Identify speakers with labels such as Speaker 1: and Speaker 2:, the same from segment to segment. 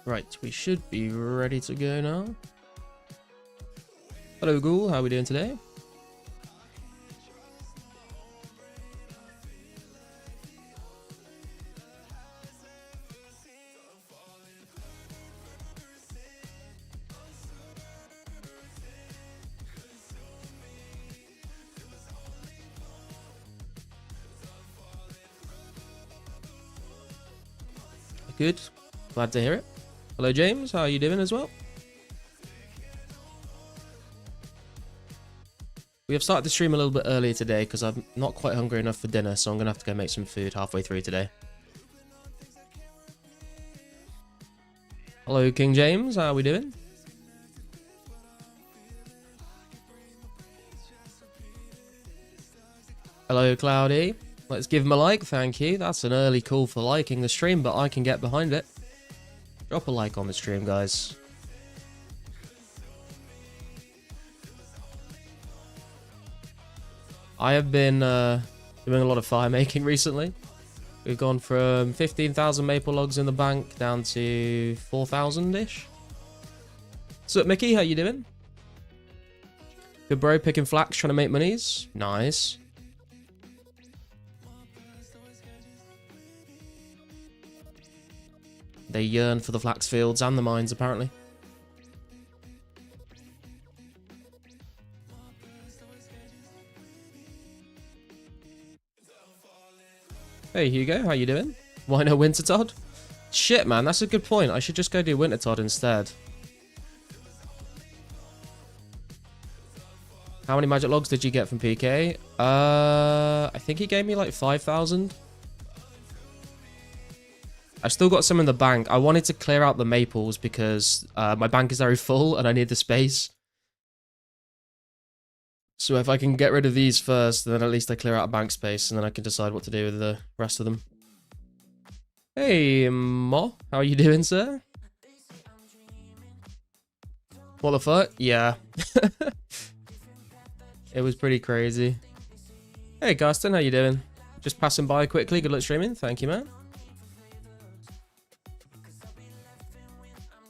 Speaker 1: Right, we should be ready to go now. Hello, Ghoul. How are we doing today? Good. Glad to hear it. Hello, James. How are you doing as well? We have started the stream a little bit earlier today because I'm not quite hungry enough for dinner, so I'm going to have to go make some food halfway through today. Hello, King James. How are we doing? Hello, Cloudy. Let's give him a like. Thank you. That's an early call for liking the stream, but I can get behind it. Drop a like on the stream, guys. I have been doing a lot of fire making recently. We've gone from 15,000 maple logs in the bank down to 4,000-ish. What's up, Mickey? How you doing? Good bro, picking flax, trying to make monies. Nice. They yearn for the flax fields and the mines, apparently. Hey, Hugo, how you doing? Why no Wintertodd? Shit, man, that's a good point. I should just go do Wintertodd instead. How many magic logs did you get from PK? I think he gave me like 5,000. I've still got some in the bank. I wanted to clear out the maples because my bank is very full and I need the space. So if I can get rid of these first, then at least I clear out a bank space and then I can decide what to do with the rest of them. Hey, Mo. How are you doing, sir? What the fuck? Yeah. It was pretty crazy. Hey, Gaston. How you doing? Just passing by quickly. Good luck streaming. Thank you, man.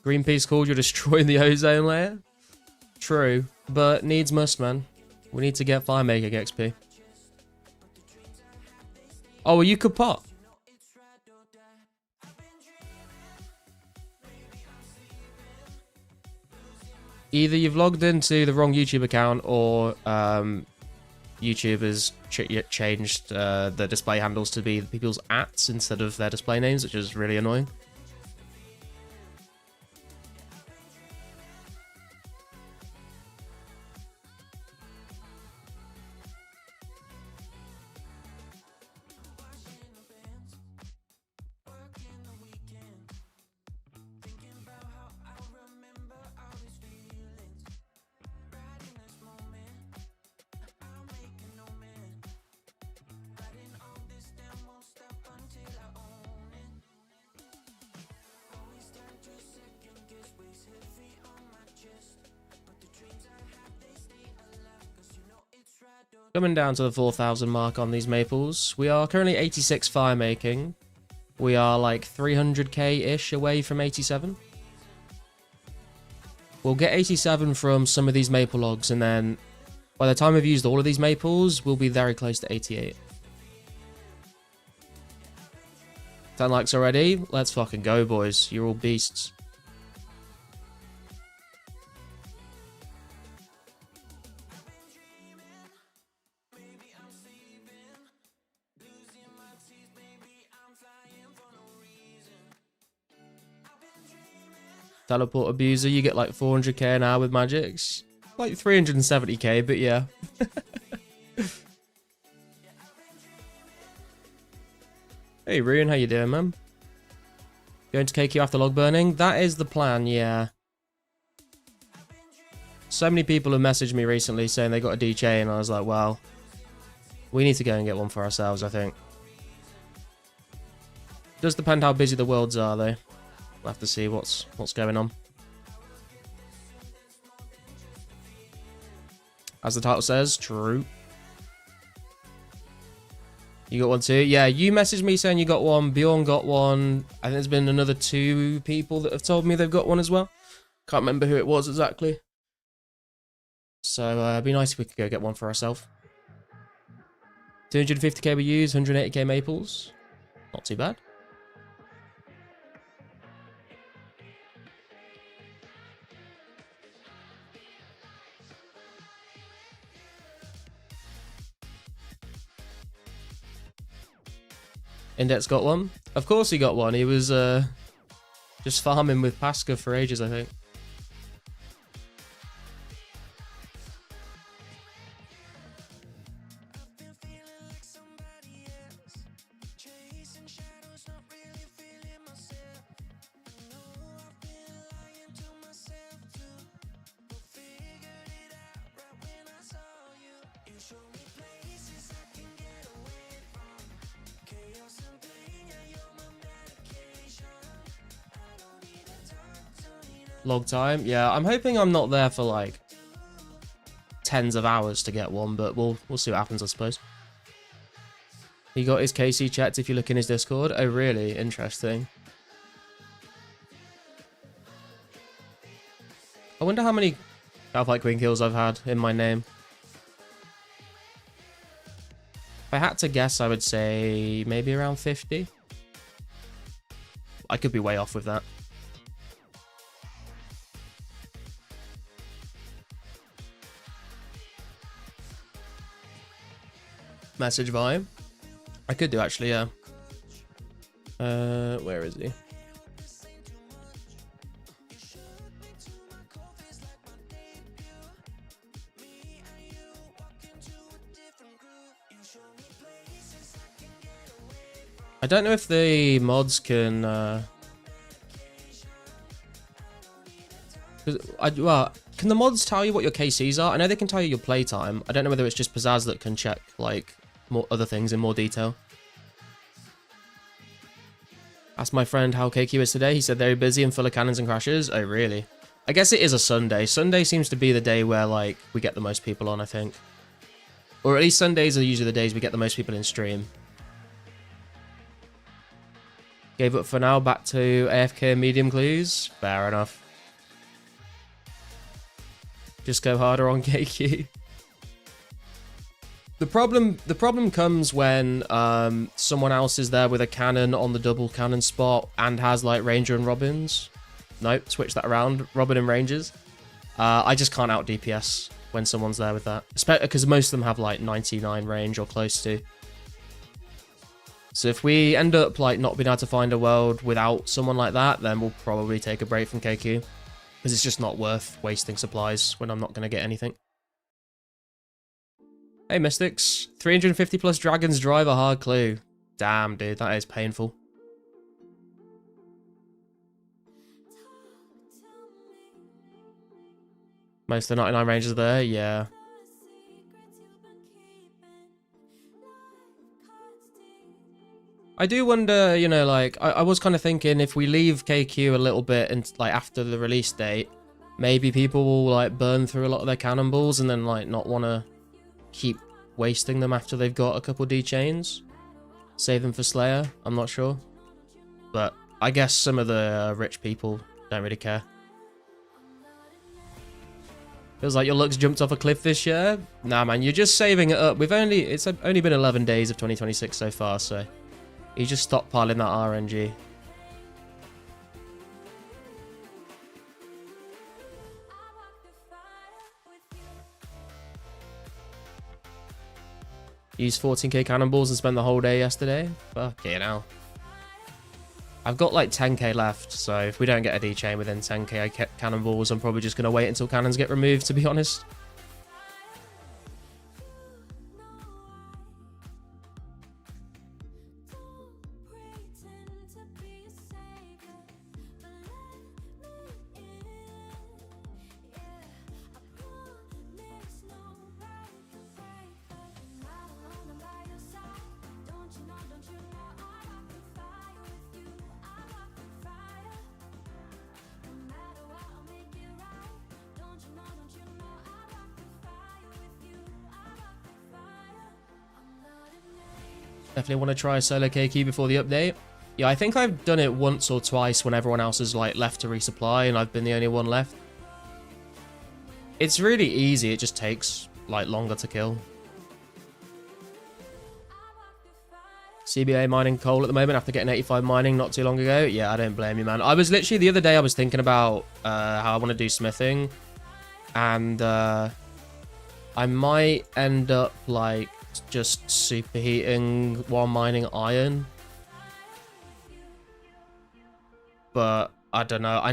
Speaker 1: Greenpeace called you destroying the ozone layer? True, but needs must, man. We need to get Firemaking XP. Oh, well, you could pot. Either you've logged into the wrong YouTube account or YouTube has changed the display handles to be people's ats instead of their display names, which is really annoying. Coming down to the 4,000 mark on these maples. We are currently 86 firemaking. We are like 300k-ish away from 87. We'll get 87 from some of these maple logs, and then by the time we've used all of these maples, we'll be very close to 88. 10 likes already? Let's fucking go, boys. You're all beasts. Teleport abuser, you get like 400k an hour with magics. Like 370k, but yeah. Hey Rune, how you doing, man? Going to KQ after log burning? That is the plan, yeah. So many people have messaged me recently saying they got a D chain, and I was like, well, we need to go and get one for ourselves, I think. Does depend how busy the worlds are, though. We'll have to see what's going on. As the title says, true. You got one too? Yeah, you messaged me saying you got one. Bjorn got one. I think there's been another 2 people that have told me they've got one as well. Can't remember who it was exactly. So it'd be nice if we could go get one for ourselves. 250k we use, 180k maples. Not too bad. Index got one. Of course he got one. He was just farming with Pasca for ages, I think. Log time? Yeah, I'm hoping I'm not there for like tens of hours to get one, but we'll see what happens, I suppose. He got his KC checked if you look in his Discord. Oh, really? Interesting. I wonder how many Kalphite Queen kills I've had in my name. If I had to guess, I would say maybe around 50. I could be way off with that. Message vibe. I could do actually, yeah. Where is he? I don't know if the mods can well, can the mods tell you what your KCs are? I know they can tell you your playtime. I don't know whether it's just Pizzazz that can check like more other things in more detail. Asked my friend how KQ is today. He said very busy and full of cannons and crashes. Oh, really? I guess it is a Sunday. Sunday seems to be the day where like we get the most people on, I think. Or at least Sundays are usually the days we get the most people in stream. Gave up for now, back to AFK and medium clues. Fair enough. Just go harder on KQ. The problem comes when someone else is there with a cannon on the double cannon spot and has like Ranger and Robins. Nope, switch that around. Robin and Rangers. I just can't out DPS when someone's there with that. Because most of them have like 99 range or close to. So if we end up like not being able to find a world without someone like that, then we'll probably take a break from KQ. Because it's just not worth wasting supplies when I'm not going to get anything. Hey Mystics, 350 plus dragons drive a hard clue. Damn dude, that is painful. Most of the 99 rangers are there, yeah. I do wonder, you know, like, I was kind of thinking if we leave KQ a little bit and like after the release date, maybe people will like burn through a lot of their cannonballs and then like not want to keep wasting them after they've got a couple D chains. Save them for Slayer, I'm not sure. But I guess some of the rich people don't really care. Feels like your luck's jumped off a cliff this year. Nah man, you're just saving it up. It's only been 11 days of 2026 so far, so you just stockpiling that RNG. Used 14k cannonballs and spent the whole day yesterday. Fucking hell. I've got like 10k left, so if we don't get a D chain within 10k cannonballs, I'm probably just going to wait until cannons get removed, to be honest. Definitely want to try solo KQ before the update. Yeah, I think I've done it once or twice when everyone else has like left to resupply and I've been the only one left. It's really easy, it just takes like longer to kill. CBA mining coal at the moment after getting 85 mining not too long ago. Yeah, I don't blame you, man. I was literally the other day I was thinking about how I want to do smithing, and I might end up like just superheating while mining iron. But I don't know. I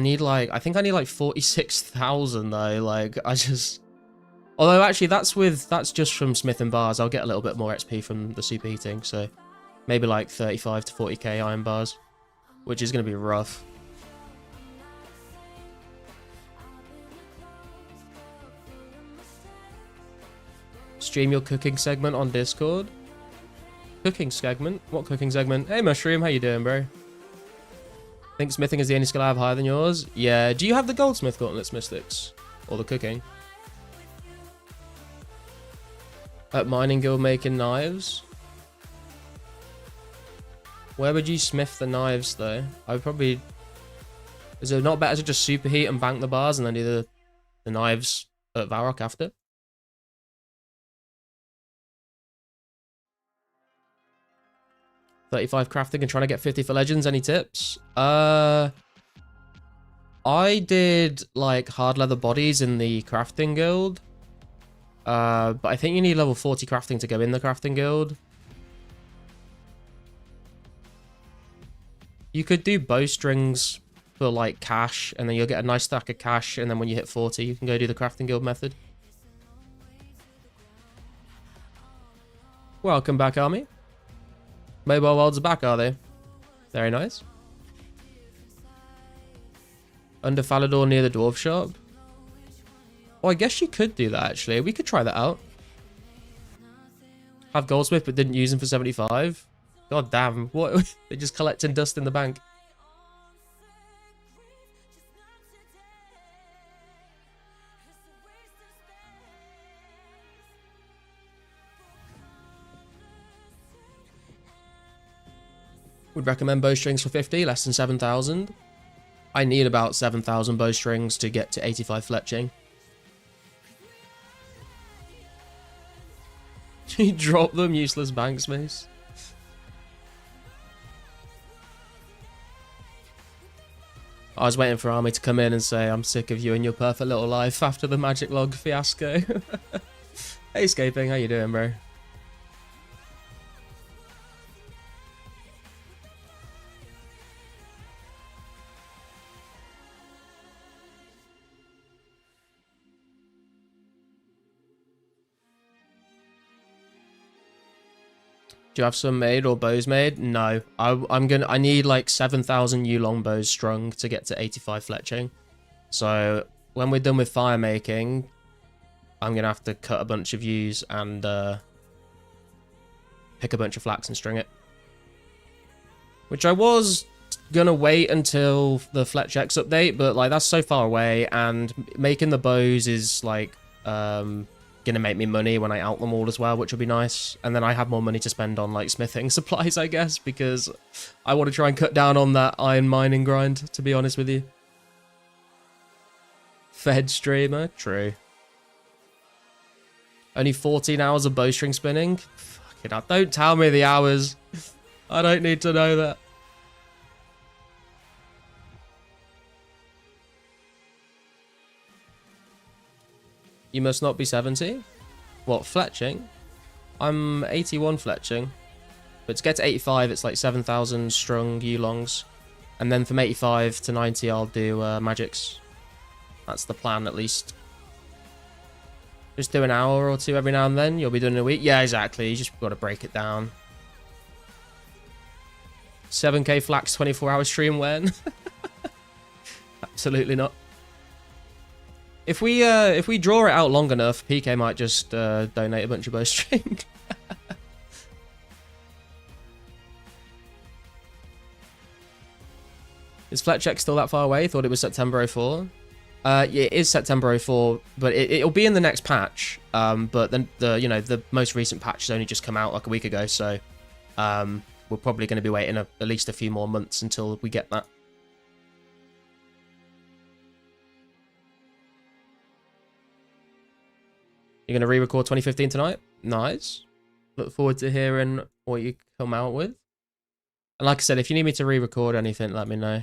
Speaker 1: think I need like 46,000 though. Like although actually that's just from smithing bars. I'll get a little bit more XP from the superheating, so maybe like 35 to 40k iron bars, which is going to be rough. Stream your cooking segment on Discord. Cooking segment? What cooking segment? Hey Mushroom, how you doing, bro? Think smithing is the only skill I have higher than yours? Yeah, do you have the goldsmith gauntlets, mystics? Or the cooking? At mining guild making knives? Where would you smith the knives though? I would probably... Is it not better to just superheat and bank the bars and then do the knives at Varrock after? $35 crafting and trying to get 50 for legends. Any tips? I did like hard leather bodies in the crafting guild. But I think you need level 40 crafting to go in the crafting guild. You could do bowstrings for like cash, and then you'll get a nice stack of cash, and then when you hit 40, you can go do the crafting guild method. Welcome back, Army. Mobile worlds are back, are they? Very nice. Under Falador near the dwarf shop. Oh, I guess you could do that, actually. We could try that out. Have goldsmith, but didn't use him for 75. God damn. What? They're just collecting dust in the bank. Would recommend bowstrings for 50, less than 7,000. I need about 7,000 bowstrings to get to 85 fletching. You drop them, useless bank space. I was waiting for Army to come in and say, I'm sick of you and your perfect little life after the magic log fiasco. Hey, Scaping, how you doing, bro? Do you have some made or bows made? No. I need like 7,000 yew long bows strung to get to 85 fletching. So when we're done with firemaking, I'm gonna have to cut a bunch of yews and pick a bunch of flax and string it. Which I was gonna wait until the Fletch X update, but like that's so far away, and making the bows is like gonna make me money when I out them all as well, which will be nice. And then I have more money to spend on like smithing supplies, I guess, because I want to try and cut down on that iron mining grind, to be honest with you. Fed streamer, true. Only 14 hours of bowstring spinning? Fucking hell, don't tell me the hours. I don't need to know that. You must not be 70? What, fletching? I'm 81 fletching. But to get to 85, it's like 7,000 strung yew-longs. And then from 85 to 90, I'll do magics. That's the plan, at least. Just do an hour or two every now and then. You'll be doing a week. Yeah, exactly. You just got to break it down. 7k flax 24-hour stream when? Absolutely not. If we draw it out long enough, PK might just donate a bunch of bowstring. Is Fletching still that far away? Thought it was September 04. Yeah, it is September 04, but it'll be in the next patch. But then the most recent patch has only just come out like a week ago, so we're probably going to be waiting at least a few more months until we get that. You're going to re-record 2015 tonight? Nice. Look forward to hearing what you come out with. And like I said, if you need me to re-record anything, let me know.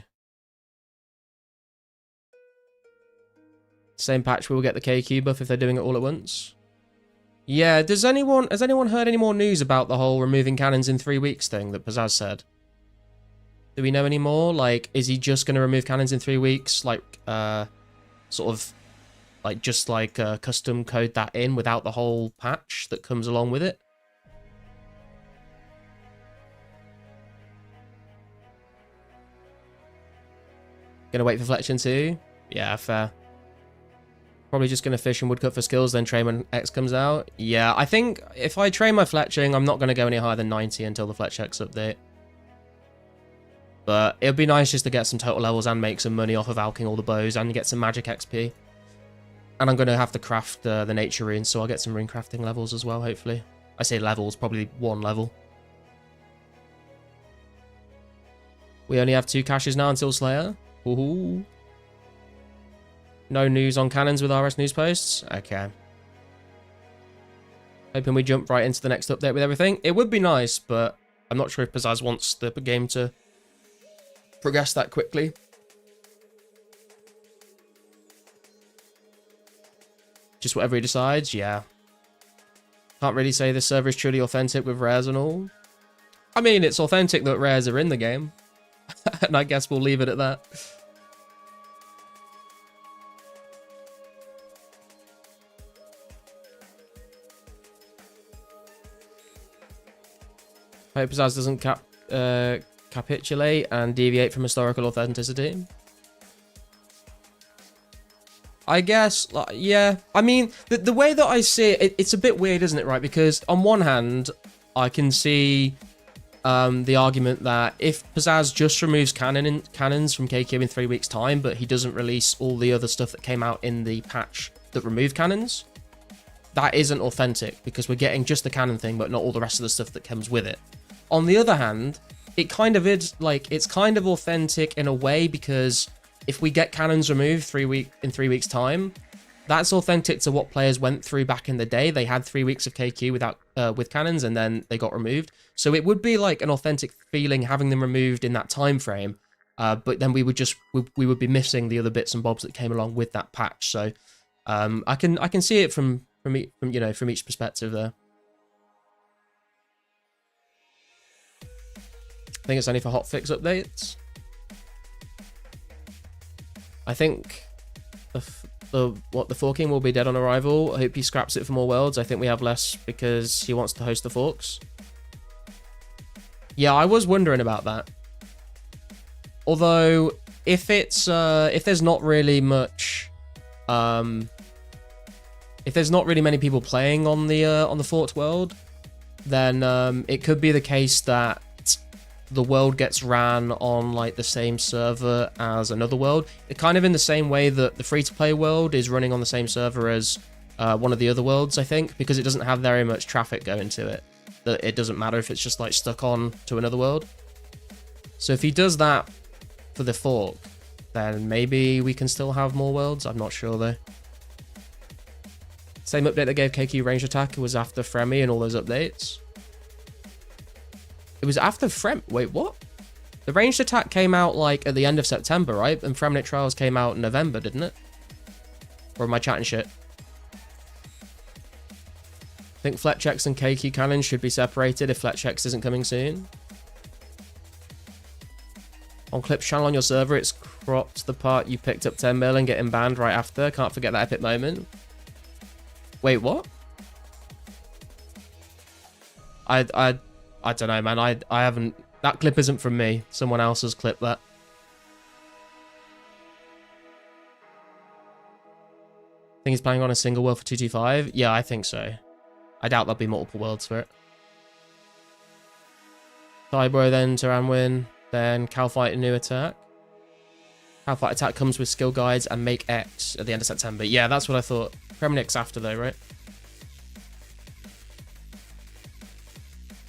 Speaker 1: Same patch, we'll get the KQ buff if they're doing it all at once. Yeah, has anyone heard any more news about the whole removing cannons in 3 weeks thing that Pizzazz said? Do we know any more? Like, is he just going to remove cannons in 3 weeks? Like, sort of, like, just like custom code that in without the whole patch that comes along with it? Gonna wait for Fletching too? Yeah, fair. Probably just gonna fish and woodcut for skills, then train when X comes out. Yeah, I think if I train my Fletching, I'm not gonna go any higher than 90 until the Fletch X update. But it would be nice just to get some total levels and make some money off of alking all the bows and get some magic XP. And I'm gonna have to craft the nature runes, so I'll get some rune crafting levels as well, hopefully. I say levels, probably 1 level. We only have 2 caches now until Slayer. Ooh. No news on cannons with RS news posts? Okay. Hoping we jump right into the next update with everything. It would be nice, but I'm not sure if Pizzazz wants the game to progress that quickly. Just whatever he decides, yeah. Can't really say this server is truly authentic with rares and all. I mean, it's authentic that rares are in the game. And I guess we'll leave it at that. I hope Pizzazz doesn't capitulate and deviate from historical authenticity. I guess, like, yeah. I mean, the way that I see it, it's a bit weird, isn't it, right? Because on one hand, I can see the argument that if Pizzazz just removes cannons from KQ in 3 weeks' time, but he doesn't release all the other stuff that came out in the patch that removed cannons, that isn't authentic, because we're getting just the cannon thing, but not all the rest of the stuff that comes with it. On the other hand, it kind of is, like, it's kind of authentic in a way, because if we get cannons removed in 3 weeks' time, that's authentic to what players went through back in the day. They had 3 weeks of KQ with cannons, and then they got removed. So it would be like an authentic feeling having them removed in that time frame. But then we would be missing the other bits and bobs that came along with that patch. So I can see it from each perspective there. I think it's only for hotfix updates. I think the forking will be dead on arrival. I hope he scraps it for more worlds. I think we have less because he wants to host the forks. Yeah, I was wondering about that. Although, if there's not really much, if there's not really many people playing on the forked world, then it could be the case that the world gets ran on like the same server as another world. It kind of in the same way that the free-to-play world is running on the same server as one of the other worlds, I think, because it doesn't have very much traffic going to it. That it doesn't matter if it's just like stuck on to another world. So if he does that for the fork, then maybe we can still have more worlds. I'm not sure though. Same update that gave KQ range attack was after Fremi and all those updates. It was after Wait, what? The ranged attack came out like at the end of September, right? And Fremnit Trials came out in November, didn't it? Or am I chatting shit? I think Fletch X and KQ cannons should be separated if Fletch X isn't coming soon. On Clip's channel on your server, it's cropped the part you picked up 10 mil and getting banned right after. Can't forget that epic moment. Wait, what? I don't know, man. I haven't... That clip isn't from me. Someone else has clipped that. Think he's planning on a single world for 225? Yeah, I think so. I doubt there'll be multiple worlds for it. Tybro, then Taranwin, then Kalphite and new attack. Kalphite attack comes with skill guides and make X at the end of September. Yeah, that's what I thought. Premnix after though, right?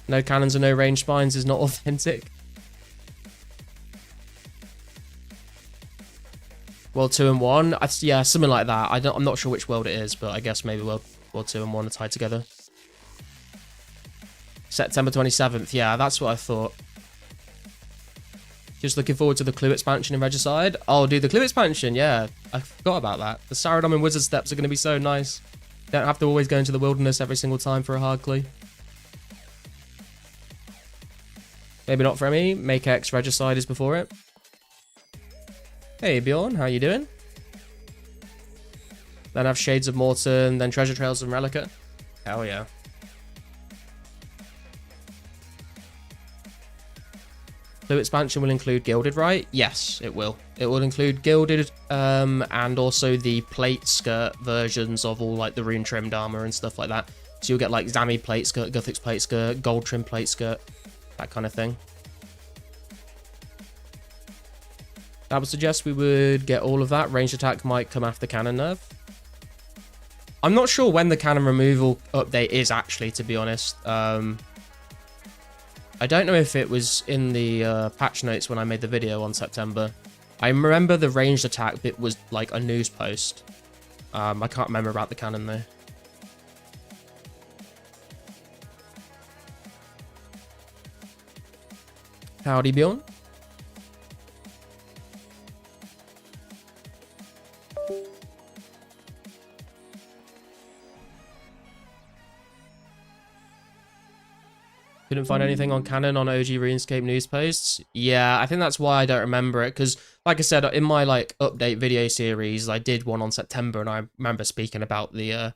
Speaker 1: No cannons and no range spines is not authentic. World 2 and 1? Yeah, something like that. I'm not sure which world it is, but I guess maybe World 2 and 1 are tied together. September 27th. Yeah, that's what I thought. Just looking forward to the Clue expansion in Regicide. Oh, dude, the Clue expansion, yeah. I forgot about that. The Saradom and Wizard Steps are going to be so nice. Don't have to always go into the wilderness every single time for a hard clue. Maybe not for me. Make X Regicide is before it. Hey, Bjorn, how you doing? Then have Shades of Morton, then Treasure Trails and Relica. Hell yeah. Clue expansion will include Gilded, right? Yes, it will. It will include Gilded and also the plate skirt versions of all like the rune trimmed armor and stuff like that. So you'll get like Zami plate skirt, Guthix plate skirt, gold trim plate skirt, that kind of thing. I would suggest we would get all of that. Ranged attack might come after cannon nerf. I'm not sure when the cannon removal update is actually, to be honest. I don't know if it was in the patch notes when I made the video on September. I remember the ranged attack bit was like a news post. I can't remember about the cannon though. Howdy, Bjorn. Couldn't find anything on canon on OG RuneScape news posts. Yeah, I think that's why I don't remember it. Because, like I said, in my like update video series, I did one on September, and I remember speaking about the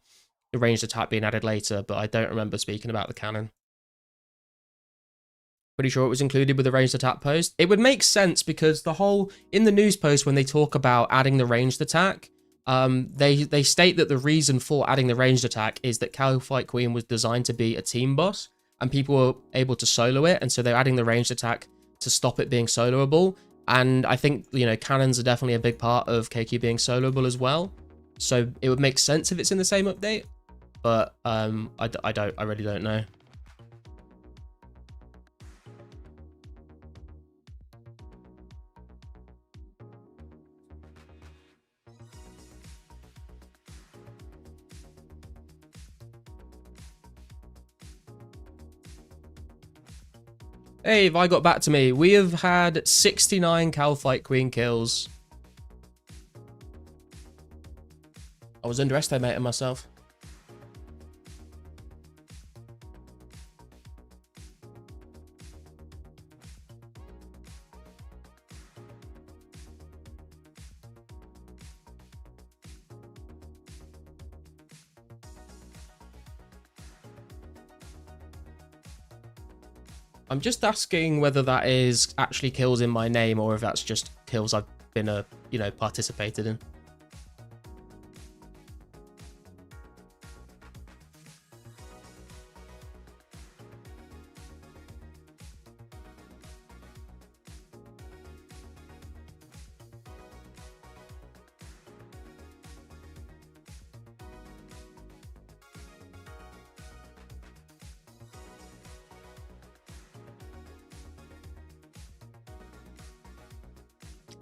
Speaker 1: ranged attack being added later, but I don't remember speaking about the canon. Pretty sure it was included with the ranged attack post. It would make sense because the whole in the news post when they talk about adding the ranged attack, they state that the reason for adding the ranged attack is that Kalphite Queen was designed to be a team boss. And people were able to solo it, and so they're adding the ranged attack to stop it being soloable. And I think, you know, cannons are definitely a big part of KQ being soloable as well. So it would make sense if it's in the same update, but I really don't know. Hey, Vi got back to me. We have had 69 Kalphite Queen kills. I was underestimating myself. I'm just asking whether that is actually kills in my name or if that's just kills I've been, you know, participated in.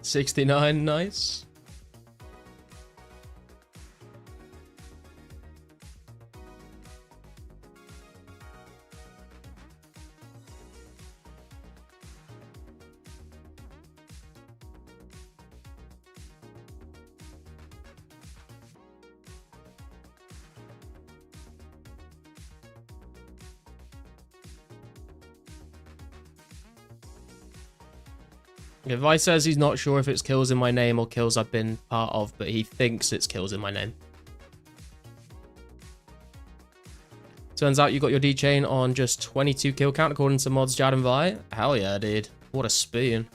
Speaker 1: $69, nice. If Vi says he's not sure if it's kills in my name or kills I've been part of, but he thinks it's kills in my name. Turns out you got your D-chain on just 22 kill count according to mods Jad and Vi. Hell yeah, dude. What a spoon.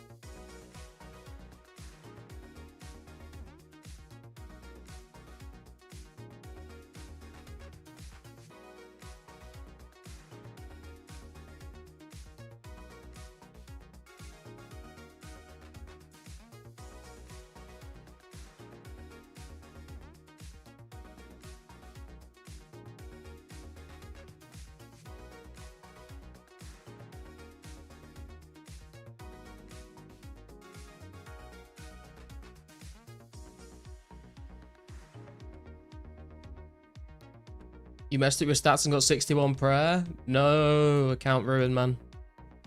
Speaker 1: You messed up your stats and got 61 prayer? No, account ruined, man.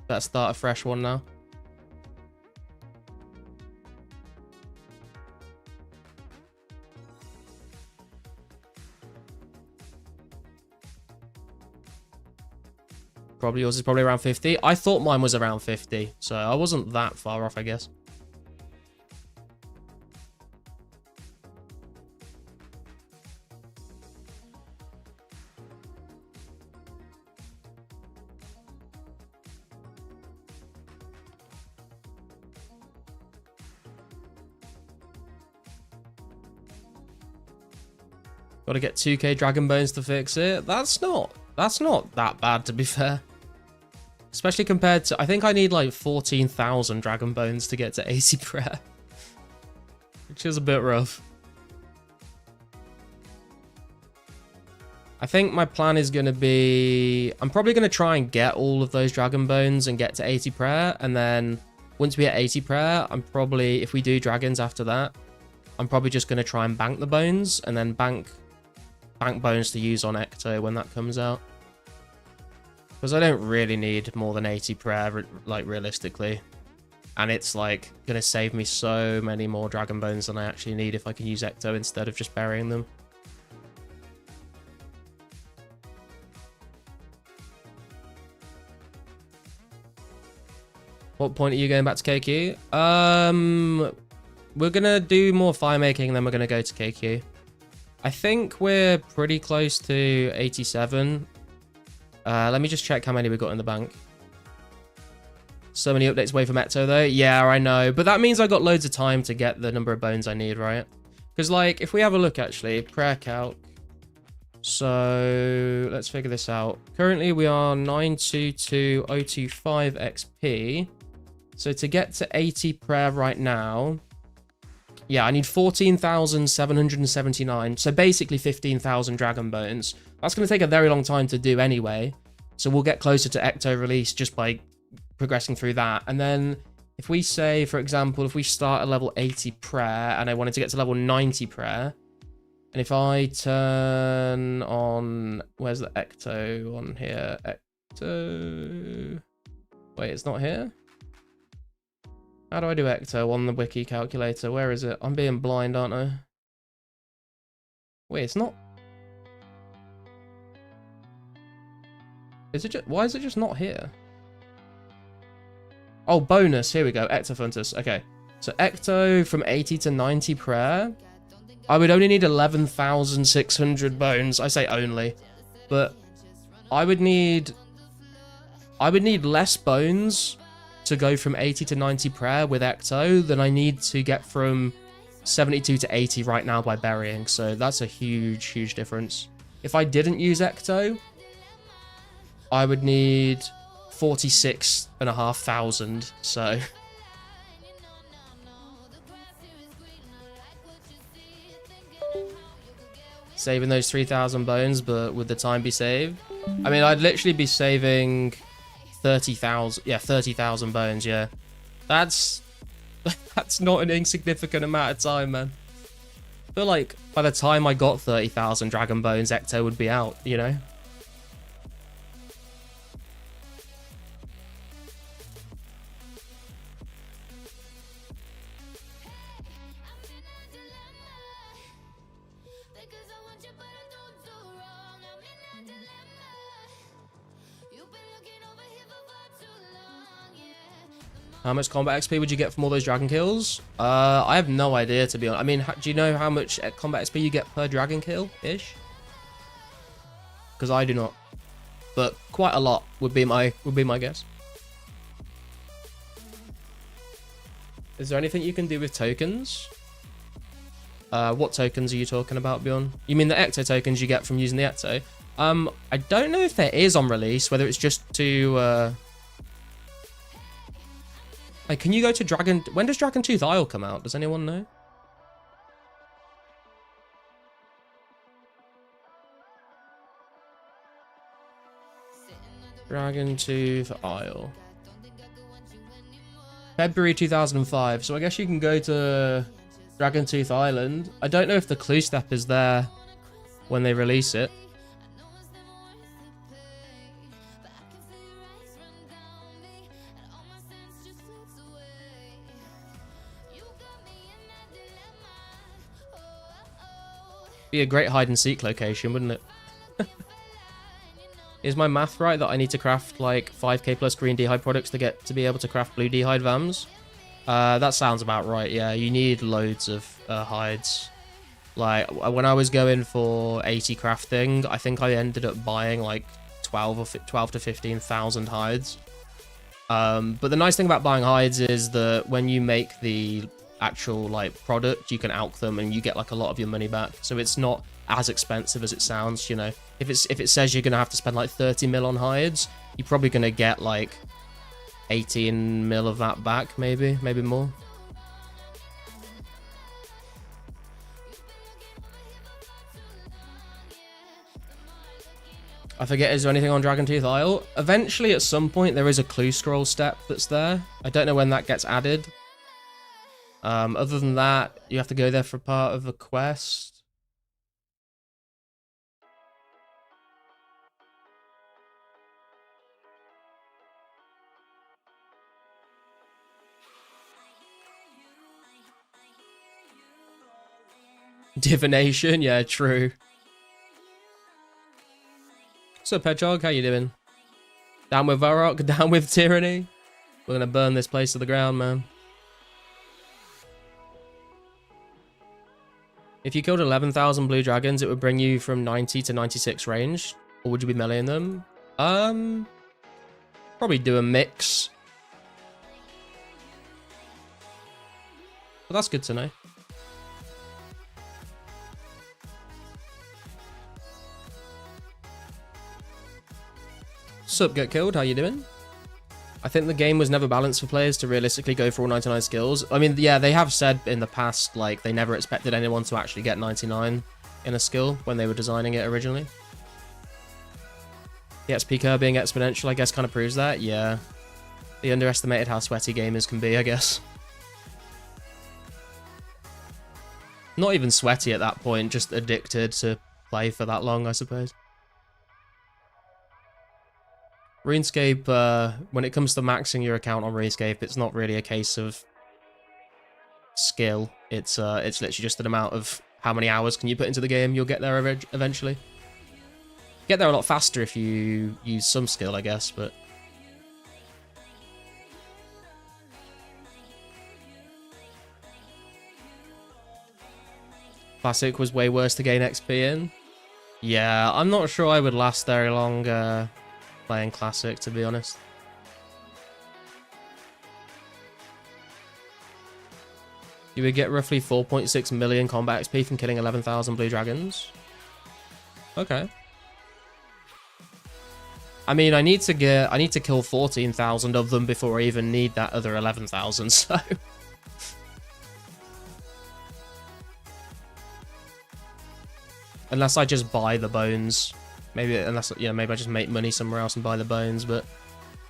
Speaker 1: Better start a fresh one now. Probably yours is probably around 50. I thought mine was around 50, so I wasn't that far off, I guess. Got to get 2k dragon bones to fix it. That's not that bad, to be fair. Especially compared to, I think I need like 14,000 dragon bones to get to 80 prayer. Which is a bit rough. I think my plan is going to be, I'm probably going to try and get all of those dragon bones and get to 80 prayer. And then once we hit 80 prayer, I'm probably, if we do dragons after that, I'm probably just going to try and bank the bones and then bank bones to use on Ecto when that comes out. Because I don't really need more than 80 prayer, like, realistically. And it's, like, going to save me so many more dragon bones than I actually need if I can use Ecto instead of just burying them. What point are you going back to KQ? We're going to do more firemaking and then we're going to go to KQ. I think we're pretty close to 87. Let me just check how many we got in the bank. So many updates away from Ecto though. Yeah, I know. But that means I got loads of time to get the number of bones I need, right? Because, like, if we have a look, actually, prayer calc. So let's figure this out. Currently, we are 922025 XP. So to get to 80 prayer right now, yeah, I need 14,779. So basically 15,000 dragon bones. That's going to take a very long time to do anyway. So we'll get closer to Ecto release just by progressing through that. And then if we say, for example, if we start at level 80 prayer and I wanted to get to level 90 prayer, and if I turn on, where's the Ecto on here? Ecto, wait, it's not here? How do I do Ecto on the wiki calculator? Where is it? I'm being blind, aren't I? Wait, it's not. Is it just, why is it just not here? Oh, bonus. Here we go. Ectofuntus. Okay. So Ecto from 80 to 90 prayer. I would only need 11,600 bones. I say only. But I would need less bones to go from 80 to 90 prayer with Ecto than I need to get from 72 to 80 right now by burying. So that's a huge, huge difference. If I didn't use Ecto, I would need 46,500. So saving those 3,000 bones, but would the time be saved? I mean, I'd literally be saving 30,000. Yeah, 30,000 bones. Yeah, that's not an insignificant amount of time, man. I feel like by the time I got 30,000 dragon bones, Ecto would be out, you know? How much combat XP would you get from all those dragon kills? I have no idea, to be honest. I mean, do you know how much combat XP you get per dragon kill-ish? Because I do not. But quite a lot would be my guess. Is there anything you can do with tokens? What tokens are you talking about, Bjorn? You mean the Ecto tokens you get from using the Ecto? I don't know if there is on release, whether it's just to... Like, can you go to Dragon... When does Dragon Tooth Isle come out? Does anyone know? Dragon Tooth Isle. February 2005. So I guess you can go to Dragon Tooth Island. I don't know if the clue step is there when they release it. Be a great hide and seek location, wouldn't it? Is my math right that I need to craft like 5k plus green d'hide products to be able to craft blue d'hide VAMs? That sounds about right, yeah. You need loads of hides. Like, when I was going for 80 crafting, I think I ended up buying like 12 to 15,000 hides. But the nice thing about buying hides is that when you make the actual like product, you can alch them and you get like a lot of your money back. So it's not as expensive as it sounds, you know. If it says you're gonna have to spend like 30 mil on hides, you're probably gonna get like 18 mil of that back, maybe more. I forget, is there anything on Dragontooth Isle? Eventually, at some point, there is a clue scroll step that's there. I don't know when that gets added. Other than that, you have to go there for part of a quest. Divination, yeah, true. What's up, Hedgehog? How you doing? Down with Varrock, down with Tyranny. We're gonna burn this place to the ground, man. If you killed 11,000 blue dragons, it would bring you from 90 to 96 range. Or would you be meleeing them? Probably do a mix. But that's good to know. Sup, Get Killed, how you doing? I think the game was never balanced for players to realistically go for all 99 skills. I mean, yeah, they have said in the past, like, they never expected anyone to actually get 99 in a skill when they were designing it originally. The XP curve being exponential, I guess, kind of proves that, yeah. They underestimated how sweaty gamers can be, I guess. Not even sweaty at that point, just addicted to play for that long, I suppose. Runescape, when it comes to maxing your account on Runescape, it's not really a case of skill. It's literally just an amount of how many hours can you put into the game. You'll get there eventually. Get there a lot faster if you use some skill, I guess, but... Classic was way worse to gain XP in. Yeah, I'm not sure I would last very long playing Classic, to be honest. You would get roughly 4.6 million combat XP from killing 11,000 blue dragons. Okay. I mean, I need to kill 14,000 of them before I even need that other 11,000, so... Unless I just buy the bones. Maybe, unless, yeah, maybe I just make money somewhere else and buy the bones, but...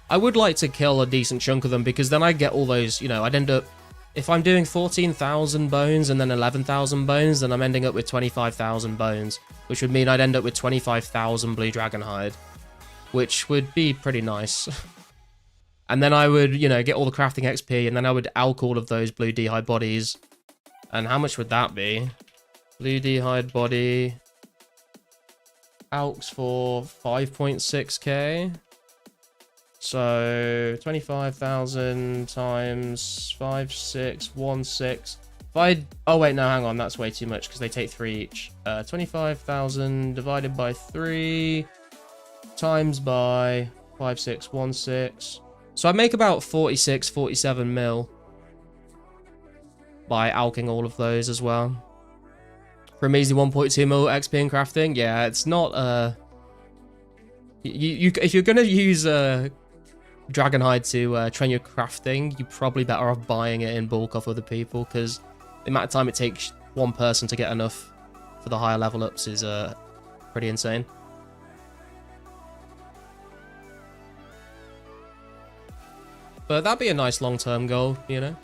Speaker 1: I would like to kill a decent chunk of them, because then I get all those, you know, I'd end up... If I'm doing 14,000 bones and then 11,000 bones, then I'm ending up with 25,000 bones, which would mean I'd end up with 25,000 blue dragon hide, which would be pretty nice. And then I would, you know, get all the crafting XP, and then I would alch all of those blue d'hide bodies. And how much would that be? Blue d'hide body... Alks for 5.6k. So 25,000 times 5616. If I oh wait, no, hang on, that's way too much because they take 3 each. 25,000 divided by 3 times by 5616. So I make about 47 mil by alching all of those as well. For a measly 1.2 mil XP in crafting, yeah, it's not if you're gonna use Dragonhide to train your crafting, you're probably better off buying it in bulk off other people, because the amount of time it takes one person to get enough for the higher level ups is pretty insane. But that'd be a nice long-term goal, you know.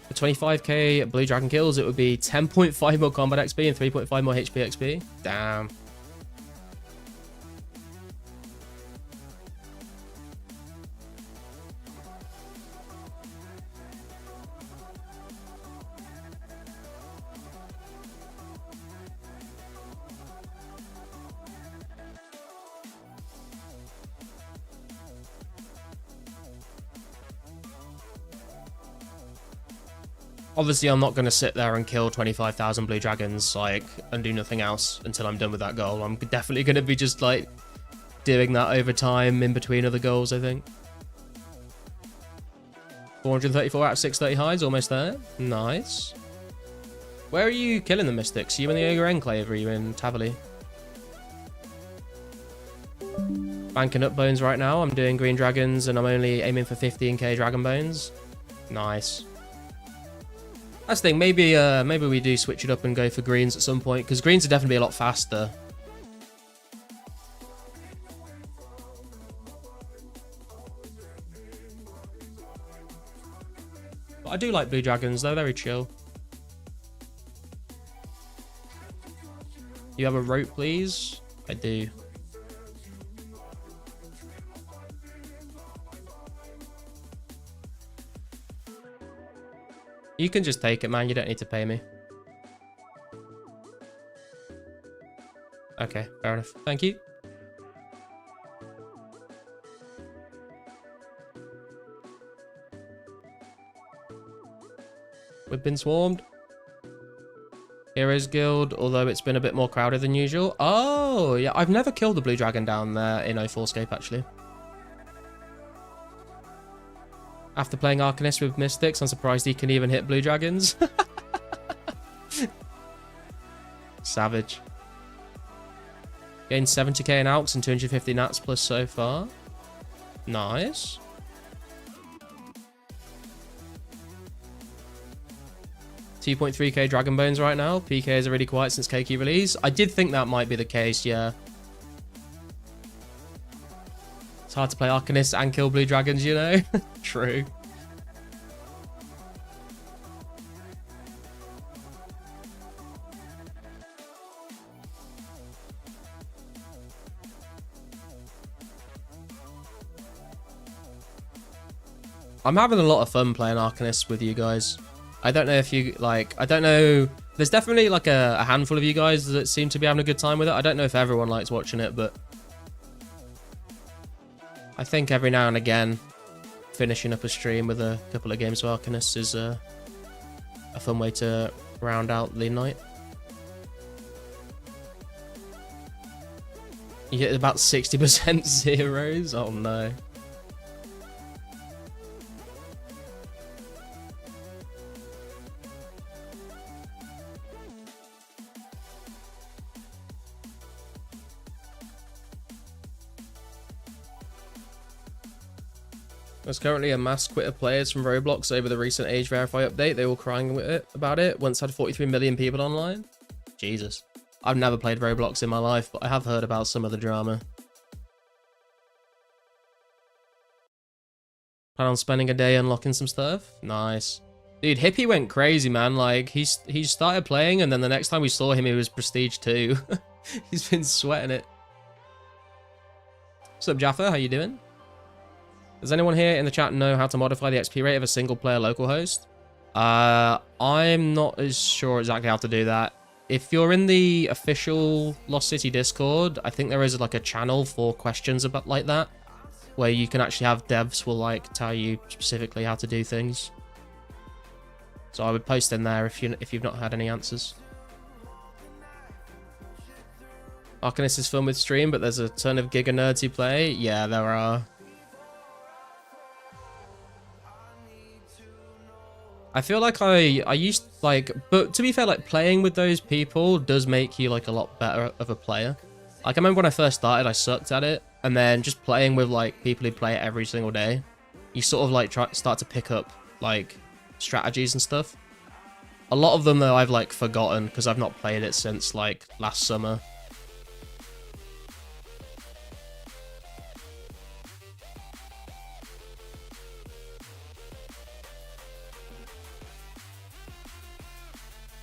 Speaker 1: For 25k blue dragon kills, it would be 10.5 more combat XP and 3.5 more HP XP. Damn. Obviously, I'm not going to sit there and kill 25,000 blue dragons, like, and do nothing else until I'm done with that goal. I'm definitely going to be just, like, doing that over time in between other goals, I think. 434 out of 630 highs, almost there. Nice. Where are you killing the mystics? Are you in the Ogre Enclave or are you in Tavali? Banking up bones right now. I'm doing green dragons and I'm only aiming for 15k dragon bones. Nice. That's the thing. Maybe we do switch it up and go for greens at some point because greens are definitely a lot faster. But I do like blue dragons. They're very chill. You have a rope, please? I do. You can just take it, man. You don't need to pay me. Okay, fair enough. Thank you. We've been swarmed. Heroes Guild, although it's been a bit more crowded than usual. Oh, yeah. I've never killed the blue dragon down there in 2004scape, actually. After playing Arcanists with Mystics, I'm surprised he can even hit blue dragons. Savage. Gained 70k in alts and 250 nats plus so far. Nice. $2.3k dragon bones right now. PKs are really quiet since KQ release. I did think that might be the case, yeah. It's hard to play Arcanists and kill blue dragons, you know? True. I'm having a lot of fun playing Arcanists with you guys. I don't know if you, like, I don't know. There's definitely, like, a handful of you guys that seem to be having a good time with it. I don't know if everyone likes watching it, but I think every now and again, finishing up a stream with a couple of games of Arcanists is a fun way to round out the night. You hit about 60% zeros? Oh, no. There's currently a mass quit of players from Roblox over the recent age verify update. They were crying about it. Once had 43 million people online. Jesus. I've never played Roblox in my life, but I have heard about some of the drama. Plan on spending a day unlocking some stuff? Nice. Dude, Hippie went crazy, man. Like, he started playing, and then the next time we saw him, he was Prestige 2. He's been sweating it. What's up, Jaffa? How you doing? Does anyone here in the chat know how to modify the XP rate of a single player localhost? I'm not as sure exactly how to do that. If you're in the official Lost City Discord, I think there is like a channel for questions about like that, where you can actually have devs will like tell you specifically how to do things. So I would post in there if you've not had any answers. Arcanist is fun with stream, but there's a ton of Giga nerds who play. Yeah, there are. I feel like I used, like, but to be fair, like, playing with those people does make you, like, a lot better of a player. Like, I remember when I first started, I sucked at it, and then just playing with, like, people who play it every single day, you sort of, like, start to pick up, like, strategies and stuff. A lot of them, though, I've, like, forgotten, because I've not played it since, like, last summer.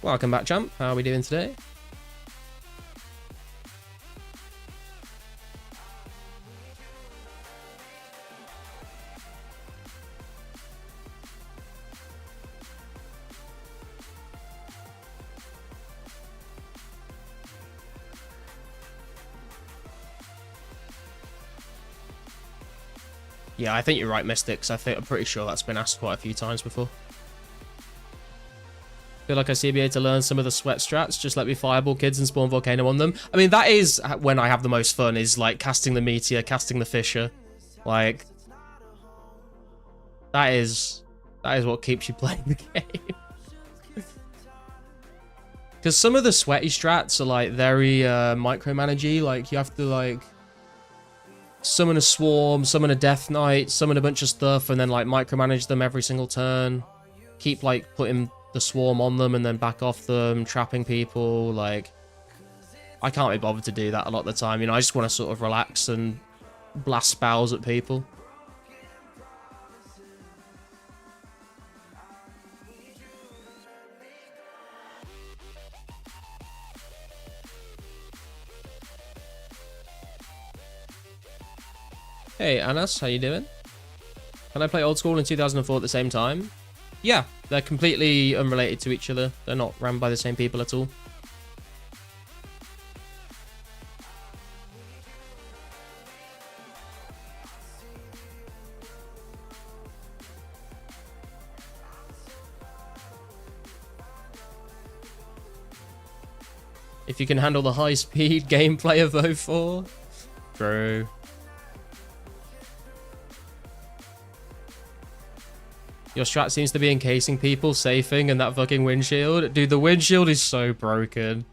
Speaker 1: Welcome back, champ. How are we doing today? Yeah, I think you're right, Mystics. I'm pretty sure that's been asked quite a few times before. Feel like I CBA to learn some of the sweat strats. Just let me fireball kids and spawn volcano on them. I mean, that is when I have the most fun, is like casting the meteor, casting the fissure. Like, that is what keeps you playing the game. Because some of the sweaty strats are like very micromanagey. Like, you have to like summon a swarm, summon a death knight, summon a bunch of stuff, and then like micromanage them every single turn. Keep like putting the swarm on them and then back off them, trapping people. Like, I can't be bothered to do that a lot of the time. You know, I just want to sort of relax and blast spells at people. Hey, Anas, how you doing? Can I play old school and 2004 at the same time? Yeah, they're completely unrelated to each other. They're not run by the same people at all. If you can handle the high-speed gameplay of 04. True. Your strat seems to be encasing people, safing, and that fucking windshield. Dude, the windshield is so broken.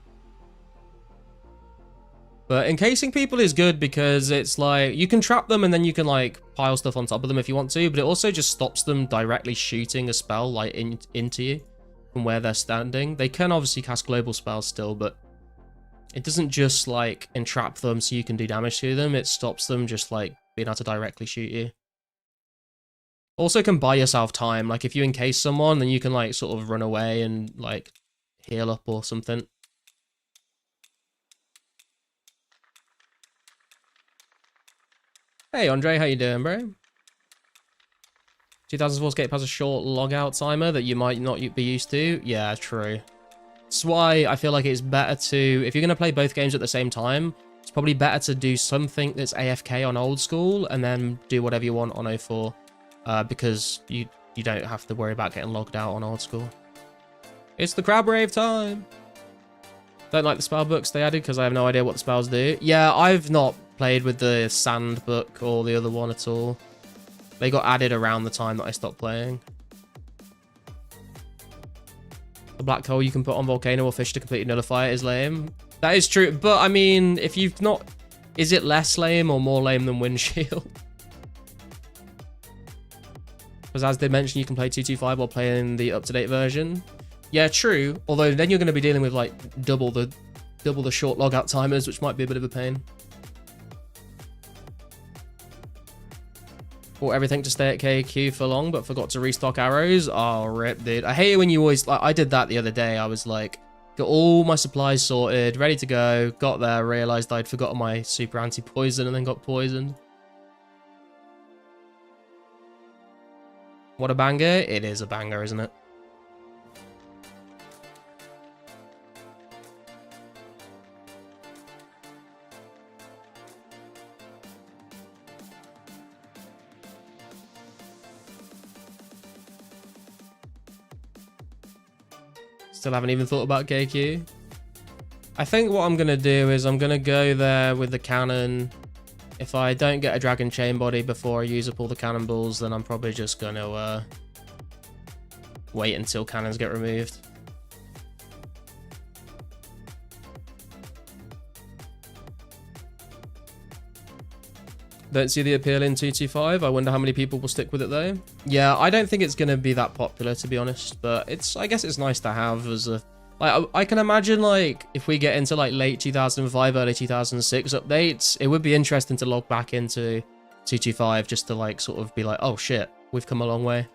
Speaker 1: But encasing people is good because it's like, you can trap them and then you can like pile stuff on top of them if you want to, but it also just stops them directly shooting a spell like into you from where they're standing. They can obviously cast global spells still, but it doesn't just like entrap them so you can do damage to them. It stops them just like being able to directly shoot you. Also can buy yourself time. Like if you encase someone, then you can like sort of run away and like heal up or something. Hey Andre, how you doing, bro? 2004scape has a short logout timer that you might not be used to. Yeah, true. That's why I feel like it's better to, if you're going to play both games at the same time, it's probably better to do something that's AFK on old school and then do whatever you want on 04. Because you don't have to worry about getting logged out on old school. It's the crab rave time. Don't like the spell books they added because I have no idea what the spells do. Yeah, I've not played with the sand book or the other one at all. They got added around the time that I stopped playing. The black hole you can put on volcano or fish to completely nullify it is lame. That is true, but I mean, if you've not, is it less lame or more lame than windshield? Because as they mentioned, you can play 225 while playing the up-to-date version. Yeah, true. Although then you're going to be dealing with like double the short logout timers, which might be a bit of a pain. Bought everything to stay at KQ for long, but forgot to restock arrows. Oh, rip, dude. I hate it when you always, like, I did that the other day. I was like, got all my supplies sorted, ready to go. Got there, realized I'd forgotten my super anti-poison and then got poisoned. What a banger. It is a banger, isn't it? Still haven't even thought about KQ. I think what I'm going to do is I'm going to go there with the cannon. If I don't get a dragon chain body before I use up all the cannonballs, then I'm probably just going to wait until cannons get removed. Don't see the appeal in 225. I wonder how many people will stick with it though. Yeah, I don't think it's going to be that popular, to be honest, but I guess it's nice to have as a, like, I can imagine like if we get into like late 2005, early 2006 updates, it would be interesting to log back into 225 just to like sort of be like, oh shit, we've come a long way.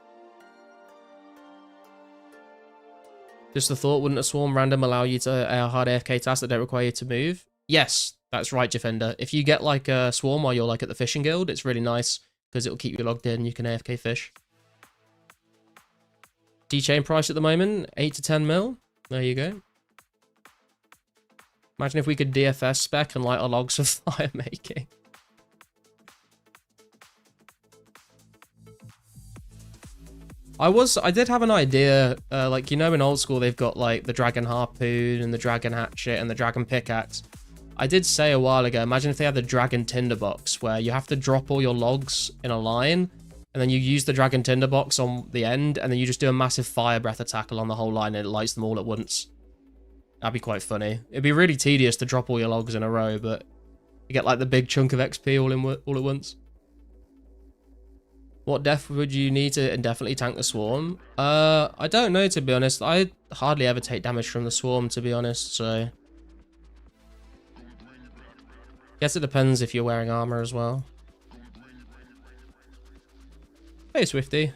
Speaker 1: Just a thought, wouldn't a swarm random allow you to hard AFK tasks that don't require you to move? Yes, that's right, Defender. If you get like a swarm while you're like at the fishing guild, it's really nice because it'll keep you logged in and you can AFK fish. D-chain price at the moment, 8 to 10 mil. There you go. Imagine if we could DFS spec and light our logs of fire making. I did have an idea, like, you know, in old school, they've got, like, the dragon harpoon and the dragon hatchet and the dragon pickaxe. I did say a while ago, imagine if they had the dragon tinderbox, where you have to drop all your logs in a line, and then you use the dragon tinderbox on the end, and then you just do a massive fire breath attack along the whole line, and it lights them all at once. That'd be quite funny. It'd be really tedious to drop all your logs in a row, but you get, like, the big chunk of XP all at once. What def would you need to indefinitely tank the swarm? I don't know, to be honest. I hardly ever take damage from the swarm, to be honest, so... Guess it depends if you're wearing armor as well. Hey, Swifty.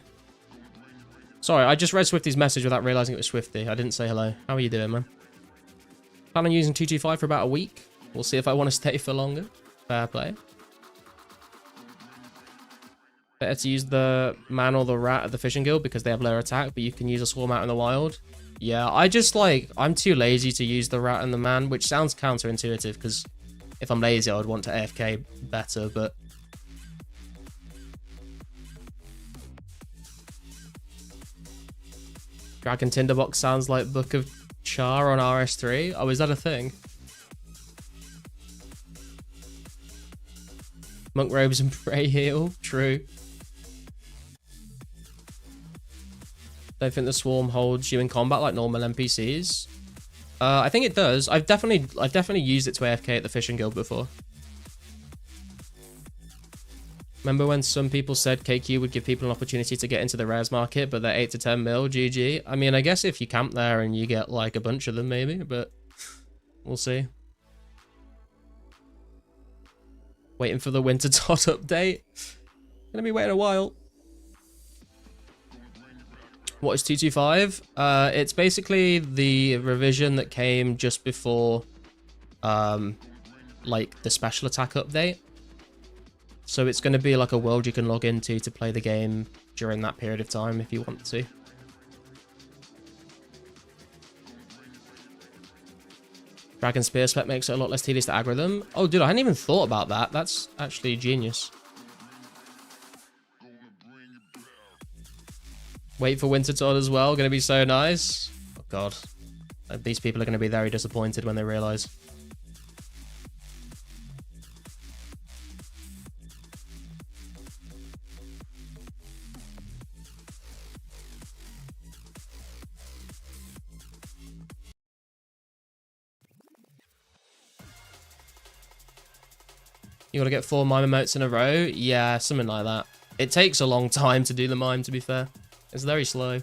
Speaker 1: Sorry, I just read Swifty's message without realizing it was Swifty. I didn't say hello. How are you doing, man? Plan on using 225 for about a week. We'll see if I want to stay for longer. Fair play. Better to use the man or the rat at the fishing guild because they have lower attack, but you can use a swarm out in the wild. Yeah, I just, like, I'm too lazy to use the rat and the man, which sounds counterintuitive because if I'm lazy, I would want to AFK better, but... Dragon Tinderbox sounds like Book of Char on RS3. Oh, is that a thing? Monk robes and prey heal. True. Don't think the swarm holds you in combat like normal NPCs. I think it does. I've definitely used it to AFK at the fishing guild before. Remember when some people said KQ would give people an opportunity to get into the rares market, but they're 8 to 10 mil, GG? I mean, I guess if you camp there and you get like a bunch of them maybe, but we'll see. Waiting for the winter tot update. Gonna be waiting a while. What is 225? It's basically the revision that came just before, like, the special attack update. So it's going to be like a world you can log into to play the game during that period of time if you want to. Dragon Spear spec makes it a lot less tedious to aggro them. Oh, dude, I hadn't even thought about that. That's actually genius. Wait for Winter Todd as well. Going to be so nice. Oh, God. These people are going to be very disappointed when they realize. You got to get 4 mime emotes in a row? Yeah, something like that. It takes a long time to do the mime, to be fair. It's very slow.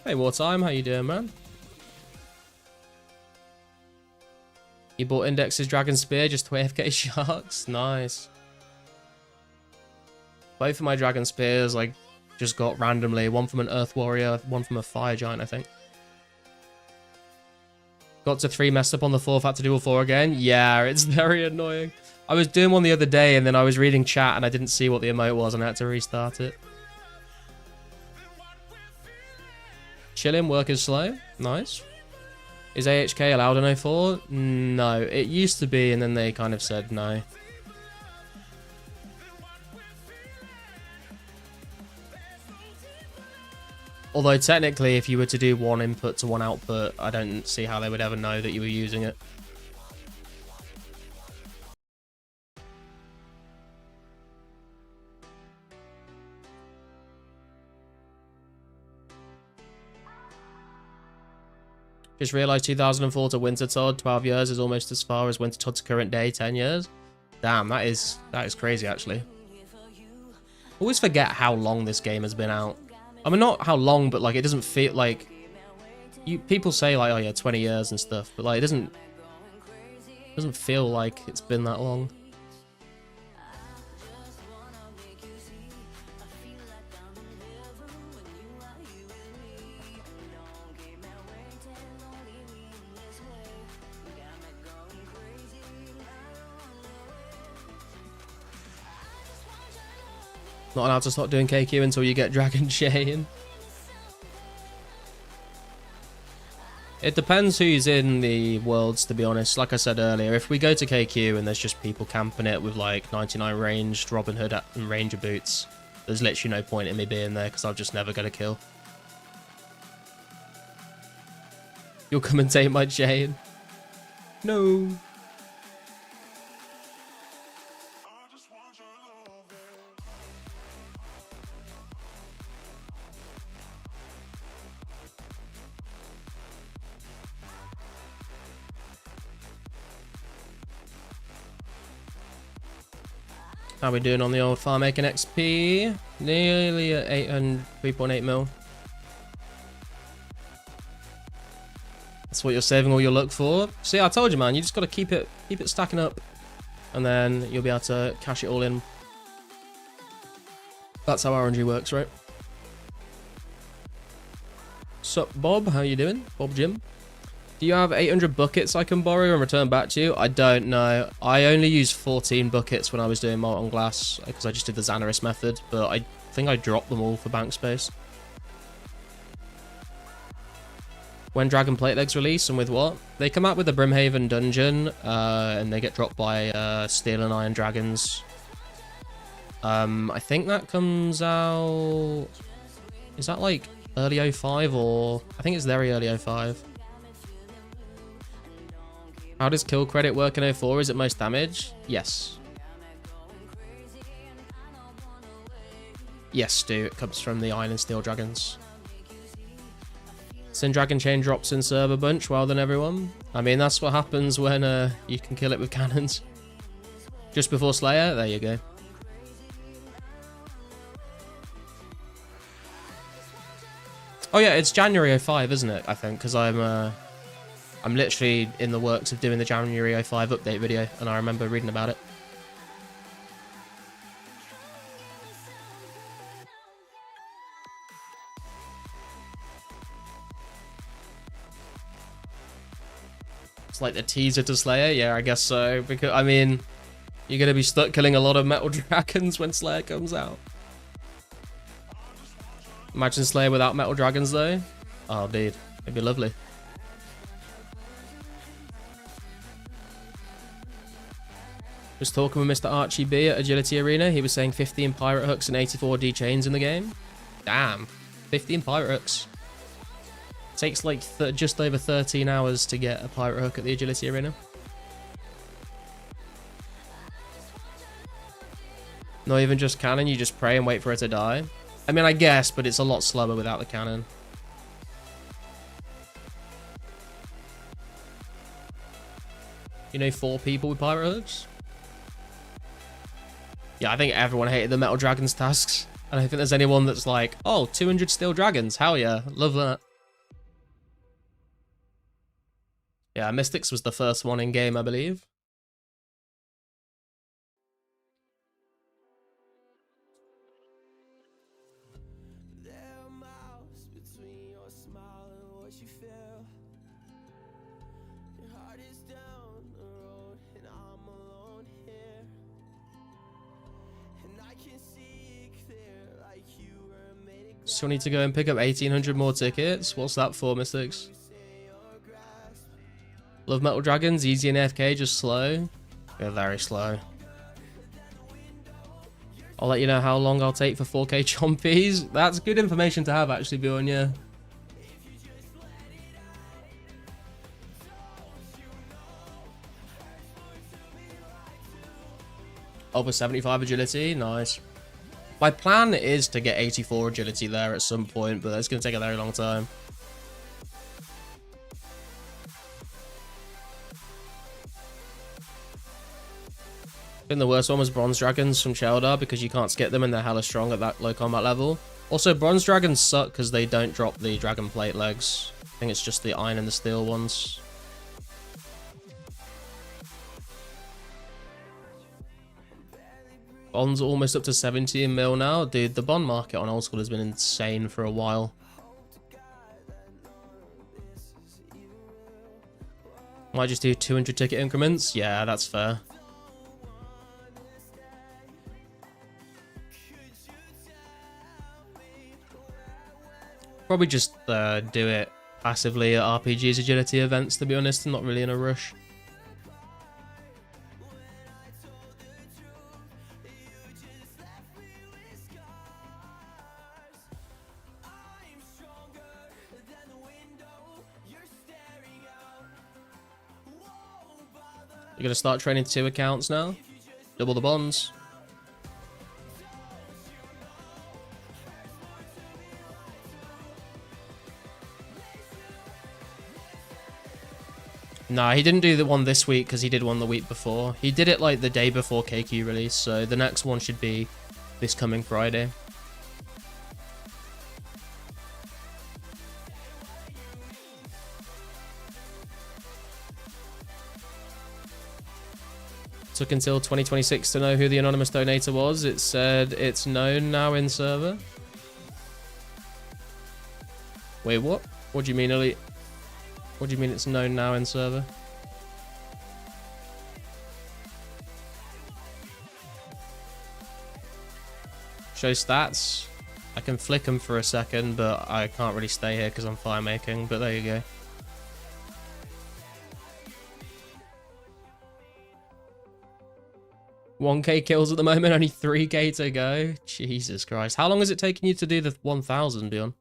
Speaker 1: Hey, Wartime, how you doing, man? You bought Index's Dragon Spear just to AFK sharks? Nice. Both of my Dragon Spears, like, just got randomly. One from an Earth Warrior, one from a Fire Giant, I think. Got to 3, messed up on the 4th, had to do all 4 again. Yeah, it's very annoying. I was doing one the other day and then I was reading chat and I didn't see what the emote was and I had to restart it. Chilling, work is slow. Nice. Is AHK allowed in 04? No, it used to be and then they kind of said no. Although technically, if you were to do 1 input to 1 output, I don't see how they would ever know that you were using it. Just realised 2004 to Winter Todd, 12 years is almost as far as Winter Todd to current day, 10 years. Damn, that is crazy, actually. Always forget how long this game has been out. I mean, not how long, but, like, it doesn't feel like... People say, like, oh, yeah, 20 years and stuff, but, like, it doesn't feel like it's been that long. Not allowed to start doing KQ until you get Dragon Chain. It depends who's in the worlds, to be honest. Like I said earlier, if we go to KQ and there's just people camping it with like 99 ranged, Robin Hood and Ranger boots, there's literally no point in me being there because I'll just never get a kill. You'll commentate my chain. No. How we doing on the old Firemaking XP? Nearly at 3.8 mil. That's what you're saving all your luck for. See, I told you, man. You just got to keep it stacking up, and then you'll be able to cash it all in. That's how RNG works, right? Sup, Bob? How you doing, Bob Jim? Do you have 800 buckets I can borrow and return back to you? I don't know. I only used 14 buckets when I was doing molten glass because I just did the Xanaris method, but I think I dropped them all for bank space. When Dragon Plate Legs release and with what? They come out with the Brimhaven dungeon and they get dropped by Steel and Iron Dragons. I think that comes out... Is that like early 05 or... I think it's very early 05. How does kill credit work in 04? Is it most damage? Yes. Yes, Stu. It comes from the Iron and Steel Dragons. Sin Dragon Chain drops in server bunch. Well done, everyone. I mean, that's what happens when you can kill it with cannons. Just before Slayer? There you go. Oh yeah, it's January 05, isn't it? I think, because I'm literally in the works of doing the January 05 update video, and I remember reading about it. It's like the teaser to Slayer? Yeah, I guess so. Because, I mean, you're going to be stuck killing a lot of metal dragons when Slayer comes out. Imagine Slayer without metal dragons, though. Oh, dude. It'd be lovely. Was talking with Mr. Archie B at Agility Arena. He was saying 15 pirate hooks and 84 D chains in the game. Damn. 15 pirate hooks. Takes like just over 13 hours to get a pirate hook at the Agility Arena. Not even just cannon, you just pray and wait for it to die. I mean, I guess, but it's a lot slower without the cannon. You know 4 people with pirate hooks? Yeah, I think everyone hated the Metal Dragons tasks. I don't think there's anyone that's like, oh, 200 Steel Dragons. Hell yeah. Love that. Yeah, Mystics was the first one in game, I believe. So I need to go and pick up 1,800 more tickets. What's that for, Mystics? Love Metal Dragons, easy in AFK, just slow. Yeah, very slow. I'll let you know how long I'll take for 4K chompies. That's good information to have, actually, Bjorn, yeah. Over 75 agility, nice. My plan is to get 84 agility there at some point, but it's going to take a very long time. I think the worst one was Bronze Dragons from Sheldar because you can't skip them and they're hella strong at that low combat level. Also, Bronze Dragons suck because they don't drop the Dragon Plate legs. I think it's just the Iron and the Steel ones. Bond's almost up to 17 mil now. Dude, the bond market on old school has been insane for a while. Might just do 200 ticket increments. Yeah, that's fair. Probably just do it passively at RPGs agility events, to be honest. I'm not really in a rush. You're going to start training 2 accounts now? Double the bonds. Nah, he didn't do the one this week because he did one the week before. He did it like the day before KQ release, so the next one should be this coming Friday. Took until 2026 to know who the anonymous donator was. It said it's known now in server. Wait, what? What do you mean, Elite? What do you mean it's known now in server? Show stats. I can flick them for a second, but I can't really stay here because I'm firemaking, but there you go. $1K kills at the moment, only 3K to go. Jesus Christ. How long has it taken you to do the 1000, Beyond?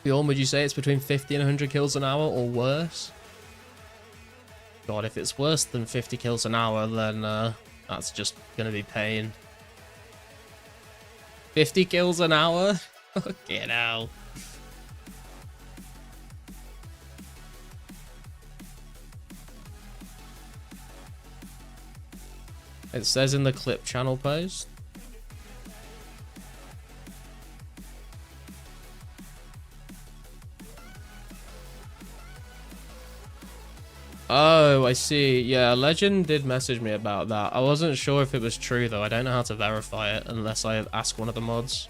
Speaker 1: Bjorn, would you say it's between 50 and 100 kills an hour or worse? God, if it's worse than 50 kills an hour, then that's just going to be pain. 50 kills an hour? Fucking hell. It says in the clip channel post. Oh, I see. Yeah, Legend did message me about that. I wasn't sure if it was true, though. I don't know how to verify it unless I ask one of the mods.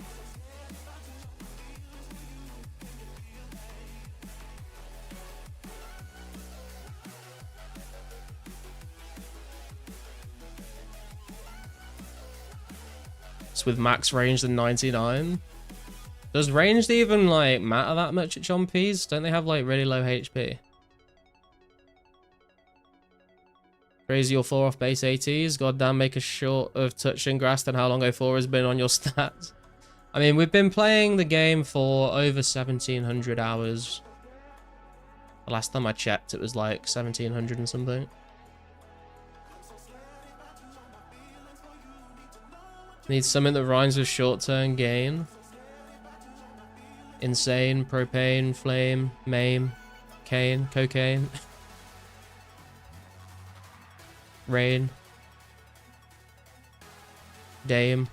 Speaker 1: It's with max range than 99. Does ranged even, like, matter that much at Chompies? Don't they have, like, really low HP? Crazy or 4 off base ATs. Goddamn, make us short of touching grass than how long 04 has been on your stats. I mean, we've been playing the game for over 1,700 hours. The last time I checked, it was like 1,700 and something. Need something that rhymes with short-term gain. Insane, propane, flame, maim, cane, cocaine. Rain. Dame.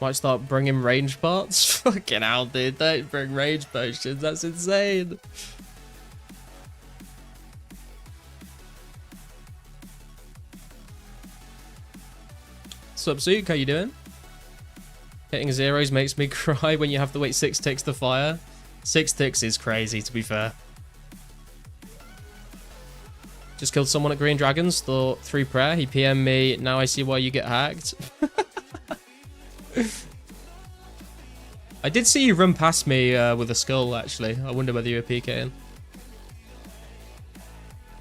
Speaker 1: Might start bringing range parts. Fucking hell, dude. Don't bring range potions. That's insane. What's up, Zook? How you doing? Hitting zeros makes me cry when you have to wait 6 ticks to fire. 6 ticks is crazy, to be fair. Just killed someone at Green Dragons. Thought 3 prayer. He PM'd me. Now I see why you get hacked. I did see you run past me with a skull, actually. I wonder whether you were PKing.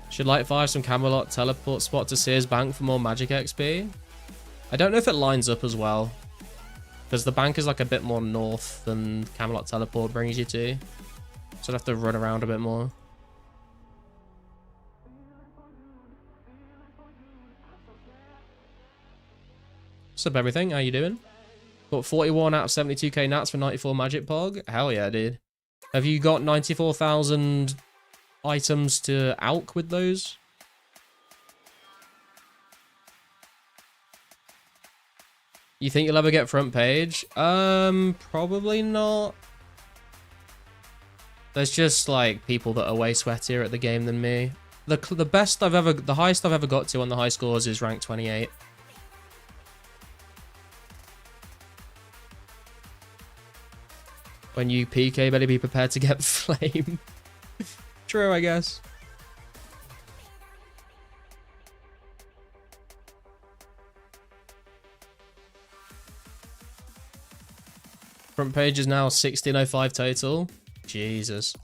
Speaker 1: Should light fire some Camelot teleport spot to Sears Bank for more magic XP. I don't know if it lines up as well. Because the bank is like a bit more north than Camelot teleport brings you to. So I'd have to run around a bit more. What's up, everything? How you doing? Got 41 out of 72k nats for 94 magic pog. Hell yeah, dude. Have you got 94,000 items to alch with those? You think you'll ever get front page? Probably not. There's just like people that are way sweatier at the game than me. The highest I've ever got to on the high scores is rank 28. When you PK, better be prepared to get flame. True, I guess. Front page is now 1605 total. Jesus.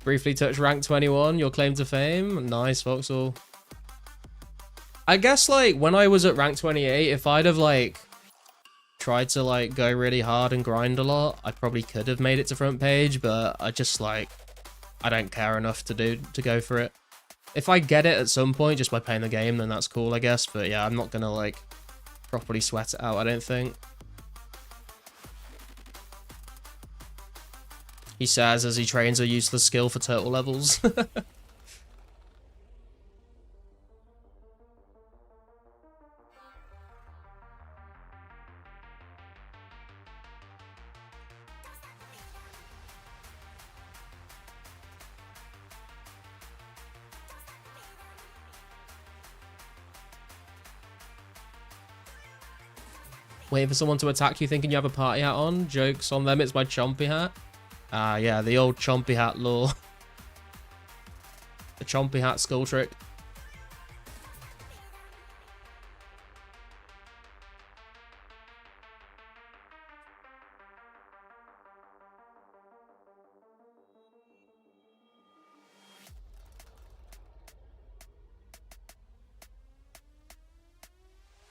Speaker 1: Briefly touch rank 21, your claim to fame. Nice, Foxhole. I guess, like, when I was at rank 28, if I'd have, like, tried to, like, go really hard and grind a lot, I probably could have made it to front page, but I just, like, I don't care enough to go for it. If I get it at some point just by playing the game, then that's cool, I guess, but yeah, I'm not gonna, like, properly sweat it out, I don't think. He says as he trains a useless skill for turtle levels. Waiting for someone to attack you thinking you have a party hat on? Jokes on them, it's my chompy hat. Ah, yeah, the old chompy hat lore. The chompy hat skull trick.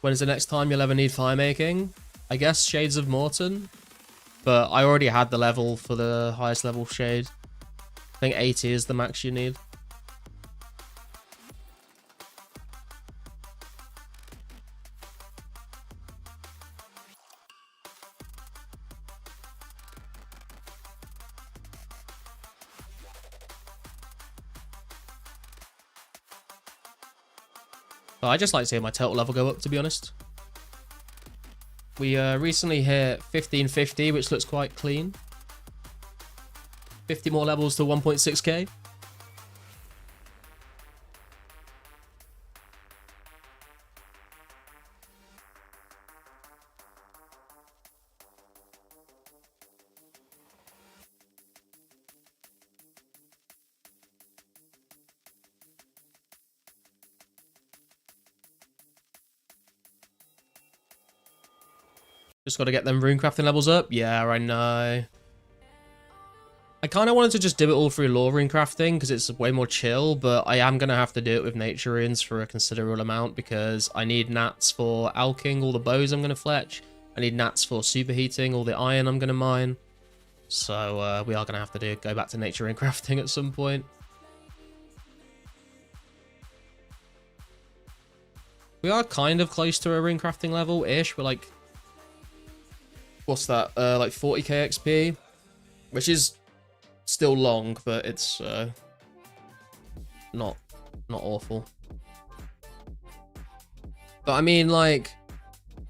Speaker 1: When is the next time you'll ever need firemaking? I guess Shades of Morton. But I already had the level for the highest level shade. I think 80 is the max you need. But I just like seeing my turtle level go up, to be honest. We recently hit 1550, which looks quite clean. 50 more levels to 1.6k. Just got to get them rune crafting levels up. Yeah, I know. I kind of wanted to just do it all through lore rune crafting because it's way more chill, but I am going to have to do it with nature runes for a considerable amount because I need nats for alching all the bows I'm going to fletch. I need nats for superheating all the iron I'm going to mine. So we are going to have to go back to nature rune crafting at some point. We are kind of close to a rune crafting level-ish. We're like... What's that? Like 40k XP, which is still long, but it's not awful. But I mean, like,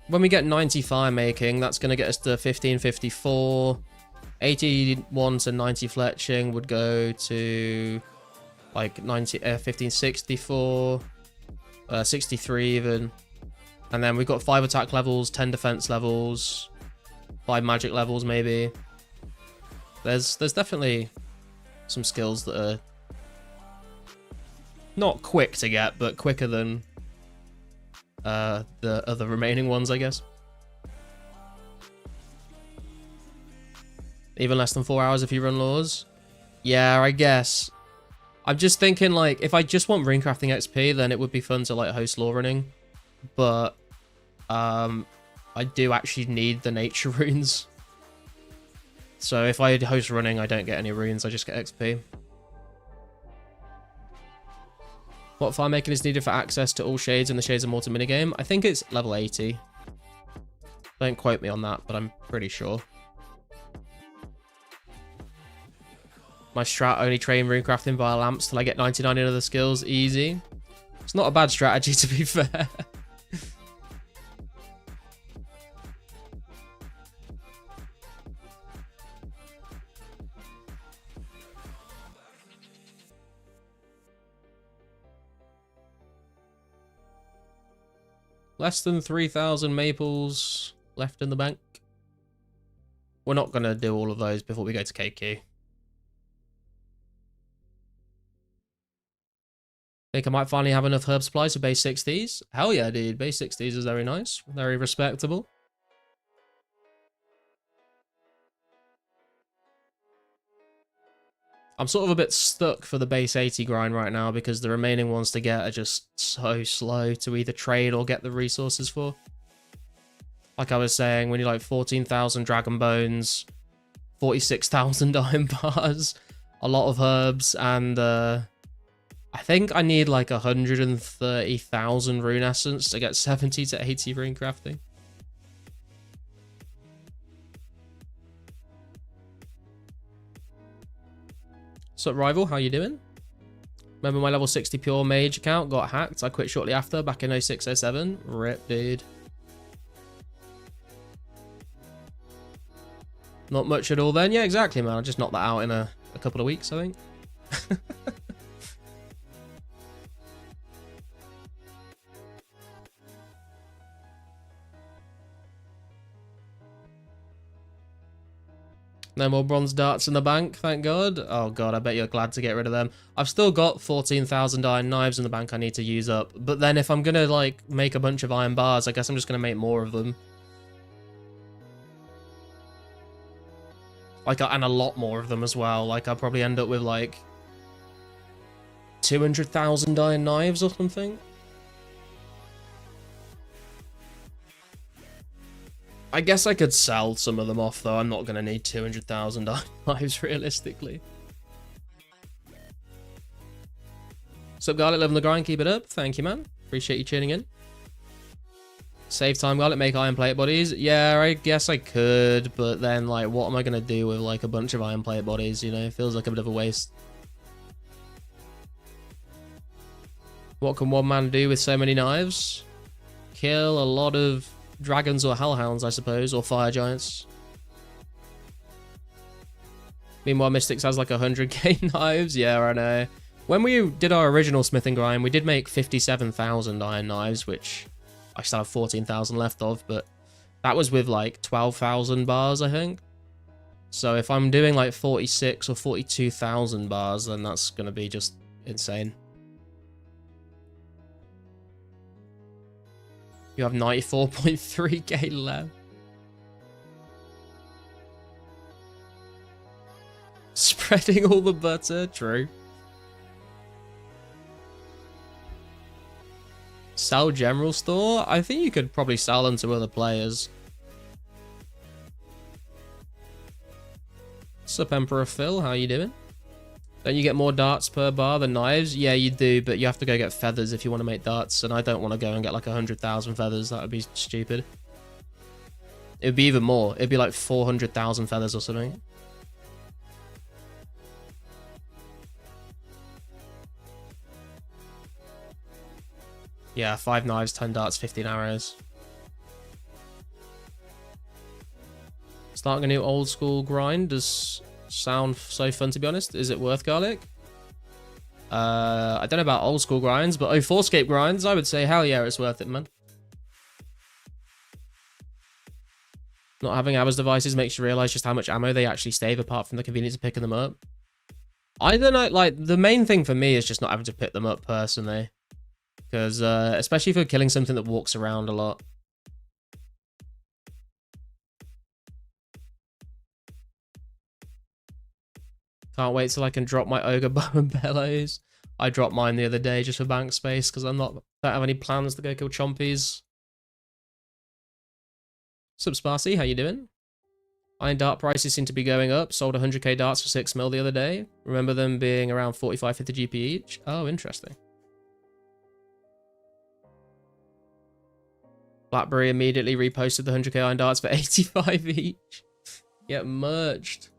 Speaker 1: when we get 90 firemaking, that's going to get us to 1554. 81 to 90 fletching would go to like 1564, 63 even. And then we've got 5 attack levels, 10 defense levels, 5 magic levels maybe. There's definitely some skills that are not quick to get, but quicker than the other remaining ones, I guess. Even less than 4 hours if you run laws. Yeah, I guess. I'm just thinking, like, if I just want runecrafting XP, then it would be fun to, like, host law running. But I do actually need the nature runes. So if I host running, I don't get any runes, I just get XP. What firemaking is needed for access to all shades in the Shades of Mortar minigame? I think it's level 80. Don't quote me on that, but I'm pretty sure. My strat only train runecrafting via lamps till I get 99 in other skills. Easy. It's not a bad strategy, to be fair. Less than 3,000 maples left in the bank. We're not going to do all of those before we go to KQ. Think I might finally have enough herb supplies for base 60s. Hell yeah, dude. Base 60s is very nice. Very respectable. I'm sort of a bit stuck for the base 80 grind right now because the remaining ones to get are just so slow to either trade or get the resources for. Like I was saying, we need like 14,000 dragon bones, 46,000 iron bars, a lot of herbs, and I think I need like 130,000 rune essence to get 70 to 80 rune crafting. What's up, Rival? How you doing? Remember my level 60 pure mage account got hacked? I quit shortly after, back in 06-07. Rip, dude. Not much at all then. Yeah, exactly, man. I'll just knock that out in a couple of weeks, I think. No more bronze darts in the bank, thank God. Oh God, I bet you're glad to get rid of them. I've still got 14,000 iron knives in the bank I need to use up. But then if I'm gonna like make a bunch of iron bars, I guess I'm just gonna make more of them. Like, and a lot more of them as well. Like, I'll probably end up with like 200,000 iron knives or something. I guess I could sell some of them off, though. I'm not going to need 200,000 knives, realistically. What's up, Garlic? Loving the grind. Keep it up. Thank you, man. Appreciate you tuning in. Save time, Garlic. Make iron plate bodies. Yeah, I guess I could, but then, like, what am I going to do with, like, a bunch of iron plate bodies, you know? It feels like a bit of a waste. What can one man do with so many knives? Kill a lot of dragons or hellhounds, I suppose, or fire giants. Meanwhile, Mystics has like 100k knives. Yeah, I know. When we did our original smithing grind, we did make 57,000 iron knives, which I still have 14,000 left of, but that was with like 12,000 bars, I think. So if I'm doing like 46 or 42,000 bars, then that's going to be just insane. You have 94.3k left. Spreading all the butter, true. Sell general store? I think you could probably sell them to other players. What's up, Emperor Phil? How you doing? Don't you get more darts per bar than knives? Yeah, you do, but you have to go get feathers if you want to make darts, and I don't want to go and get like 100,000 feathers. That would be stupid. It would be even more. It'd be like 400,000 feathers or something. Yeah, 5 knives, 10 darts, 15 arrows. Starting a new old school grind does sound so fun, to be honest. Is it worth, Garlic? I don't know about old school grinds, but 2004scape grinds, I would say hell yeah, it's worth it, man. Not having Abba's devices makes you realize just how much ammo they actually save apart from the convenience of picking them up. I don't know, like, the main thing for me is just not having to pick them up personally. Because, especially if you're killing something that walks around a lot. Can't wait till I can drop my Ogre Bow and Bellows. I dropped mine the other day just for bank space because don't have any plans to go kill chompies. Sup, Sparsy, how you doing? Iron dart prices seem to be going up. Sold 100k darts for 6 mil the other day. Remember them being around 45-50 GP each? Oh, interesting. Blackberry immediately reposted the 100k iron darts for 85 each. Get merged.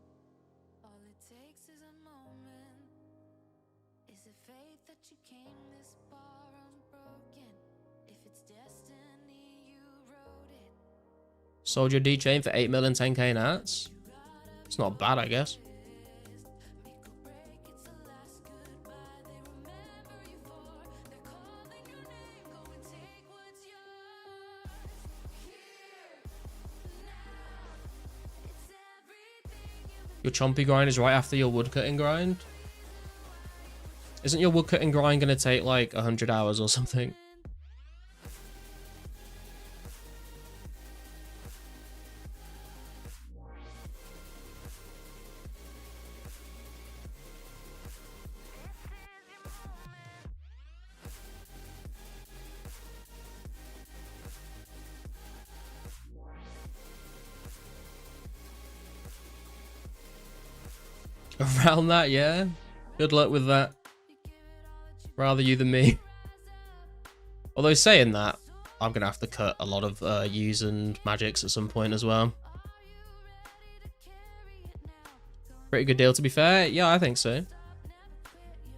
Speaker 1: Sold your D chain for 8 mil and 10k nats. It's not bad, I guess. Your chompy grind is right after your woodcutting grind. Isn't your woodcutting grind going to take like 100 hours or something? Around that, yeah. Good luck with that. Rather you than me. Although saying that, I'm going to have to cut a lot of U's and magics at some point as well. Pretty good deal, to be fair. Yeah, I think so.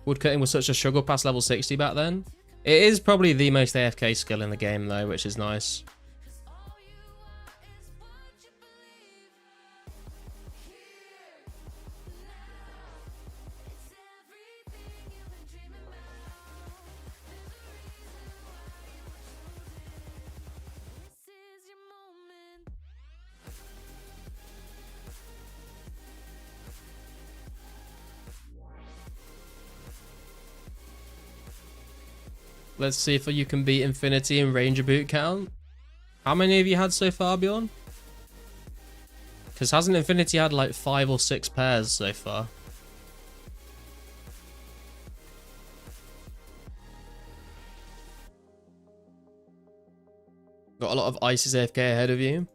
Speaker 1: Woodcutting was such a struggle past level 60 back then. It is probably the most AFK skill in the game, though, which is nice. Let's see if you can beat Infinity in Ranger boot count. How many have you had so far, Bjorn? Because hasn't Infinity had like 5 or 6 pairs so far? Got a lot of Ices AFK ahead of you.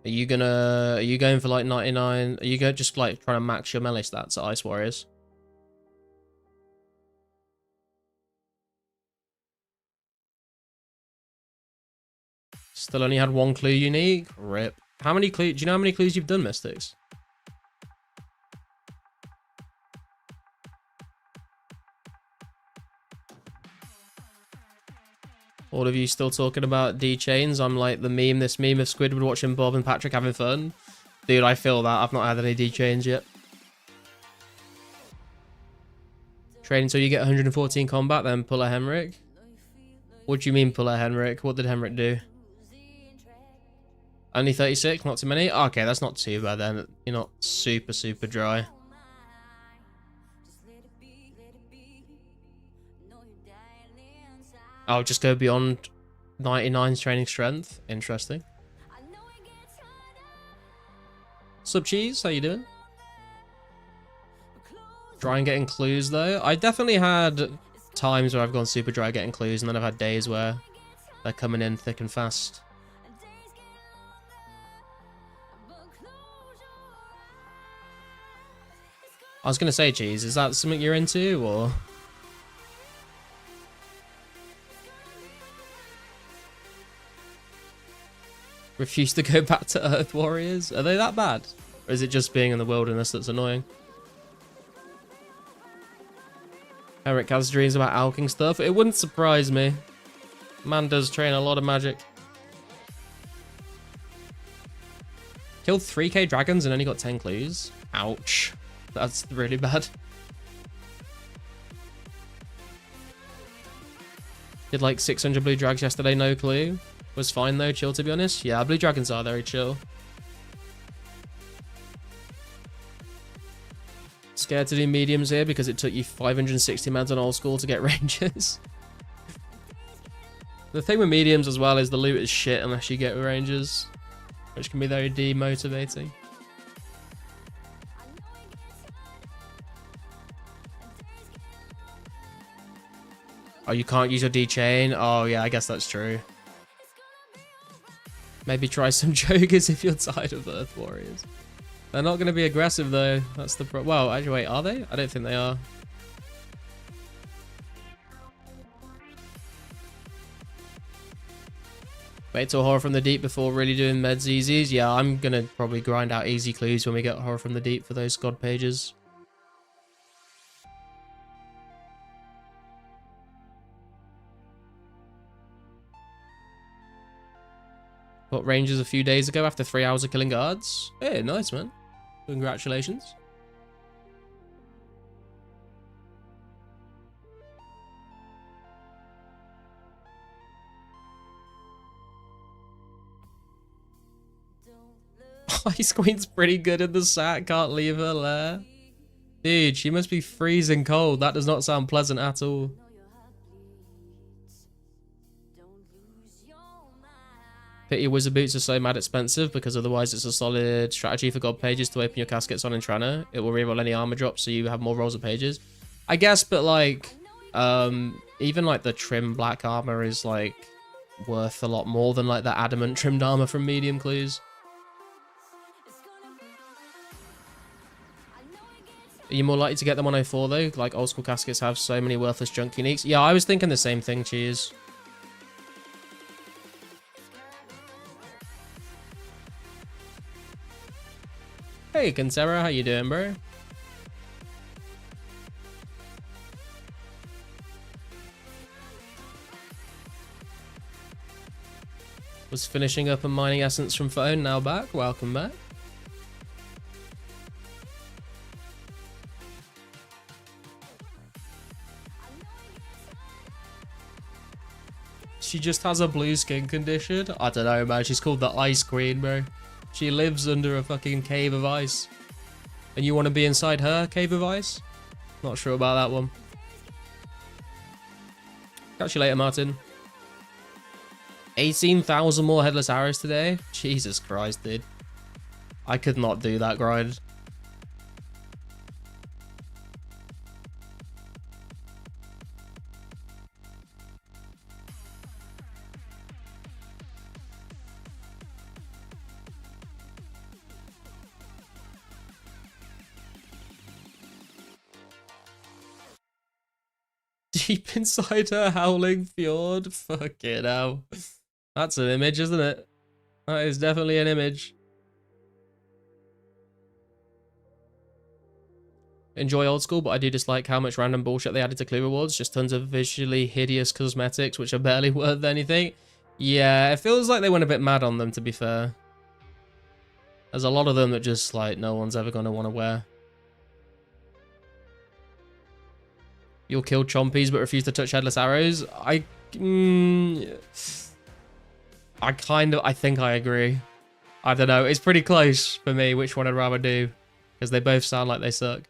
Speaker 1: Are you going for like 99? Are you just like trying to max your melee stats at Ice Warriors? Still only had 1 clue unique. Rip. How many clues? Do you know how many clues you've done, Mystics? All of you still talking about D-chains? I'm like the meme, this meme of Squidward watching Bob and Patrick having fun. Dude, I feel that. I've not had any D-chains yet. Trade until you get 114 combat, then pull a Henrik. What do you mean pull a Henrik? What did Henrik do? Only 36, not too many? Okay, that's not too bad then. You're not super, super dry. I'll just go beyond 99's training strength. Interesting. Sub Cheese, how you doing? Dry and getting clues though. I definitely had times where I've gone super dry getting clues, and then I've had days where they're coming in thick and fast. I was going to say, Cheese, is that something you're into, or? Refuse to go back to Earth Warriors? Are they that bad? Or is it just being in the wilderness that's annoying? Eric has dreams about alching stuff. It wouldn't surprise me. Man does train a lot of magic. Killed 3k dragons and only got 10 clues. Ouch. That's really bad. Did like 600 blue drags yesterday, no clue. Was fine though, chill to be honest. Yeah, blue dragons are very chill. Scared to do mediums here because it took you 560 mans on old school to get rangers. The thing with mediums as well is the loot is shit unless you get rangers, which can be very demotivating. Oh, you can't use your D-chain? Oh, yeah, I guess that's true. Maybe try some Jogers if you're tired of Earth Warriors. They're not going to be aggressive, though. That's the problem. Well, actually, wait, are they? I don't think they are. Wait till Horror from the Deep before really doing meds easies. Yeah, I'm gonna probably grind out easy clues when we get Horror from the Deep for those god pages. Got ranges a few days ago after 3 hours of killing guards. Hey, nice, man. Congratulations. Ice Queen's pretty good in the sack. Can't leave her lair. Dude, she must be freezing cold. That does not sound pleasant at all. Pity wizard boots are so mad expensive because otherwise it's a solid strategy for god pages to open your caskets on Intrana. It will reroll any armor drops so you have more rolls of pages. I guess, but like, even like the trim black armor is like worth a lot more than like the adamant trimmed armor from medium clues. Are you more likely to get them on 04 though? Like old school caskets have so many worthless junk uniques. Yeah, I was thinking the same thing, cheers. Hey, Kinsera, how you doing, bro? Was finishing up a mining essence from phone, now back. Welcome back. She just has a blue skin condition. I don't know, man. She's called the Ice Queen, bro. She lives under a fucking cave of ice. And you want to be inside her cave of ice? Not sure about that one. Catch you later, Martin. 18,000 more headless arrows today? Jesus Christ, dude. I could not do that grind. Deep inside her howling fjord. Fucking hell. That's an image, isn't it? That is definitely an image. Enjoy old school, but I do dislike how much random bullshit they added to clue rewards. Just tons of visually hideous cosmetics, which are barely worth anything. Yeah, it feels like they went a bit mad on them, to be fair. There's a lot of them that just, like, no one's ever going to want to wear. You'll kill chompies but refuse to touch headless arrows. I think I agree. I don't know. It's pretty close for me which one I'd rather do. Because they both sound like they suck.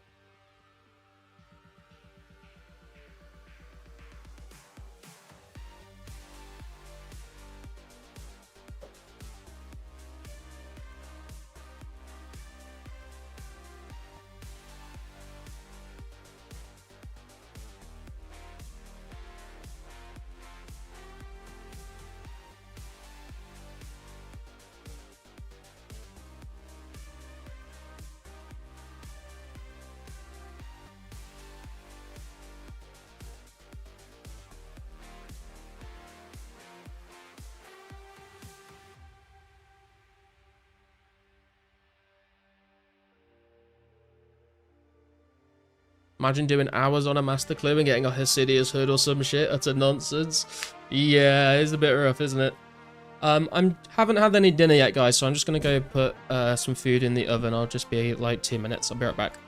Speaker 1: Imagine doing hours on a master clue and getting a Hesidious hood or some shit. Utter nonsense. Yeah, it's a bit rough, isn't it? Haven't had any dinner yet, guys, so I'm just gonna go put some food in the oven. I'll just be like 2 minutes. I'll be right back.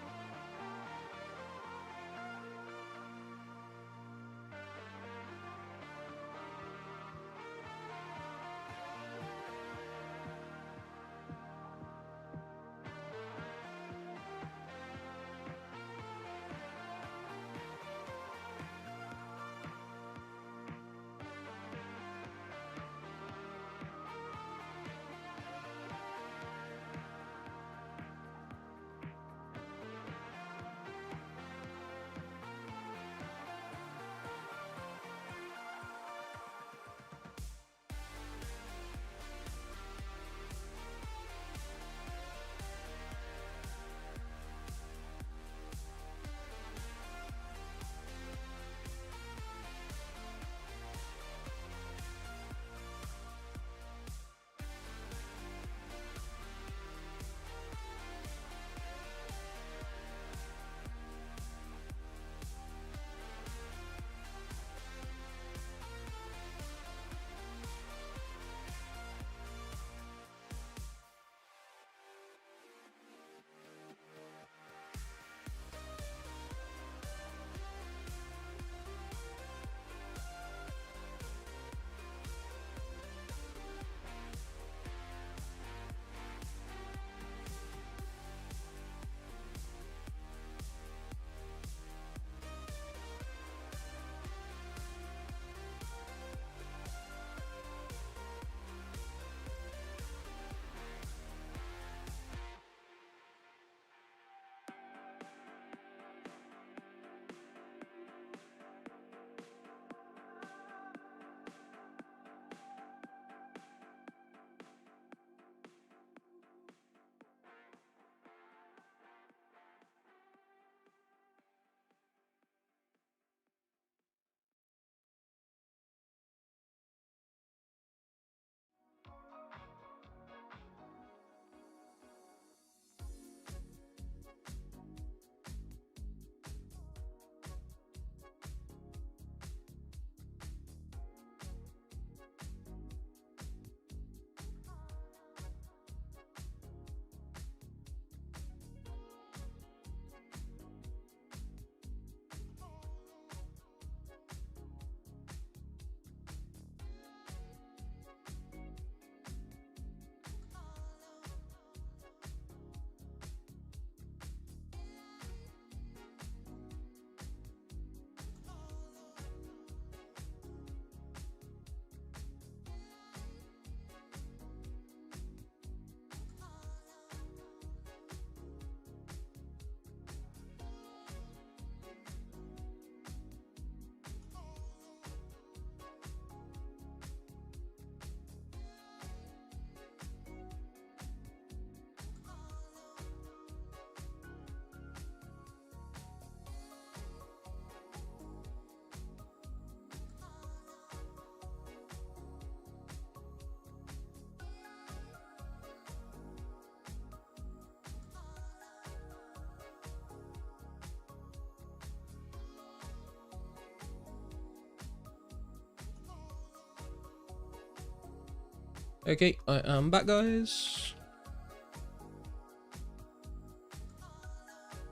Speaker 1: Okay, I am back, guys.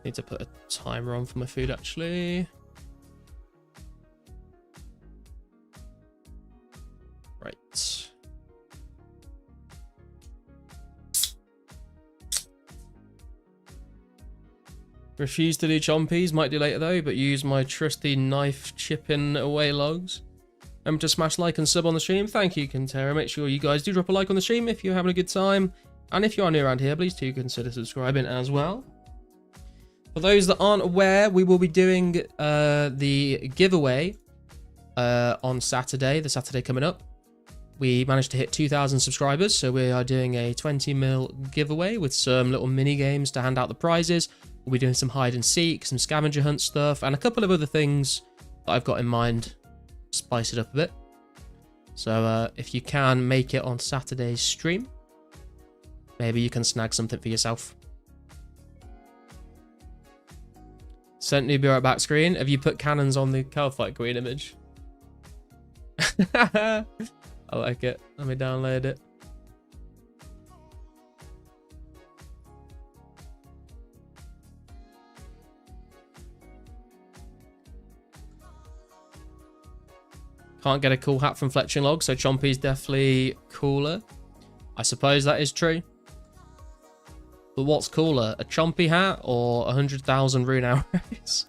Speaker 1: Need to put a timer on for my food, actually. Right. Refuse to do chompies, might do later though, but use my trusty knife chipping away logs. Remember to smash like and sub on the stream. Thank you, Kintera. Make sure you guys do drop a like on the stream if you're having a good time. And if you are new around here, please do consider subscribing as well. For those that aren't aware, we will be doing the giveaway on Saturday, the Saturday coming up. We managed to hit 2,000 subscribers, so we are doing a 20 mil giveaway with some little mini games to hand out the prizes. We'll be doing some hide and seek, some scavenger hunt stuff, and a couple of other things that I've got in mind. Spice it up a bit. So if you can make it on Saturday's stream, maybe you can snag something for yourself. Sent newbie right back screen. Have you put cannons on the Kalphite Queen image? I like it. Let me download it. Can't get a cool hat from Fletching log, so Chompy's definitely cooler. I suppose that is true. But what's cooler, a Chompy hat or 100,000 rune arrows?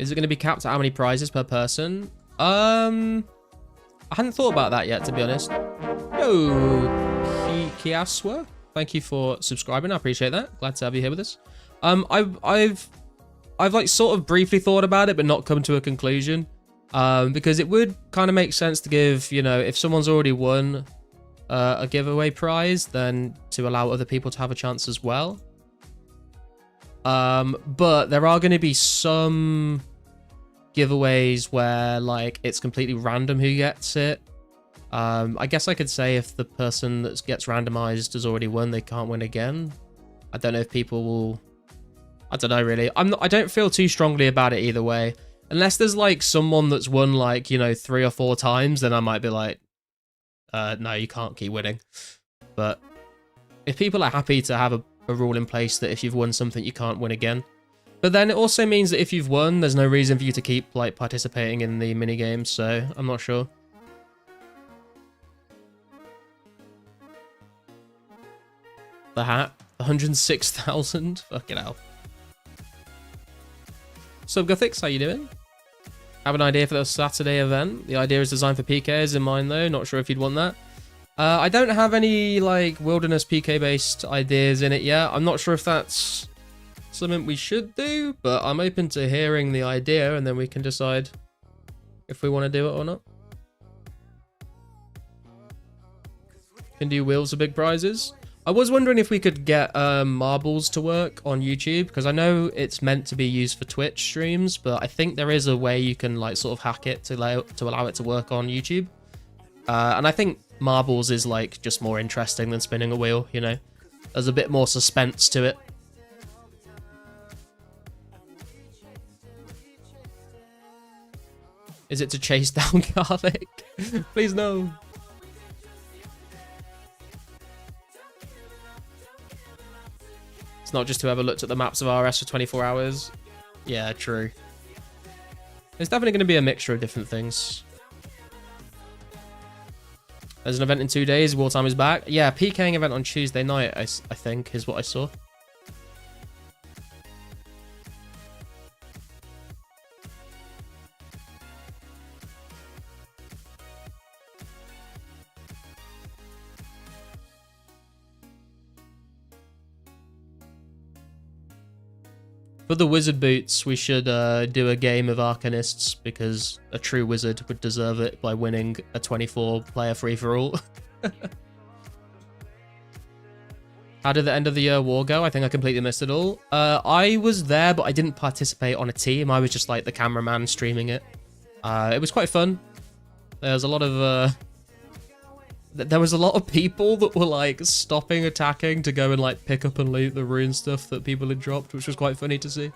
Speaker 1: Is it going to be capped at how many prizes per person? I hadn't thought about that yet, to be honest. Yo, Kiaswa. Thank you for subscribing. I appreciate that. Glad to have you here with us. I've like sort of briefly thought about it, but not come to a conclusion. Because it would kind of make sense to give, you know, if someone's already won a giveaway prize, then to allow other people to have a chance as well. But there are going to be some giveaways where like it's completely random who gets it. I guess I could say if the person that gets randomized has already won, they can't win again. I don't know if people will... I don't know, really. I don't feel too strongly about it either way. Unless there's, like, someone that's won, like, you know, 3 or 4 times, then I might be like, no, you can't keep winning. But if people are happy to have a rule in place that if you've won something, you can't win again. But then it also means that if you've won, there's no reason for you to keep, like, participating in the minigames, so I'm not sure. The hat, 106,000. Fucking hell. Sup, Gothics, how you doing? Have an idea for the Saturday event. The idea is designed for PKs in mind, though. Not sure if you'd want that. I don't have any, like, wilderness PK-based ideas in it yet. I'm not sure if that's something we should do, but I'm open to hearing the idea, and then we can decide if we want to do it or not. Can do wheels for big prizes. I was wondering if we could get marbles to work on YouTube, because I know it's meant to be used for Twitch streams, but I think there is a way you can like sort of hack it to allow it to work on YouTube. And I think marbles is like just more interesting than spinning a wheel, you know? There's a bit more suspense to it. Is it to chase down garlic? Please no. Not just whoever looked at the maps of RS for 24 hours. Yeah, true. There's definitely going to be a mixture of different things. There's an event in 2 days. Wartime is back. Yeah, PKing event on Tuesday night, I think, is what I saw. For the wizard boots, we should do a game of Arcanists, because a true wizard would deserve it by winning a 24-player free-for-all. How did the end of the year war go? I think I completely missed it all. I was there, but I didn't participate on a team. I was just like the cameraman streaming it. It was quite fun. There was a lot of people that were like stopping attacking to go and like pick up and loot the rune stuff that people had dropped, which was quite funny to see.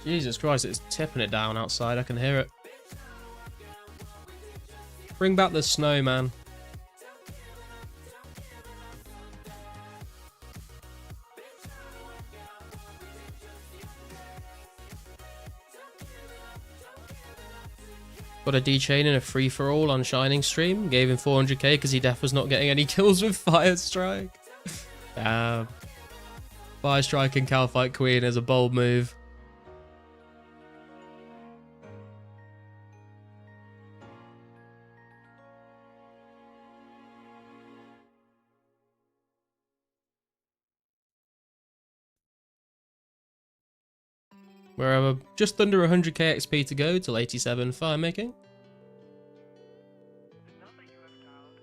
Speaker 1: Jesus Christ, it's tipping it down outside. I can hear it. Bring back the snow, man. Got a D-chain in a free-for-all on Shining Stream. Gave him 400k because he def was not getting any kills with Fire Strike. Damn. Fire Strike and Kalphite Queen is a bold move. We're just under 100k XP to go till 87 firemaking.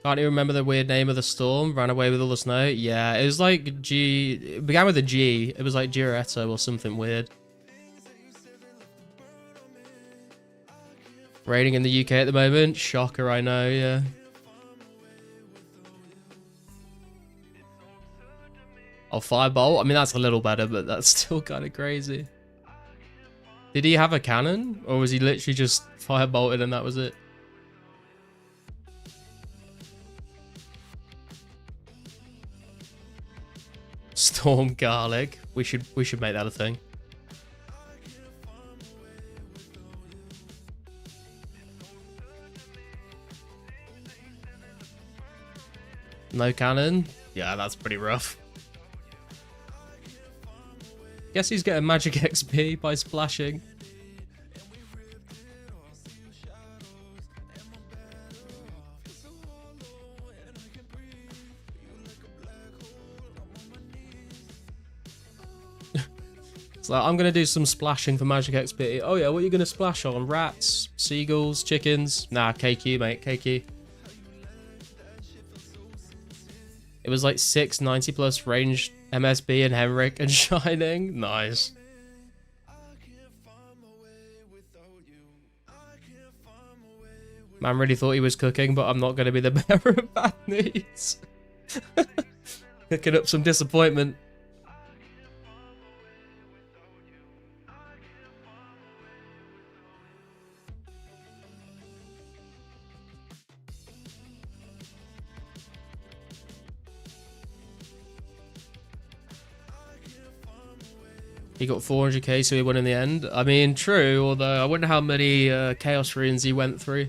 Speaker 1: Can't even remember the weird name of the storm. Ran away with all the snow. Yeah, it was like G. It began with a G. It was like Giretto or something weird. Raining in the UK at the moment. Shocker, I know, yeah. Oh, Firebolt? I mean, that's a little better, but that's still kind of crazy. Did he have a cannon? Or was he literally just firebolted and that was it? Storm garlic. We should make that a thing. No cannon? Yeah, that's pretty rough. Guess he's getting magic XP by splashing. It's like, I'm going to do some splashing for magic XP. Oh yeah, what are you going to splash on? Rats, seagulls, chickens? Nah, KQ, mate, KQ. It was like 690 plus range MSB and Henrik and Shining. Nice. Man really thought he was cooking, but I'm not going to be the bearer of bad news. Cooking up some disappointment. He got 400k, so he won in the end. I mean, true, although I wonder how many Chaos Runes he went through.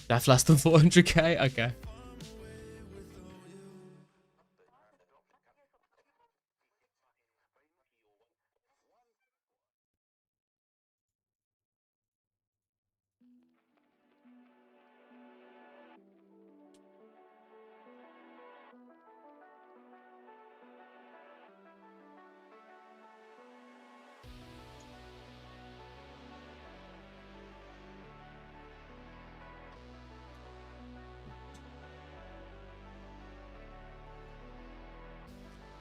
Speaker 1: That's less than 400k? Okay.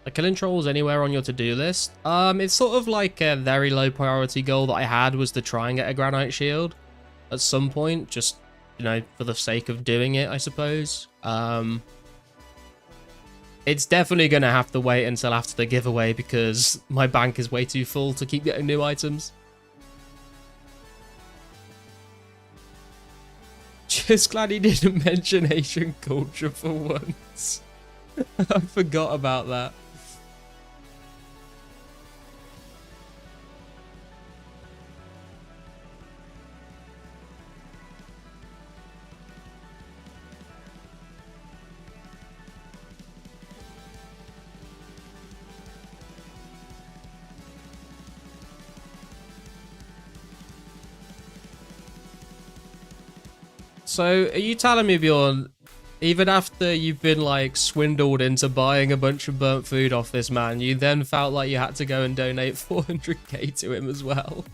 Speaker 1: Are killing trolls anywhere on your to-do list? It's sort of like a very low priority goal that I had was to try and get a granite shield at some point, just, you know, for the sake of doing it, I suppose. It's definitely going to have to wait until after the giveaway because my bank is way too full to keep getting new items. Just glad he didn't mention Asian culture for once. I forgot about that. So, are you telling me, Bjorn, even after you've been, like, swindled into buying a bunch of burnt food off this man, you then felt like you had to go and donate 400k to him as well?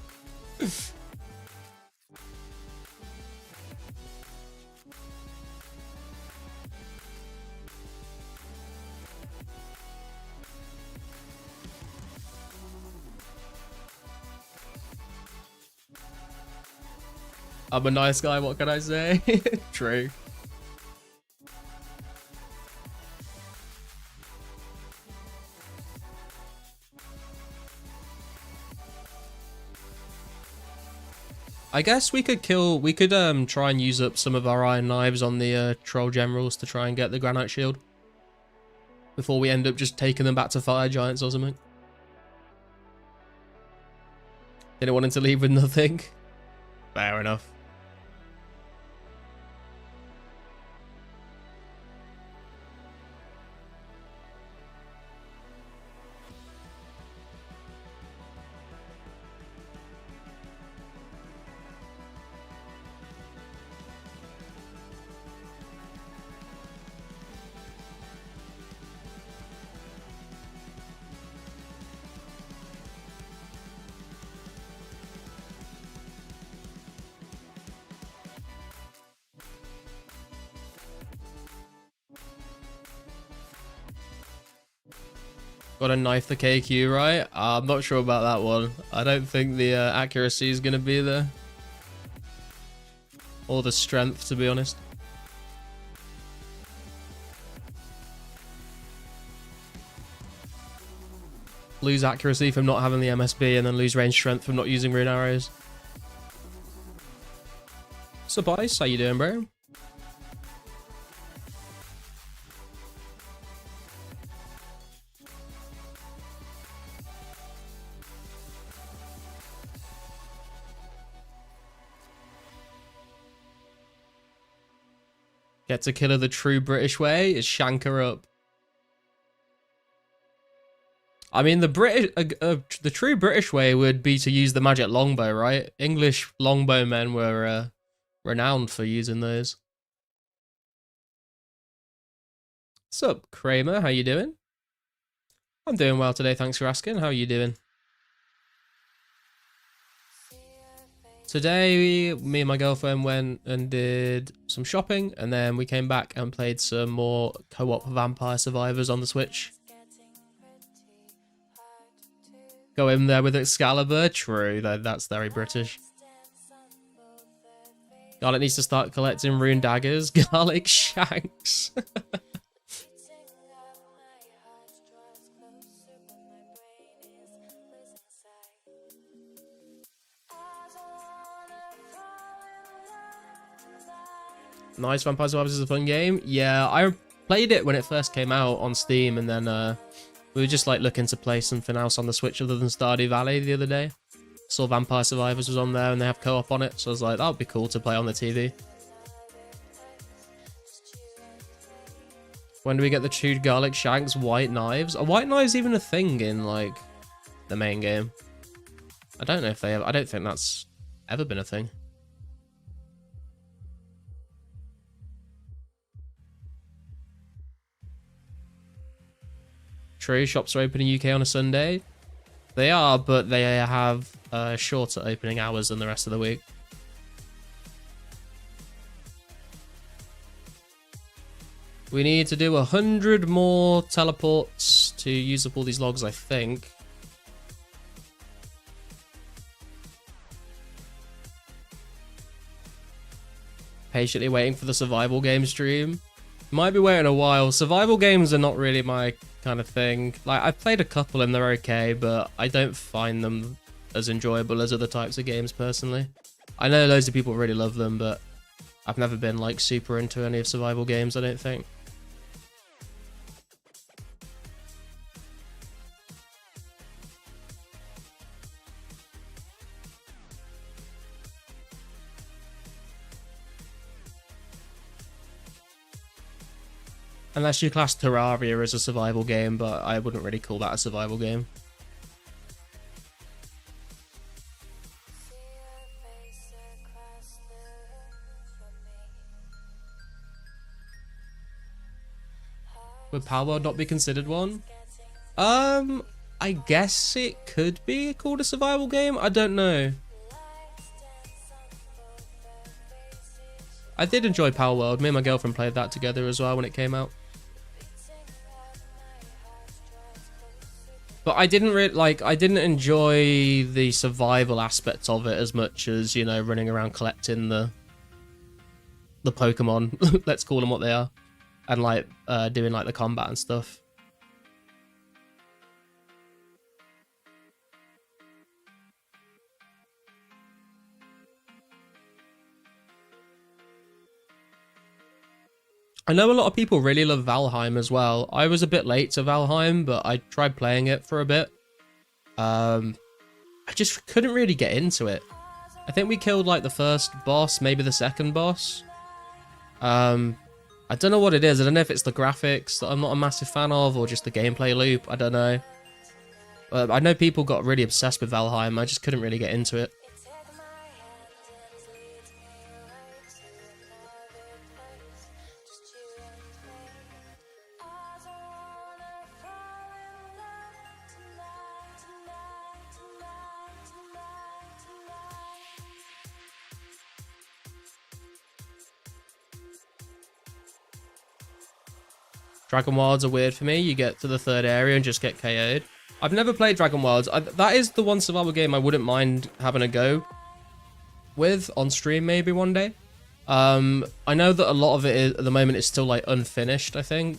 Speaker 1: I'm a nice guy, what can I say? True. I guess we could try and use up some of our iron knives on the troll generals to try and get the granite shield. Before we end up just taking them back to fire giants or something. Didn't want him to leave with nothing. Fair enough. Got to knife the KQ, right? I'm not sure about that one. I don't think the accuracy is going to be there. Or the strength, to be honest. Lose accuracy from not having the MSB and then lose range strength from not using rune arrows. So, Ice, how you doing, bro? Get to kill her the true British way is shank her up. I mean, the true British way would be to use the magic longbow, right? English longbowmen were renowned for using those. What's up, Kramer? How you doing? I'm doing well today, thanks for asking. How are you doing? Today, me and my girlfriend went and did some shopping, and then we came back and played some more co-op Vampire Survivors on the Switch. Go in there with Excalibur? True, that's very British. Garlic needs to start collecting rune daggers. Garlic shanks. Nice, Vampire Survivors is a fun game. Yeah, I played it when it first came out on Steam, and then we were just like looking to play something else on the Switch other than Stardew Valley the other day. Saw Vampire Survivors was on there and they have co-op on it, so I was like, that would be cool to play on the TV. When do we get the chewed garlic shanks, white knives? Are white knives even a thing in like the main game? I don't know if they have. I don't think that's ever been a thing. True, shops are open in UK on a Sunday. They are, but they have shorter opening hours than the rest of the week. We need to do 100 more teleports to use up all these logs, I think. Patiently waiting for the survival game stream. Might be waiting a while. Survival games are not really my kind of thing. Like, I've played a couple and they're okay, but I don't find them as enjoyable as other types of games personally. I know loads of people really love them, but I've never been like super into any of survival games, I don't think. Unless you class Terraria as a survival game, but I wouldn't really call that a survival game. Would Palworld not be considered one? I guess it could be called a survival game. I don't know. I did enjoy Palworld. Me and my girlfriend played that together as well when it came out. But I didn't really like. I didn't enjoy the survival aspect of it as much as, you know, running around collecting the Pokemon. Let's call them what they are, and like doing like the combat and stuff. I know a lot of people really love Valheim as well. I was a bit late to Valheim, but I tried playing it for a bit. I just couldn't really get into it. I think we killed like the first boss, maybe the second boss. I don't know what it is. I don't know if it's the graphics that I'm not a massive fan of, or just the gameplay loop. I don't know. I know people got really obsessed with Valheim. I just couldn't really get into it. Dragon Wilds are weird for me. You get to the third area and just get KO'd. I've never played Dragon Wilds. That is the one survival game I wouldn't mind having a go with on stream maybe one day. I know that a lot of it is, at the moment is still like unfinished, I think.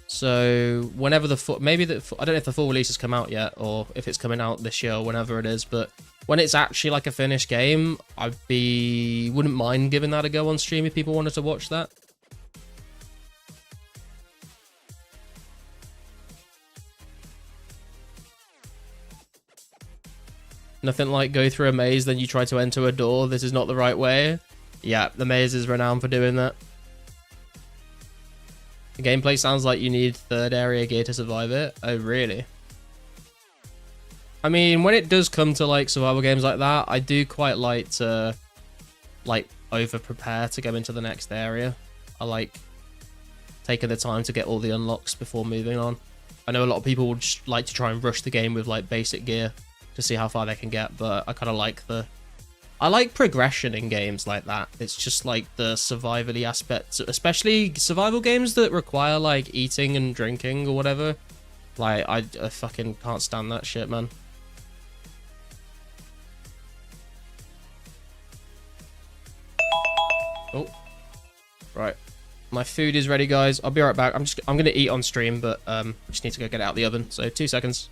Speaker 1: So whenever I don't know if the full release has come out yet, or if it's coming out this year or whenever it is, but when it's actually like a finished game, wouldn't mind giving that a go on stream if people wanted to watch that. Nothing like go through a maze, then you try to enter a door. This is not the right way. Yeah, the maze is renowned for doing that. The gameplay sounds like you need third area gear to survive it. Oh, really? I mean, when it does come to like survival games like that, I do quite like to like over prepare to go into the next area. I like taking the time to get all the unlocks before moving on. I know a lot of people would just like to try and rush the game with like basic gear to see how far they can get, but I kind of like I like progression in games like that. It's just like the survival-y aspects, especially survival games that require like eating and drinking or whatever. Like I fucking can't stand that shit, man. Oh, right. My food is ready, guys. I'll be right back. I'm gonna eat on stream, but I just need to go get it out of the oven. So 2 seconds.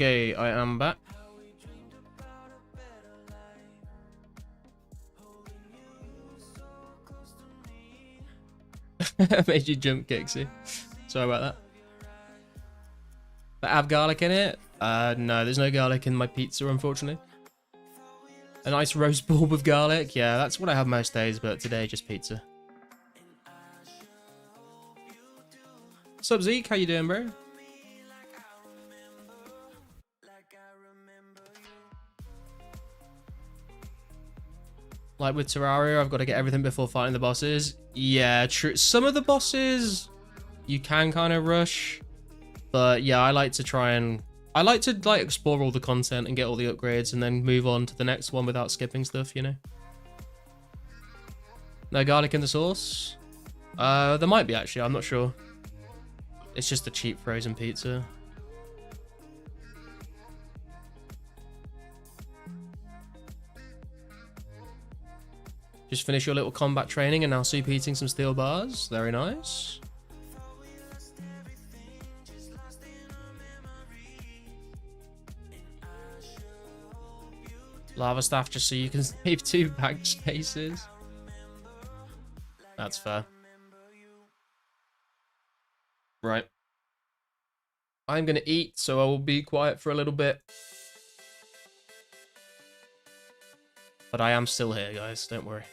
Speaker 1: Okay, I am back. Made you jump, Kixie. Sorry about that. But have garlic in it? No, there's no garlic in my pizza, unfortunately. A nice roast bulb of garlic? Yeah, that's what I have most days, but today just pizza. What's up, Zeke? How you doing, bro? Like with Terraria, I've got to get everything before fighting the bosses. Yeah, true. Some of the bosses you can kind of rush, but yeah, I like to explore all the content and get all the upgrades and then move on to the next one without skipping stuff, you know. No garlic in the sauce? There might be actually, I'm not sure. It's just a cheap frozen pizza. Just finish your little combat training and now super eating some steel bars. Very nice. Lava staff just so you can save 2 bag spaces. That's fair. Right. I'm gonna eat, so I will be quiet for a little bit. But I am still here, guys. Don't worry.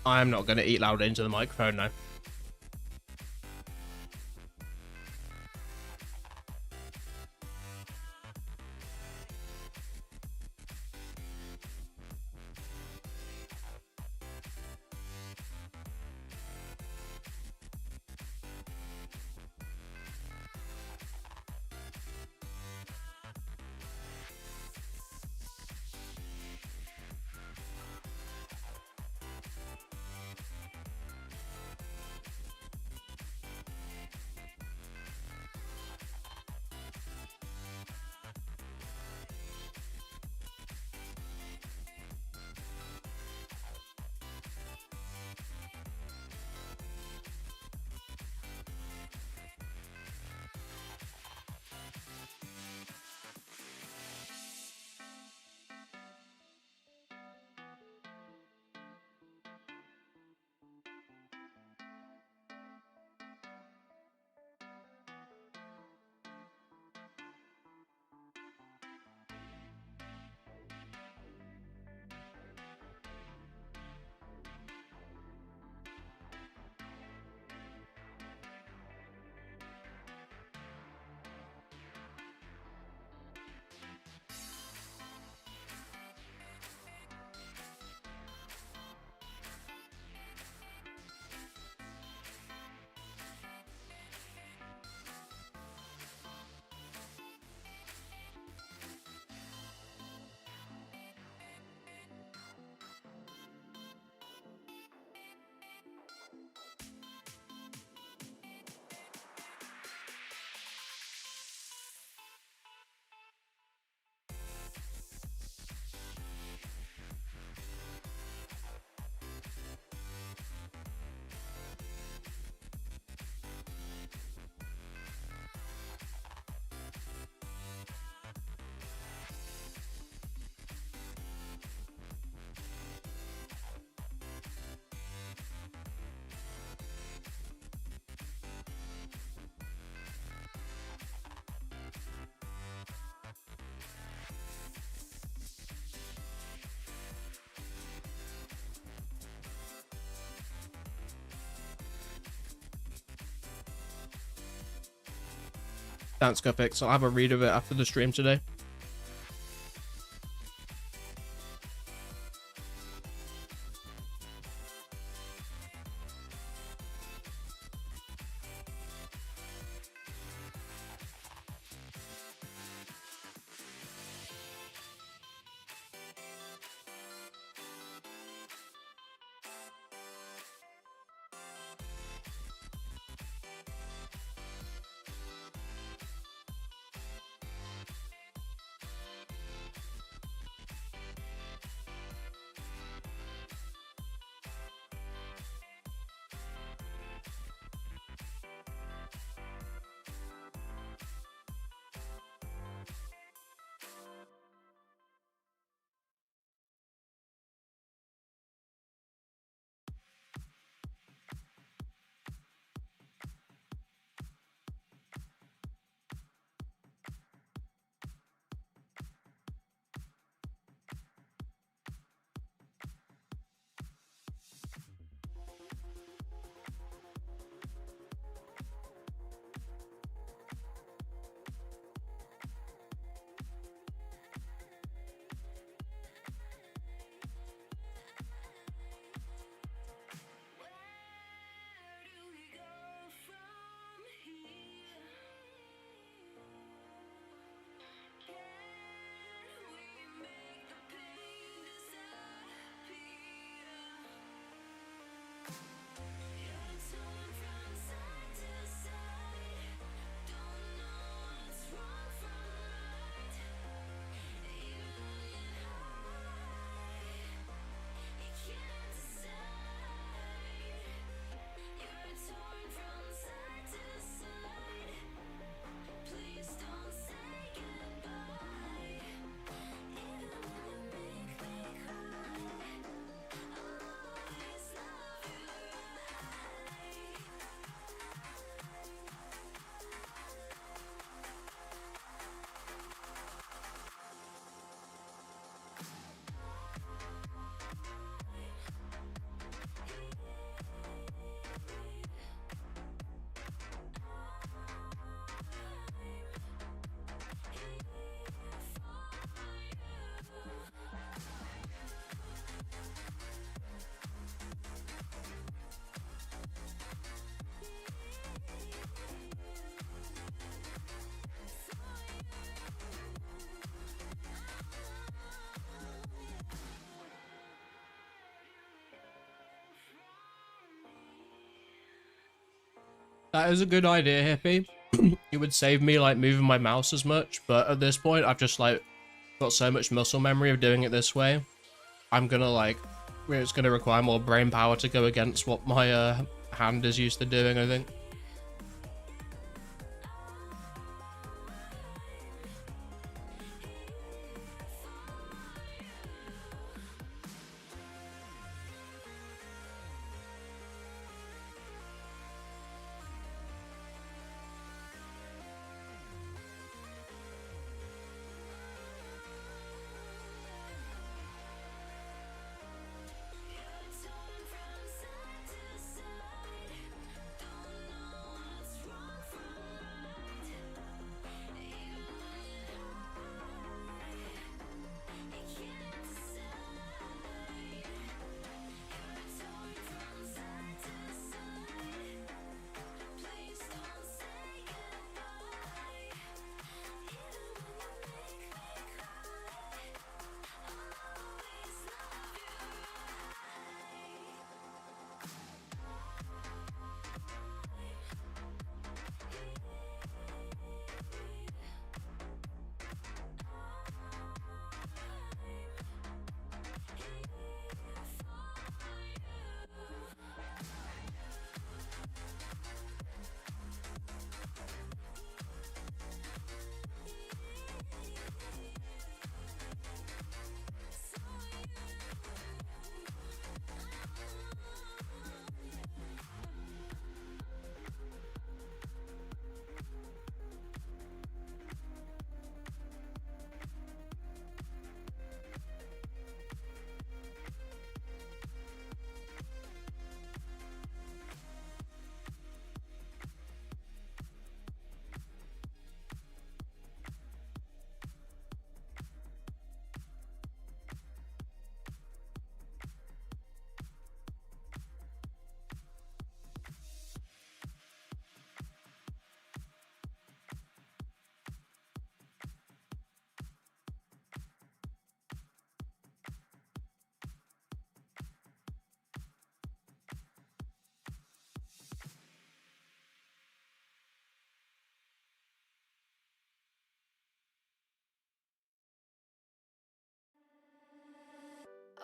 Speaker 1: I'm not gonna eat loud into the microphone now. Thanks, Cupix. I'll have a read of it after the stream today. That is a good idea, Hippie. It would save me like moving my mouse as much, but at this point I've just like got so much muscle memory of doing it this way. I'm gonna like, it's gonna require more brain power to go against what my hand is used to doing, I think.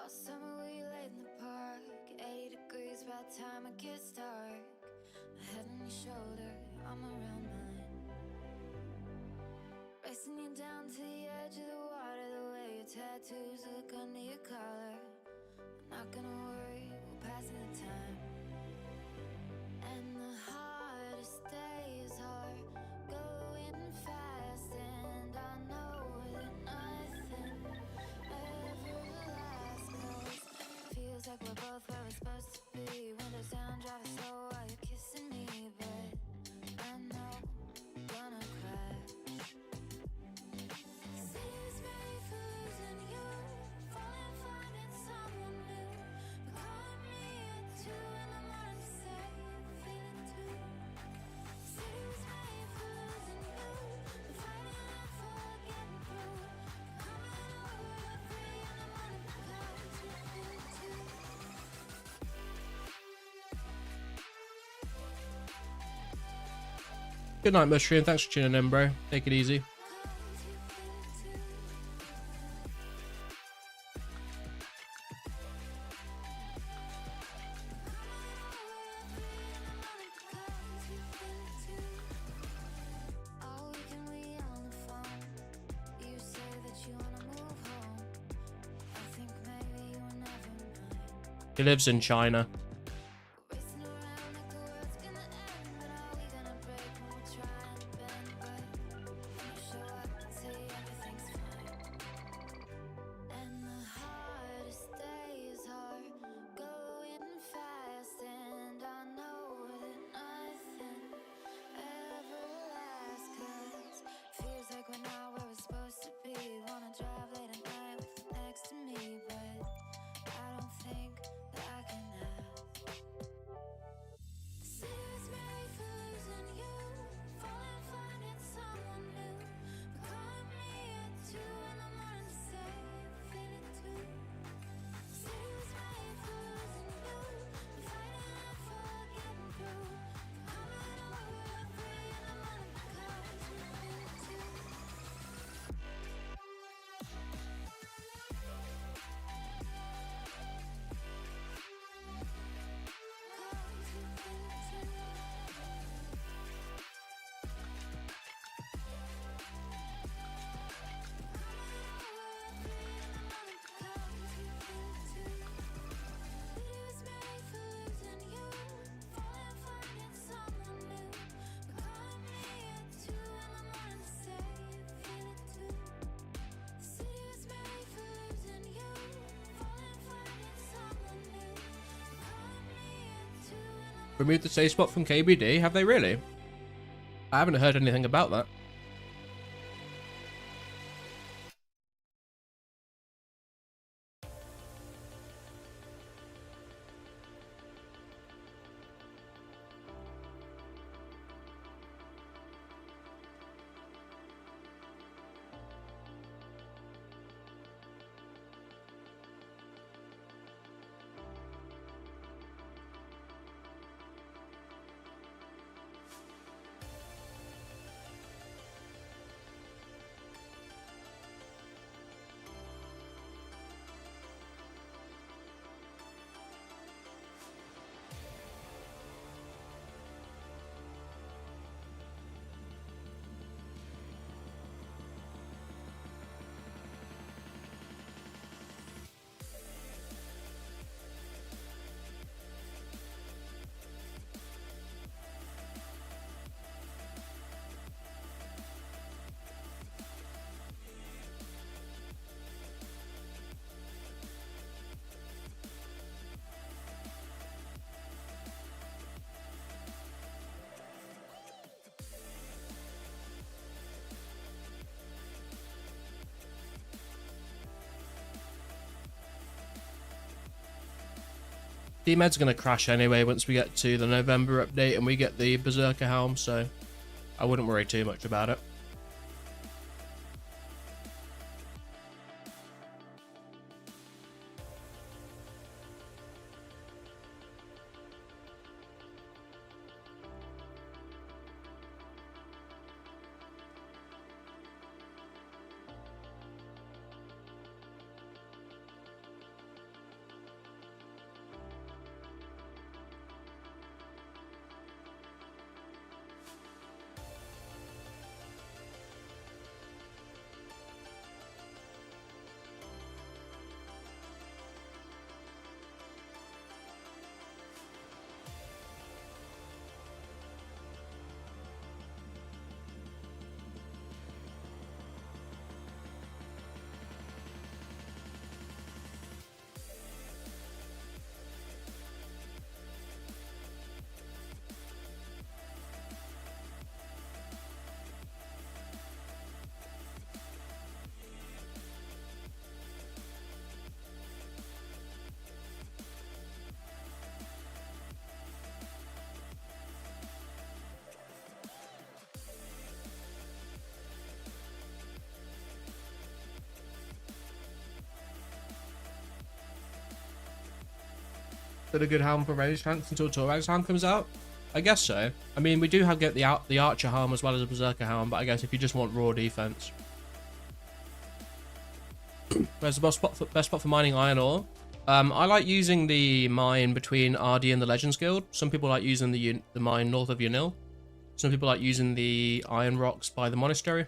Speaker 2: Last summer we laid in the park, 80 degrees by the time it gets dark. My head on your shoulder, I'm around mine. Racing you down to the edge of the water, the way your tattoos look under your collar. I'm not gonna worry, we're passing the time. And the hardest days are going fast, and I know that nothing ever lasts, 'cause feels like we're both where we're supposed to be. Windows down, driving slow while you're kissing me, but I know I'm gonna crash. City's made for losing you, falling, finding someone new, but calling me at 2 in the morning to say you feel it too. City was made for losing you, but fighting and for getting through, coming over at 3 in the morning because you feel it too.
Speaker 1: Good night, Mushroom. Thanks for tuning in, bro. Take it easy. He lives in China. Removed the safe spot from KBD? Have they really? I haven't heard anything about that. DMed's going to crash anyway once we get to the November update and we get the Berserker Helm, so I wouldn't worry too much about it. than a good helm for range tanks until Torag's helm comes out? I guess so. I mean, we do have get the Archer helm as well as a Berserker helm, but I guess if you just want raw defense. Where's the best spot for mining iron ore? I like using the mine between RD and the Legends Guild. Some people like using the mine north of Yanil. Some people like using the iron rocks by the monastery.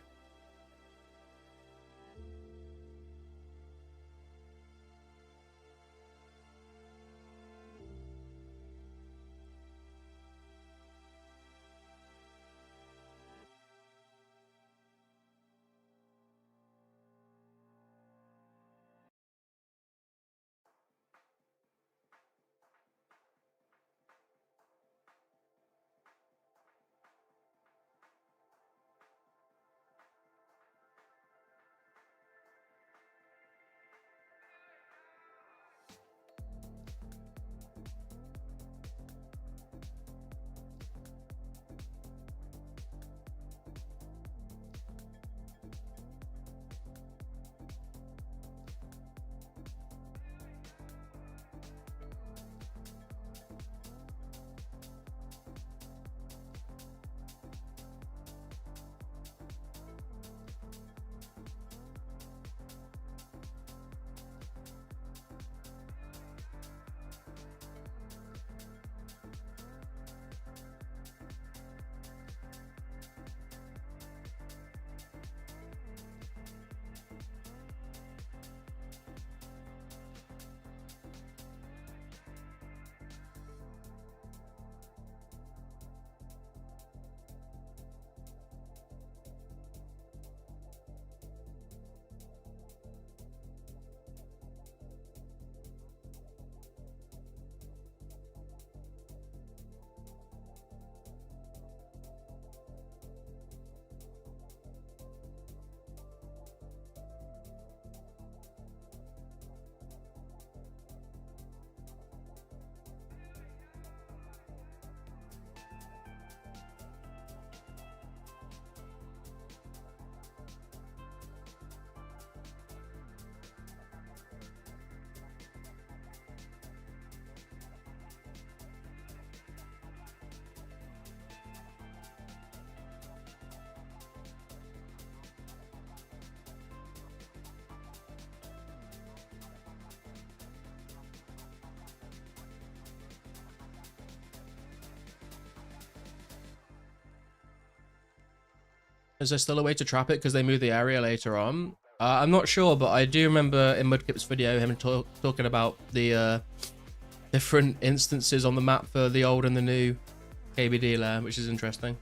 Speaker 1: Is there still a way to trap it because they move the area later on? I'm not sure, but I do remember in Mudkip's video him talking about the different instances on the map for the old and the new KBD layer, which is interesting.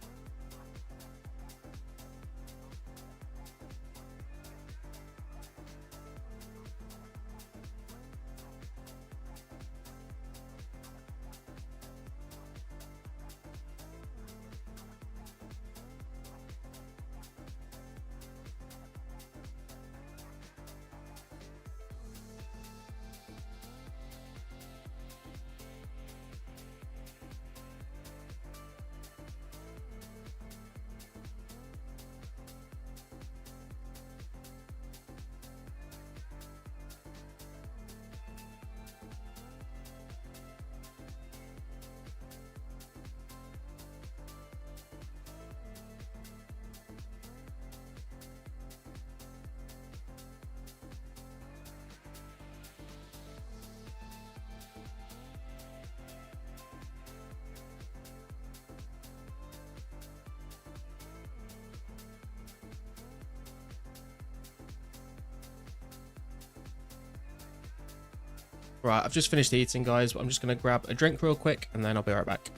Speaker 1: Right, I've just finished eating, guys, but I'm just going to grab a drink real quick, and then I'll be right back.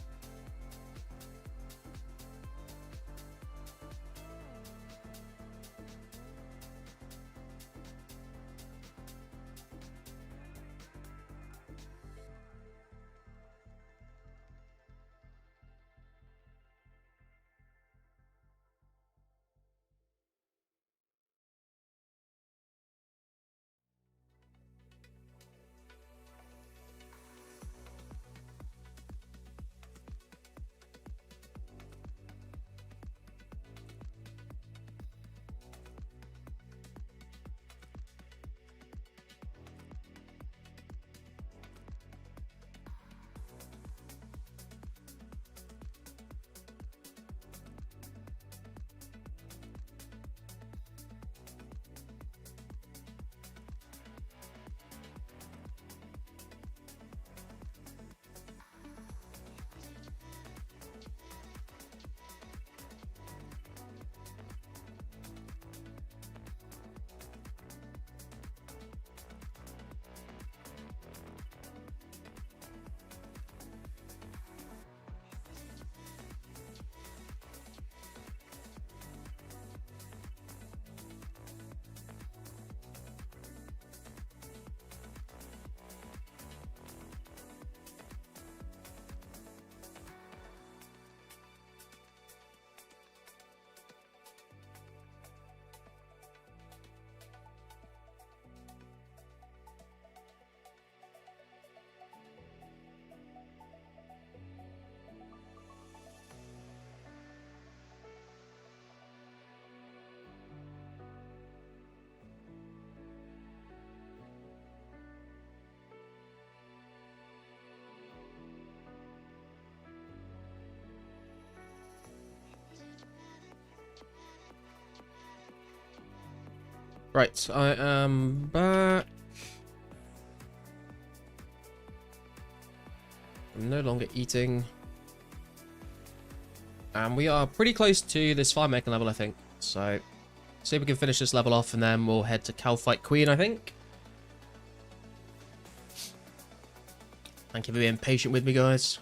Speaker 1: Right, I am back. I'm no longer eating. And we are pretty close to this firemaking level, I think. So, see if we can finish this level off, and then we'll head to Kalphite Queen, I think. Thank you for being patient with me, guys.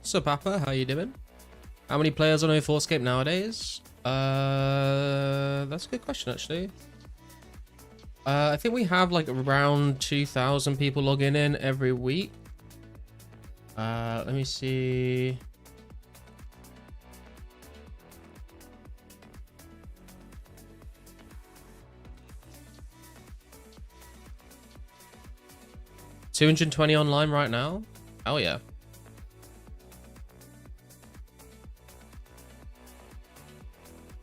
Speaker 1: So, Papa, how you doing? How many players on 2004scape nowadays? That's a good question, actually. I think we have like around 2,000 people logging in every week. Let me see. $220 online right now. Oh yeah.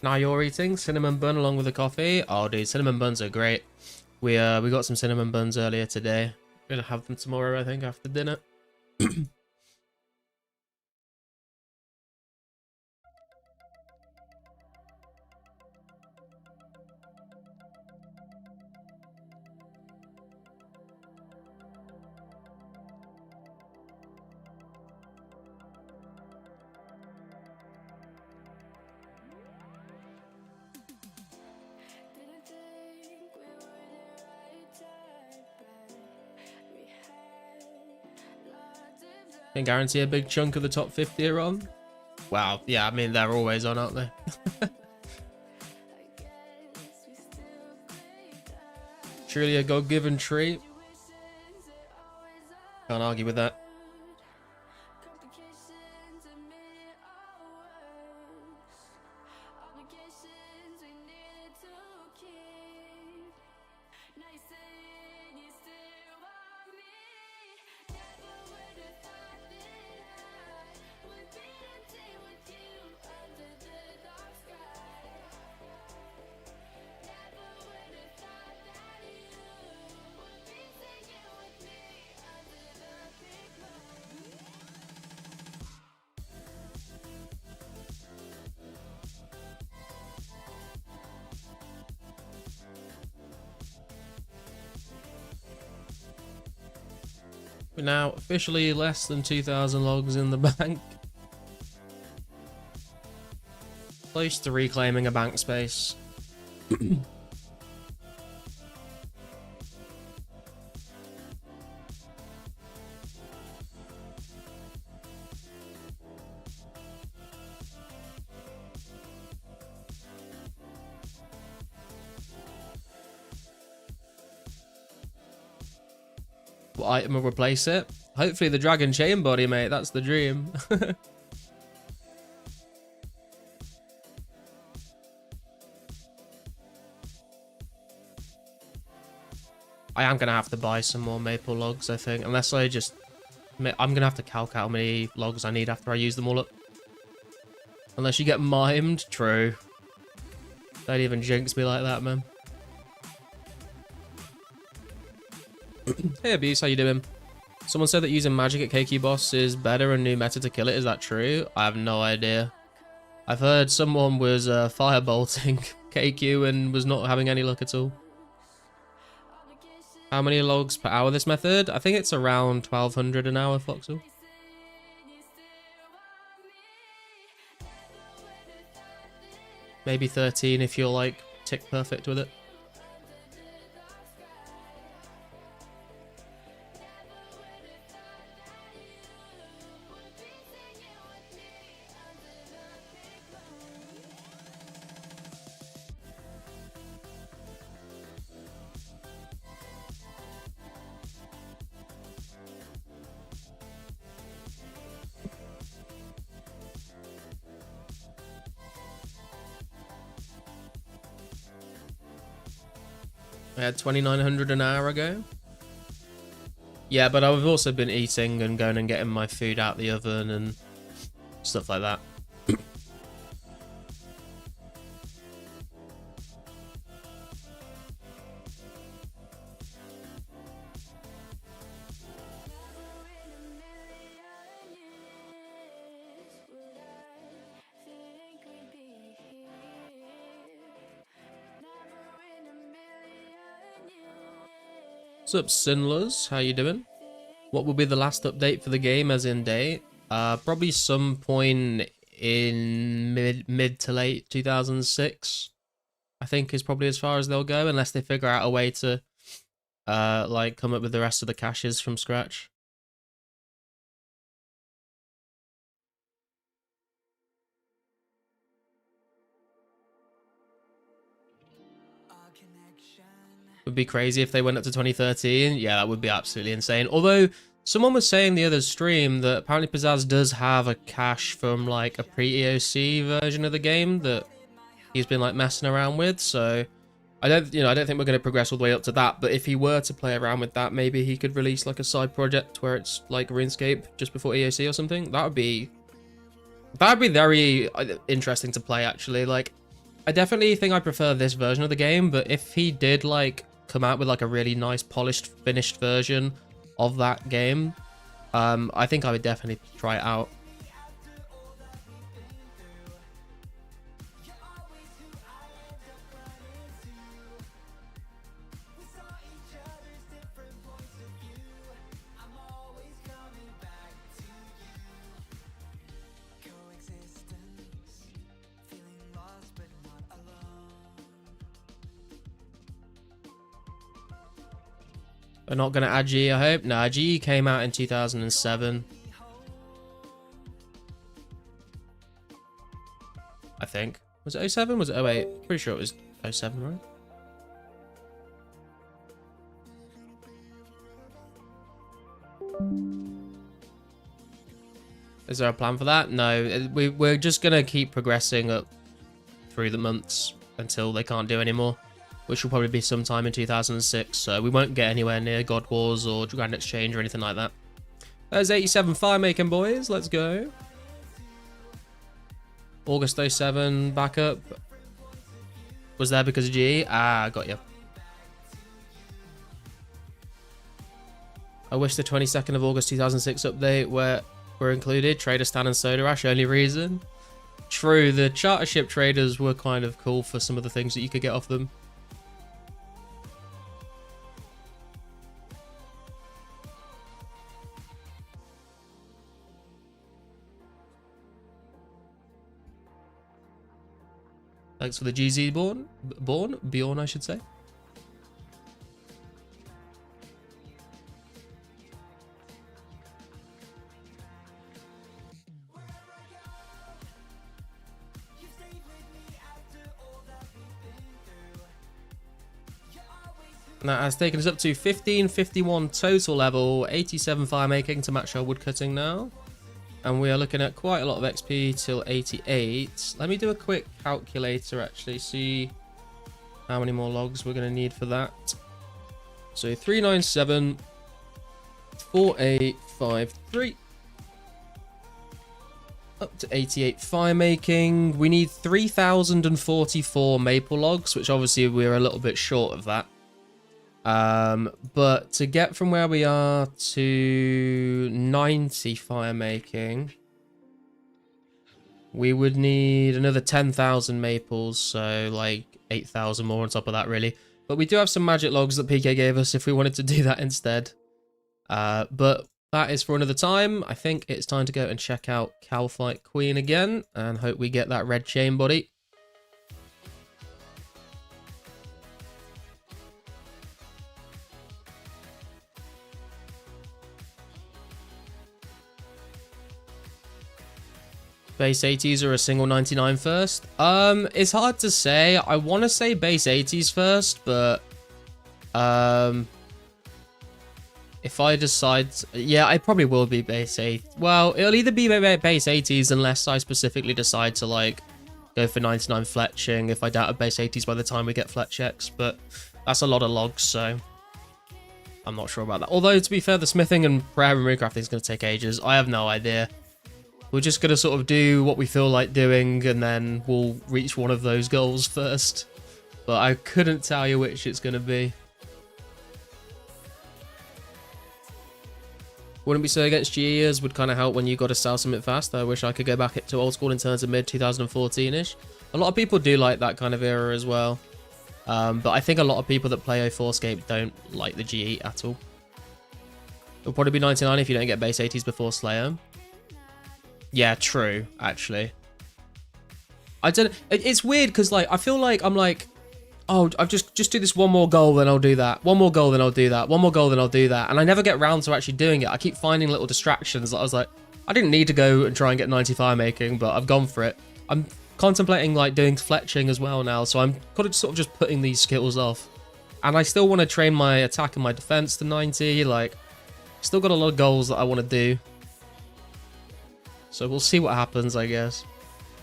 Speaker 1: Now you're eating cinnamon bun along with the coffee. Oh, dude, cinnamon buns are great. We got some cinnamon buns earlier today. We're gonna have them tomorrow, I think, after dinner. Can guarantee a big chunk of the top 50 are on. Wow, yeah, I mean, they're always on, aren't they? Truly a God-given treat. Can't argue with that. We're now officially less than 2,000 logs in the bank. Close to reclaiming a bank space. What item will replace it? Hopefully the dragon chain body, mate. That's the dream. I am going to have to buy some more maple logs, I think. Unless I just... I'm going to have to calc out how many logs I need after I use them all up. Unless you get mimed. True. Don't even jinx me like that, man. Hey Abuse, how you doing? Someone said that using magic at KQ boss is better and new meta to kill it. Is that true? I have no idea. I've heard someone was firebolting KQ and was not having any luck at all. How many logs per hour this method? I think it's around 1,200 an hour, Foxel. Maybe 13 if you're like tick perfect with it. I had 2,900 an hour ago. Yeah, but I've also been eating and going and getting my food out the oven and stuff like that. What's up, Sinlers? How you doing? What will be the last update for the game as in date? Probably some point in mid to late 2006. I think is probably as far as they'll go, unless they figure out a way to like come up with the rest of the caches from scratch. Would be crazy if they went up to 2013. Yeah, that would be absolutely insane. Although someone was saying the other stream that apparently Pizzazz does have a cache from like a pre-EOC version of the game that he's been like messing around with. So I don't think we're going to progress all the way up to that. But if he were to play around with that, maybe he could release like a side project where it's like Runescape just before EOC or something. That'd be very interesting to play, actually. Like, I definitely think I prefer this version of the game, but if he did like come out with like a really nice polished finished version of that game, I think I would definitely try it out. We're not going to add G, I hope. Nah, G came out in 2007. I think. Was it 07? Was it 08? Pretty sure it was 07, right? Is there a plan for that? No, we're just going to keep progressing up through the months until they can't do anymore, which will probably be sometime in 2006, so we won't get anywhere near God Wars or Grand Exchange or anything like that. There's 87 Firemaking, boys. Let's go. August 07 backup. Was there because of G? Ah, got you. I wish the 22nd of August 2006 update were included. Trader Stan and Soda Ash, only reason. True, the charter ship traders were kind of cool for some of the things that you could get off them. Thanks for the GZ Bjorn, I should say. That has taken us up to 1551 total level, 87 firemaking to match our woodcutting now. And we are looking at quite a lot of XP till 88. Let me do a quick calculator, actually, see how many more logs we're going to need for that. So 397, 4853. Up to 88 firemaking. We need 3,044 maple logs, which obviously we're a little bit short of that. But to get from where we are to 90 firemaking, we would need another 10,000 maples, so like 8,000 more on top of that, really. But we do have some magic logs that PK gave us if we wanted to do that instead. But that is for another time. I think it's time to go and check out Kalphite Queen again and hope we get that red chain body. Base 80s or a single 99 first? It's hard to say. I want to say base 80s first, but if I decide, yeah, I probably will be base 8. Well, it'll either be base 80s unless I specifically decide to like go for 99 fletching if I doubt a base 80s by the time we get fletch X. But That's a lot of logs, so I'm not sure about that. Although, to be fair, the smithing and prayer and runecrafting is going to take ages. I have no idea. We're just going to sort of do what we feel like doing, and then we'll reach one of those goals first. But I couldn't tell you which it's going to be. Wouldn't be so against GEers would kind of help when you got to sell something fast. I wish I could go back to old school in terms of mid 2014-ish. A lot of people do like that kind of era as well. But I think a lot of people that play 2004scape don't like the GE at all. It'll probably be 99 if you don't get base 80s before Slayer. Yeah, true, actually. I don't. It's weird because like I feel like I'm like, oh, I've just do this one more goal, then I'll do that. One more goal, then I'll do that. One more goal, then I'll do that. And I never get round to actually doing it. I keep finding little distractions that I was like, I didn't need to go and try and get 90 firemaking, but I've gone for it. I'm contemplating like doing fletching as well now, so I'm kind of sort of just putting these skills off. And I still want to train my attack and my defense to 90. Like, still got a lot of goals that I want to do. So we'll see what happens, I guess.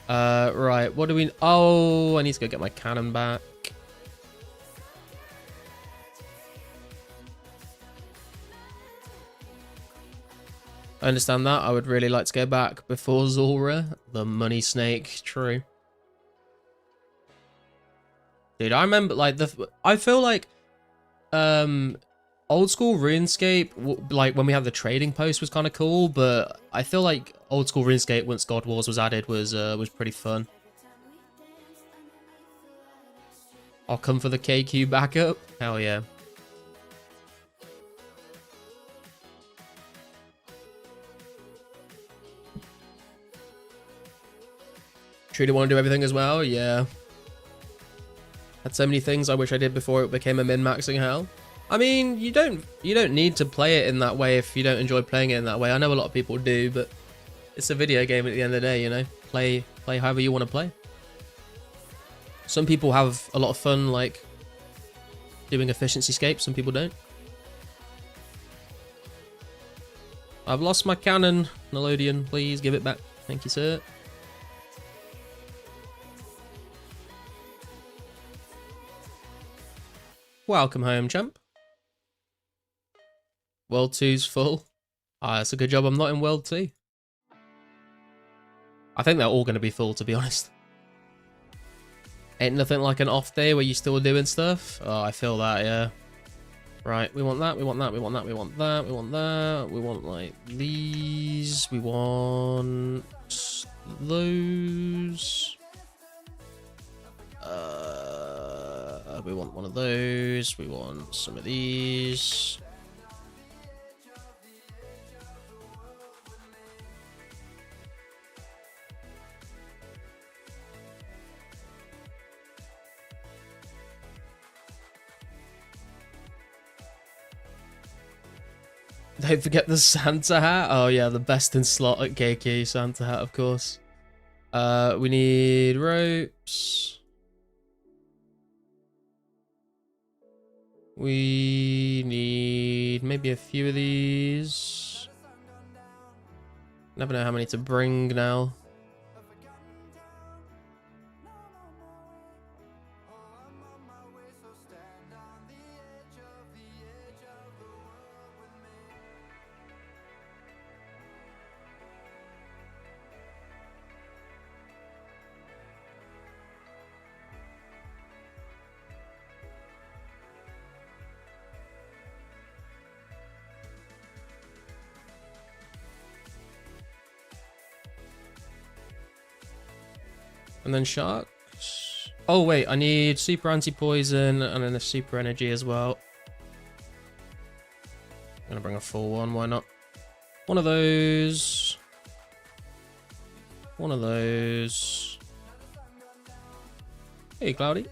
Speaker 1: Right, what do we... Oh, I need to go get my cannon back. I understand that. I would really like to go back before Zora, the money snake. True. Dude, I remember, like, I feel like, old school Runescape, like, when we had the trading post was kind of cool, but I feel like old school Runescape, once God Wars was added, was pretty fun. I'll come for the KQ backup. Hell yeah. Truly want to do everything as well? Yeah. Had so many things I wish I did before it became a min-maxing hell. I mean, you don't need to play it in that way if you don't enjoy playing it in that way. I know a lot of people do, but it's a video game at the end of the day, you know? Play however you want to play. Some people have a lot of fun, like, doing efficiency scapes. Some people don't. I've lost my cannon. Nickelodeon, please give it back. Thank you, sir. Welcome home, champ. World 2's full. Ah, that's a good job I'm not in World 2. I think they're all going to be full, to be honest. Ain't nothing like an off day where you're still doing stuff. Oh, I feel that, yeah. Right, we want that, we want that, we want that, we want that, we want that. We want, like, these. We want those. We want one of those. We want some of these. Don't forget the Santa hat. Oh yeah, the best in slot at KQ, Santa hat, of course. We need ropes. We need maybe a few of these. Never know how many to bring now. And then sharks. Oh wait, I need super anti-poison and then a super energy as well. I'm gonna bring a full one, why not? One of those. One of those. Hey, Cloudy. Do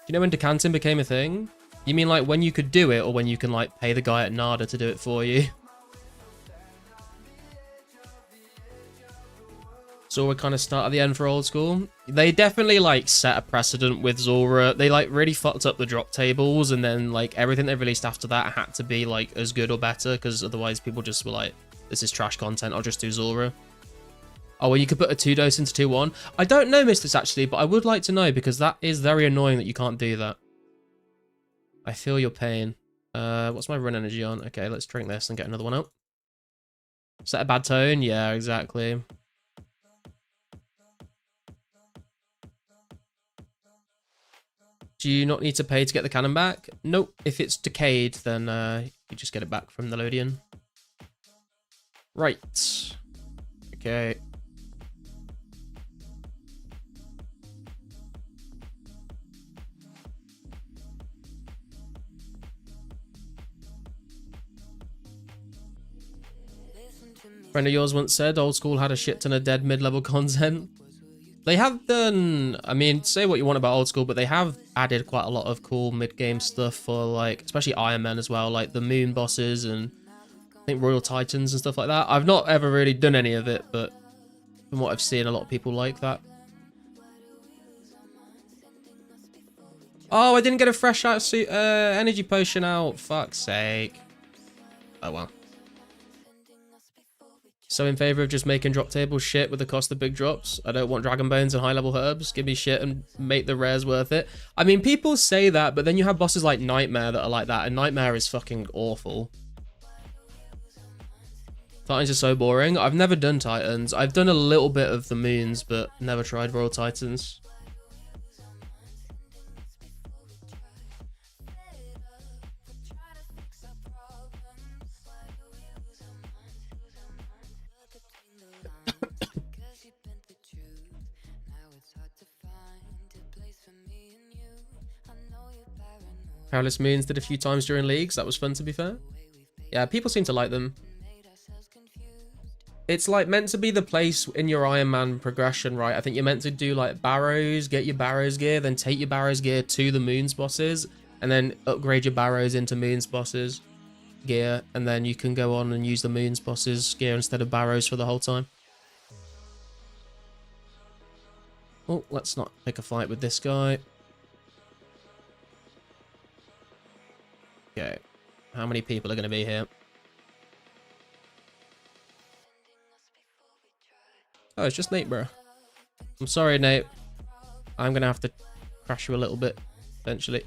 Speaker 1: you know when decanting became a thing? You mean like when you could do it, or when you can like pay the guy at Nada to do it for you? Zora kind of start at the end for old school. They definitely like set a precedent with Zora. They like really fucked up the drop tables, and then like everything they released after that had to be like as good or better, because otherwise people just were like, this is trash content, I'll just do Zora. Oh, well, you could put a 2-dose into 2-1. I don't know, Mistress, actually, but I would like to know, because that is very annoying that you can't do that. I feel your pain. What's my run energy on? Okay, let's drink this and get another one up. Is that a bad tone? Yeah, exactly. Do you not need to pay to get the cannon back? Nope. If it's decayed, then you just get it back from the Lodian. Right. Okay. Friend of yours once said old school had a shit ton of dead mid-level content. They have done, I mean, say what you want about old school, but they have added quite a lot of cool mid-game stuff for, like, especially Iron Man as well, like the moon bosses and I think Royal Titans and stuff like that. I've not ever really done any of it, but from what I've seen, a lot of people like that. Oh, I didn't get a fresh energy potion out. Fuck's sake. Oh, well. So in favor of just making drop tables shit with the cost of big drops. I don't want dragon bones and high level herbs. Give me shit and make the rares worth it. I mean, people say that, but then you have bosses like Nightmare that are like that, and Nightmare is fucking awful. Titans are so boring. I've never done Titans. I've done a little bit of the moons, but never tried Royal Titans. Perilous Moons did a few times during leagues. That was fun, to be fair. Yeah, people seem to like them. It's like meant to be the place in your Iron Man progression, right? I think you're meant to do like Barrows, get your Barrows gear, then take your Barrows gear to the Moons bosses, and then upgrade your Barrows into Moons bosses gear, and then you can go on and use the Moons bosses gear instead of Barrows for the whole time. Oh, let's not pick a fight with this guy. Okay, how many people are going to be here? Oh, it's just Nate, bro. I'm sorry, Nate. I'm going to have to crash you a little bit, eventually.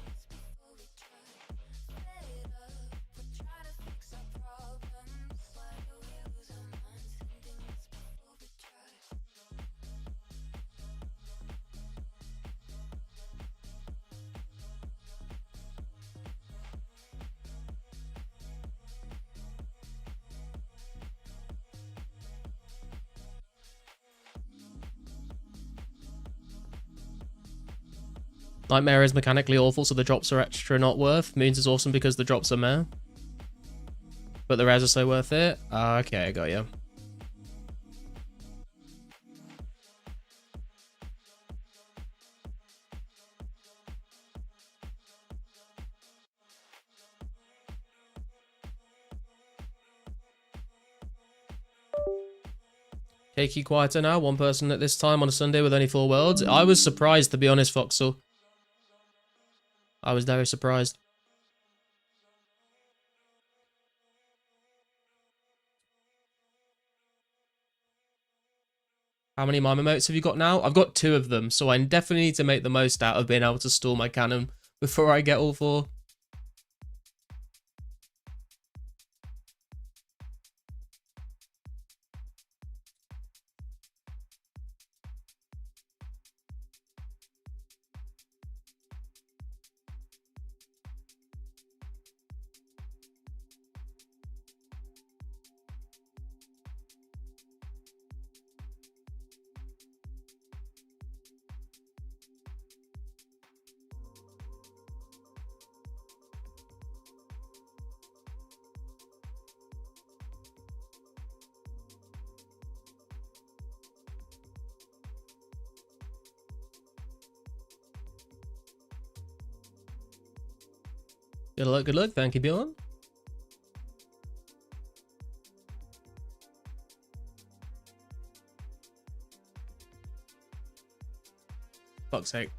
Speaker 1: Nightmare is mechanically awful, so the drops are extra not worth. Moons is awesome because the drops are meh. But the rares are so worth it. Okay, I got you. KQ quieter now, one person at this time on a Sunday with only 4 worlds. I was surprised, to be honest, Foxel. I was very surprised. How many mime emotes have you got now? I've got 2 of them, so I definitely need to make the most out of being able to store my cannon before I get all 4. Good luck. Thank you, Bjorn. Fuck's sake.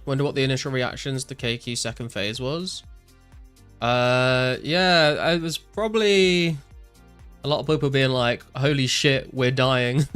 Speaker 1: Wonder what the initial reactions to KQ second phase was. Yeah, it was probably a lot of people being like, holy shit, we're dying.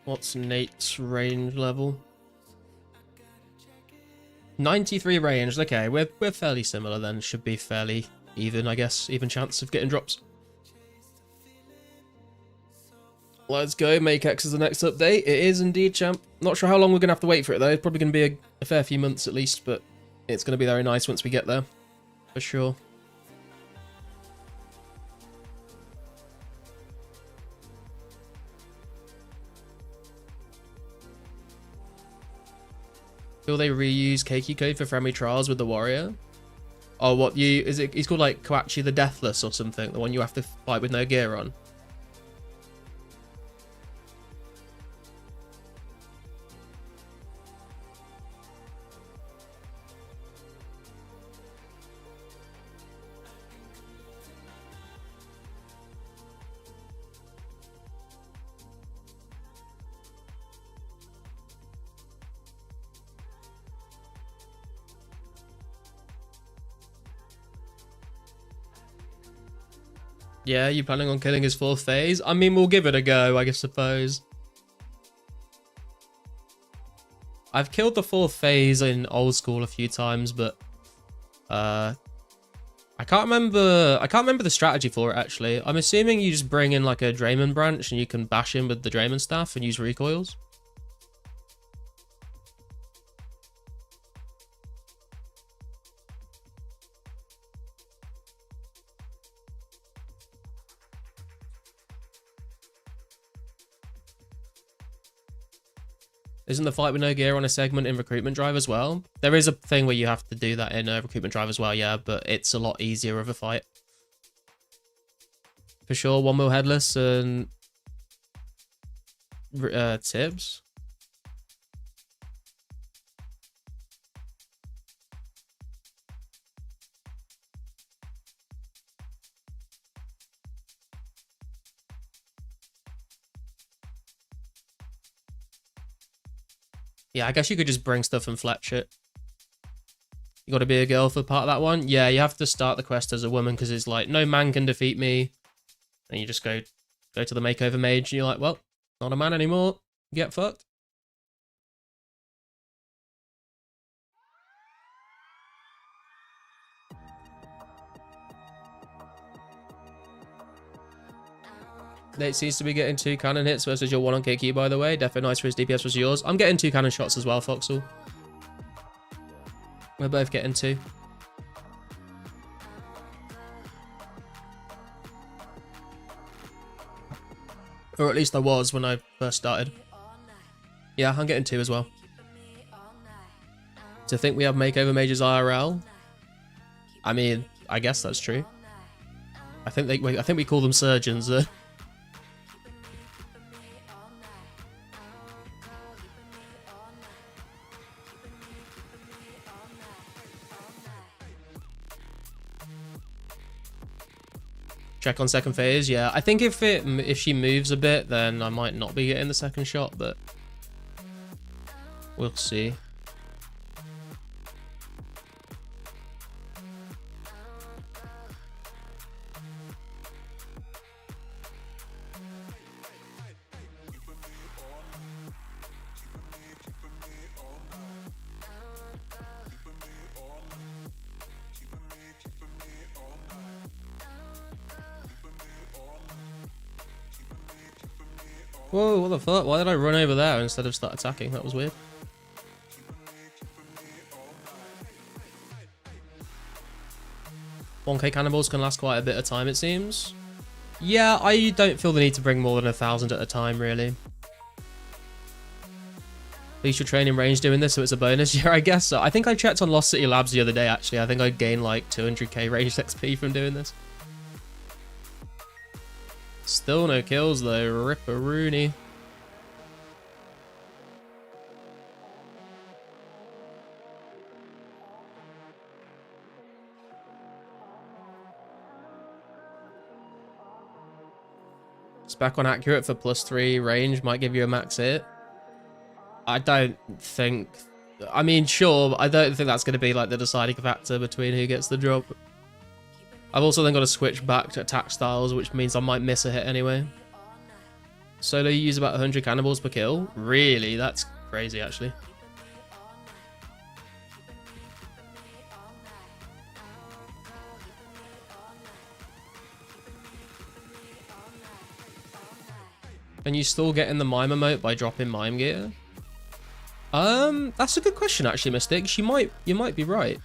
Speaker 1: What's Nate's range level? 93 range. Okay, we're fairly similar then. Should be fairly even, I guess. Even chance of getting drops. Let's go. Make X is the next update. It is indeed, champ. Not sure how long we're going to have to wait for it, though. It's probably going to be a fair few months at least, but it's going to be very nice once we get there. For sure. Will they reuse KQ code for friendly trials with the warrior? Oh, what you is it? He's called like Koachi the Deathless or something. The one you have to fight with no gear on. Yeah, you planning on killing his fourth phase? I mean, we'll give it a go, I suppose. I've killed the fourth phase in old school a few times, but I can't remember the strategy for it actually. I'm assuming you just bring in like a Draymond branch and you can bash him with the Draymond staff and use recoils. Isn't the fight with no gear on a segment in recruitment drive as well? There is a thing where you have to do that in a recruitment drive as well, yeah, but it's a lot easier of a fight. For sure, one more headless and Tibbs. Yeah, I guess you could just bring stuff and fletch it. You got to be a girl for part of that one. Yeah, you have to start the quest as a woman because it's like no man can defeat me, and you just go to the makeover mage, and you're like, well, not a man anymore. Get fucked. Nate seems to be getting 2 cannon hits versus your 1 on KQ, by the way. Definitely nice for his DPS versus yours. I'm getting 2 cannon shots as well, Foxel. We're both getting 2. Or at least I was when I first started. Yeah, I'm getting 2 as well. To think we have makeover mages IRL? I mean, I guess that's true. I think we call them surgeons. Check on second phase, yeah. I think if she moves a bit, then I might not be getting the second shot, but we'll see. Whoa, what the fuck? Why did I run over there instead of start attacking? That was weird. 1k cannonballs can last quite a bit of time, it seems. Yeah, I don't feel the need to bring more than 1,000 at a time, really. At least you're training range doing this, so it's a bonus. Yeah, I guess so. I think I checked on Lost City Labs the other day, actually. I think I gained like 200k ranged XP from doing this. Still no kills, though. Ripperoonie. Back on accurate for +3 range might give you a max hit. I don't think... I mean, sure, but I don't think that's going to be like the deciding factor between who gets the drop. I've also then got to switch back to attack styles, which means I might miss a hit anyway. Solo, you use about 100 cannonballs per kill? Really? That's crazy, actually. Can you still get in the mime emote by dropping mime gear? That's a good question actually, Mystic. You might be right.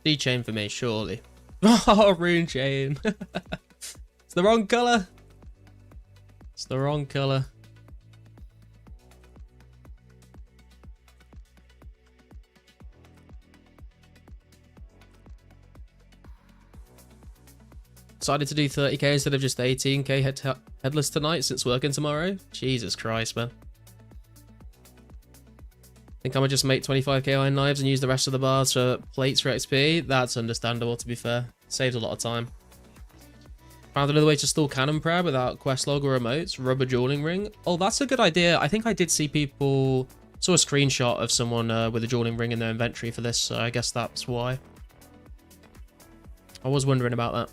Speaker 1: D-chain for me, surely. Oh, rune chain. It's the wrong color. It's the wrong color. Decided to do 30k instead of just 18k headless tonight since working tomorrow. Jesus Christ, man. Think I might just make 25k iron knives and use the rest of the bars for plates for XP. That's understandable, to be fair. Saves a lot of time. Found another way to stall cannon prab without quest log or emotes. Rubber dueling ring. Oh, that's a good idea. I think I did see people... Saw a screenshot of someone with a dueling ring in their inventory for this, so I guess that's why. I was wondering about that.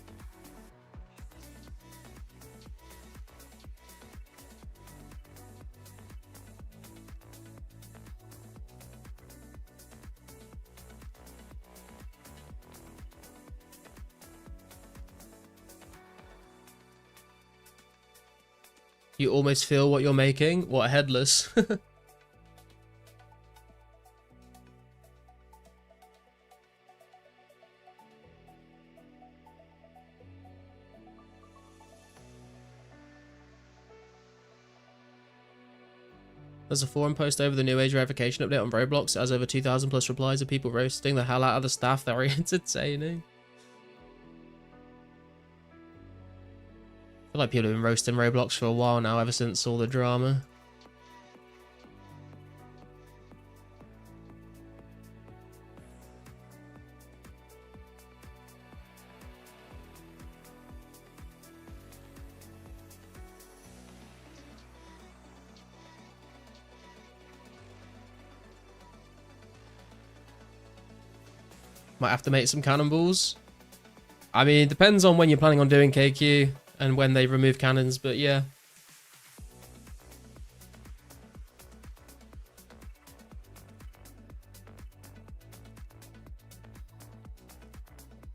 Speaker 1: You almost feel what you're making? What, headless? There's a forum post over the New Age verification update on Roblox. It has over 2,000 plus replies of people roasting the hell out of the staff. They're entertaining. I feel like people have been roasting Roblox for a while now, ever since all the drama. Might have to make some cannonballs. I mean, it depends on when you're planning on doing KQ. And when they remove cannons, but yeah.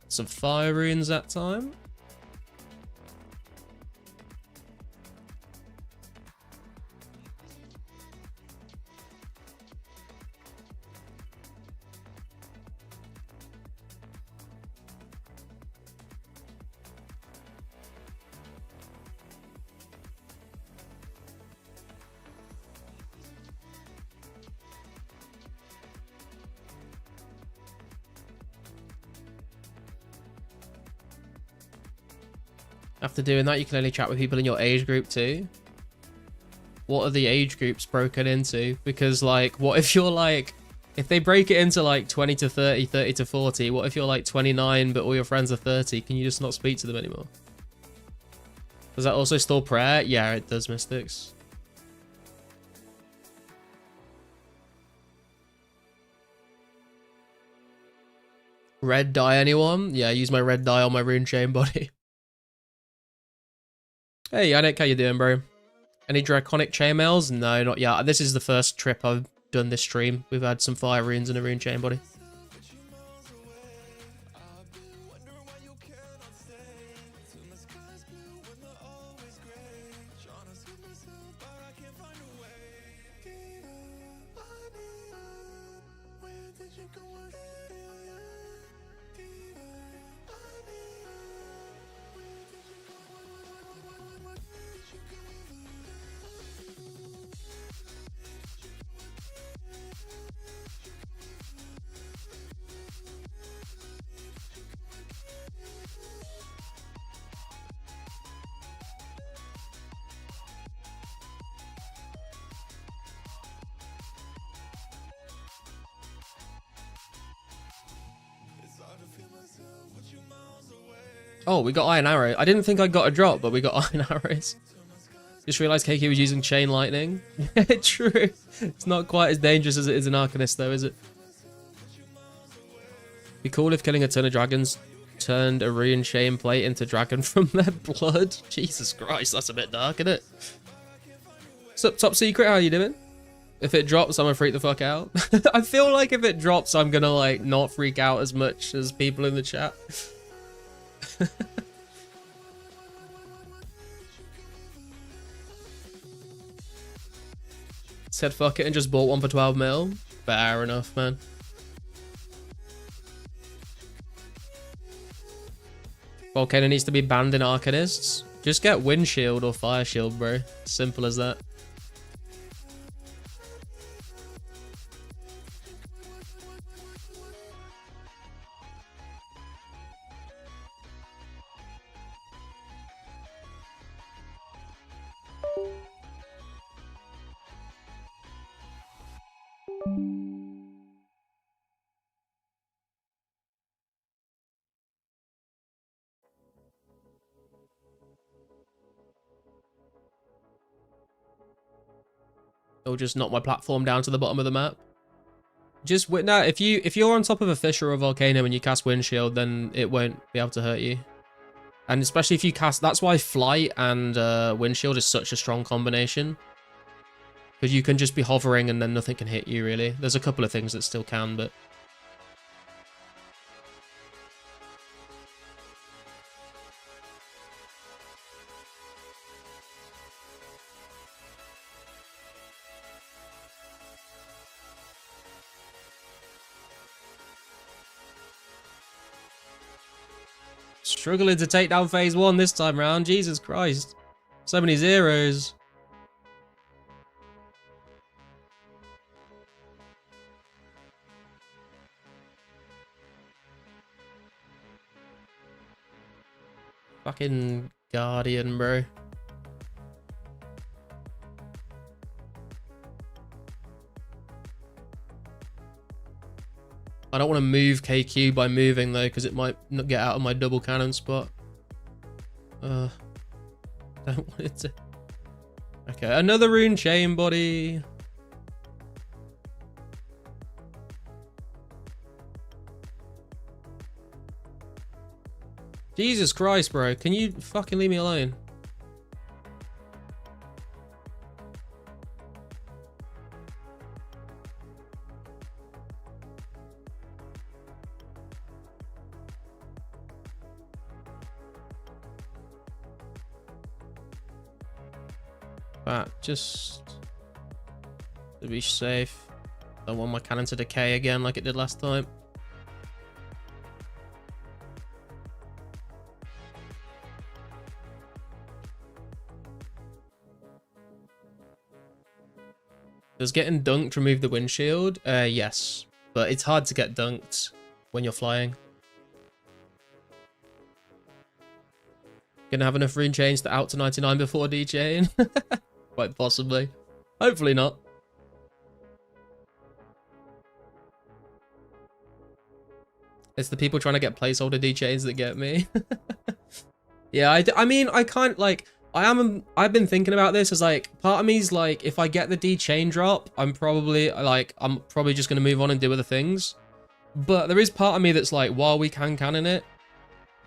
Speaker 1: Some fire runes that time. After doing that, you can only chat with people in your age group too. What are the age groups broken into? Because like, what if you're like, if they break it into like 20 to 30, 30 to 40, what if you're like 29 but all your friends are 30? Can you just not speak to them anymore? Does that also store prayer? Yeah, it does, Mystics. Red dye, anyone? Yeah, I use my red dye on my rune chain body. Hey, Yannick, how you doing, bro? Any draconic chainmails? No, not yet. This is the first trip I've done this stream. We've had some fire runes in a rune chain body. Oh, we got iron arrow. I didn't think I got a drop, but we got iron arrows. Just realized KQ was using chain lightning. True. It's not quite as dangerous as it is in Arcanist, though, is it? Be cool if killing a ton of dragons turned a rune chain plate into dragon from their blood. Jesus Christ, that's a bit dark, isn't it? Sup, top secret, how you doing? If it drops, I'm gonna freak the fuck out. I feel like if it drops, I'm gonna like not freak out as much as people in the chat. Said fuck it and just bought one for 12 mil. Fair enough, man. Volcano needs to be banned in Arcanists. Just get wind shield or fire shield, bro. Simple as that. Or just knock my platform down to the bottom of the map. Just now, if you're on top of a fish or a volcano and you cast windshield, then it won't be able to hurt you. And especially if you cast, that's why flight and windshield is such a strong combination. Because you can just be hovering and then nothing can hit you, really. There's a couple of things that still can, but... Struggling to take down phase 1 this time round. Jesus Christ. So many zeros. Fucking Guardian, bro. I don't want to move KQ by moving though, because it might not get out of my double cannon spot. Don't want it to. Okay, another rune chain body. Jesus Christ, bro. Can you fucking leave me alone? But just to be safe. Don't want my cannon to decay again like it did last time. Does getting dunked remove the windshield? Yes, but it's hard to get dunked when you're flying. Gonna have enough rune chains to out to 99 before DJing? Quite possibly. Hopefully not. It's the people trying to get placeholder DJs that get me. Yeah, I mean, I can't, like, I've been thinking about this as, like, part of me's like, if I get the D chain drop, I'm probably just going to move on and do other things. But there is part of me that's like, while we can cannon it,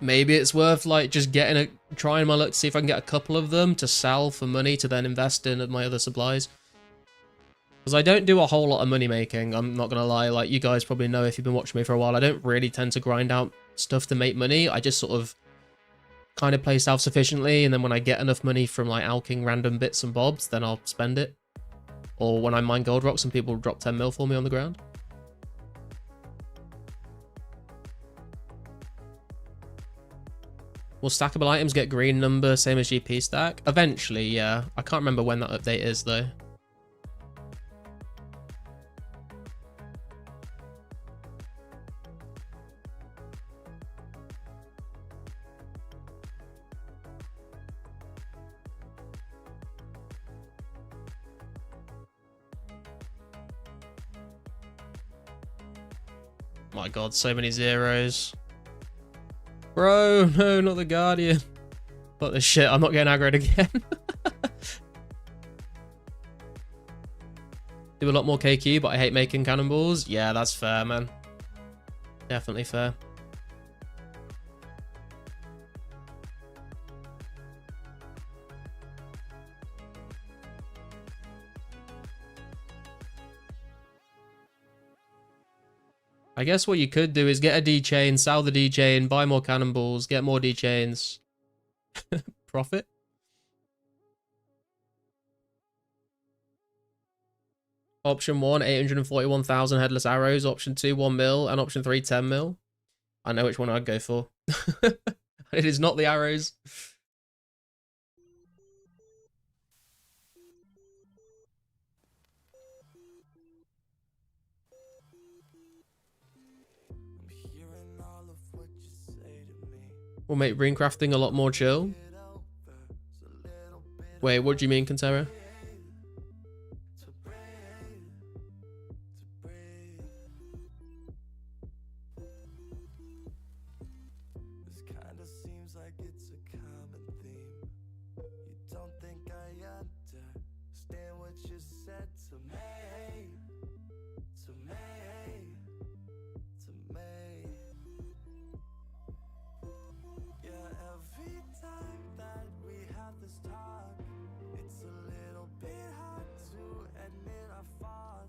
Speaker 1: maybe it's worth, like, just trying my luck to see if I can get a couple of them to sell for money to then invest in my other supplies. Because I don't do a whole lot of money making, I'm not going to lie. Like, you guys probably know if you've been watching me for a while, I don't really tend to grind out stuff to make money. I just sort of kind of play self-sufficiently, and then when I get enough money from, like, alking random bits and bobs, then I'll spend it. Or when I mine gold rocks and people drop 10 mil for me on the ground. Will stackable items get green number, same as GP stack? Eventually, yeah. I can't remember when that update is, though. My god, so many zeros. Bro, no, not the Guardian. What the shit, I'm not getting aggroed again. Do a lot more KQ, but I hate making cannonballs. Yeah, that's fair, man. Definitely fair. I guess what you could do is get a D chain, sell the D chain, buy more cannonballs, get more D chains. Profit. Option 1, 841,000 headless arrows. Option 2, 1 mil. And option 3, 10 mil. I know which one I'd go for. It is not the arrows. Will make rune crafting a lot more chill. Wait, what do you mean, Cantera?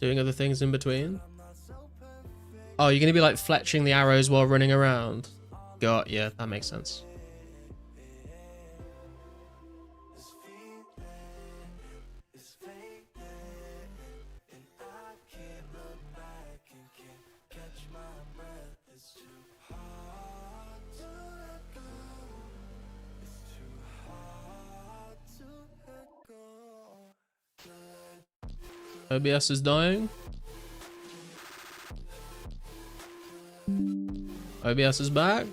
Speaker 1: Doing other things in between. Oh, you're gonna be like fletching the arrows while running around. Got yeah, that makes sense. OBS is dying. OBS is back.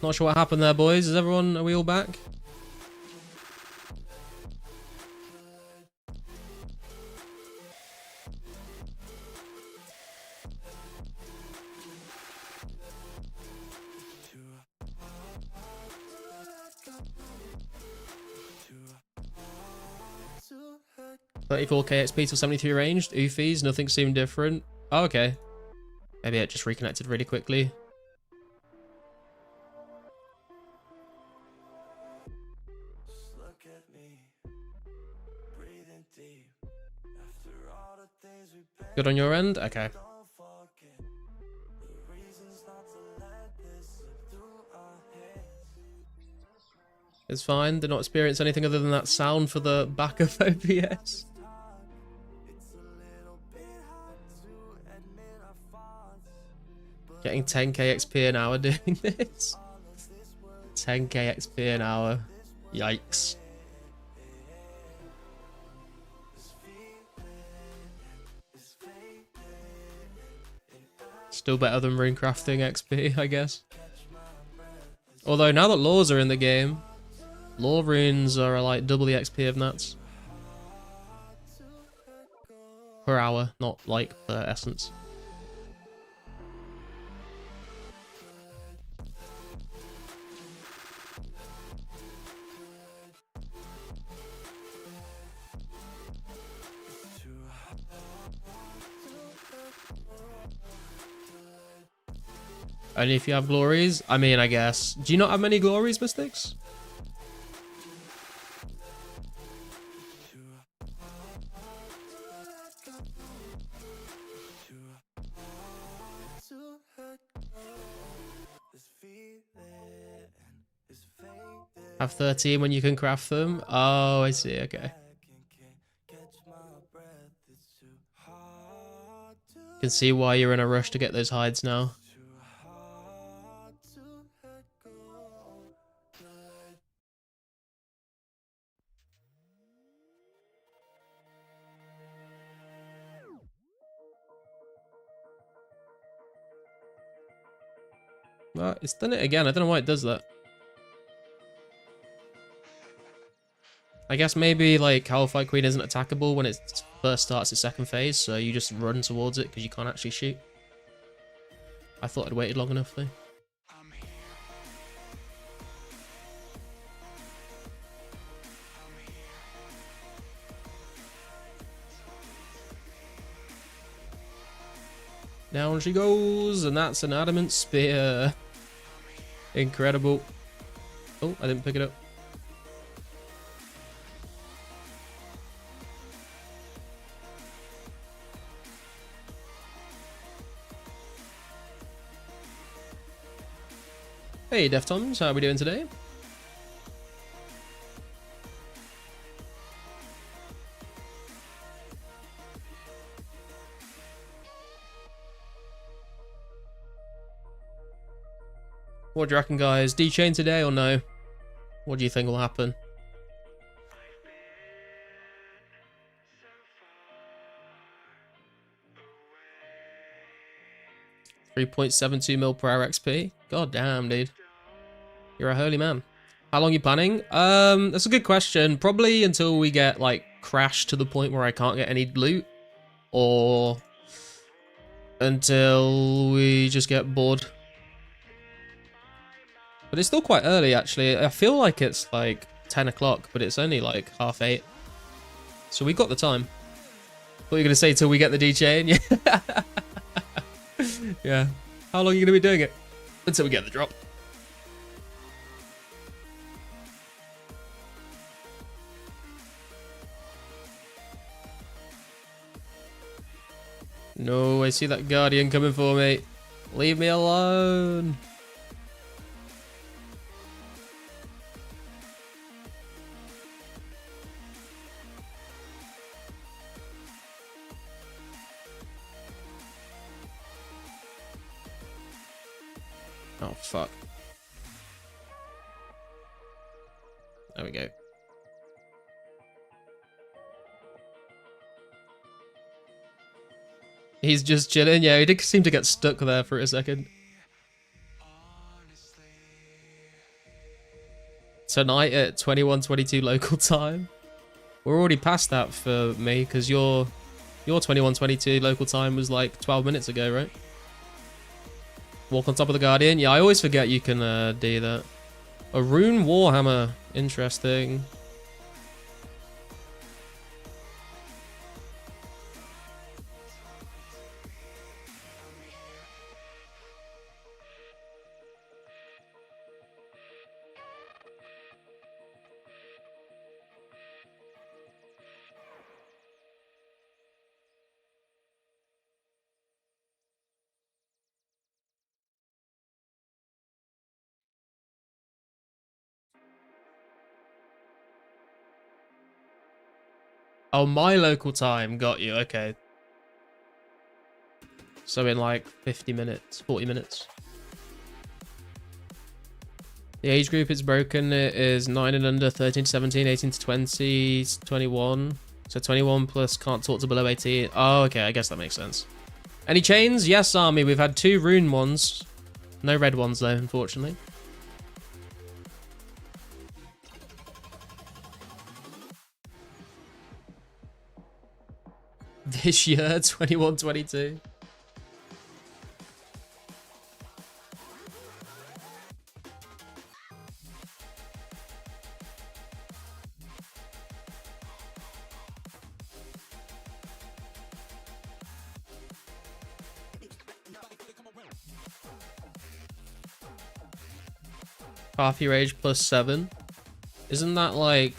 Speaker 1: Not sure what happened there, boys. Are we all back? $34k XP to 73 ranged. Oofys, nothing seemed different. Oh, okay. Maybe it just reconnected really quickly. Good on your end? Okay. It's fine. Did not experience anything other than that sound for the back of OBS. Getting 10k XP an hour doing this. 10k XP an hour. Yikes. Still better than rune crafting XP, I guess. Although now that laws are in the game, Law runes are like double the XP of Nats. Per hour, not like per essence. Only if you have glories? I mean, I guess. Do you not have many glories, Mystics? Have 13 when you can craft them? Oh, I see, okay. Can see why you're in a rush to get those hides now. Well, it's done it again. I don't know why it does that. I guess maybe like Kalphite Queen isn't attackable when it first starts its second phase, so you just run towards it because you can't actually shoot. I thought I'd waited long enough though. Down she goes, and that's an adamant spear. Incredible. Oh, I didn't pick it up. Hey Deftoms, how are we doing today? What do you reckon, guys? D-chain today or no? What do you think will happen? 3.72 mil per hour XP. God damn, dude. You're a holy man. How long are you planning? That's a good question. Probably until we get like crashed to the point where I can't get any loot, or until we just get bored. But it's still quite early, actually. I feel like it's like 10 o'clock, but it's only like 8:30. So we got the time. What are you going to say till we get the D-chain? Yeah. Yeah. How long are you going to be doing it? Until we get the drop. No, I see that Guardian coming for me. Leave me alone. Oh, fuck. There we go. He's just chilling. Yeah, he did seem to get stuck there for a second. Tonight at 21:22 local time. We're already past that for me, because your 21:22 local time was like 12 minutes ago, right? Walk on top of the Guardian. Yeah, I always forget you can do that. A rune warhammer. Interesting. Oh, my local time. Got you. Okay. So in like 50 minutes, 40 minutes. The age group is broken. It is 9 and under, 13 to 17, 18 to 20, 21. So 21 plus can't talk to below 18. Oh, okay. I guess that makes sense. Any chains? Yes, Army. We've had 2 rune ones. No red ones, though, unfortunately. This year, 21, 22. Half your age plus 7. Isn't that like...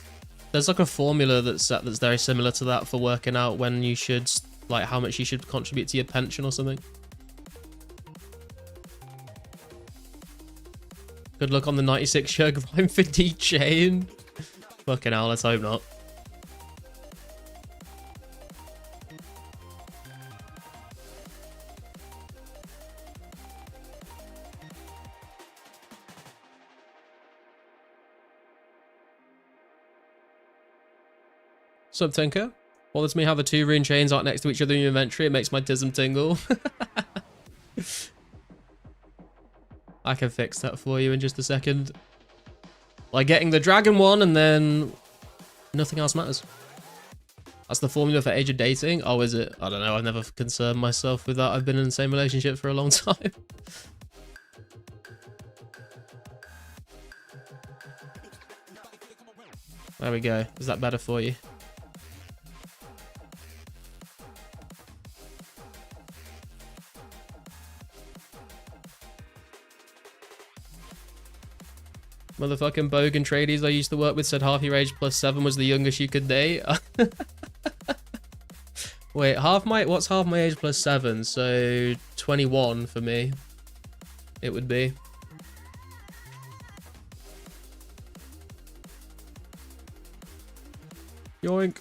Speaker 1: There's like a formula that's very similar to that for working out when you should... Like how much you should contribute to your pension or something. Good luck on the 96 Sugarvine for D-Chain. Fucking hell, let's hope not. Sup, Tinker? Bothers me how the 2 rune chains aren't next to each other in your inventory. It makes my tism tingle. I can fix that for you in just a second. Like getting the dragon one and then nothing else matters. That's the formula for age of dating? Oh, is it? I don't know. I've never concerned myself with that. I've been in the same relationship for a long time. There we go. Is that better for you? Motherfucking bogan tradies I used to work with said half your age plus 7 was the youngest you could date. Wait, what's half my age plus 7? So 21 for me. It would be. Yoink.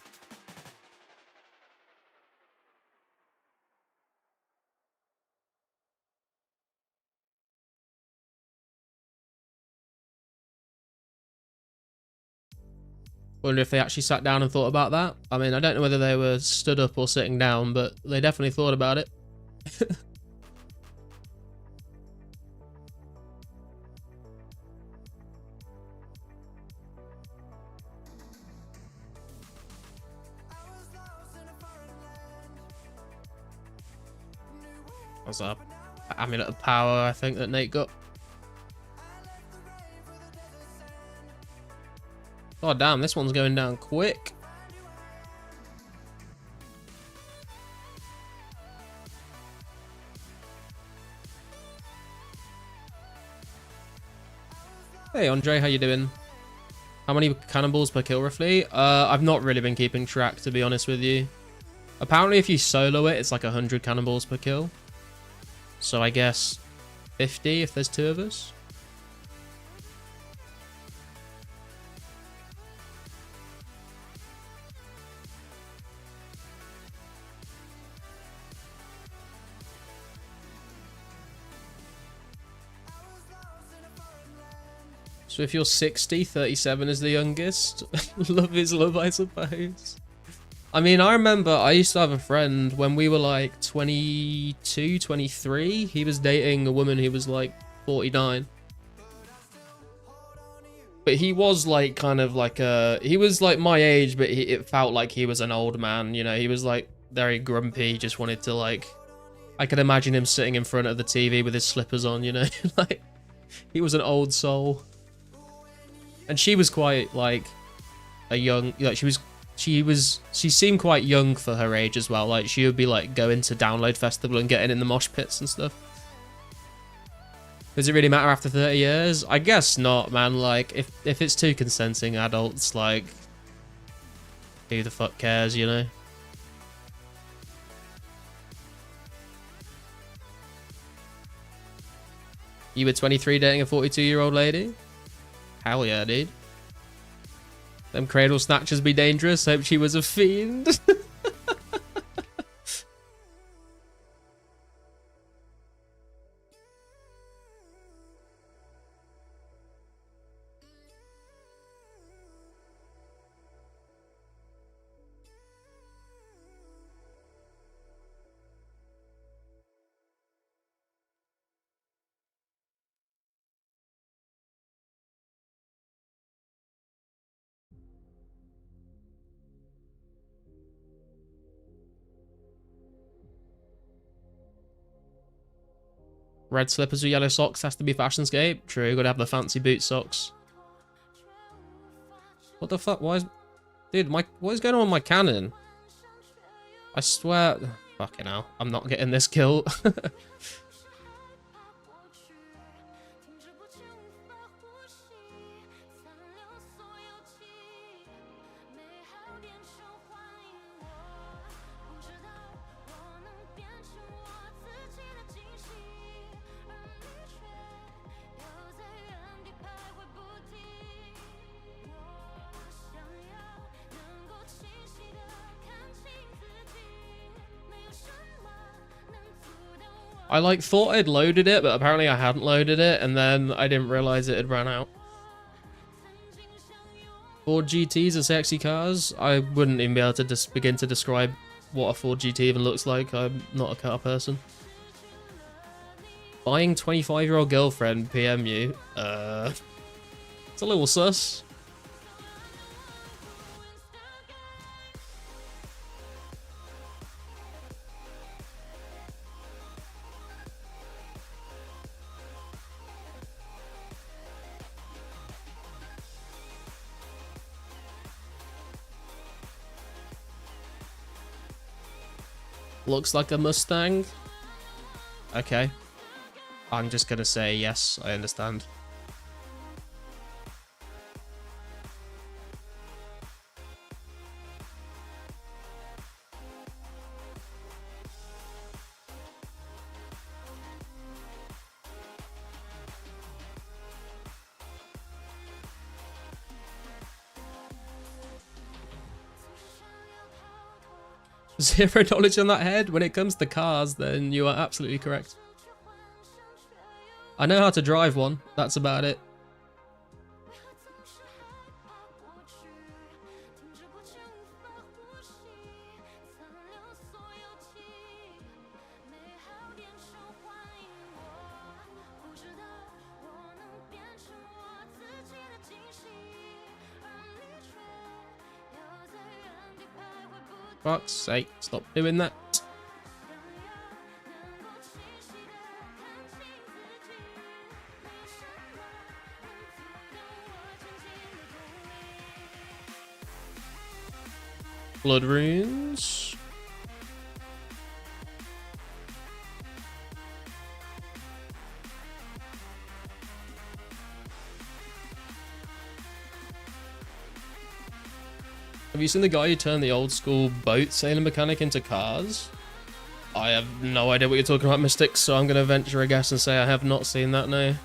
Speaker 1: Wonder if they actually sat down and thought about that. I mean, I don't know whether they were stood up or sitting down, but they definitely thought about it. What's up? Amulet of Power, I think, that Nate got. Oh, damn, this one's going down quick. Hey, Andre, how you doing? How many cannonballs per kill, roughly? I've not really been keeping track, to be honest with you. Apparently, if you solo it, it's like 100 cannonballs per kill. So I guess 50 if there's 2 of us. So if you're 60, 37 is the youngest. Love is love, I suppose. I mean, I remember I used to have a friend when we were like 22, 23. He was dating a woman who was like 49. But he was like kind of like he was like my age, but it felt like he was an old man, you know. He was like very grumpy, just wanted to like, I could imagine him sitting in front of the TV with his slippers on, you know. Like, he was an old soul. And she was quite like a young, like she seemed quite young for her age as well. Like she would be like going to Download Festival and getting in the mosh pits and stuff. Does it really matter after 30 years? I guess not, man. Like if it's 2 consenting adults, like who the fuck cares, you know? You were 23 dating a 42-year-old lady? Hell yeah, dude. Them cradle snatchers be dangerous. Hope she was a fiend. Red slippers with yellow socks has to be fashionscape. True, gotta have the fancy boot socks. What the fuck? Why is... Dude, what is going on with my cannon? I swear... Fucking hell. I'm not getting this kill. I like thought I'd loaded it, but apparently I hadn't loaded it, and then I didn't realize it had run out. Ford GTs are sexy cars. I wouldn't even be able to begin to describe what a Ford GT even looks like. I'm not a car person. Buying 25-year-old girlfriend PM you. It's a little sus. Looks like a Mustang. Okay. I'm just gonna say yes, I understand. Zero knowledge on that head. When it comes to cars, then you are absolutely correct. I know how to drive one. That's about it. Fuck's sake, stop doing that. Blood runes. Have you seen the guy who turned the old school boat sailing mechanic into cars? I have no idea what you're talking about, Mystics, so I'm going to venture a guess and say I have not seen that, no.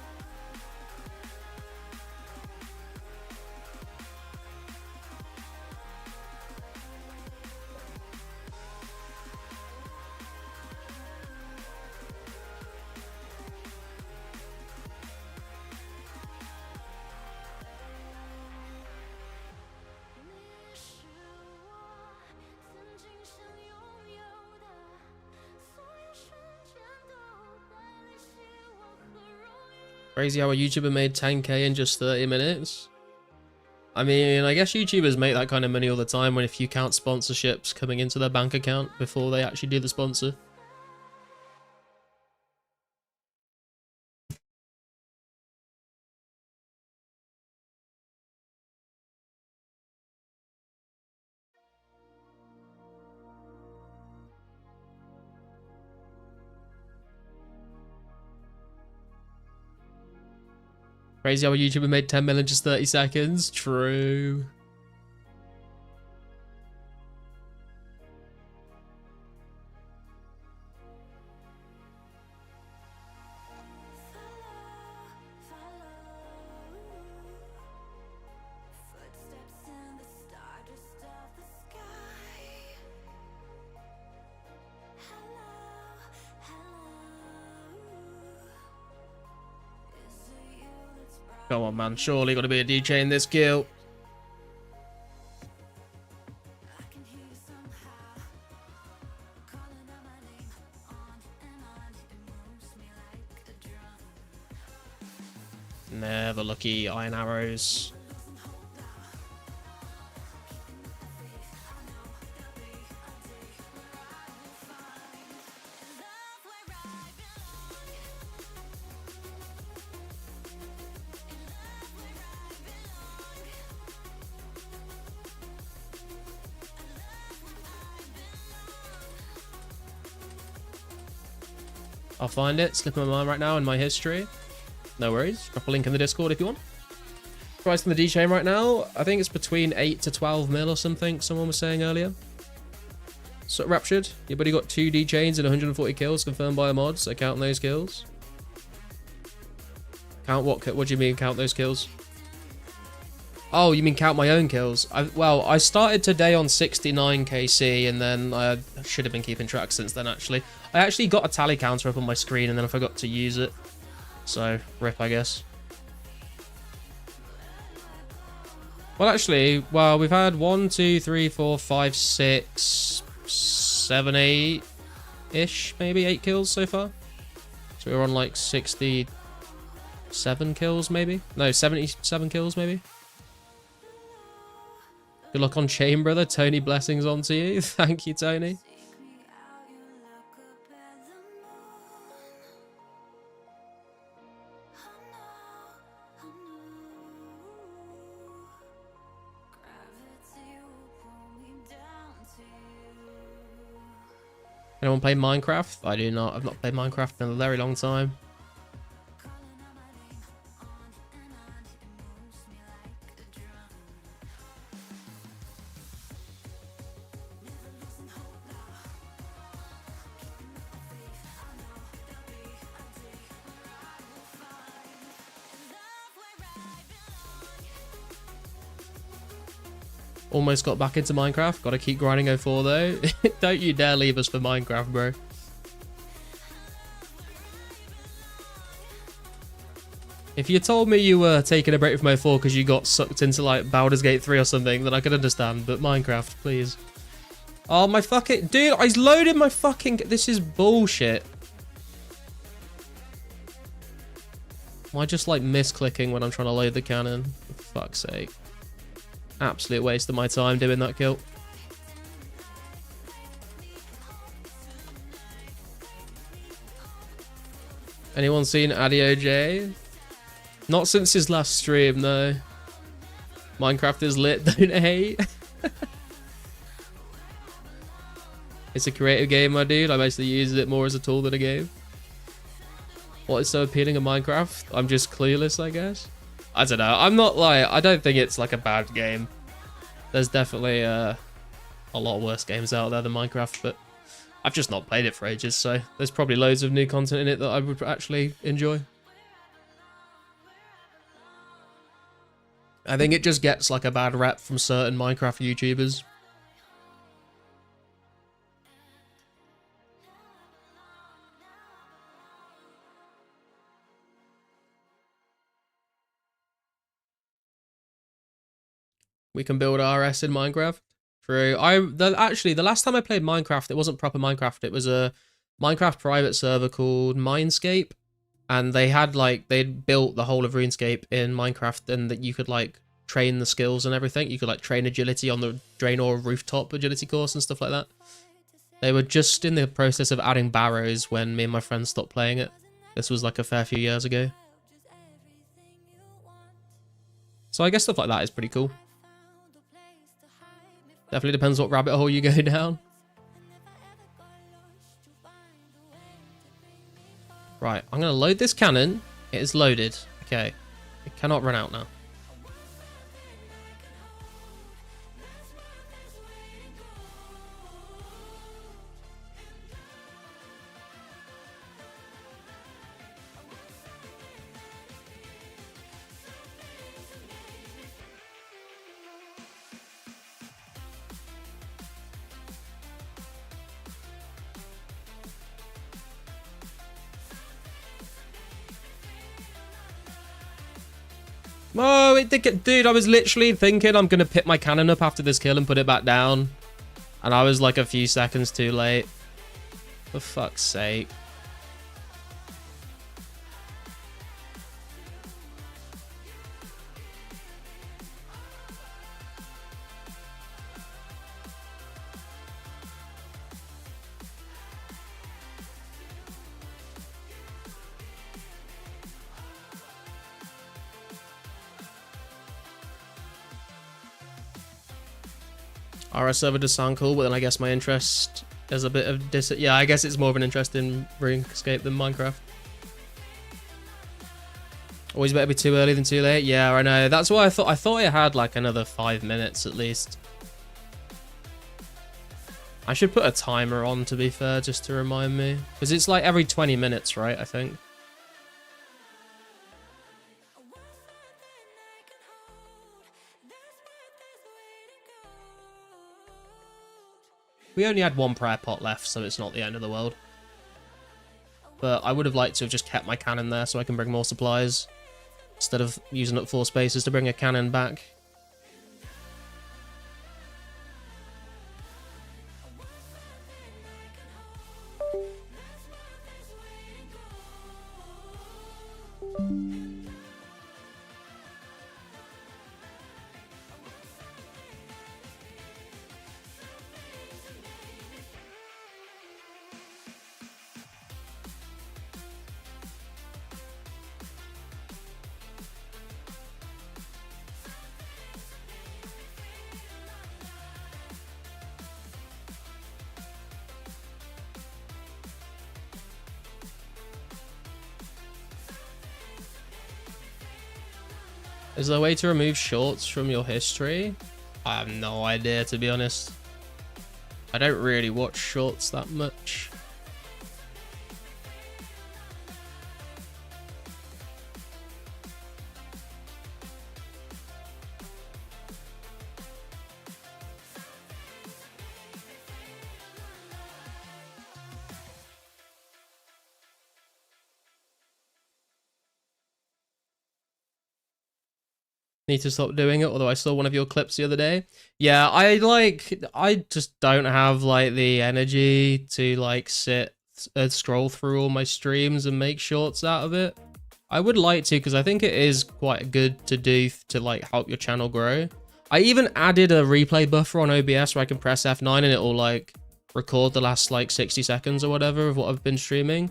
Speaker 1: Crazy how a YouTuber made 10k in just 30 minutes. I mean, I guess YouTubers make that kind of money all the time when if you count sponsorships coming into their bank account before they actually do the sponsor. Crazy how a YouTuber made 10 million in just 30 seconds. True. Come on, man. Surely got to be a DJ in this guild. Never lucky iron arrows. I'll find it. Slipping my mind right now in my history. No worries. Drop a link in the Discord if you want. Price on the D-chain right now, I think it's between 8 to 12 mil or something, someone was saying earlier. So Raptured, your buddy got 2 D-chains and 140 kills confirmed by a mod, so count those kills. Count what do you mean count those kills? Oh, you mean count my own kills? Well, I started today on 69 KC, and then I should have been keeping track since then, actually. I actually got a tally counter up on my screen, and then I forgot to use it. So, rip, I guess. Well, actually, well, we've had 1, 2, 3, 4, 5, 6, 7, 8-ish, maybe 8 kills so far. So we're on like 67 kills, maybe? No, 77 kills, maybe? Good luck on chain, brother. Tony, blessings onto you. Thank you, Tony. Anyone play Minecraft? I do not. I've not played Minecraft in a very long time. Almost got back into Minecraft. Gotta keep grinding 04 though. Don't you dare leave us for Minecraft, bro. If you told me you were taking a break from 04 because you got sucked into like Baldur's Gate 3 or something, then I could understand. But Minecraft, please. Oh, my fucking... Dude, I loaded my fucking... This is bullshit. Am I just like misclicking when I'm trying to load the cannon? For fuck's sake. Absolute waste of my time doing that kill. Anyone seen Adio J? Not since his last stream, though. Minecraft is lit, don't hate. It's a creative game, my dude. I basically use it more as a tool than a game. What is so appealing in Minecraft? I'm just clueless, I guess. I don't know. I'm not like... I don't think it's like a bad game. There's definitely a lot worse games out there than Minecraft, but I've just not played it for ages, so there's probably loads of new content in it that I would actually enjoy. I think it just gets like a bad rep from certain Minecraft YouTubers. We can build RS in Minecraft. True. Actually, the last time I played Minecraft, it wasn't proper Minecraft. It was a Minecraft private server called Minescape, and they had like they'd built the whole of Runescape in Minecraft, and that you could like train the skills and everything. You could like train agility on the Draenor rooftop agility course and stuff like that. They were just in the process of adding barrows when me and my friends stopped playing it. This was like a fair few years ago. So I guess stuff like that is pretty cool. Definitely depends what rabbit hole you go down. Right, I'm going to load this cannon. It is loaded. Okay. It cannot run out now. Oh, it did get... Dude, I was literally thinking I'm going to pick my cannon up after this kill and put it back down. And I was like a few seconds too late. For fuck's sake. RS server does sound cool, but then I guess my interest There's a bit of yeah, I guess it's more of an interest in Runescape than Minecraft. Always better be too early than too late. Yeah, I know. That's why I thought it had like another 5 minutes at least. I should put a timer on, to be fair, just to remind me. Because it's like every 20 minutes, right, I think. We only had 1 prayer pot left, so it's not the end of the world. But I would have liked to have just kept my cannon there so I can bring more supplies, instead of using up 4 spaces to bring a cannon back. Is there a way to remove shorts from your history? I have no idea, to be honest. I don't really watch shorts that much. Need to stop doing it, although I saw one of your clips the other day. Yeah, I just don't have like the energy to like sit and scroll through all my streams and make shorts out of it. I would like to, because I think it is quite good to do to like help your channel grow. I even added a replay buffer on OBS where I can press F9 and it will like record the last like 60 seconds or whatever of what I've been streaming.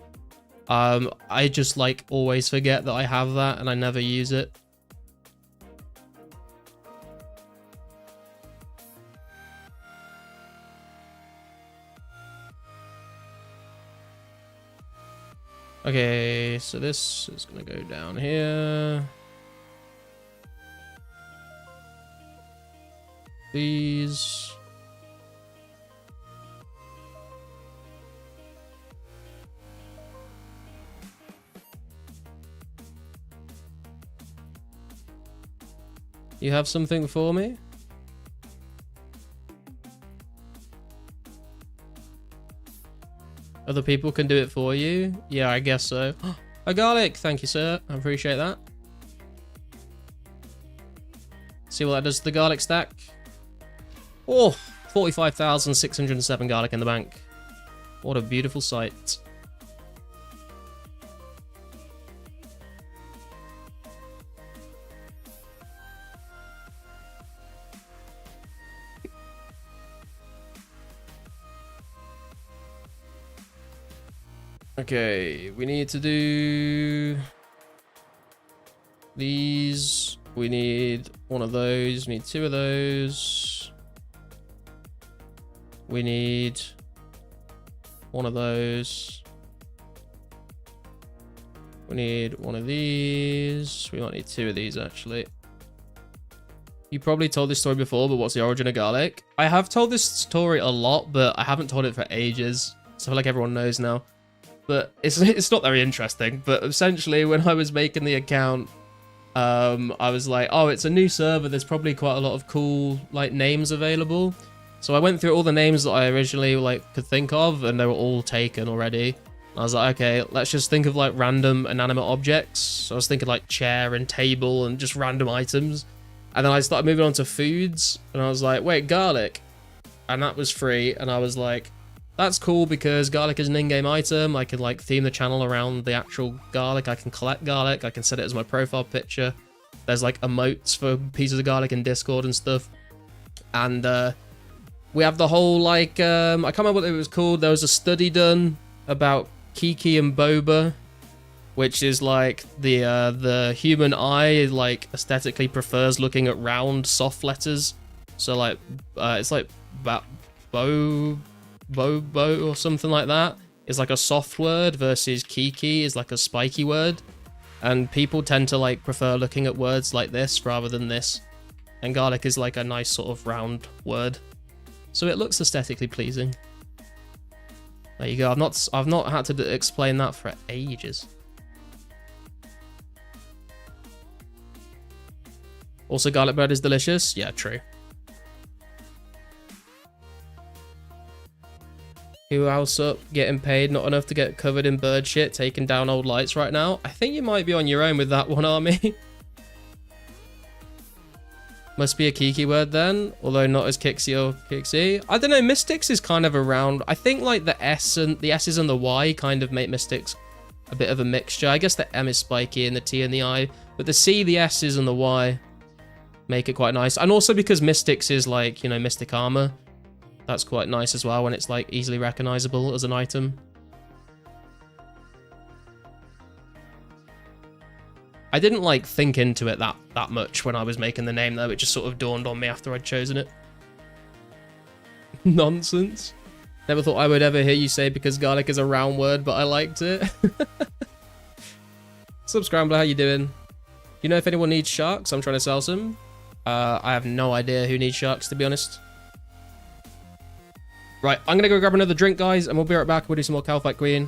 Speaker 1: I just like always forget that I have that and I never use it. Okay, so this is gonna go down here. These. You have something for me? Other people can do it for you? Yeah, I guess so. A garlic! Thank you, sir. I appreciate that. See what that does to the garlic stack? Oh, 45,607 garlic in the bank. What a beautiful sight. Okay, we need to do these. We need one of those. We need 2 of those. We need one of those. We need one of these. We might need 2 of these, actually. You probably told this story before, but what's the origin of garlic? I have told this story a lot, but I haven't told it for ages. So I feel like everyone knows now. But it's not very interesting. But essentially, when I was making the account, I was like, oh, it's a new server. There's probably quite a lot of cool like names available. So I went through all the names that I originally like could think of, and they were all taken already. I was like, okay, let's just think of like random inanimate objects. So I was thinking like chair and table and just random items. And then I started moving on to foods, and I was like, wait, garlic. And that was free, and I was like, that's cool because garlic is an in-game item. I can like theme the channel around the actual garlic. I can collect garlic. I can set it as my profile picture. There's like emotes for pieces of garlic in Discord and stuff. And we have the whole like, I can't remember what it was called. There was a study done about Kiki and Boba, which is like the human eye like aesthetically prefers looking at round soft letters. So like it's like bobo or something like that is like a soft word versus kiki is like a spiky word. And people tend to like prefer looking at words like this rather than this. And garlic is like a nice sort of round word. So it looks aesthetically pleasing. There you go. I've not had to explain that for ages. Also, garlic bread is delicious. Yeah, true. Who else up? Getting paid not enough to get covered in bird shit, taking down old lights right now. I think you might be on your own with that one, Army. Must be a Kiki word then, although not as Kixie or Kixie. I don't know, Mystics is kind of around. I think like the S's and the Y kind of make Mystics a bit of a mixture. I guess the M is spiky and the T and the I, but the C, the S's and the Y make it quite nice. And also because Mystics is like, you know, Mystic Armor. That's quite nice as well when it's like easily recognizable as an item. I didn't like think into it that much when I was making the name though. It just sort of dawned on me after I'd chosen it. Nonsense. Never thought I would ever hear you say because garlic is a round word, but I liked it. Sup Scrambler, how you doing? You know if anyone needs sharks? I'm trying to sell some. I have no idea who needs sharks, to be honest. Right, I'm going to go grab another drink, guys, and we'll be right back. We'll do some more Kalphite Queen.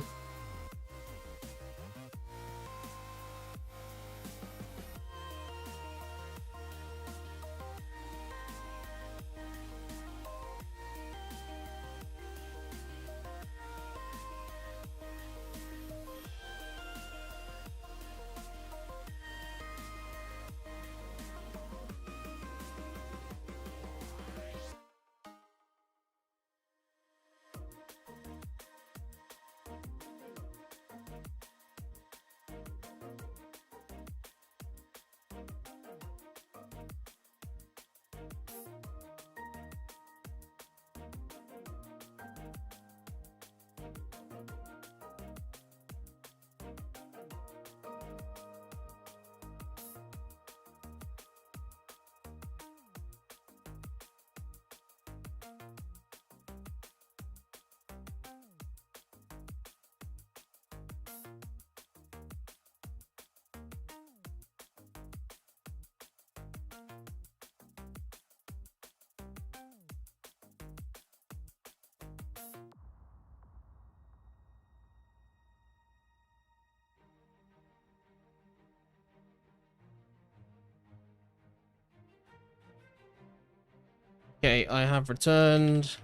Speaker 1: Okay, I have returned.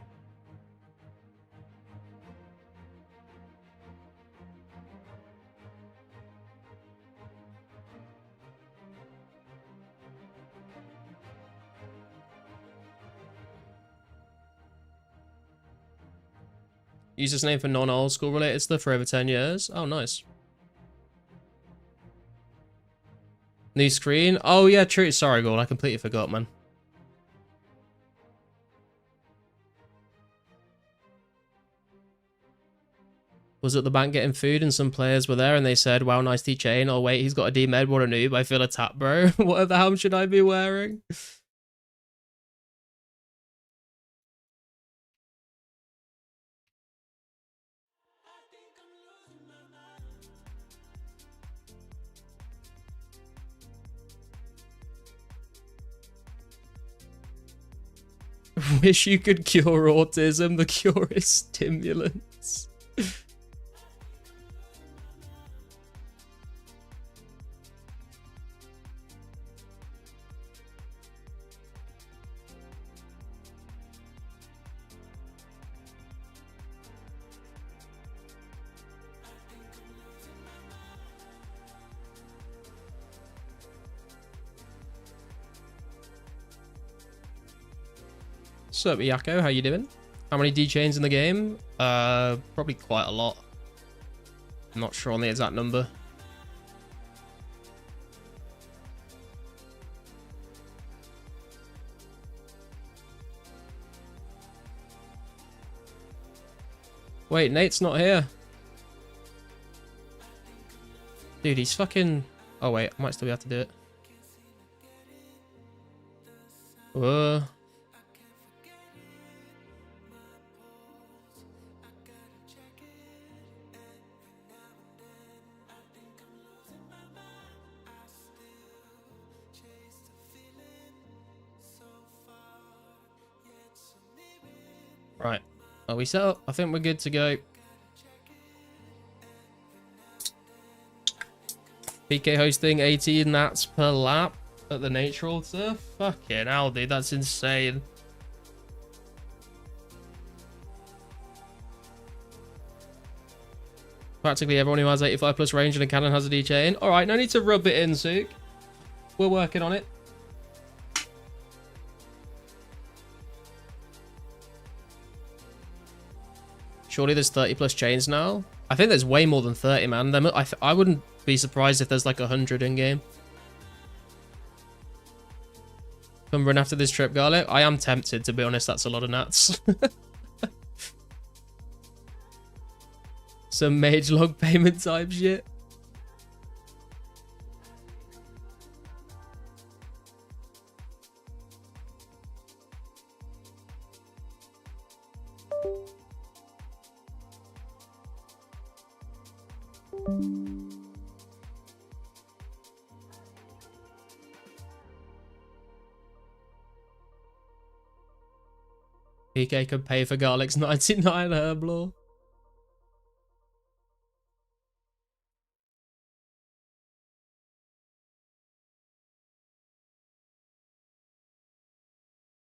Speaker 1: Use this name for non-old school related stuff for over 10 years. Oh, nice. New screen. Oh, yeah, true. Sorry, Gordon. I completely forgot, man. Was at the bank getting food and some players were there and they said, wow, nice T-chain. Oh, wait, he's got a D-med. What a noob. I feel attacked, bro. What the hell should I be wearing? Wish you could cure autism. The cure is stimulants. Sup, Yako? How you doing? How many D-chains in the game? Probably quite a lot. I'm not sure on the exact number. Wait, Nate's not here. Dude, he's fucking... Oh, wait, I might still be able to do it. Right. Are we set up? I think we're good to go. PK hosting 18 nats per lap at the nature altar. Fucking hell, dude. That's insane. Practically everyone who has 85 plus range and a cannon has a D-chain. Alright, no need to rub it in, Sook. We're working on it. Surely there's 30 plus chains now? I think there's way more than 30, man. I wouldn't be surprised if there's like 100 in-game. Come run after this trip, Garlic. I am tempted, to be honest. That's a lot of nats. Some mage log payment type shit. PK could pay for Garlic's 99 herb law.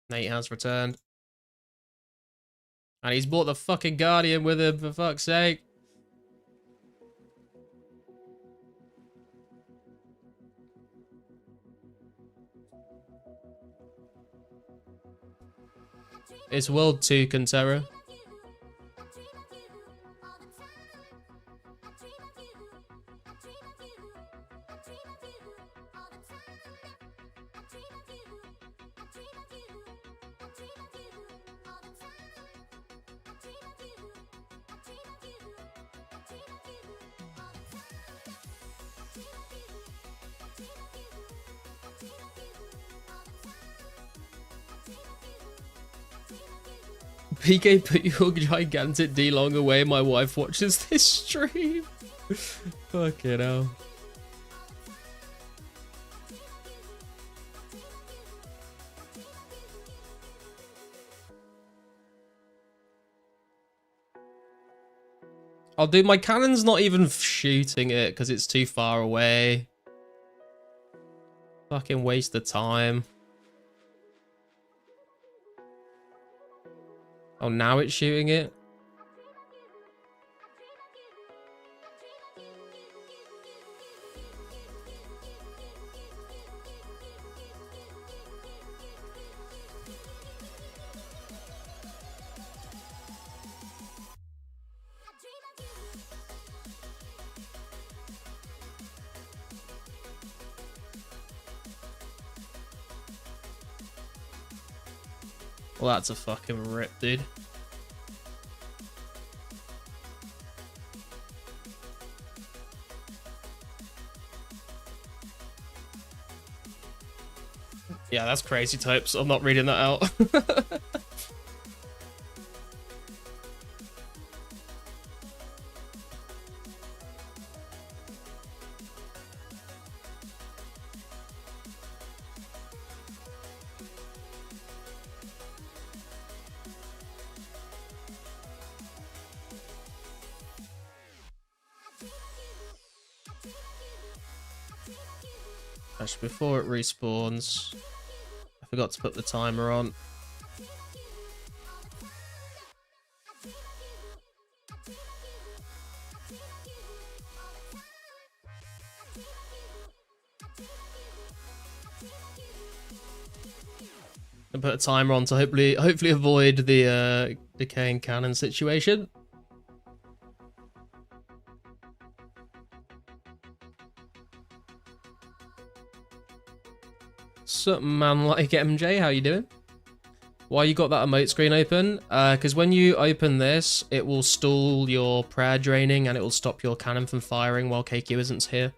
Speaker 1: Nate has returned. And he's bought the fucking Guardian with him, for fuck's sake. It's World 2 Contera. PK, put your gigantic D-long away. My wife watches this stream. Fucking hell. Oh, dude, my cannon's not even shooting it because it's too far away. Fucking waste of time. Oh, now it's shooting it? Well, that's a fucking rip, dude. Yeah, that's crazy types. I'm not reading that out. Actually, before it respawns, I forgot to put the timer on. And put a timer on to hopefully avoid the decaying cannon situation. Sup, man, like MJ, how you doing? Why you got that emote screen open? Because when you open this, it will stall your prayer draining and it will stop your cannon from firing while KQ isn't here.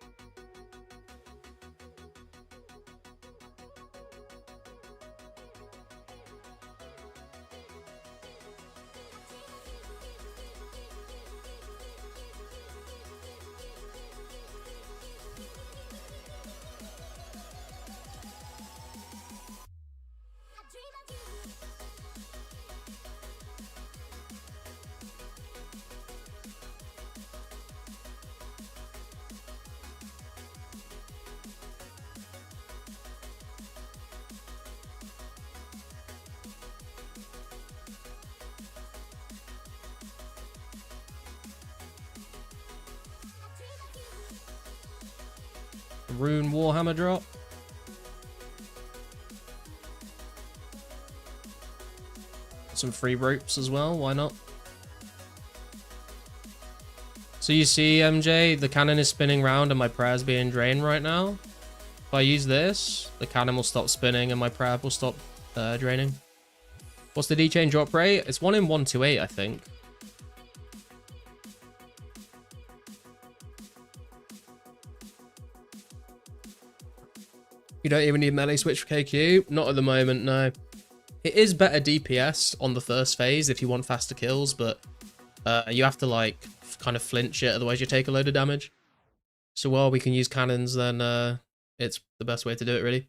Speaker 1: Rune Warhammer drop. Some free ropes as well, why not? So you see, MJ, the cannon is spinning round and my prayer's being drained right now. If I use this, the cannon will stop spinning and my prayer will stop draining. What's the D-chain drop rate? It's 1 in 128, I think. You don't even need melee switch for KQ? Not at the moment, no. It is better DPS on the first phase if you want faster kills, but you have to like kind of flinch it, otherwise you take a load of damage. So while we can use cannons, then it's the best way to do it, really.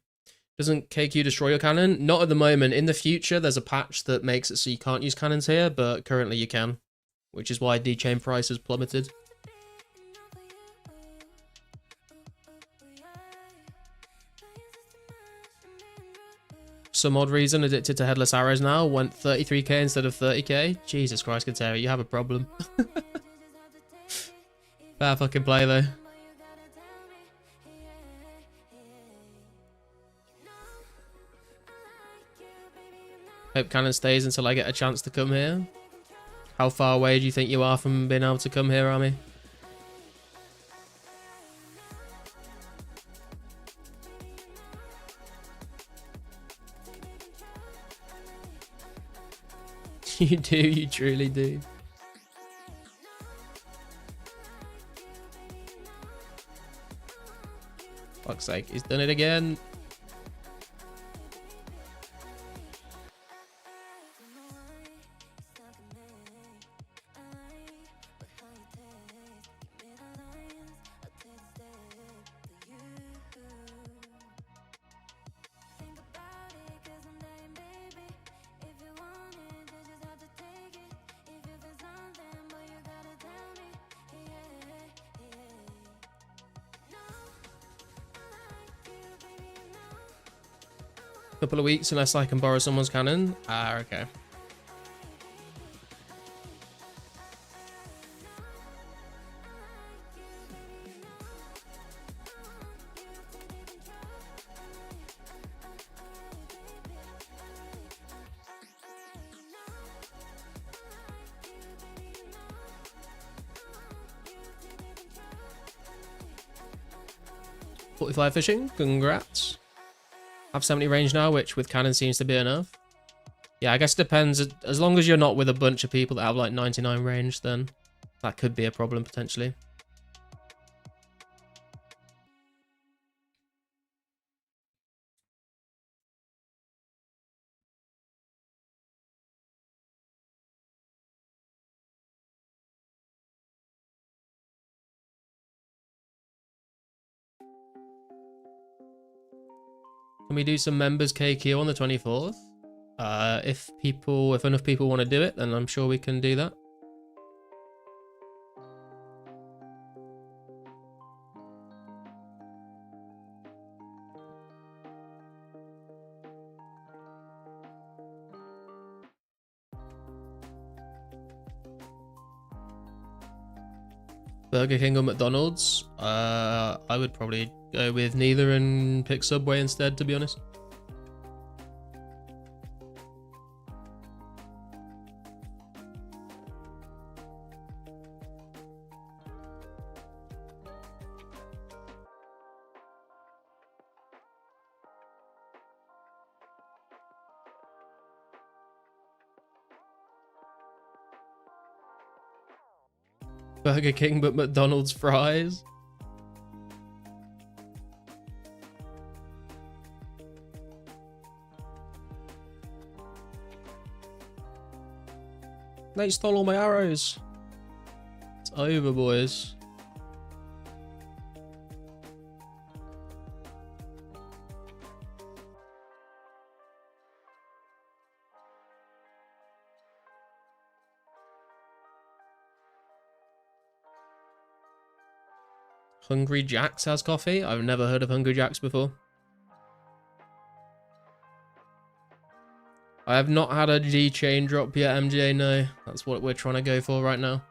Speaker 1: Doesn't KQ destroy your cannon? Not at the moment. In the future, there's a patch that makes it so you can't use cannons here, but currently you can, which is why D-chain price has plummeted. Some odd reason, addicted to headless arrows now, went 33k instead of 30k. Jesus Christ, Kateri, you have a problem. Bad fucking play, though. Hope cannon stays until I get a chance to come here. How far away do you think you are from being able to come here, Army? You do, you truly do. Fuck's sake, he's done it again. Couple of weeks unless I can borrow someone's cannon. Ah, okay. .45 fishing, congrats. Have 70 range now, which with cannon seems to be enough. Yeah, I guess it depends. As long as you're not with a bunch of people that have like 99 range, then that could be a problem potentially. Can we do some members KQ on the 24th? If enough people want to do it, then I'm sure we can do that. Burger King or McDonald's? I would probably go with neither and pick Subway instead, to be honest. Burger King but McDonald's fries. They stole all my arrows. It's over, boys. Hungry Jack's has coffee? I've never heard of Hungry Jack's before. I have not had a G chain drop yet, MJ, no. That's what we're trying to go for right now.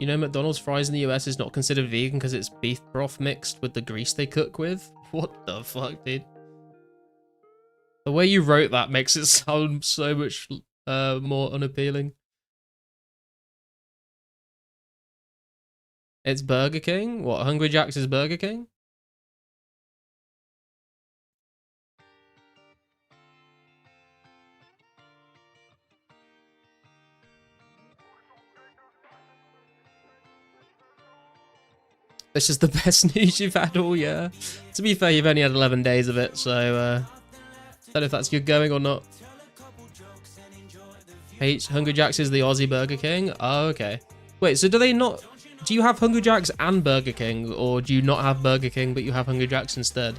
Speaker 1: You know, McDonald's fries in the US is not considered vegan because it's beef broth mixed with the grease they cook with? What the fuck, dude? The way you wrote that makes it sound so much more unappealing. It's Burger King? What, Hungry Jack's is Burger King? This is the best news you've had all year. To be fair, you've only had 11 days of it, so I don't know if that's good going or not. Hungry Jack's is the Aussie Burger King? Oh, okay. Wait, so do they not... Do you have Hungry Jack's and Burger King, or do you not have Burger King but you have Hungry Jack's instead?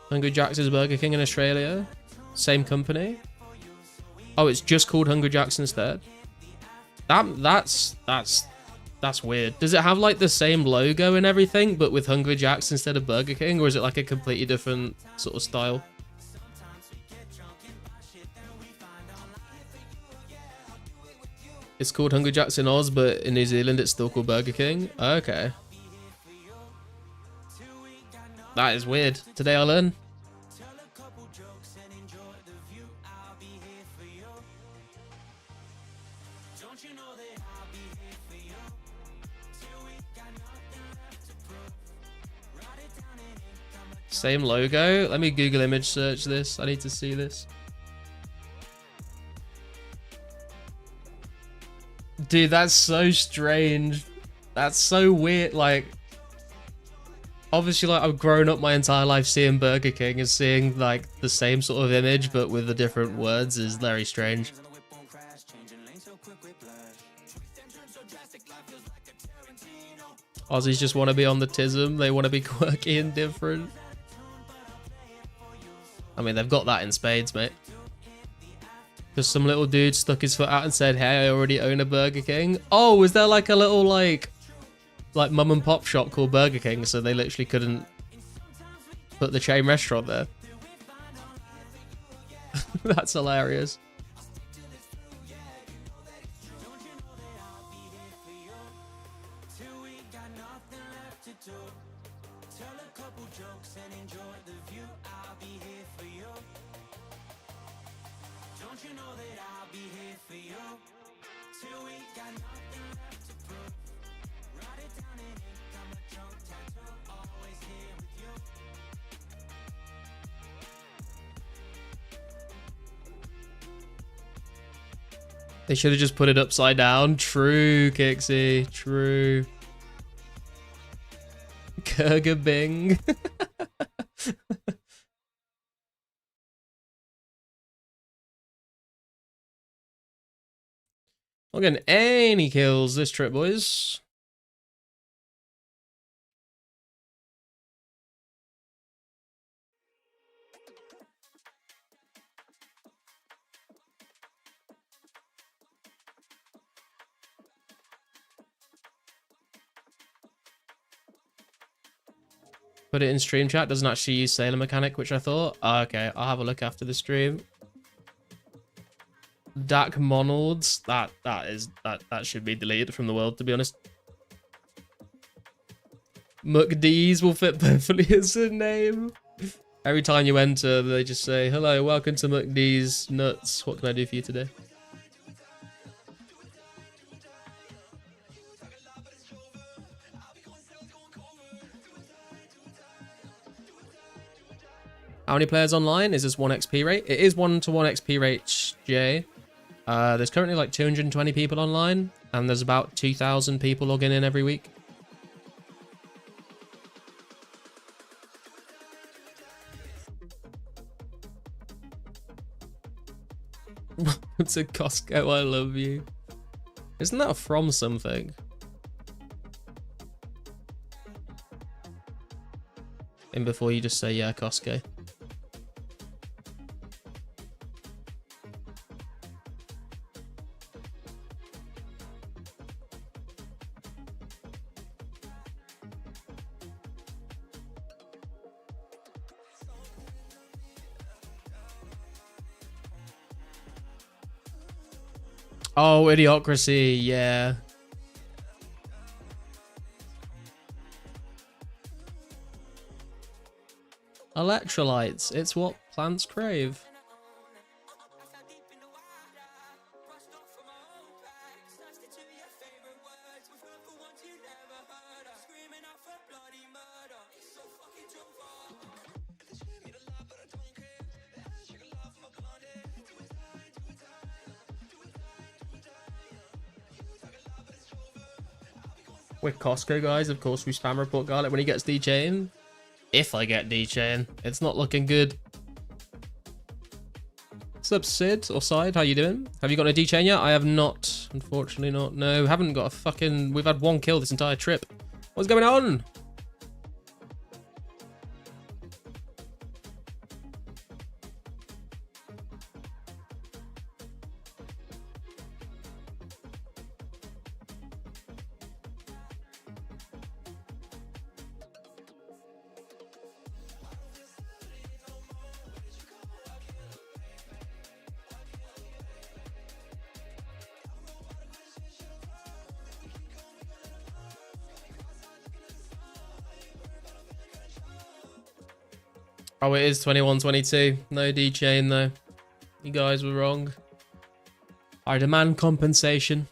Speaker 1: Hungry Jack's is Burger King in Australia. Same company. Oh, it's just called Hungry Jack's instead. That's weird. Does it have like the same logo and everything, but with Hungry Jack's instead of Burger King, or is it like a completely different sort of style? It's called Hungry Jack's in Oz, but in New Zealand it's still called Burger King. Okay. That is weird. Today I learn. Same logo. Let me Google image search this. I need to see this. Dude, that's so strange. That's so weird. Like, obviously, like, I've grown up my entire life seeing Burger King, and seeing like the same sort of image but with the different words is very strange. Aussies just want to be on the tism. They want to be quirky and different. I mean, they've got that in spades, mate. Because some little dude stuck his foot out and said, hey, I already own a Burger King. Oh, is there like a little like mum and pop shop called Burger King, so they literally couldn't put the chain restaurant there? That's hilarious. They should have just put it upside down. True, Kixie. True. Kurgabing. Not getting any kills this trip, boys. Put it in stream chat. Doesn't actually use Sailor Mechanic, which I thought. Oh, okay, I'll have a look after the stream. Dak Monalds. That should be deleted from the world, to be honest. McDee's will fit perfectly as a name. Every time you enter, they just say, hello, welcome to McDee's Nuts. What can I do for you today? How many players online? Is this 1 XP rate? It is 1 to 1 XP rate, Jay. There's currently like 220 people online, and there's about 2,000 people logging in every week. It's a Costco, I love you. Isn't that from something? And before you just say, yeah, Costco. Oh, Idiocracy, yeah. Electrolytes, it's what plants crave. With Costco, guys, of course, we spam report Garlic when he gets D-Chain. If I get D-Chain, it's not looking good. What's up, Sid or Side? How you doing? Have you got a D-Chain yet? I have not. Unfortunately not. No, haven't got a fucking... We've had one kill this entire trip. What's going on? Oh, it is 21-22. No D-Chain, though. You guys were wrong. I demand compensation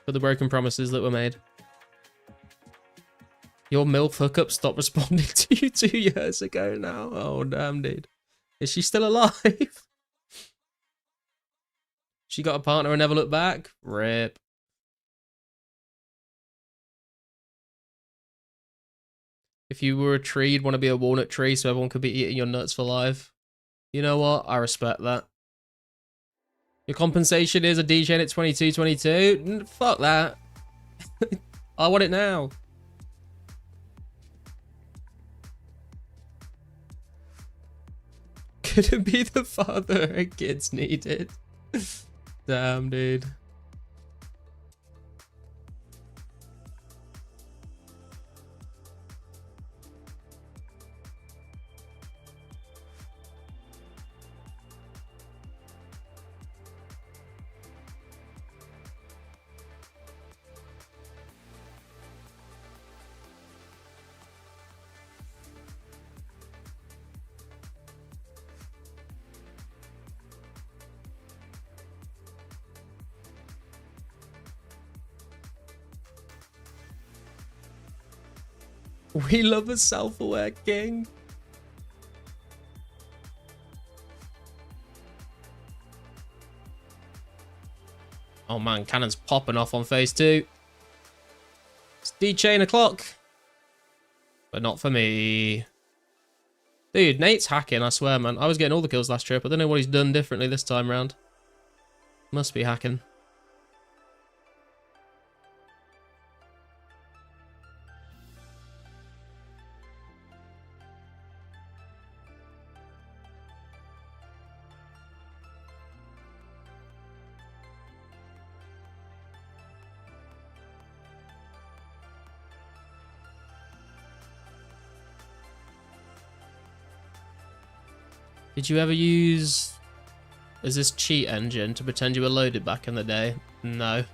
Speaker 1: for the broken promises that were made. Your MILF hookup stopped responding to you 2 years ago now. Oh, damn, dude. Is she still alive? She got a partner and never looked back? Rip. If you were a tree, you'd want to be a walnut tree so everyone could be eating your nuts for life. You know what? I respect that. Your compensation is a D-Chain at 22-22? Fuck that. I want it now. Could it be the father her kids needed? Damn, dude. We love a self-aware king. Oh man, cannon's popping off on phase 2. It's D-Chain o'clock. But not for me. Dude, Nate's hacking, I swear, man. I was getting all the kills last trip. I don't know what he's done differently this time round. Must be hacking. Did you ever use... Is this cheat engine to pretend you were loaded back in the day? No.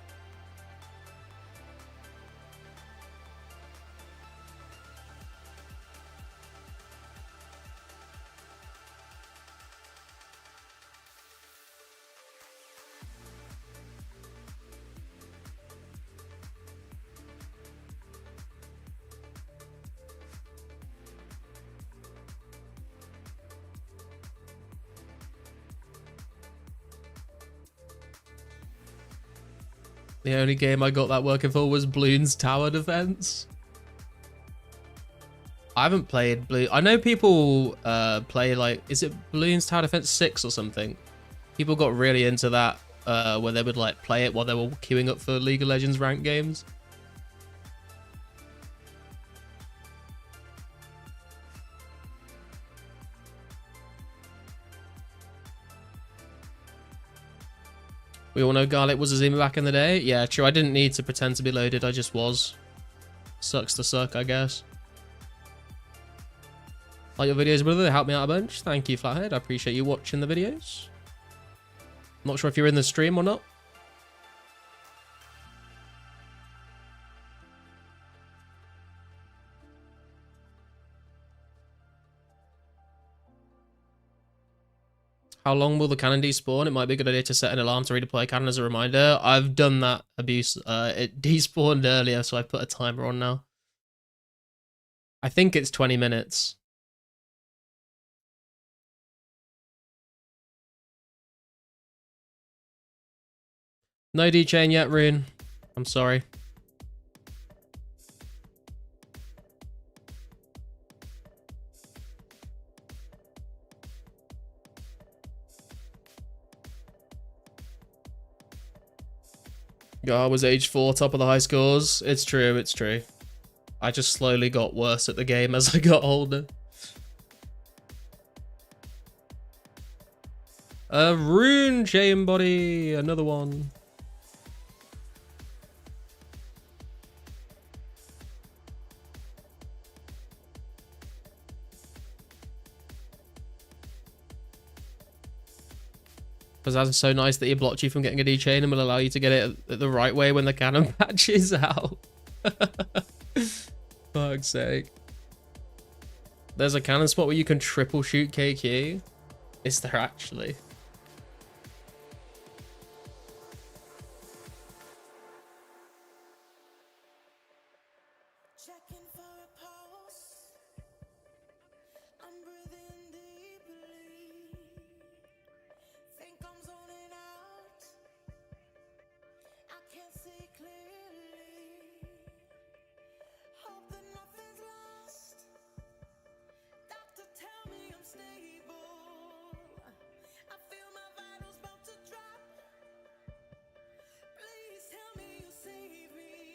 Speaker 1: The only game I got that working for was Bloons Tower Defense. I haven't played Blue. I know people play like, is it Bloons Tower Defense 6 or something? People got really into that where they would like play it while they were queuing up for League of Legends ranked games. We all know Garlic was a Zima back in the day. Yeah, true. I didn't need to pretend to be loaded. I just was. Sucks to suck, I guess. Like your videos, brother. They help me out a bunch. Thank you, Flathead. I appreciate you watching the videos. Not sure if you're in the stream or not. How long will the cannon despawn? It might be a good idea to set an alarm to redeploy a cannon as a reminder. I've done that abuse. It despawned earlier, so I put a timer on now. I think it's 20 minutes. No D-chain yet, Rune. I'm sorry. I was age 4, top of the high scores. It's true, it's true. I just slowly got worse at the game as I got older. Rune chain body, another one. Because that's so nice that he blocked you from getting a D-chain and will allow you to get it the right way when the cannon patches out. Fuck's sake. There's a cannon spot where you can triple shoot KQ. Is there actually?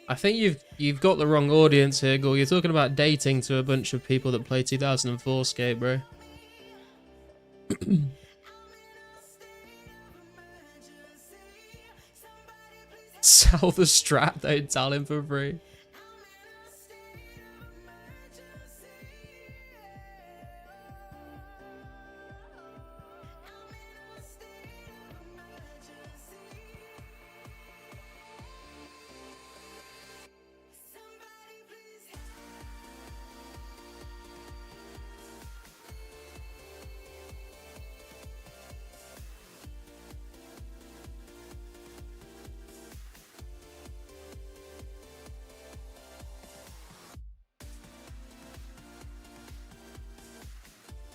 Speaker 1: I think you've got the wrong audience here, Gore. You're talking about dating to a bunch of people that play 2004scape, bro. Sell the strat, don't tell him for free.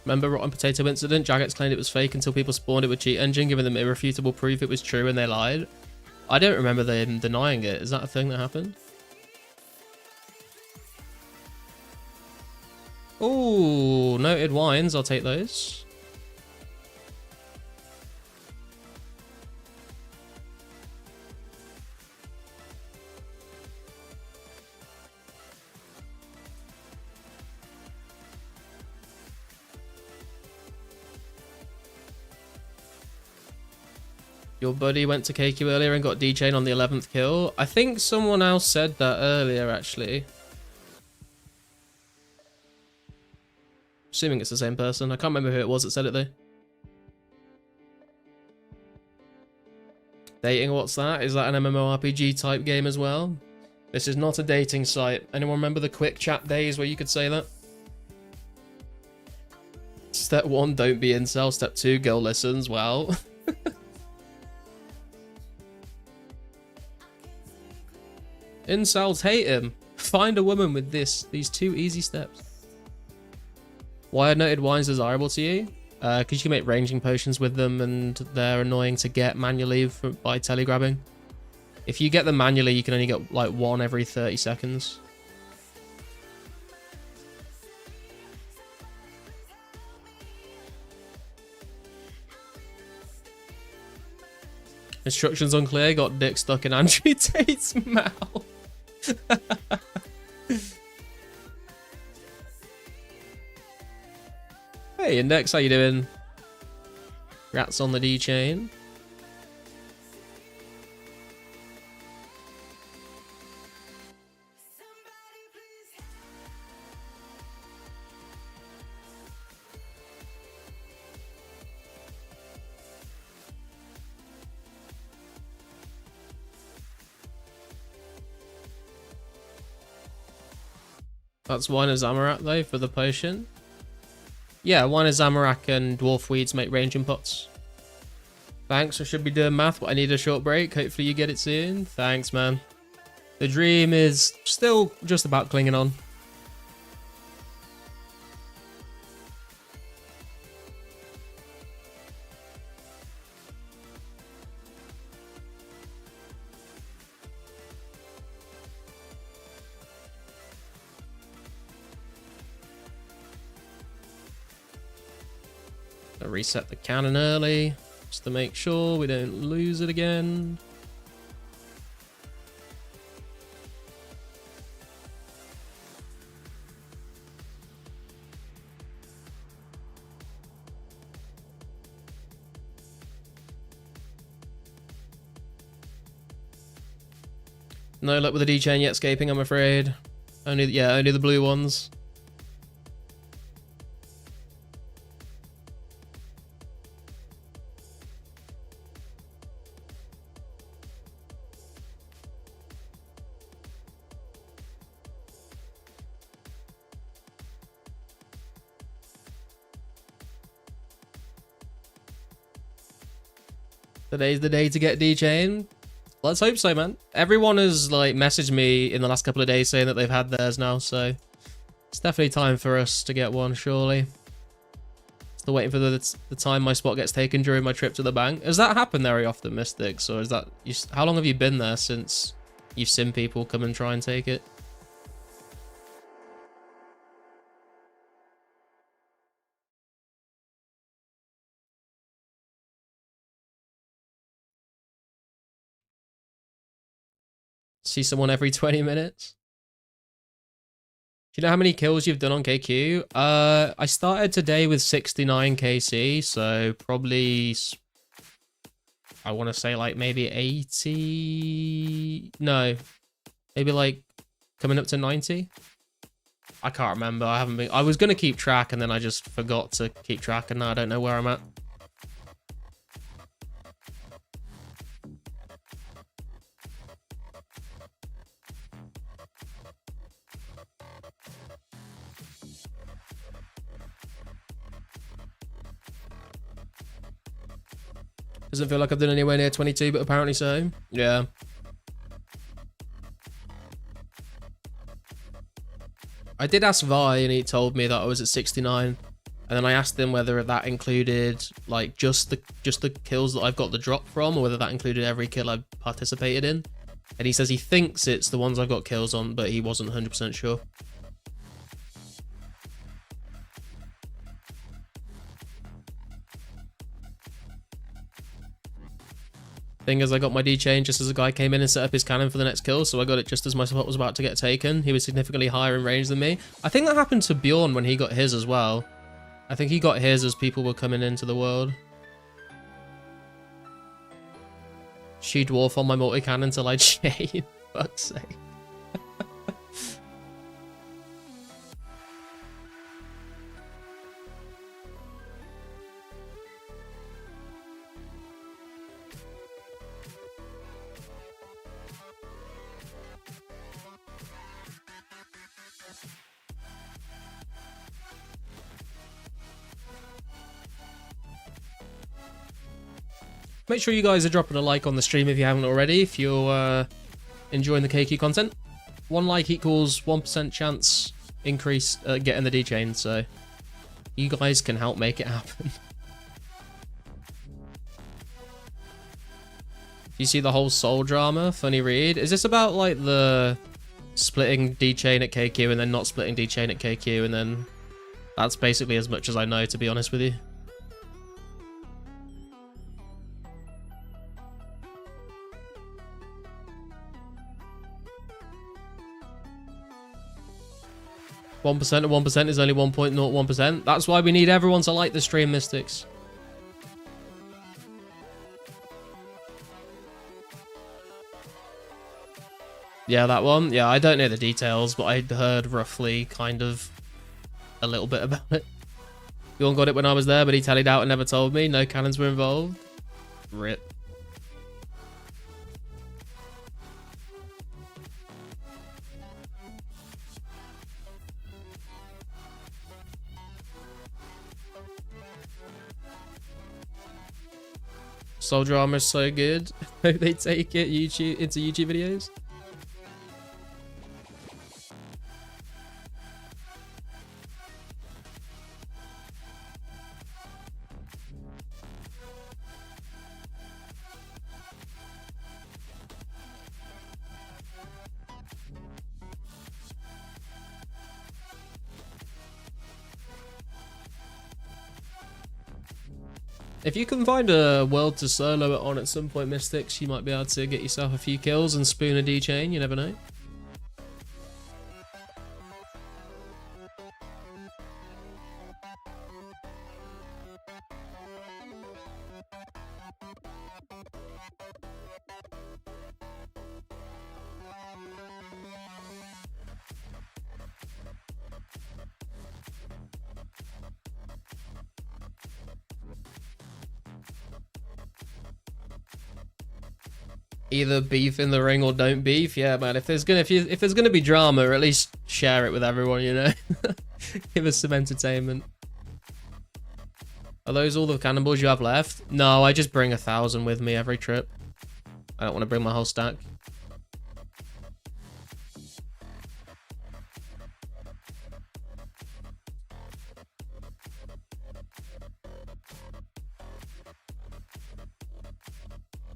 Speaker 1: Remember Rotten Potato incident? Jagex claimed it was fake until people spawned it with cheat engine, giving them irrefutable proof it was true and they lied. I don't remember them denying it. Is that a thing that happened? Ooh, noted wines. I'll take those. Your buddy went to KQ earlier and got D-chain on the 11th kill. I think someone else said that earlier, actually. Assuming it's the same person. I can't remember who it was that said it, though. Dating, what's that? Is that an MMORPG type game as well? This is not a dating site. Anyone remember the quick chat days where you could say that? Step 1, don't be incel. Step 2, girl listens. Well... Incels hate him. Find a woman with these 2 easy steps. Why are noted wines desirable to you? Because you can make ranging potions with them and they're annoying to get manually by telegrabbing. If you get them manually, you can only get like 1 every 30 seconds. Instructions unclear, got dick stuck in Andrew Tate's mouth. Hey Index, how you doing? Rats on the D chain. That's wine of Zamorak though for the potion. Yeah, wine of Zamorak and dwarf weeds make ranging pots. Thanks, I should be doing math, but I need a short break. Hopefully you get it soon. Thanks, man. The dream is still just about clinging on. I'll reset the cannon early, just to make sure we don't lose it again. No luck with the D-chain yet escaping, I'm afraid. Only the blue ones. Today's the day to get D-chain. Let's hope so, man. Everyone has like messaged me in the last couple of days saying that they've had theirs now, so it's definitely time for us to get one, surely. Still waiting for the time my spot gets taken during my trip to the bank. Does that happen very often, Mystics, or is that how long have you been there since you've seen people come and try and take it? See someone every 20 minutes. Do you know how many kills you've done on KQ? I started today with 69 KC, so probably, I want to say like maybe 80. No, maybe like coming up to 90. I can't remember. I haven't been. I was gonna keep track and then I just forgot to keep track, and now I don't know where I'm at. Doesn't feel like I've done anywhere near 22, but apparently so. Yeah. I did ask Vi, and he told me that I was at 69. And then I asked him whether that included like just the kills that I've got the drop from, or whether that included every kill I've participated in. And he says he thinks it's the ones I've got kills on, but he wasn't 100% sure. Thing is, I got my D-chain just as a guy came in and set up his cannon for the next kill, so I got it just as my spot was about to get taken. He was significantly higher in range than me. I think that happened to Bjorn when he got his as well. I think he got his as people were coming into the world. She dwarf on my multi-cannon till I chain. Fuck's sake. Make sure you guys are dropping a like on the stream if you haven't already, if you're enjoying the KQ content. 1 like equals 1% chance increase getting the D-chain, so you guys can help make it happen. You see the whole soul drama? Funny read. Is this about like the splitting D-chain at KQ and then not splitting D-chain at KQ, and then that's basically as much as I know, to be honest with you. One percent of 1% is only 1.01%. That's why we need everyone to like the stream, Mystics. Yeah, that one. Yeah, I don't know the details, but I heard roughly kind of a little bit about it. Bjorn got it when I was there, but he tallied out and never told me. No cannons were involved. RIP. Soul drama is so good. They take it into YouTube videos. If you can find a world to solo it on at some point, Mystics, you might be able to get yourself a few kills and spoon a D-chain, you never know. Either beef in the ring or don't beef. Yeah, man. If there's gonna be drama, or at least share it with everyone, you know. Give us some entertainment. Are those all the cannonballs you have left? No, I just bring 1,000 with me every trip. I don't want to bring my whole stack.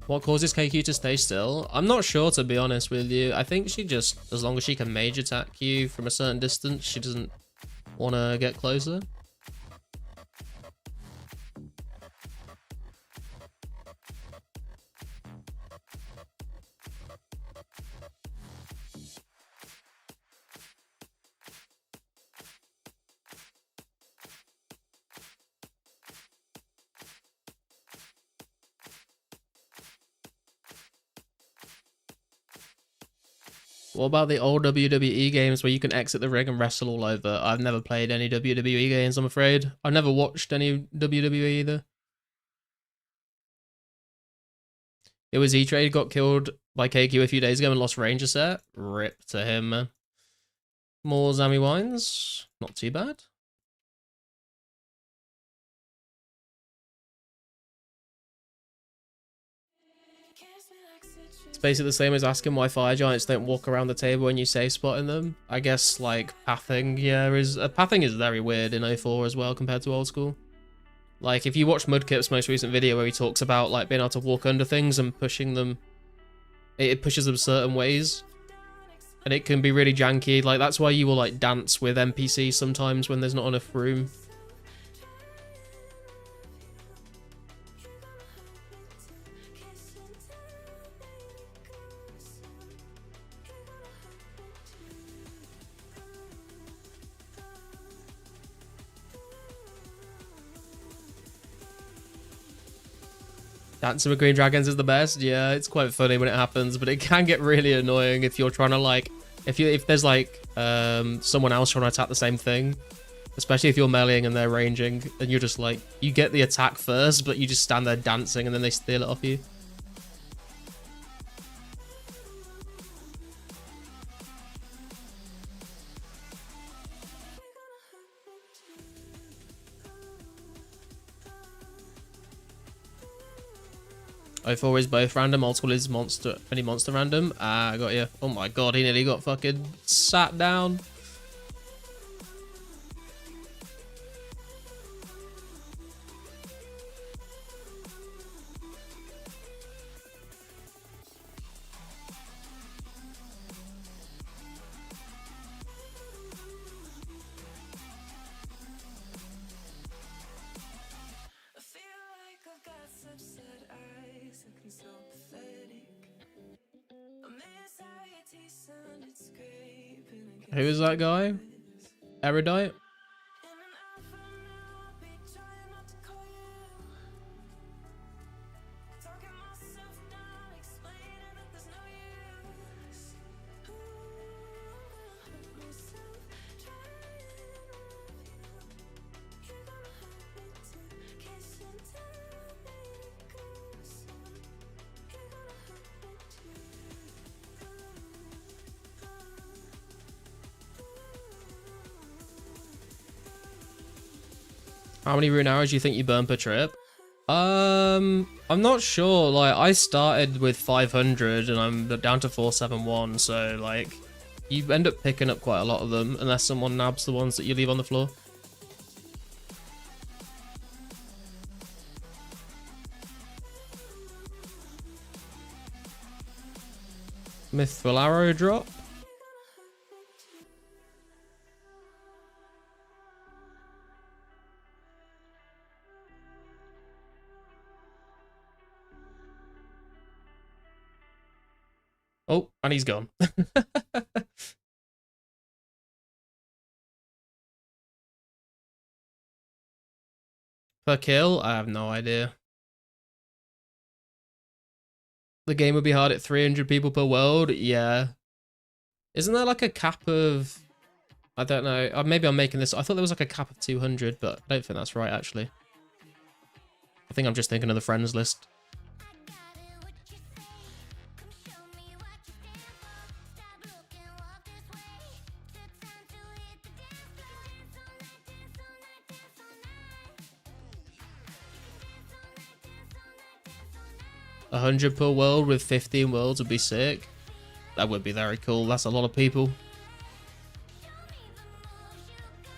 Speaker 1: What causes KQ to stay still? I'm not sure, to be honest with you. I think she just, as long as she can mage attack you from a certain distance, she doesn't want to get closer. What about the old WWE games where you can exit the ring and wrestle all over? I've never played any WWE games, I'm afraid. I've never watched any WWE either. It was E-Trade got killed by KQ a few days ago and lost Ranger set. Rip to him, man. More Zammy Wines. Not too bad. It's basically the same as asking why fire giants don't walk around the table when you safe spotting them. I guess like pathing, yeah, pathing is very weird in 04 as well compared to old school. Like if you watch Mudkip's most recent video where he talks about like being able to walk under things and pushing them, it pushes them certain ways, and it can be really janky. Like that's why you will like dance with NPCs sometimes when there's not enough room. Dancing with Green Dragons is the best. Yeah, it's quite funny when it happens, but it can get really annoying if you're trying to like, if there's like someone else trying to attack the same thing, especially if you're meleeing and they're ranging, and you're just like, you get the attack first, but you just stand there dancing and then they steal it off you. 04 is both random, old school is monster, any monster random. Ah, I got you. Oh my god, he nearly got fucking sat down. Who is that guy? Erudite? How many rune arrows do you think you burn per trip? I'm not sure. Like, I started with 500 and I'm down to 471, so like, you end up picking up quite a lot of them unless someone nabs the ones that you leave on the floor. Mythful arrow drop. Oh, and he's gone. Per kill? I have no idea. The game would be hard at 300 people per world? Yeah. Isn't there like a cap of... I don't know. Maybe I'm making this... I thought there was like a cap of 200, but I don't think that's right, actually. I think I'm just thinking of the friends list. A 100 per world with 15 worlds would be sick. That would be very cool. That's a lot of people.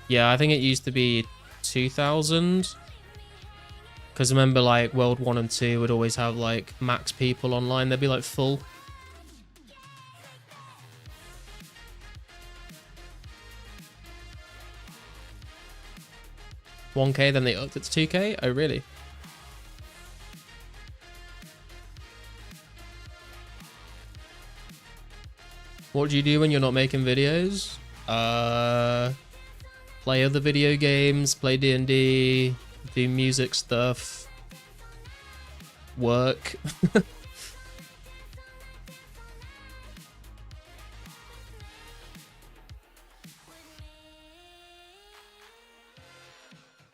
Speaker 1: Yeah, I think it used to be 2,000. Because remember, like, World 1 and 2 would always have, like, max people online. They'd be, like, full. $1K, then they upped it to $2K? Oh, really? What do you do when you're not making videos? Play other video games, play D&D, do music stuff, work.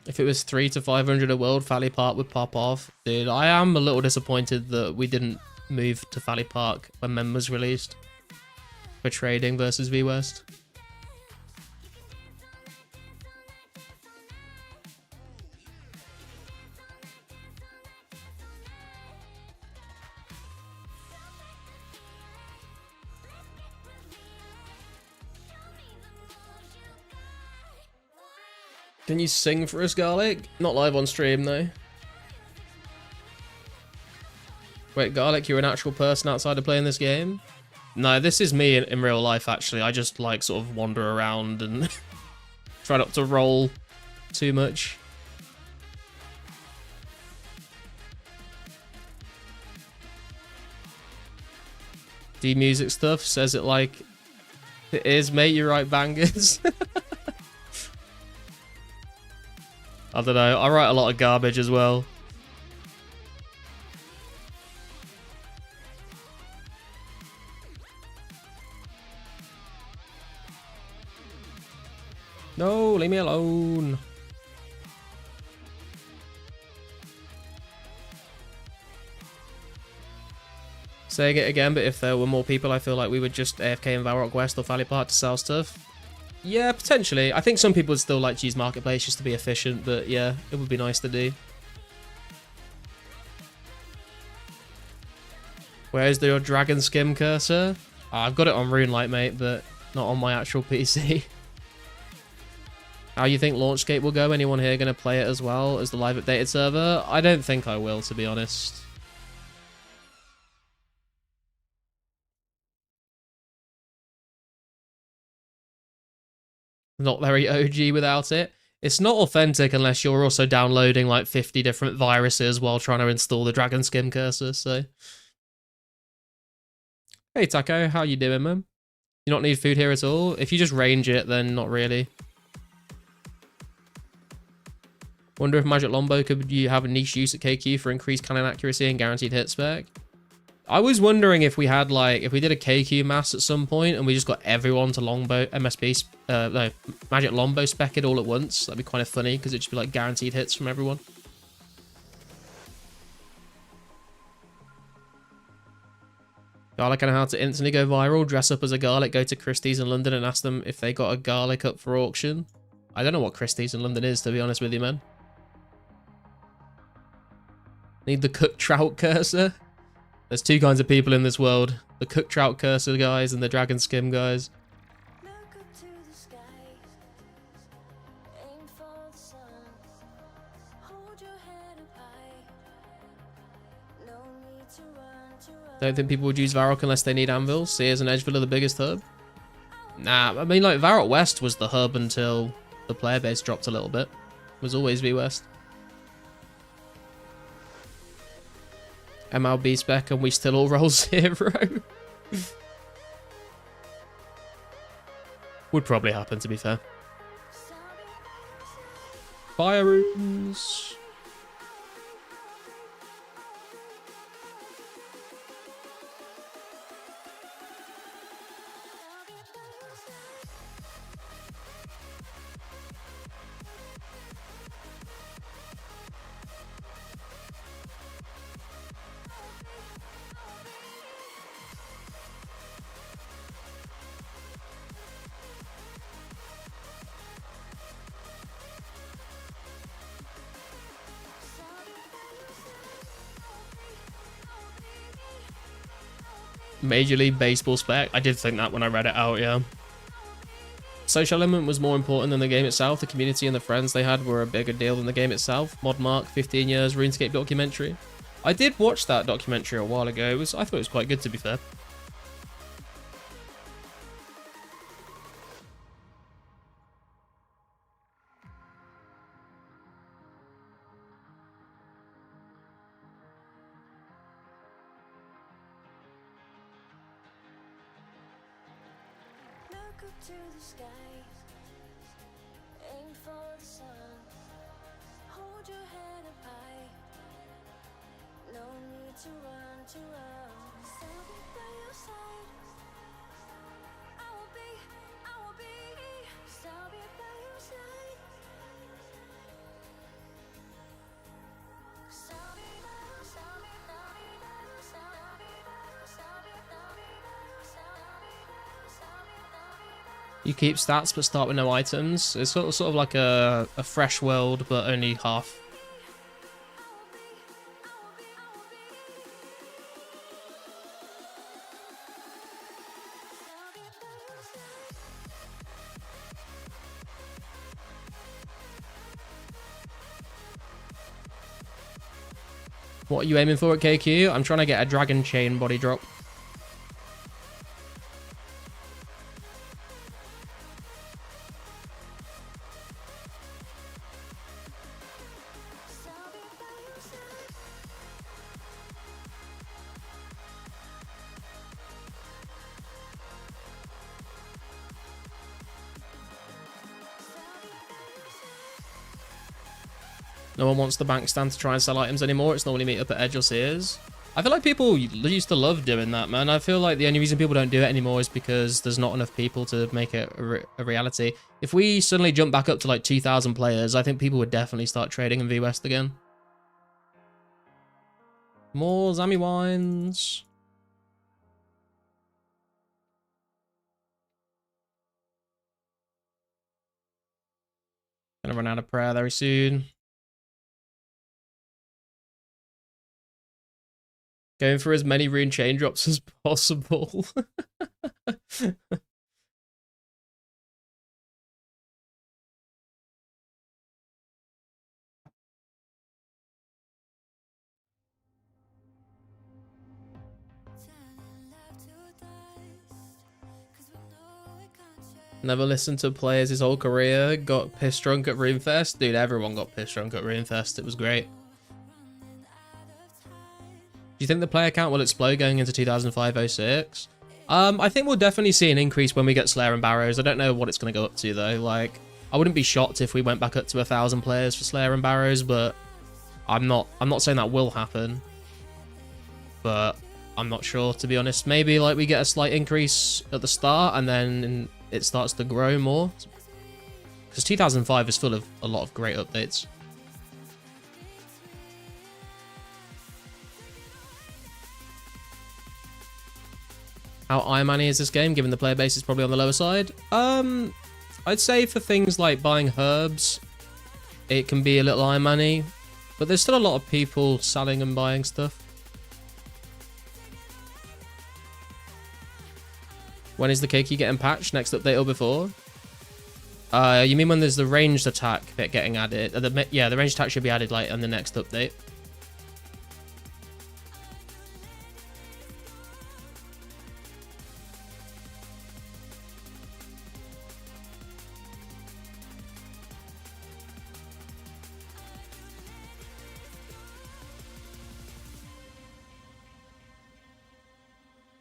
Speaker 1: If it was 300 to 500 a world, Valley Park would pop off. Dude, I am a little disappointed that we didn't move to Valley Park when Mem was released. For trading versus V-West. Can you sing for us, Garlic? Not live on stream, though. Wait, Garlic, you're an actual person outside of playing this game? No, this is me in real life, actually. I just, like, sort of wander around and try not to roll too much. Do music stuff? Says it like it is, mate. You write bangers. I don't know. I write a lot of garbage as well. No, leave me alone. Saying it again, but if there were more people, I feel like we would just AFK in Varrock West or Valley Park to sell stuff. Yeah, potentially. I think some people would still like to use Marketplace just to be efficient, but yeah, it would be nice to do. Where's your Dragon Skim cursor? I've got it on Runelight, mate, but not on my actual PC. How you think Launchscape will go? Anyone here going to play it as well as the live updated server? I don't think I will, to be honest. Not very OG without it. It's not authentic unless you're also downloading like 50 different viruses while trying to install the Dragon Skim cursor, so... Hey Taco, how you doing, man? You not need food here at all? If you just range it, then not really. Wonder if Magic Lombo could you have a niche use at KQ for increased cannon accuracy and guaranteed hit spec? I was wondering if we had like, if we did a KQ mass at some point and we just got everyone to Longbow, MSB, no, Magic Lombo spec it all at once. That'd be kind of funny because it'd just be like guaranteed hits from everyone. Garlic and how to instantly go viral. Dress up as a garlic, go to Christie's in London and ask them if they got a garlic up for auction. I don't know what Christie's in London is, to be honest with you, man. Need the cooked trout cursor. There's two kinds of people in this world. The cooked trout cursor guys and the dragon skim guys.
Speaker 2: Look up to the sky, aim for the sun, hold your head up high, no need to run.
Speaker 1: Don't think people would use Varrock unless they need anvils. See as an Edgeville are the biggest hub. Nah, I mean like Varrock West was the hub until the player base dropped a little bit. It was always V West. MLB spec and we still all roll 0. Would probably happen, to be fair. Fire runes. Major League Baseball spec. I did think that when I read it out, yeah. Social element was more important than the game itself. The community and the friends they had were a bigger deal than the game itself. Modmark, 15 years, Runescape documentary. I did watch that documentary a while ago. I thought it was quite good, to be fair.
Speaker 2: Look up to the sky, aim for the sun, hold your head up high, no need to run, I'll be by your side, I will be, I'll be by your side,
Speaker 1: You keep stats but start with no items. It's sort of like a fresh world, but only half. What are you aiming for at KQ? I'm trying to get a dragon chain body drop. No one wants the bank stand to try and sell items anymore. It's normally meet up at Edge or Sears. I feel like people used to love doing that, man. I feel like the only reason people don't do it anymore is because there's not enough people to make it a reality. If we suddenly jump back up to like 2,000 players, I think people would definitely start trading in V West again. More Zammy wines. Gonna run out of prayer very soon. Going for as many rune chain drops as possible. Never listened to players his whole career. Got pissed drunk at Runefest. Dude, everyone got pissed drunk at Runefest. It was great. Do you think the player count will explode going into 2005-06? I think we'll definitely see an increase when we get Slayer and Barrows. I don't know what it's going to go up to though. Like, I wouldn't be shocked if we went back up to 1,000 players for Slayer and Barrows, but I'm not saying that will happen. But I'm not sure, to be honest. Maybe like we get a slight increase at the start and then it starts to grow more. Because 2005 is full of a lot of great updates. How Iron Man is this game, given the player base is probably on the lower side? I'd say for things like buying herbs, it can be a little Iron Man-y. But there's still a lot of people selling and buying stuff. When is the KQ getting patched? Next update or before? You mean when there's the ranged attack bit getting added? Yeah, the ranged attack should be added like on the next update.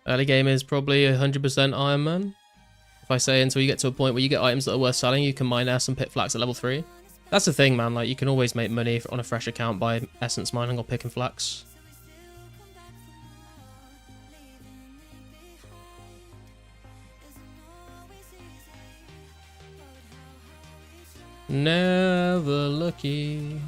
Speaker 1: Early game is probably 100% Iron Man. If I say until you get to a point where you get items that are worth selling, you can mine S and pick flax at level 3. That's the thing, man. Like, you can always make money on a fresh account by essence mining or picking flax. Never lucky.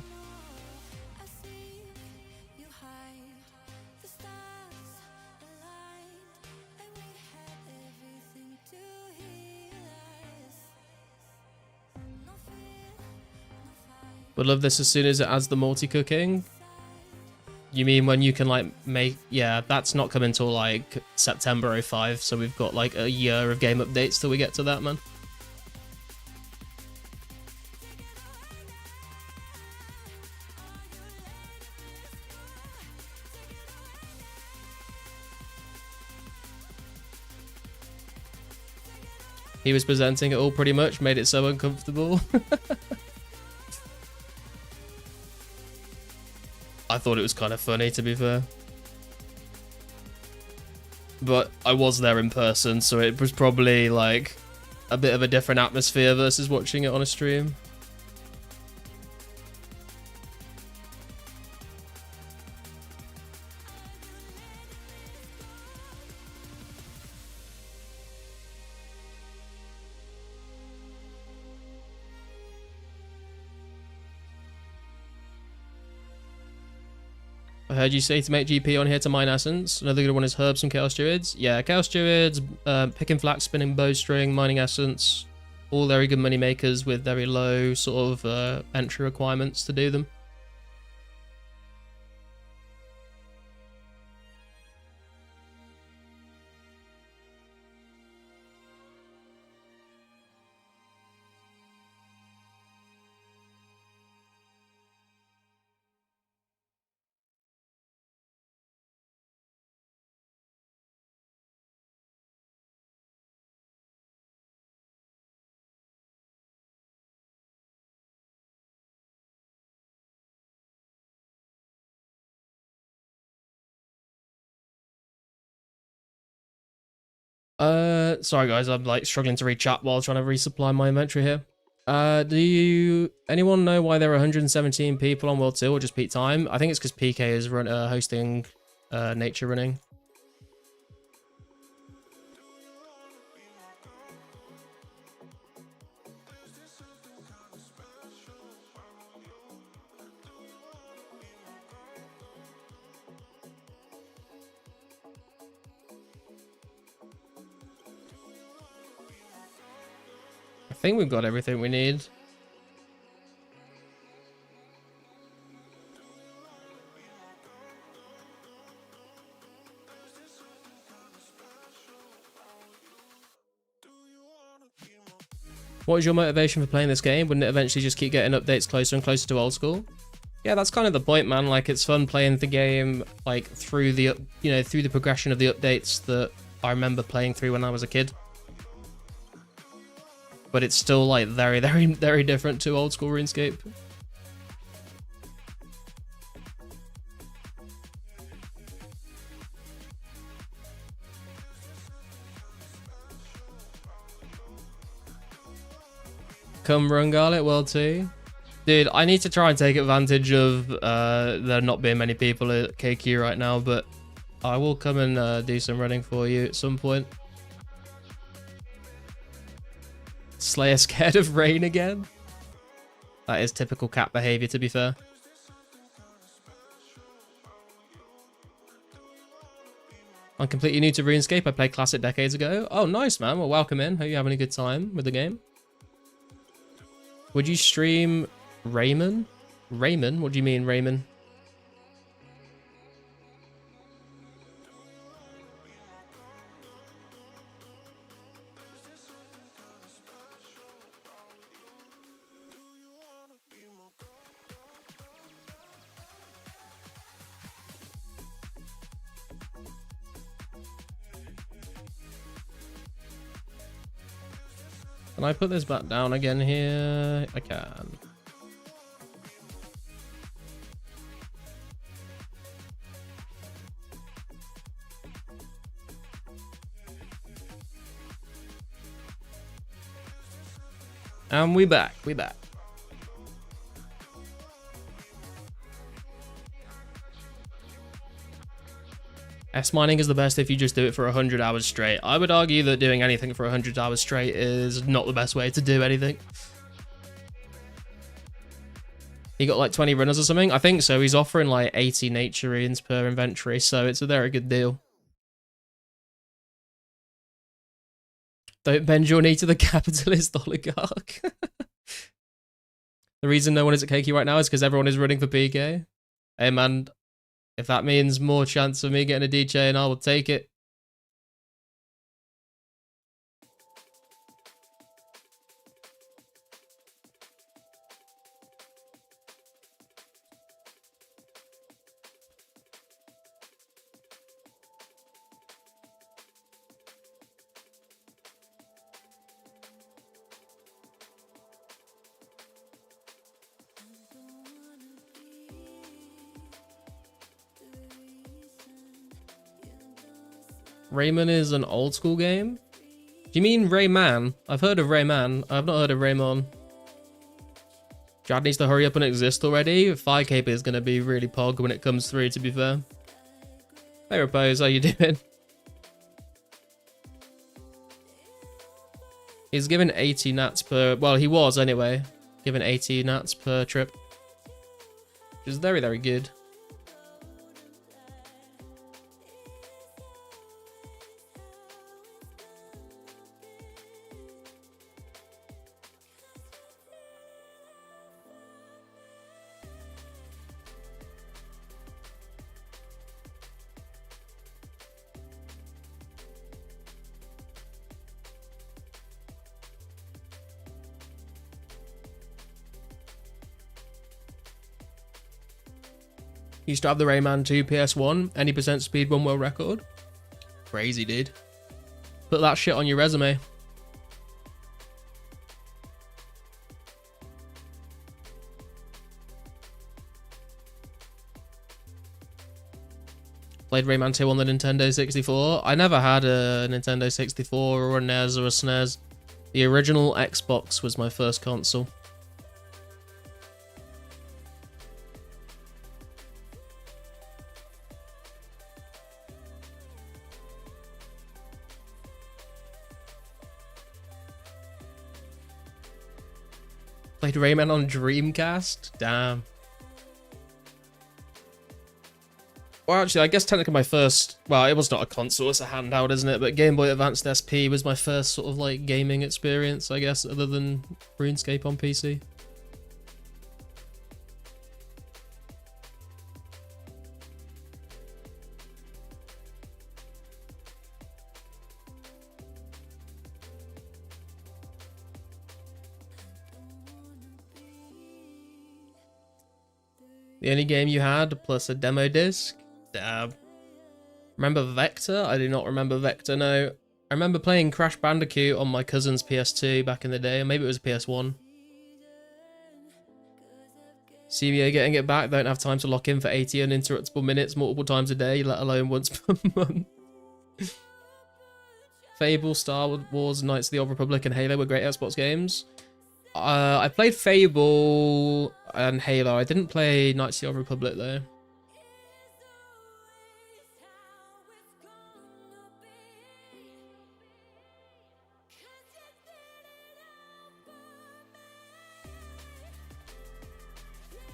Speaker 1: Would love this as soon as it adds the multi-cooking. You mean when you can like make... Yeah, that's not coming until like September 05, so we've got like a year of game updates till we get to that, man. He was presenting it all pretty much, made it so uncomfortable. I thought it was kind of funny, to be fair. But I was there in person, so it was probably like a bit of a different atmosphere versus watching it on a stream. I heard you say to make GP on here to mine essence. Another good one is herbs from Chaos Druids. Yeah, Chaos Druids, picking flax, spinning bowstring, mining essence. All very good money makers with very low sort of entry requirements to do them. Sorry guys, I'm like struggling to read chat while trying to resupply my inventory here. Anyone know why there are 117 people on World 2 or just peak time? I think it's because PK is hosting nature running. I think we've got everything we need. What is your motivation for playing this game? Wouldn't it eventually just keep getting updates closer and closer to old school? Yeah, that's kind of the point, man. Like, it's fun playing the game like through the through the progression of the updates that I remember playing through when I was a kid. But it's still like very, very, very different to old school RuneScape. Come run Garlic World 2. Dude, I need to try and take advantage of there not being many people at KQ right now, but I will come and do some running for you at some point. Slayer scared of rain again? That is typical cat behavior, to be fair. I'm completely new to RuneScape. I played Classic decades ago. Oh, nice, man. Well, welcome in. Hope you're having a good time with the game. Would you stream Rayman? Raymond? What do you mean, Raymond? Can I put this back down again here? I can. And we back. S mining is the best if you just do it for 100 hours straight. I would argue that doing anything for 100 hours straight is not the best way to do anything. He got like 20 runners or something? I think so. He's offering like 80 nature runes per inventory, so it's a very good deal. Don't bend your knee to the capitalist oligarch. The reason no one is at KQ right now is because everyone is running for PK. Hey man, if that means more chance of me getting a DJ, and I will take it. Rayman is an old school game? Do you mean Rayman? I've heard of Rayman. I've not heard of Raymon. Jad needs to hurry up and exist already. Firemaking is going to be really pog when it comes through, to be fair. Hey Repose, how you doing? He's given 80 nats per... Well, he was anyway. Given 80 nats per trip. Which is very, very good. Used to have the Rayman 2 PS1, any percent speed 1 world record. Crazy, dude. Put that shit on your resume. Played Rayman 2 on the Nintendo 64. I never had a Nintendo 64 or a NES or a SNES. The original Xbox was my first console. Played Rayman on Dreamcast? Damn. Well, actually, I guess technically my first... Well, it was not a console, it's a handheld, isn't it? But Game Boy Advanced SP was my first sort of, like, gaming experience, I guess, other than RuneScape on PC. The only game you had, plus a demo disc? Damn. Remember Vector? I do not remember Vector, no. I remember playing Crash Bandicoot on my cousin's PS2 back in the day, or maybe it was a PS1. CBA getting it back, don't have time to lock in for 80 uninterruptible minutes multiple times a day, let alone once per month. Fable, Star Wars, Knights of the Old Republic, and Halo were great Xbox games. I played Fable and Halo. I didn't play Knights of the Old Republic though.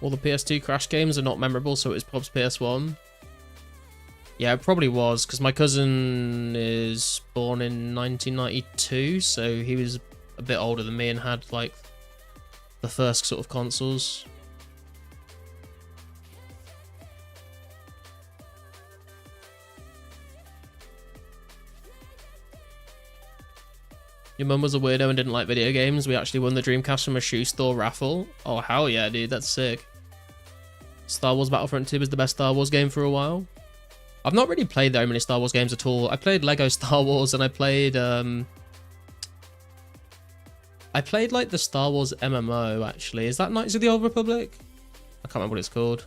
Speaker 1: All the PS2 Crash games are not memorable, so it was Pob's PS1. Yeah, it probably was, because my cousin is born in 1992, so he was a bit older than me and had, like, the first sort of consoles. Your mum was a weirdo and didn't like video games. We actually won the Dreamcast from a shoe store raffle. Oh, hell yeah, dude. That's sick. Star Wars Battlefront 2 was the best Star Wars game for a while. I've not really played very many Star Wars games at all. I played Lego Star Wars and I played like the Star Wars MMO, actually. Is that Knights of the Old Republic? I can't remember what it's called.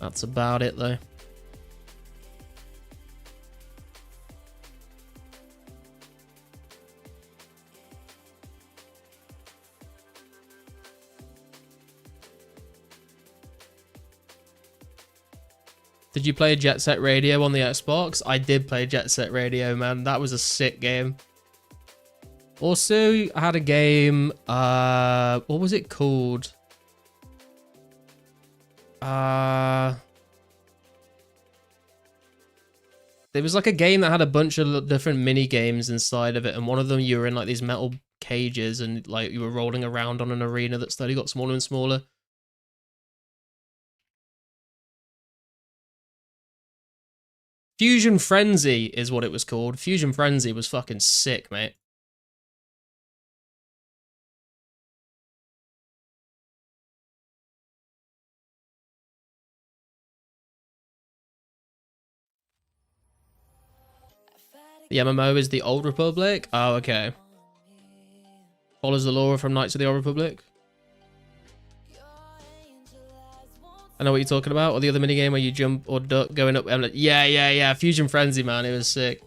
Speaker 1: That's about it, though. Did you play Jet Set Radio on the Xbox? I did play Jet Set Radio, man. That was a sick game. Also, I had a game, what was it called? There was like a game that had a bunch of different mini games inside of it, and one of them you were in like these metal cages and like you were rolling around on an arena that slowly got smaller and smaller. Fusion Frenzy is what it was called. Fusion Frenzy was fucking sick, mate. The MMO is the Old Republic? Oh, okay. Follows the lore from Knights of the Old Republic. I know what you're talking about. Or the other minigame where you jump or duck going up. Yeah. Fusion Frenzy, man. It was sick.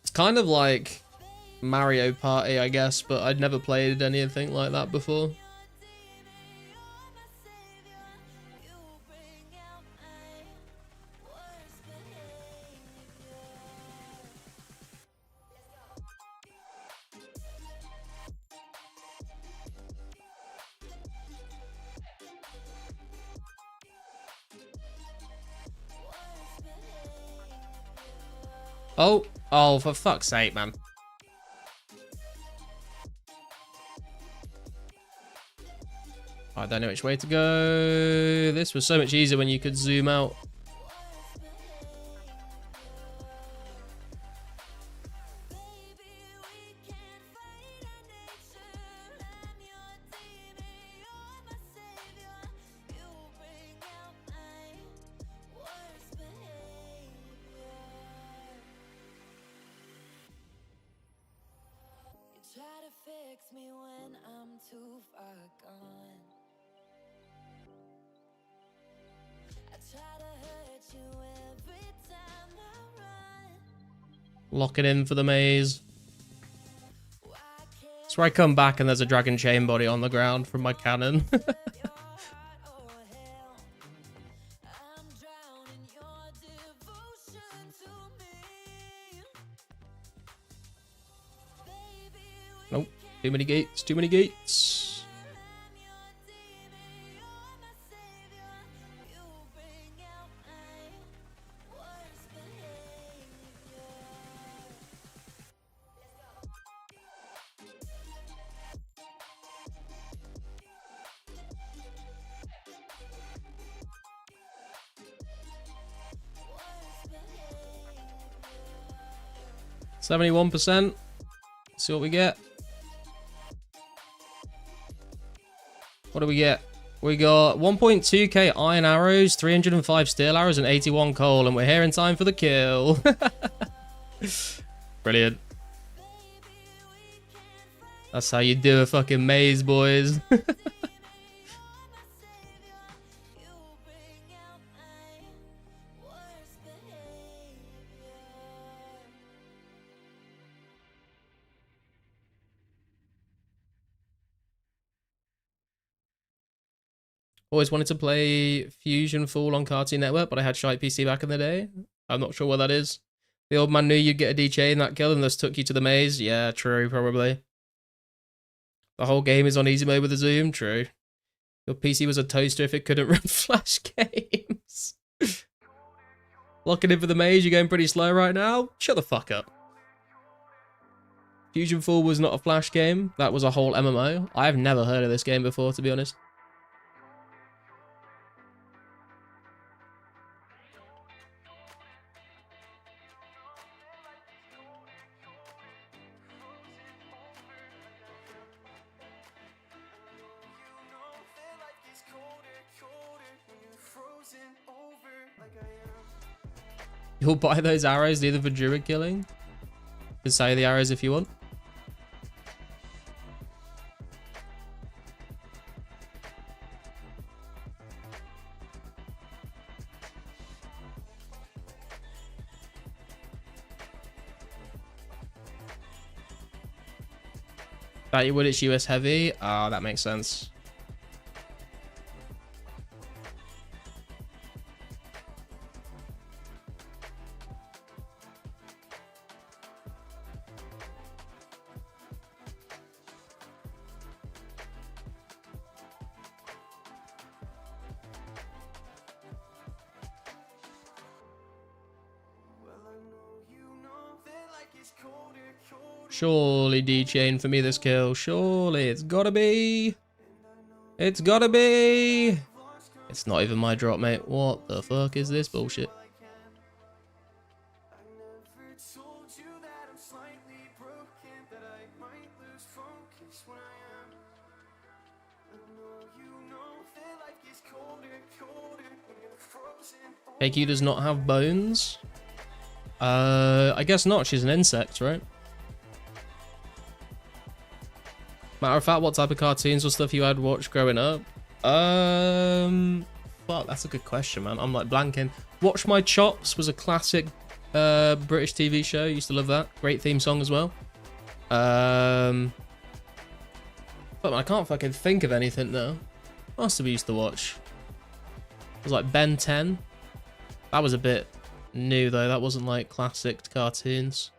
Speaker 1: It's kind of like Mario Party, I guess, but I'd never played anything like that before. Oh, for fuck's sake, man. I don't know which way to go. This was so much easier when you could zoom out. Lock it in for the maze. That's where I come back and there's a dragon chain body on the ground from my cannon. Nope. Too many gates. Too many gates. %71%. See what we get. What do we get? We got 1.2k iron arrows, 305 steel arrows, and 81 coal, and we're here in time for the kill. Brilliant. That's how you do a fucking maze, boys. Always wanted to play Fusion Fall on Cartoon Network, but I had shite PC back in the day. I'm not sure what that is. The old man knew you'd get a DJ in that kill and thus took you to the maze. Yeah, true, probably. The whole game is on easy mode with a zoom. True. Your PC was a toaster if it couldn't run Flash games. Locking in for the maze, you're going pretty slow right now? Shut the fuck up. Fusion Fall was not a Flash game. That was a whole MMO. I've never heard of this game before, to be honest. You'll buy those arrows either for druid killing. You can say the arrows if you want. That you would, it's US heavy. Ah, that makes sense. Surely D-Chain for me this kill. Surely. It's gotta be. It's gotta be. It's not even my drop, mate. What the fuck is this bullshit? KQ does not have bones. I guess not. She's an insect, right? Matter of fact, what type of cartoons or stuff you had watched growing up? Fuck, that's a good question, man. I'm like blanking. Watch My Chops was a classic British TV show. Used to love that. Great theme song as well. But I can't fucking think of anything now. What else did we used to watch? It was like Ben 10. That was a bit new though. That wasn't like classic cartoons.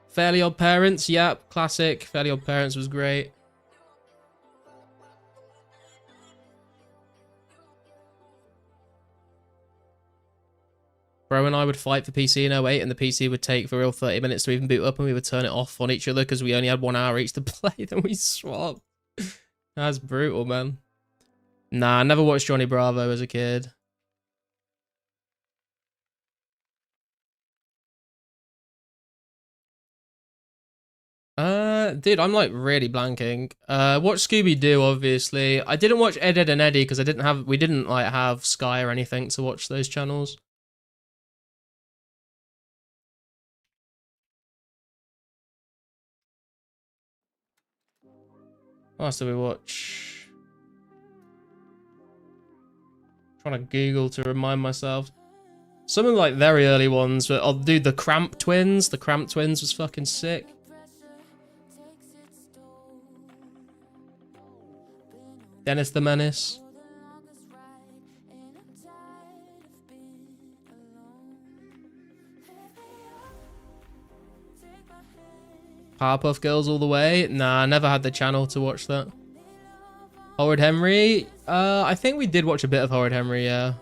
Speaker 1: Fairly Odd Parents, yep, classic. Fairly Odd Parents was great. Bro and I would fight for PC in 08 and the PC would take for real 30 minutes to even boot up and we would turn it off on each other because we only had 1 hour each to play, then we swapped. That's brutal, man. Nah, I never watched Johnny Bravo as a kid. Dude, I'm like really blanking. Watch Scooby-Doo, obviously. I didn't watch Ed, Edd and Eddy because we didn't like have Sky or anything to watch those channels. What else did we watch? I'm trying to Google to remind myself. Some of like very early ones, but I'll do the Cramp Twins. The Cramp Twins was fucking sick. Dennis the Menace. Powerpuff Girls all the way. Nah, I never had the channel to watch that. Horrid Henry. I think we did watch a bit of Horrid Henry, yeah.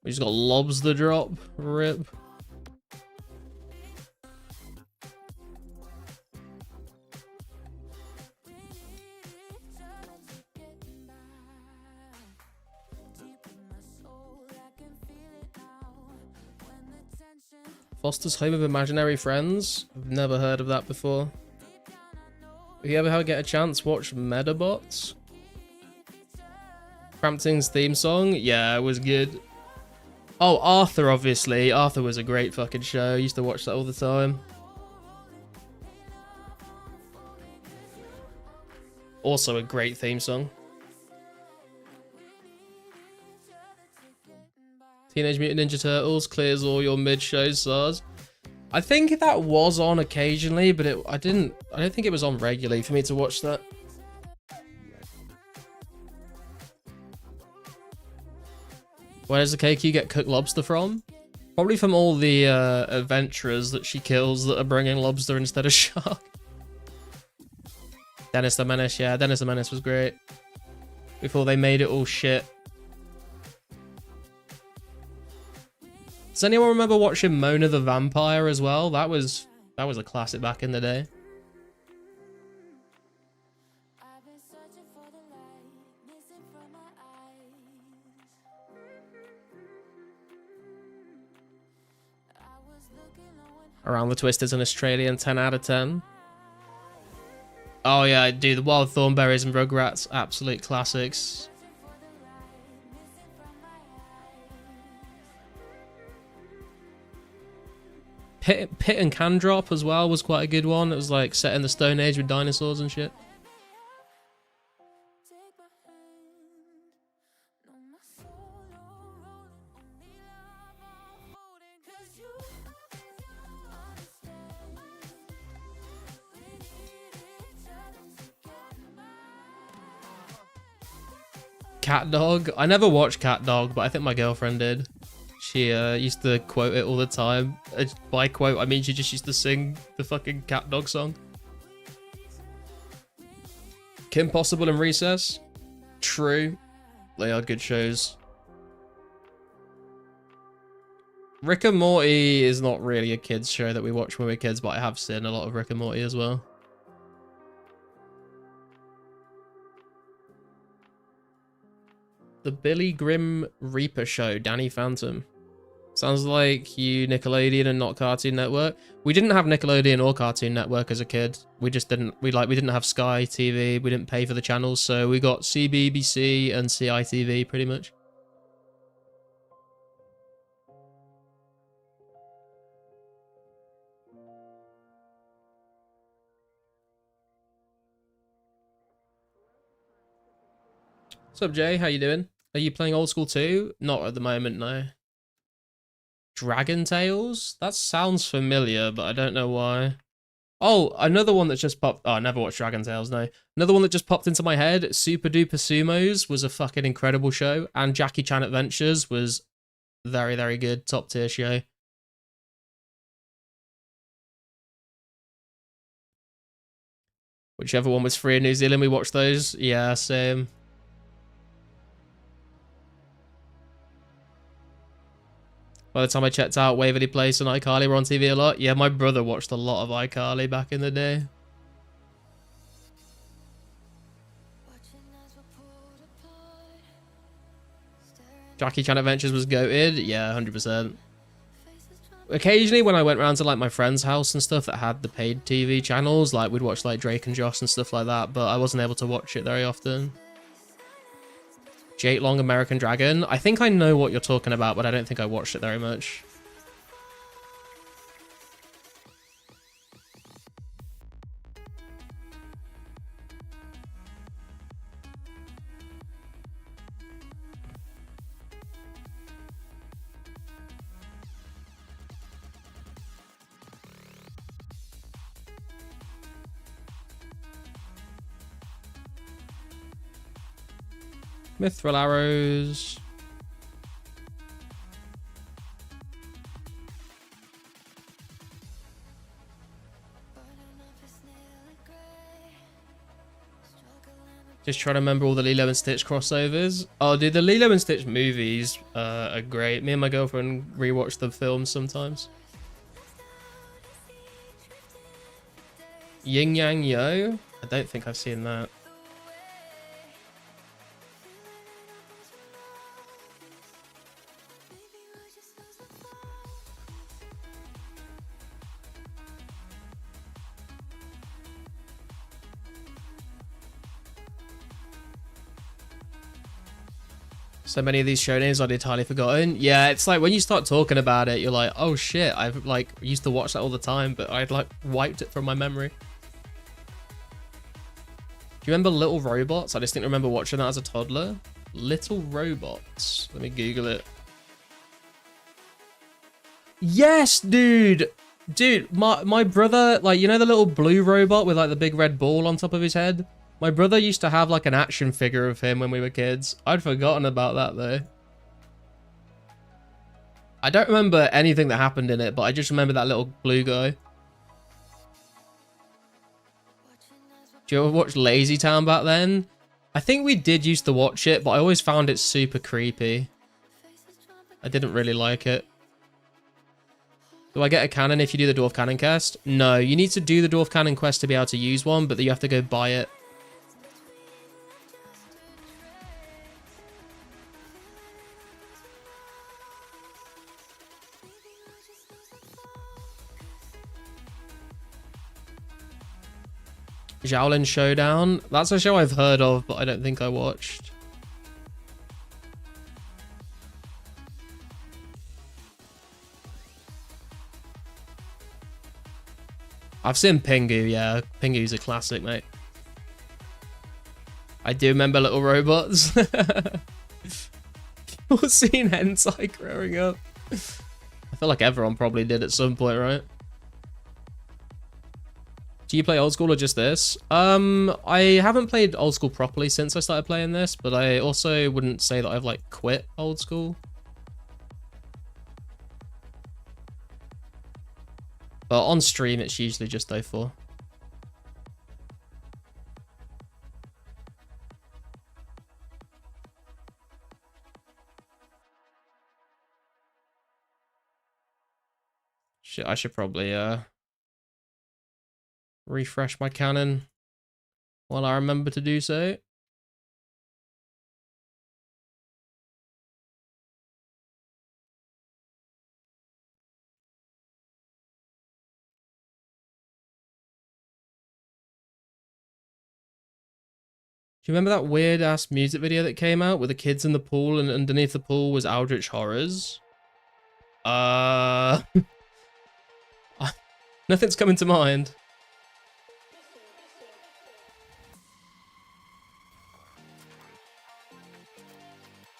Speaker 1: We just got Lobs the drop. Rip. Foster's Home of Imaginary Friends. I've never heard of that before. If you ever get a chance, watch Medabots. Crampton's theme song. Yeah, it was good. Oh, Arthur, obviously. Arthur was a great fucking show. I used to watch that all the time. Also a great theme song. Teenage Mutant Ninja Turtles clears all your mid-shows, SARS. I think that was on occasionally, but I don't think it was on regularly for me to watch that. Where does the KQ get cooked lobster from? Probably from all the adventurers that she kills that are bringing lobster instead of shark. Dennis the Menace, yeah, Dennis the Menace was great. Before they made it all shit. Does anyone remember watching Mona the Vampire as well? That was a classic back in the day. Around the Twist is an Australian 10 out of 10. Oh yeah, dude, the Wild Thornberries and Rugrats, absolute classics. Pit and Can Drop as well was quite a good one. It was like set in the Stone Age with dinosaurs and shit. Cat Dog. I never watched Cat Dog, but I think my girlfriend did. She used to quote it all the time. By quote, I mean she just used to sing the fucking Cat Dog song. Kim Possible and Recess. True. They are good shows. Rick and Morty is not really a kids show that we watched when we were kids, but I have seen a lot of Rick and Morty as well. The Billy Grimm Reaper Show, Danny Phantom. Sounds like you Nickelodeon and not Cartoon Network. We didn't have Nickelodeon or Cartoon Network as a kid. We just didn't. We didn't have Sky TV. We didn't pay for the channels, so we got CBBC and CITV pretty much. What's up, Jay? How you doing? Are you playing old school too? Not at the moment, no. Dragon Tales? That sounds familiar, but I don't know why. Oh, another one that just popped. Oh, I never watched Dragon Tales, no. Another one that just popped into my head. Super Duper Sumos was a fucking incredible show. And Jackie Chan Adventures was very, very good. Top tier show. Whichever one was free in New Zealand, we watched those. Yeah, same. By the time I checked out, Waverly Place and iCarly were on TV a lot. Yeah, my brother watched a lot of iCarly back in the day. Jackie Chan Adventures was goated. Yeah, 100%. Occasionally when I went around to like my friend's house and stuff that had the paid TV channels, like we'd watch like Drake and Josh and stuff like that, but I wasn't able to watch it very often. Jake Long, American Dragon. I think I know what you're talking about, but I don't think I watched it very much. Mithril arrows. Just trying to remember all the Lilo and Stitch crossovers. Oh, dude, the Lilo and Stitch movies are great. Me and my girlfriend rewatch the films sometimes. Yin Yang Yo? I don't think I've seen that. So many of these show names I'd entirely forgotten. Yeah, it's like when you start talking about it, you're like, oh shit, I've like used to watch that all the time, but I'd like wiped it from my memory. Do you remember Little Robots? I just didn't remember watching that as a toddler. Little Robots. Let me Google it. Yes, dude. Dude, my brother, like, you know the little blue robot with like the big red ball on top of his head? My brother used to have like an action figure of him when we were kids. I'd forgotten about that though. I don't remember anything that happened in it, but I just remember that little blue guy. Do you ever watch Lazy Town back then? I think we did used to watch it, but I always found it super creepy. I didn't really like it. Do I get a cannon if you do the dwarf cannon quest? No, you need to do the dwarf cannon quest to be able to use one, but you have to go buy it. Shaolin Showdown. That's a show I've heard of, but I don't think I watched. I've seen Pingu, yeah. Pingu's a classic, mate. I do remember little robots. People seen hentai growing up. I feel like everyone probably did at some point, right? Do you play old school or just this? I haven't played old school properly since I started playing this, but I also wouldn't say that I've like quit old school. But on stream, it's usually just 04. Shit, I should probably refresh my cannon while I remember to do so. Do you remember that weird ass music video that came out with the kids in the pool and underneath the pool was Eldritch Horrors? Nothing's coming to mind.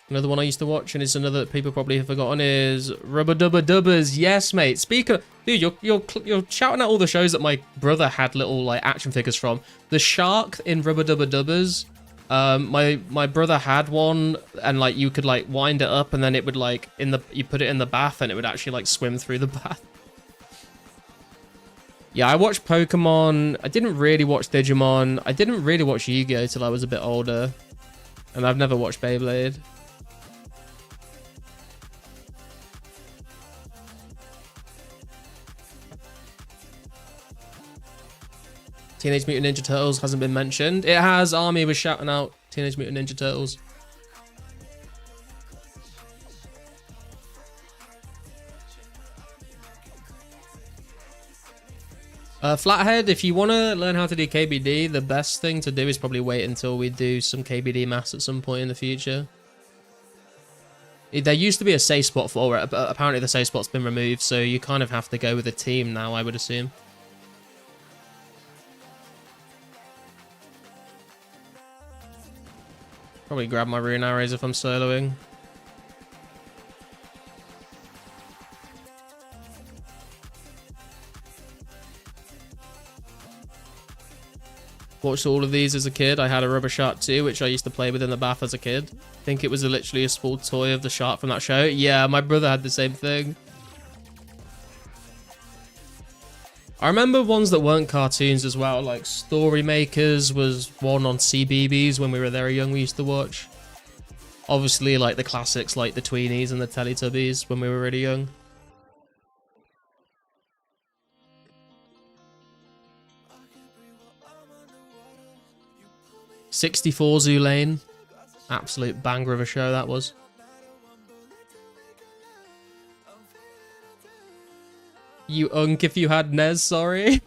Speaker 1: Another one I used to watch, and it's another that people probably have forgotten, is Rubber Dubber Dubbers. Yes, mate. Speaker, dude, you're shouting out all the shows that my brother had little like action figures from. The shark in Rubber Dubber Dubbers. My brother had one, and like you could like wind it up, and then it would like you put it in the bath, and it would actually like swim through the bath. Yeah, I watched Pokemon. I didn't really watch Digimon. I didn't really watch Yu-Gi-Oh till I was a bit older, and I've never watched Beyblade. Teenage Mutant Ninja Turtles hasn't been mentioned. It has. Army was shouting out Teenage Mutant Ninja Turtles. Flathead, if you want to learn how to do KBD, the best thing to do is probably wait until we do some KBD maths at some point in the future. There used to be a safe spot for it, but apparently the safe spot's been removed, so you kind of have to go with a team now, I would assume. Probably grab my rune arrows if I'm soloing. Watched all of these as a kid. I had a rubber shark too, which I used to play with in the bath as a kid. I think it was literally a small toy of the shark from that show. Yeah, my brother had the same thing. I remember ones that weren't cartoons as well, like Story Makers was one on CBeebies when we were very young we used to watch. Obviously, like the classics like the Tweenies and the Teletubbies when we were really young. '64 Zoolane. Absolute banger of a show that was. You unk if you had Nez, sorry.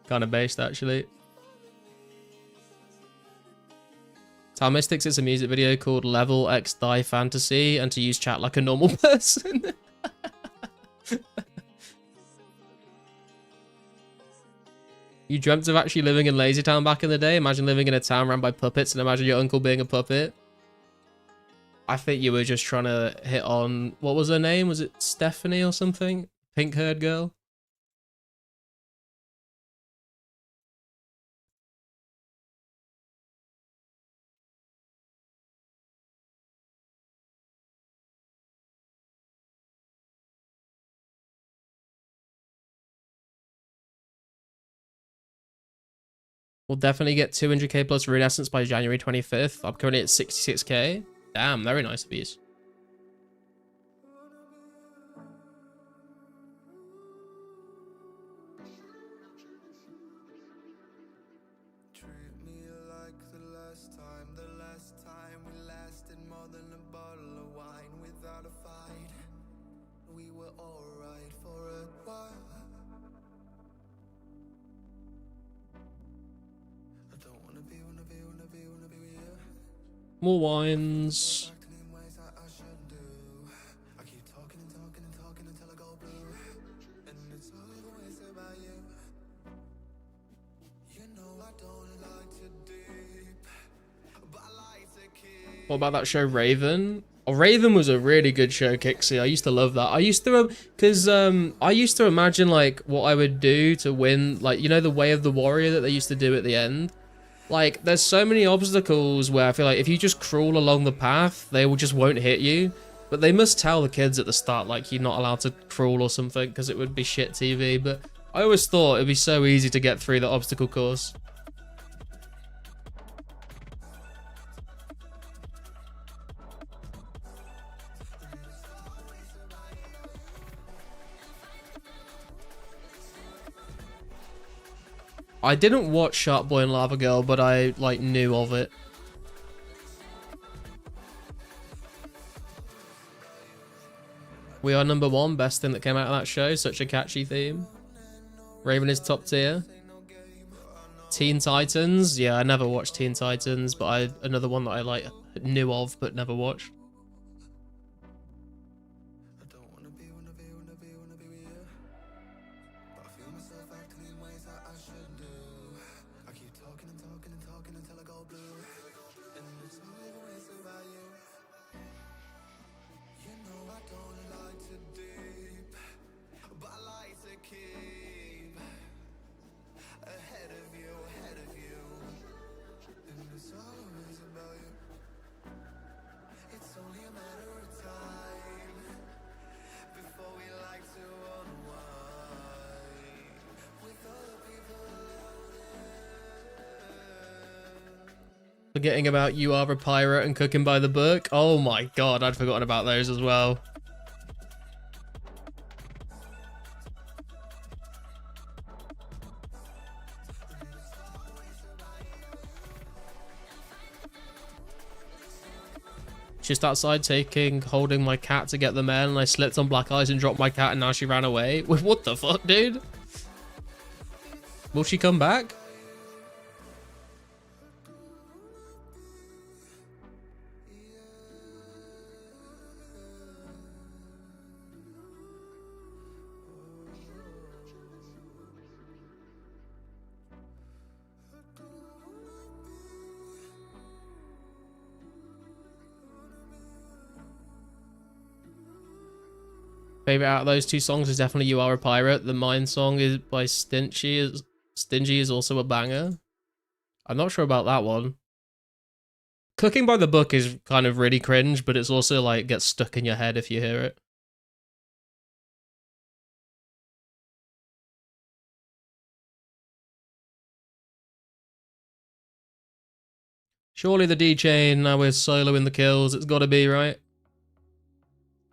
Speaker 1: Kind of based, actually. Tower Mystics is a music video called Level X Die Fantasy, and to use chat like a normal person. You dreamt of actually living in Lazy Town back in the day? Imagine living in a town run by puppets, and imagine your uncle being a puppet. I think you were just trying to hit on... What was her name? Was it Stephanie or something? Pink-haired girl? We'll definitely get 200k plus Rune Essence by January 25th. I'm currently at 66k. Damn, very nice of these. More wines. What about that show Raven? Oh, Raven was a really good show, Kixie. I used to love that. I used to, because I used to imagine like what I would do to win, like, you know, the Way of the Warrior that they used to do at the end. Like, there's so many obstacles where I feel like if you just crawl along the path, they will just won't hit you. But they must tell the kids at the start, like, you're not allowed to crawl or something, because it would be shit TV. But I always thought it'd be so easy to get through the obstacle course. I didn't watch Shark Boy and Lava Girl, but I, like, knew of it. We Are Number One, best thing that came out of that show. Such a catchy theme. Raven is top tier. Teen Titans. Yeah, I never watched Teen Titans, but another one that I, like, knew of, but never watched. Forgetting about You Are a Pirate and Cooking by the Book. Oh my god, I'd forgotten about those as well. Just outside holding my cat to get the mail, and I slipped on black ice and dropped my cat, and now she ran away. What the fuck, dude? Will she come back? Favorite out of those two songs is definitely You Are a Pirate. The Mine song is by Stingy is also a banger. I'm not sure about that one. Cooking by the Book is kind of really cringe, but it's also like gets stuck in your head if you hear it. Surely the D-Chain, now we're soloing the kills. It's gotta be, right?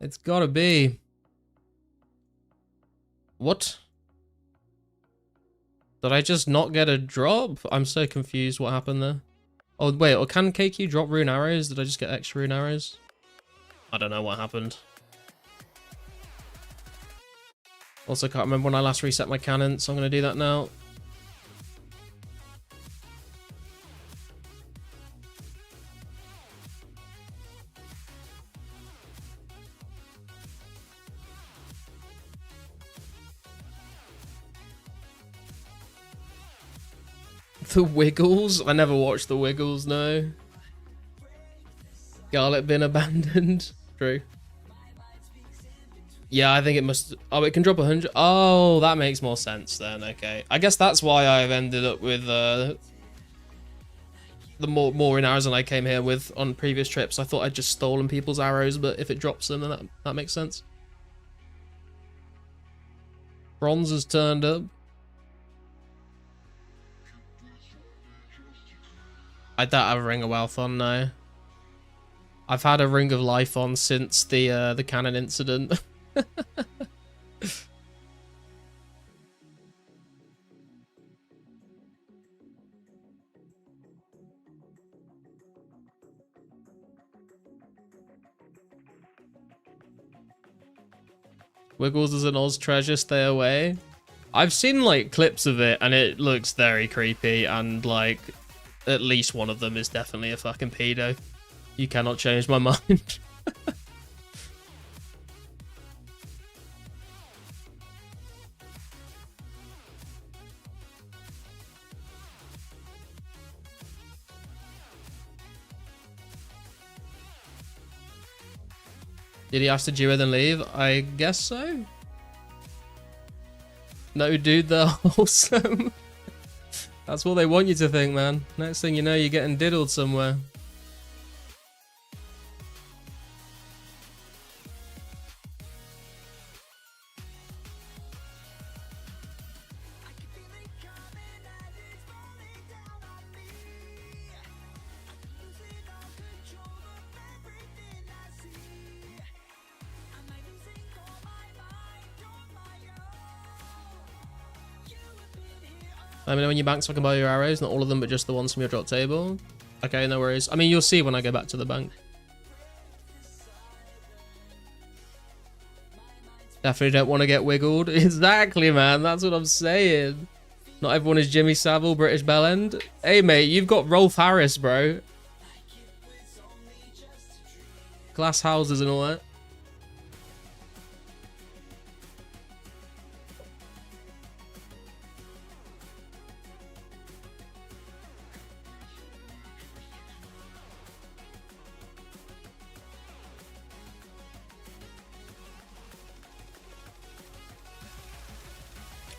Speaker 1: It's gotta be. What? Did I just not get a drop? I'm so confused what happened there. Oh, wait, or can KQ drop rune arrows? Did I just get extra rune arrows? I don't know what happened. Also, can't remember when I last reset my cannon, so I'm going to do that now. The Wiggles? I never watched The Wiggles, no. Garlic bin abandoned. True. Yeah, I think it must... Oh, it can drop 100. Oh, that makes more sense then. Okay. I guess that's why I've ended up with the more in arrows than I came here with on previous trips. I thought I'd just stolen people's arrows, but if it drops them, then that makes sense. Bronze has turned up. I don't have a Ring of Wealth on, no. I've had a Ring of Life on since the cannon incident. Wiggles is an Oz treasure, stay away. I've seen like clips of it and it looks very creepy, and like at least one of them is definitely a fucking pedo. You cannot change my mind. Did he ask to duo then leave? I guess so. No, dude, they're wholesome. That's what they want you to think, man. Next thing you know, you're getting diddled somewhere. Let me know when you bank so I can buy your arrows. Not all of them, but just the ones from your drop table. Okay, no worries. I mean, you'll see when I go back to the bank. Definitely don't want to get wiggled. Exactly, man. That's what I'm saying. Not everyone is Jimmy Savile, British Bellend. Hey, mate, you've got Rolf Harris, bro. Glass houses and all that.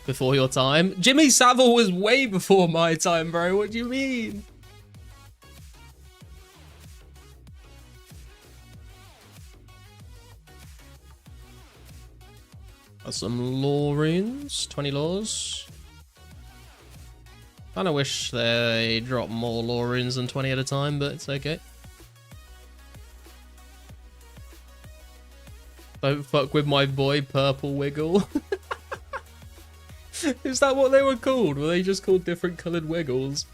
Speaker 1: Before your time? Jimmy Savile was way before my time, bro. What do you mean? Got some lore runes. 20 laws. Kinda wish they dropped more lore runes than 20 at a time, but it's okay. Don't fuck with my boy Purple Wiggle. Is that what they were called? Were they just called different coloured wiggles?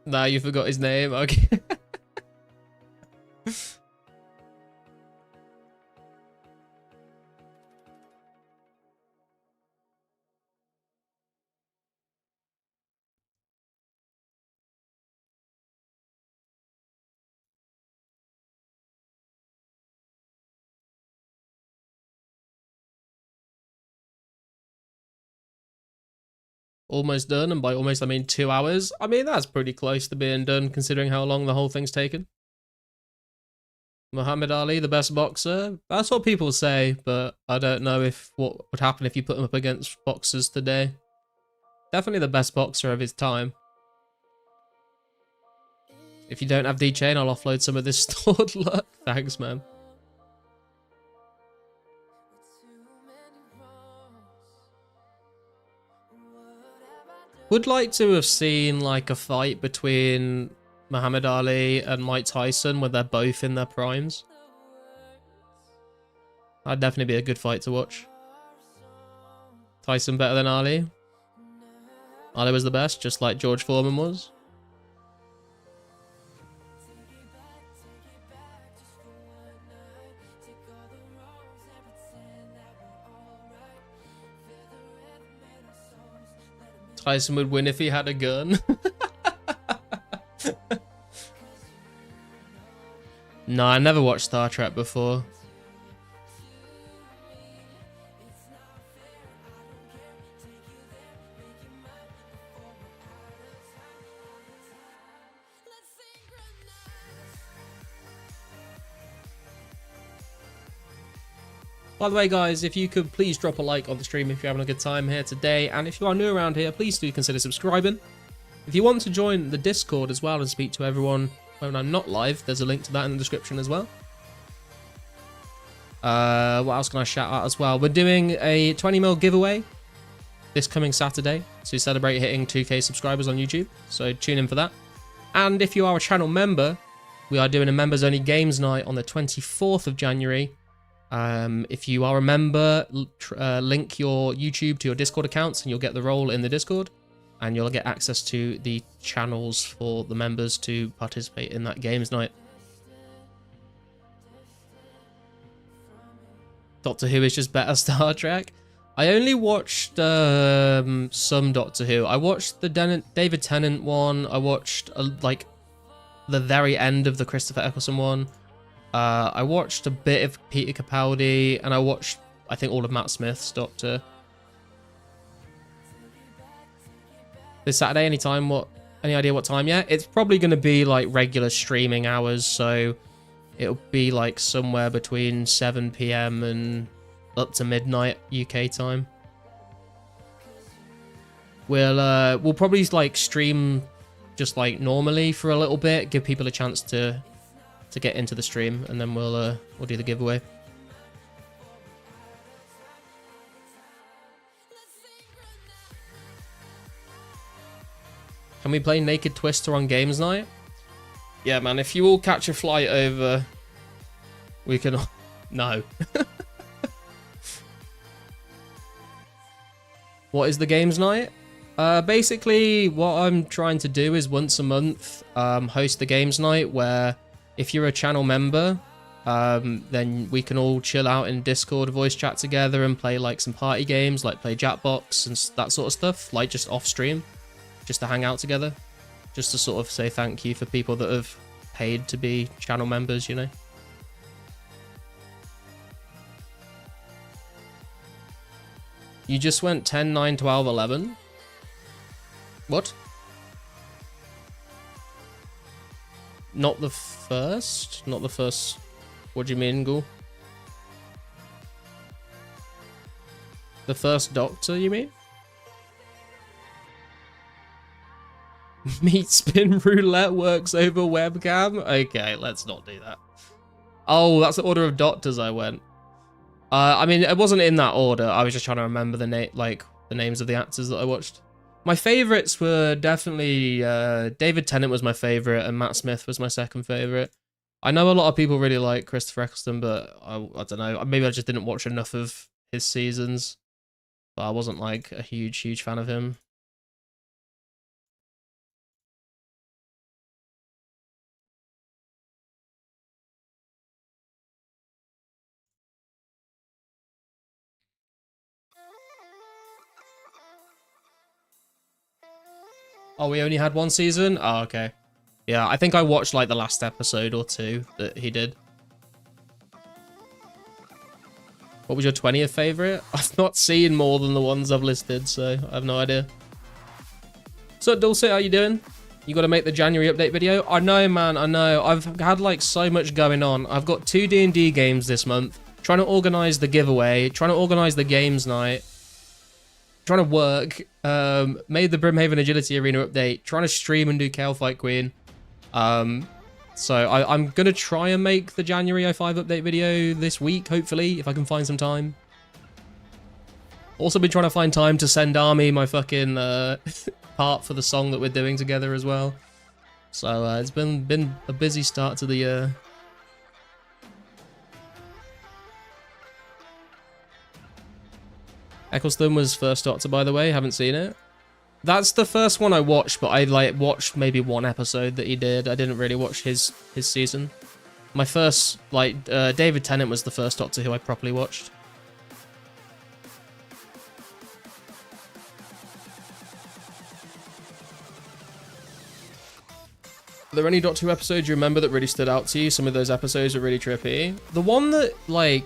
Speaker 1: Nah, you forgot his name. Okay. Almost done, and by almost I mean 2 hours. I mean, that's pretty close to being done considering how long the whole thing's taken. Muhammad Ali, the best boxer? That's what people say, but I don't know if what would happen if you put him up against boxers today. Definitely the best boxer of his time. If you don't have D-Chain, I'll offload some of this stored luck. Thanks, man. Would like to have seen like a fight between Muhammad Ali and Mike Tyson where they're both in their primes. That'd definitely be a good fight to watch. Tyson better than Ali. Ali was the best, just like George Foreman was. Tyson would win if he had a gun. No, I never watched Star Trek before. By the way, guys, if you could please drop a like on the stream if you're having a good time here today, and if you are new around here, please do consider subscribing. If you want to join the Discord as well and speak to everyone when I'm not live, there's a link to that in the description as well. What else can I shout out as well? We're doing a 20mm giveaway this coming Saturday to celebrate hitting 2k subscribers on YouTube, so tune in for that. And if you are a channel member, we are doing a members only games night on the 24th of January. If you are a member, link your YouTube to your Discord accounts and you'll get the role in the Discord, and you'll get access to the channels for the members to participate in that games night. Doctor Who is just better Star Trek. I only watched some Doctor Who. I watched the David Tennant one. I watched like the very end of the Christopher Eccleston one. I watched a bit of Peter Capaldi, and I watched, I think, all of Matt Smith's Doctor. This Saturday, anytime? Any idea what time yet? It's probably going to be like regular streaming hours, so it'll be like somewhere between 7 PM and up to midnight UK time. We'll probably like stream just like normally for a little bit, give people a chance to get into the stream, and then we'll do the giveaway. Can we play Naked Twister on games night? Yeah, man, if you all catch a flight over, we can... No. What is the games night? Basically, what I'm trying to do is once a month host the games night, where if you're a channel member, then we can all chill out in Discord, voice chat together, and play like some party games, like play Jackbox and that sort of stuff, like just off stream, just to hang out together, just to sort of say thank you for people that have paid to be channel members, you know. You just went 10, 9, 12, 11. What? Not the first? Not the first. What do you mean, Ghoul? The first Doctor, you mean? Meat spin roulette works over webcam? Okay, let's not do that. Oh, that's the order of Doctors I went. I mean, it wasn't in that order. I was just trying to remember the names of the actors that I watched. My favorites were definitely David Tennant was my favorite, and Matt Smith was my second favorite. I know a lot of people really like Christopher Eccleston, but I don't know. Maybe I just didn't watch enough of his seasons. But I wasn't like a huge fan of him. Oh, we only had one season? Oh, okay. Yeah, I think I watched like the last episode or two that he did. What was your 20th favorite? I've not seen more than the ones I've listed, so I have no idea. So, Dulcet, how you doing? You got to make the January update video? I know, man, I know. I've had like so much going on. I've got 2 D&D games this month. Trying to organize the giveaway. Trying to organize the games night. Trying to work. Made the Brimhaven Agility Arena update. Trying to stream and do Kalphite Queen. So I'm going to try and make the January 05 update video this week, hopefully, if I can find some time. Also been trying to find time to send Army my fucking part for the song that we're doing together as well. So it's been a busy start to the year. Eccleston was first Doctor, by the way. Haven't seen it. That's the first one I watched, but I like watched maybe one episode that he did. I didn't really watch his season. My first, like, David Tennant was the first Doctor who I properly watched. Are there any Doctor Who episodes you remember that really stood out to you? Some of those episodes are really trippy. The one that, like,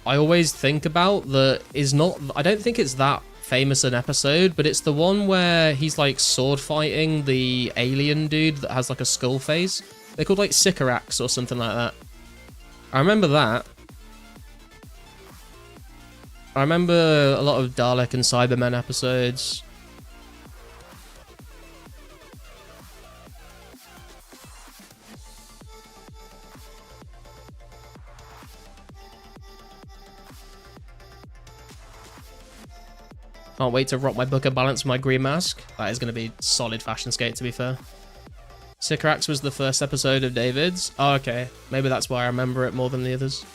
Speaker 1: I always think about that is not... I don't think it's that famous an episode, but it's the one where he's, like, sword fighting the alien dude that has, like, a skull face. They're called, like, Sycorax or something like that. I remember that. I remember a lot of Dalek and Cybermen episodes. Can't wait to rock my Booker balance with my green mask. That is going to be solid fashion skate, to be fair. Sycorax was the first episode of David's. Oh, okay. Maybe that's why I remember it more than the others.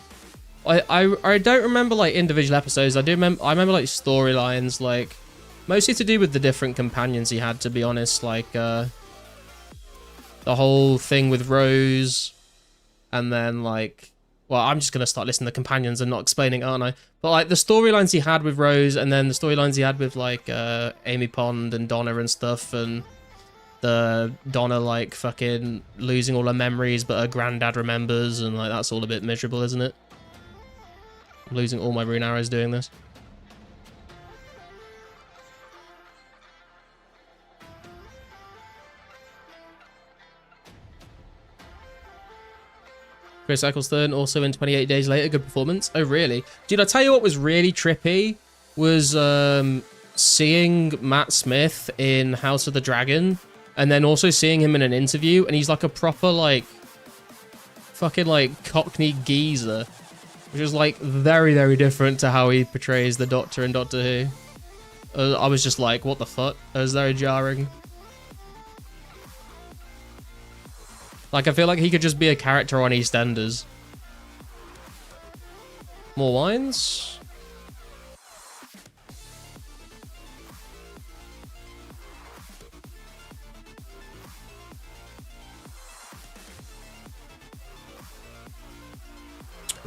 Speaker 1: I don't remember like individual episodes. I remember like storylines, like mostly to do with the different companions he had, to be honest. Like the whole thing with Rose, and then like, well, I'm just gonna start listing the companions and not explaining, aren't I? But like the storylines he had with Rose, and then the storylines he had with like Amy Pond and Donna and stuff, and the Donna like fucking losing all her memories, but her granddad remembers, and like that's all a bit miserable, isn't it? I'm losing all my rune arrows doing this. Chris Eccleston also in 28 Days Later, good performance. Oh really? Dude, I tell you what was really trippy was seeing Matt Smith in House of the Dragon, and then also seeing him in an interview, and he's like a proper like fucking like Cockney geezer, which is like very, very different to how he portrays the Doctor in Doctor Who. I was just like, what the fuck? It was very jarring. Like, I feel like he could just be a character on EastEnders. More wines?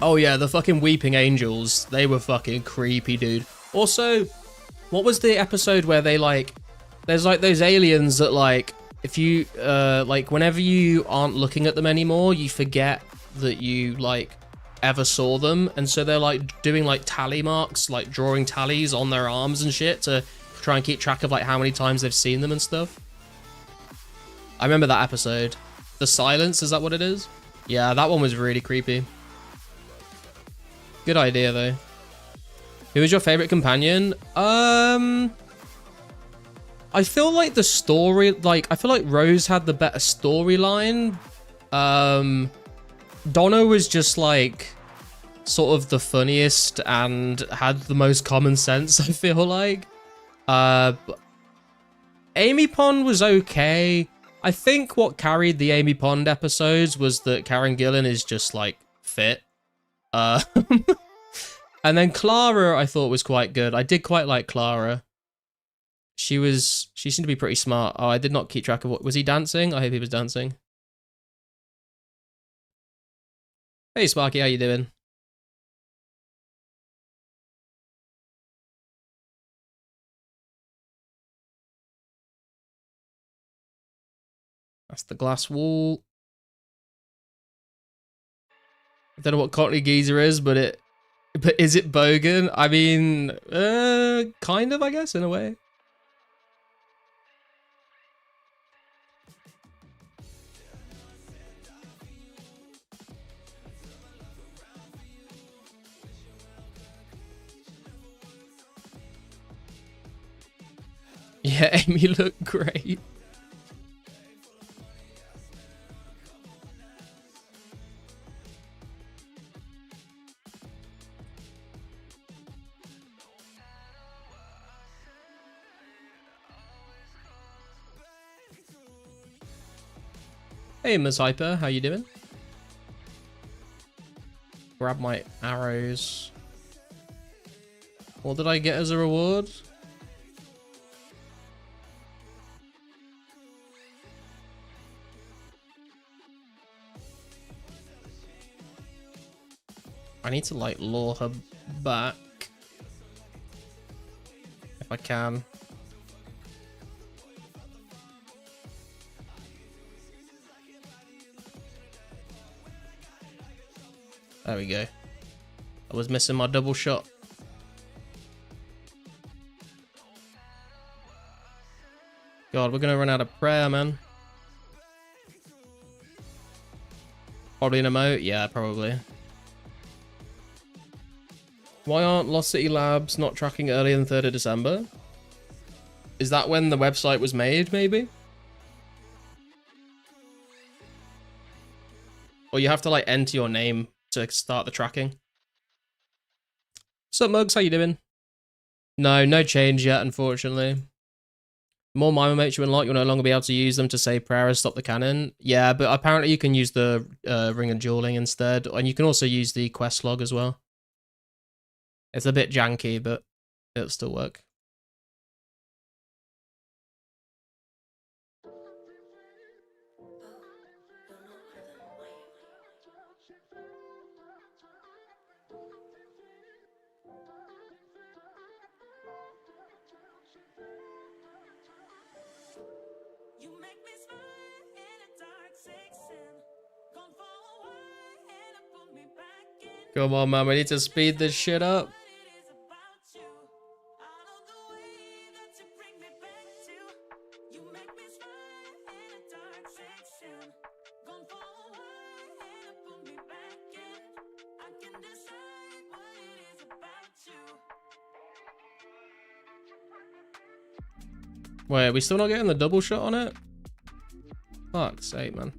Speaker 1: Oh yeah, the fucking Weeping Angels. They were fucking creepy, dude. Also, what was the episode where they like... There's like those aliens that like... If you, like, whenever you aren't looking at them anymore, you forget that you, like, ever saw them. And so they're, like, doing, like, tally marks, like, drawing tallies on their arms and shit to try and keep track of, like, how many times they've seen them and stuff. I remember that episode. The Silence, is that what it is? Yeah, that one was really creepy. Good idea, though. Who was your favorite companion? I feel like the story, like, I feel like Rose had the better storyline. Donna was just, like, sort of the funniest and had the most common sense, I feel like. Amy Pond was okay. I think what carried the Amy Pond episodes was that Karen Gillan is just, like, fit. And then Clara, I thought was quite good. I did quite like Clara. She seemed to be pretty smart. Oh, I did not keep track of what... Was he dancing? I hope he was dancing. Hey, Sparky, how you doing? That's the glass wall. I don't know what Cockney Geezer is, but is it Bogan? I mean, kind of, I guess, in a way. Yeah, Amy looked great. Hey, Ms. Hyper, how you doing? Grab my arrows. What did I get as a reward? I need to, like, lure her back. If I can. There we go. I was missing my double shot. God, we're gonna run out of prayer, man. Probably an emote? Yeah, probably. Why aren't Lost City Labs not tracking earlier than 3rd of December? Is that when the website was made, maybe? Or you have to, like, enter your name to start the tracking. What's up, Mugs? How you doing? No change yet, unfortunately. More Mimo mates you unlock, you'll no longer be able to use them to say prayer and stop the cannon. Yeah, but apparently you can use the Ring of Dueling instead, and you can also use the quest log as well. It's a bit janky, but it'll still work. Come on, man, we need to speed this shit up. Wait, are we still not getting the double shot on it? Fuck's sake, man.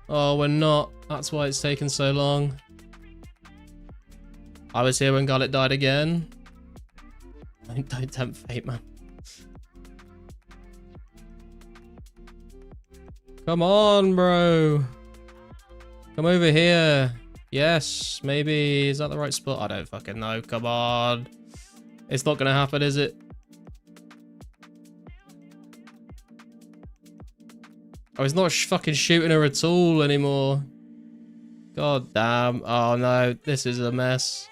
Speaker 1: Oh, we're not. That's why it's taken so long. I was here when Garlic died again. Don't tempt fate, man. Come on, bro. Come over here. Yes, maybe. Is that the right spot? I don't fucking know. Come on. It's not gonna happen, is it? Oh, he's not fucking shooting her at all anymore. God damn. Oh no, this is a mess.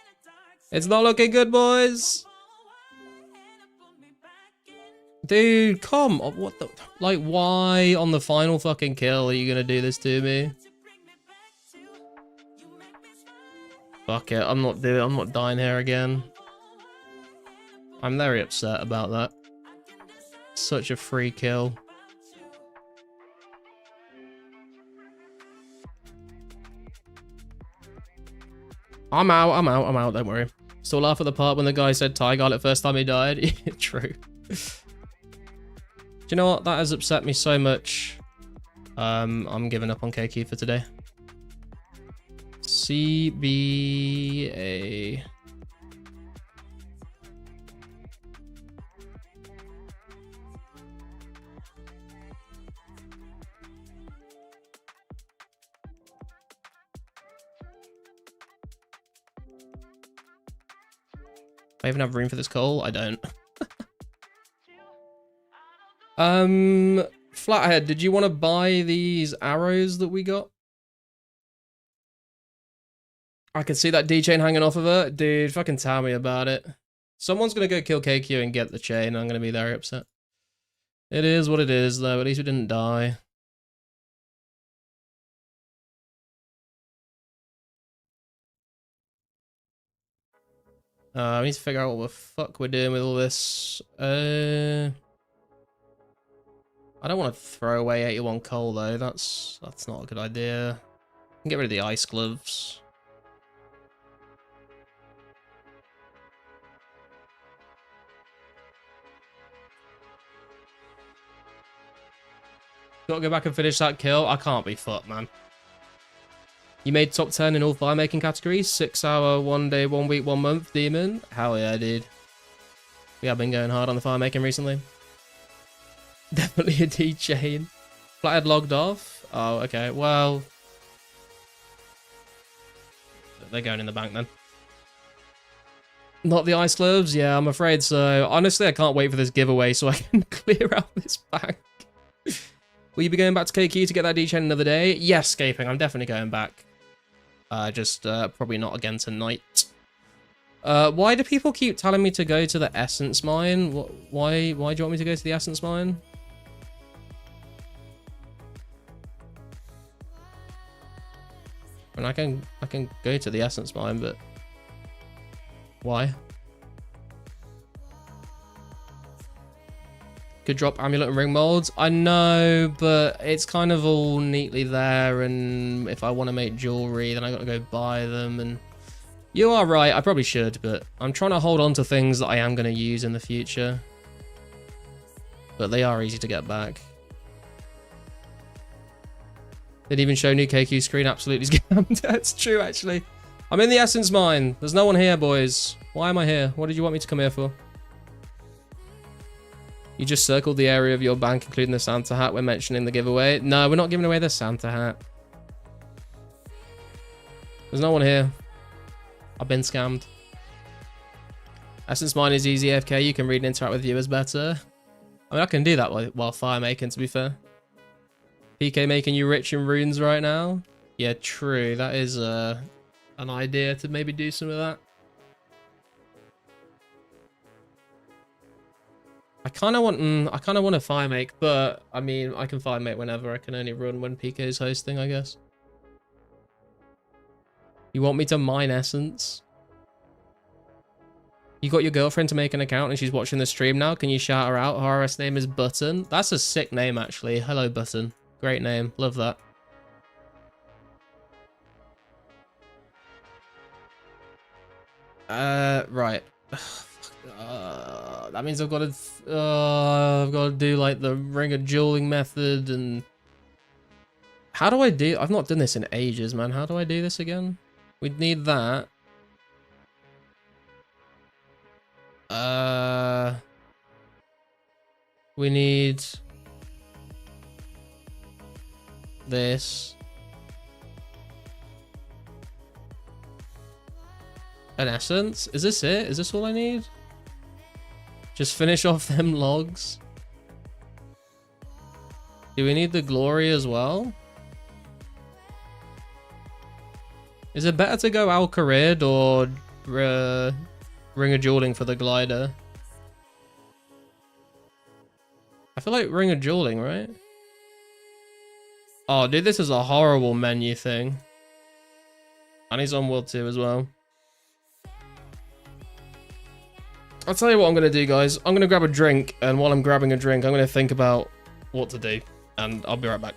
Speaker 1: It's not looking good, boys. Dude, come on. What the? Like, why on the final fucking kill are you gonna do this to me? Fuck it. I'm not dying here again. I'm very upset about that. Such a free kill. I'm out, don't worry. Still laugh at the part when the guy said Ty Garlic first time he died. True. Do you know what? That has upset me so much. I'm giving up on KQ for today. CBA. I even have room for this coal? I don't. Flathead, did you want to buy these arrows that we got? I can see that D chain hanging off of her. Dude, fucking tell me about it. Someone's gonna go kill KQ and get the chain. I'm gonna be very upset. It is what it is, though. At least we didn't die. I need to figure out what the fuck we're doing with all this. I don't want to throw away 81 coal though. That's not a good idea. I can get rid of the ice gloves. Gotta go back and finish that kill. I can't be fucked, man. You made top 10 in all firemaking categories. 6 hour, 1 day, 1 week, 1 month, demon. Hell yeah, dude. We have been going hard on the firemaking recently. Definitely a D chain. Flathead logged off. Oh, okay. Well, they're going in the bank then. Not the ice gloves? Yeah, I'm afraid so. Honestly, I can't wait for this giveaway so I can clear out this bank. Will you be going back to KQ to get that D chain another day? Yes, Scaping. I'm definitely going back. Just probably not again tonight. Why do people keep telling me to go to the Essence Mine? Why do you want me to go to the Essence Mine? I mean, I can go to the Essence Mine, but why? could drop amulet and ring molds. I know, but it's kind of all neatly there, and if I want to make jewelry, then I got to go buy them. And you are right, I probably should, but I'm trying to hold on to things that I am going to use in the future. But they are easy to get back. Didn't even show new KQ screen, absolutely scammed. That's true, actually. I'm in the essence mine. There's no one here, boys. Why am I here? What did you want me to come here for? You just circled the area of your bank, including the Santa hat, when mentioning the giveaway. No, we're not giving away the Santa hat. There's no one here. I've been scammed. Essence mine is easy AFK. You can read and interact with viewers better. I mean, I can do that while fire making, to be fair. PK making you rich in runes right now? Yeah, true. That is an idea to maybe do some of that. I kind of want to fire make, but I mean, I can fire make whenever. I can only run when PK is hosting, I guess. You want me to mine essence? You got your girlfriend to make an account and she's watching the stream now. Can you shout her out? Her RS name is Button. That's a sick name, actually. Hello, Button. Great name. Love that. Right. That means I've got to do like the ring of dueling method. And how do I do? I've not done this in ages, man. How do I do this again? We'd need that. We need this. An essence? Is this it? Is this all I need? Just finish off them logs. Do we need the glory as well? Is it better to go Al-Kharid or Ring of Dueling for the glider? I feel like Ring of Dueling, right? Oh, dude, this is a horrible menu thing. And he's on World 2 as well. I'll tell you what I'm going to do, guys. I'm going to grab a drink, and while I'm grabbing a drink, I'm going to think about what to do. And I'll be right back.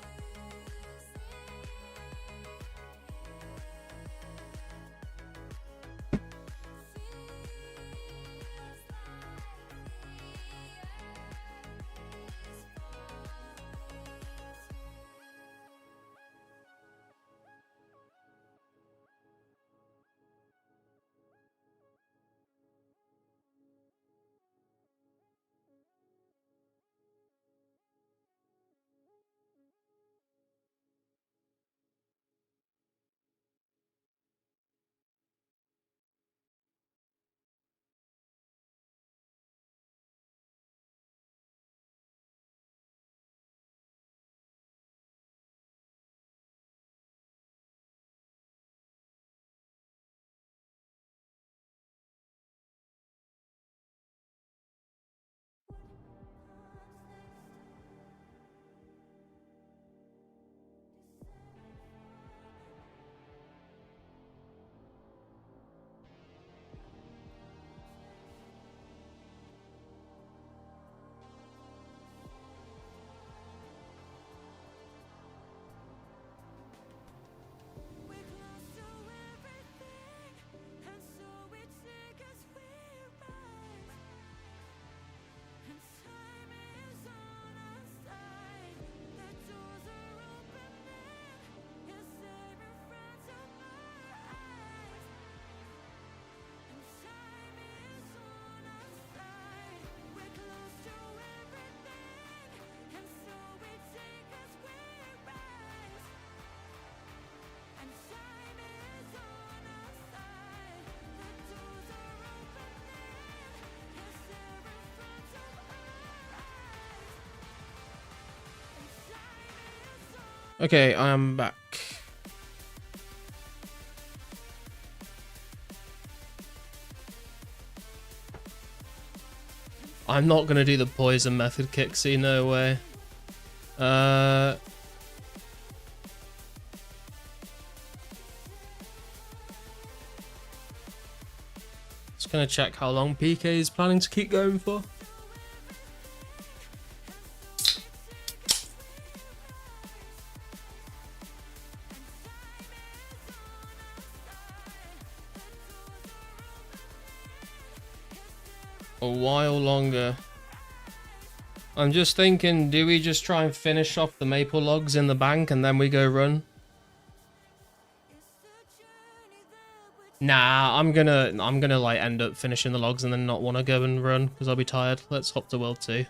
Speaker 1: Okay, I am back. I'm not gonna do the poison method, Kixie, no way. Just gonna check how long PK is planning to keep going for. a while longer. I'm just thinking, do we just try and finish off the maple logs in the bank and then we go run? Nah, I'm gonna like end up finishing the logs and then not want to go and run because I'll be tired. Let's hop to World 2.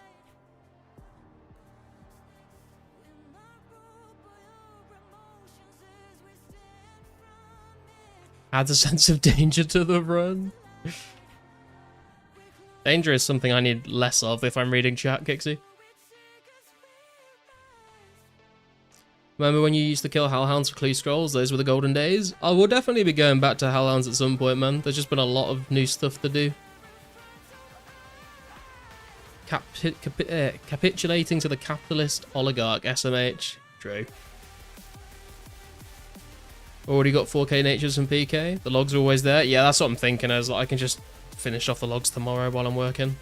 Speaker 1: Adds a sense of danger to the run. Danger is something I need less of if I'm reading chat, Kixie. Remember when you used to kill hellhounds for clue scrolls? Those were the golden days. I will definitely be going back to hellhounds at some point, man. There's just been a lot of new stuff to do. Capitulating to the capitalist oligarch, SMH. True. Already got 4K natures and PK. The logs are always there. Yeah, that's what I'm thinking. As I can just finish off the logs tomorrow while I'm working.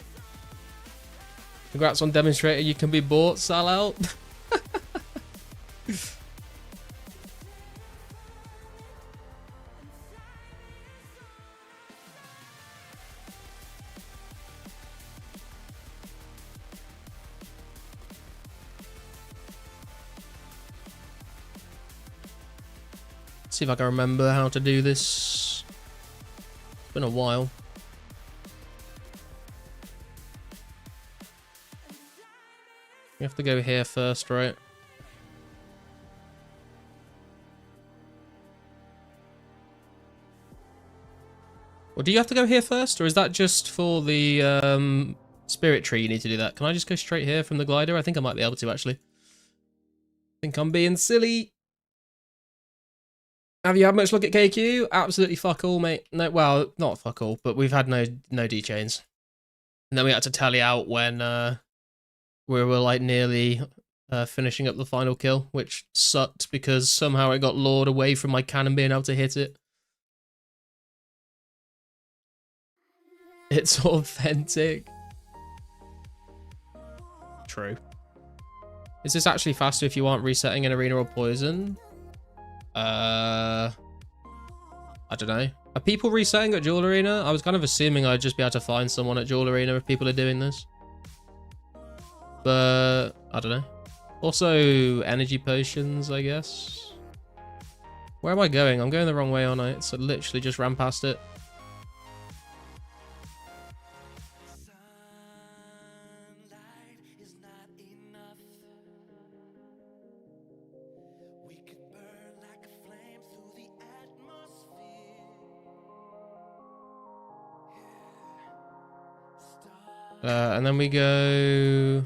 Speaker 1: Congrats on demonstrating you can be bought, sell out. See if I can remember how to do this. It's been a while. You have to go here first, right? Well, do you have to go here first, or is that just for the spirit tree you need to do that? Can I just go straight here from the glider? I think I might be able to, actually. I think I'm being silly. Have you had much look at KQ? Absolutely fuck all, mate. No, well, not fuck all, but we've had no D-chains. And then we had to tally out when we were like nearly finishing up the final kill, which sucked because somehow it got lured away from my cannon being able to hit it. It's authentic. True. Is this actually faster if you aren't resetting an arena or poison? I don't know. Are people resetting at Jewel Arena? I was kind of assuming I'd just be able to find someone at Jewel Arena if people are doing this. But I don't know. Also, energy potions, I guess. Where am I going? I'm going the wrong way, aren't I? So literally just ran past it. And then we go...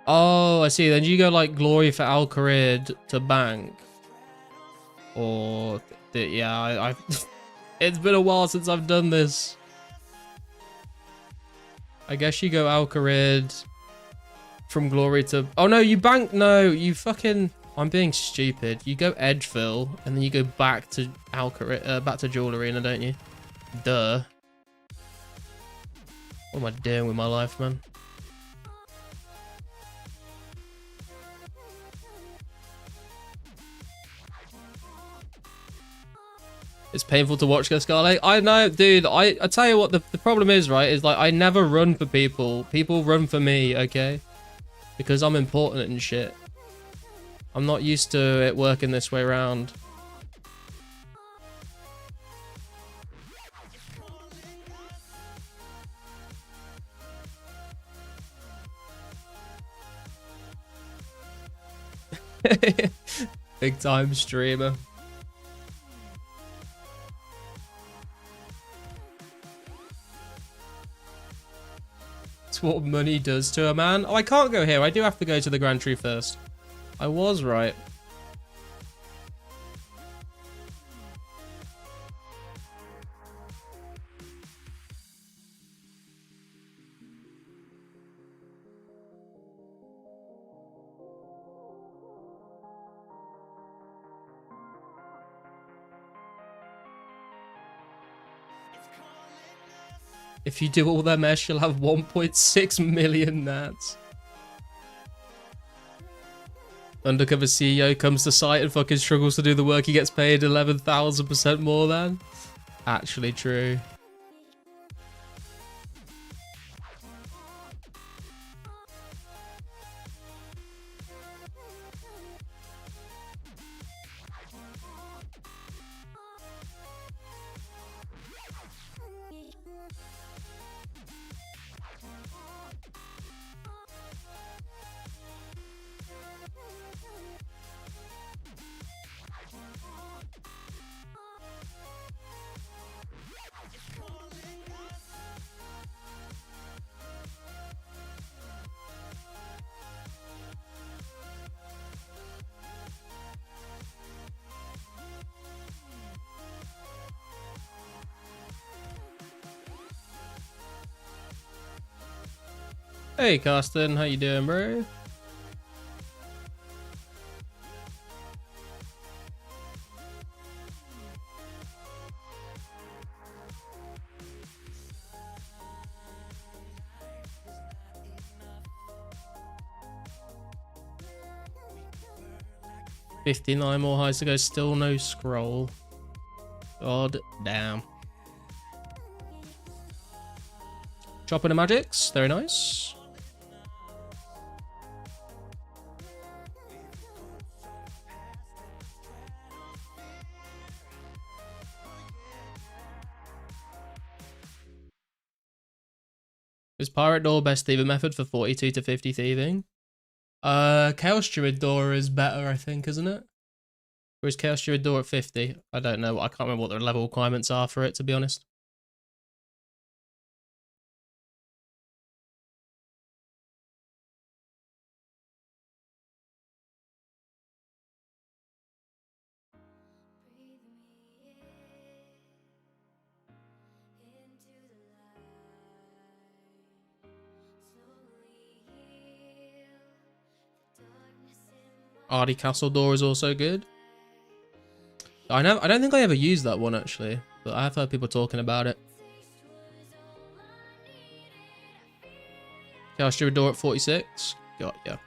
Speaker 1: Oh, I see. Then you go like Glory for Alcarid to Bank. Or... Yeah, it's been a while since I've done this. I guess you go Alcarid from Glory to... Oh no, you bank... No, you fucking... I'm being stupid. You go Edgefill, and then you go back to Alcarid... back to Jewel Arena, don't you? Duh. What am I doing with my life, man? It's painful to watch Gascale. I know, dude. I tell you what, the problem is, right, is like I never run for people. People run for me, okay? Because I'm important and shit. I'm not used to it working this way around. Big time streamer. It's what money does to a man. Oh, I can't go here. I do have to go to the Grand Tree first. I was right. If you do all their mesh, you'll have 1.6 million nats. Undercover CEO comes to site and fucking struggles to do the work he gets paid 11,000% more than. Actually true. Hey, Carsten, how you doing, bro? $59 more highs to go, still no scroll. God damn. Chopping the magics, very nice. Is Pirate Door best thieving method for 42 to 50 thieving? Chaos Druid Door is better, I think, isn't it? Or is Chaos Druid Door at 50? I don't know. I can't remember what the level requirements are for it, to be honest. Ardy Castle Door is also good. I don't think I ever used that one actually, but I have heard people talking about it. Chaos Druid Door at 46. Got ya.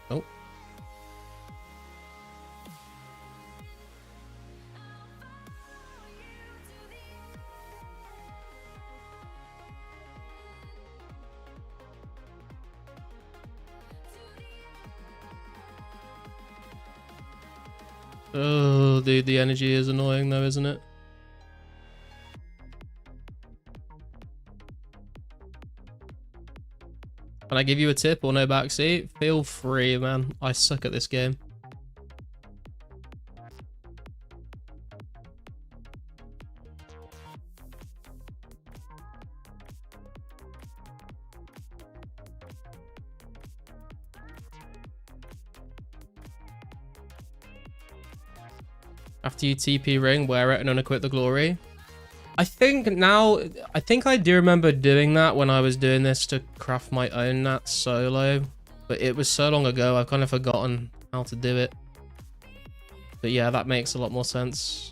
Speaker 1: Oh. Oh, dude, the energy is annoying though, isn't it? Can I give you a tip or no backseat? Feel free, man. I suck at this game. After you TP ring, wear it and unequip the glory. I think I do remember doing that when I was doing this to craft my own Nat solo. But it was so long ago, I've kind of forgotten how to do it. But yeah, that makes a lot more sense.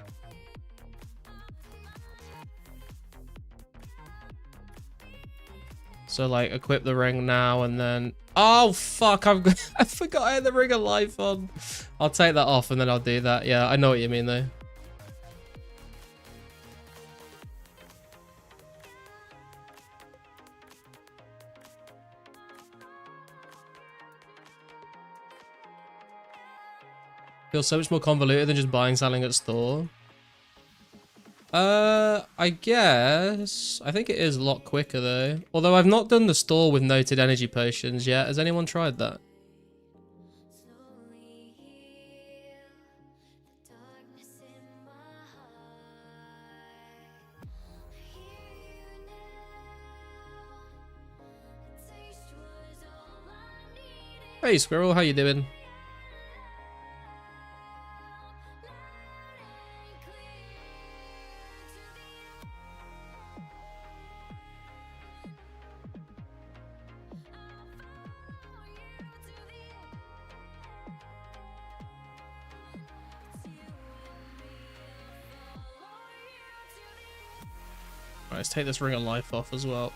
Speaker 1: So like, equip the ring now and then... Oh, fuck, I forgot I had the ring of life on. I'll take that off and then I'll do that. Yeah, I know what you mean though. Feels so much more convoluted than just buying something at store. I guess. I think it is a lot quicker though. Although I've not done the store with noted energy potions yet. Has anyone tried that? Hey Squirrel, how you doing? Right, let's take this ring of life off as well.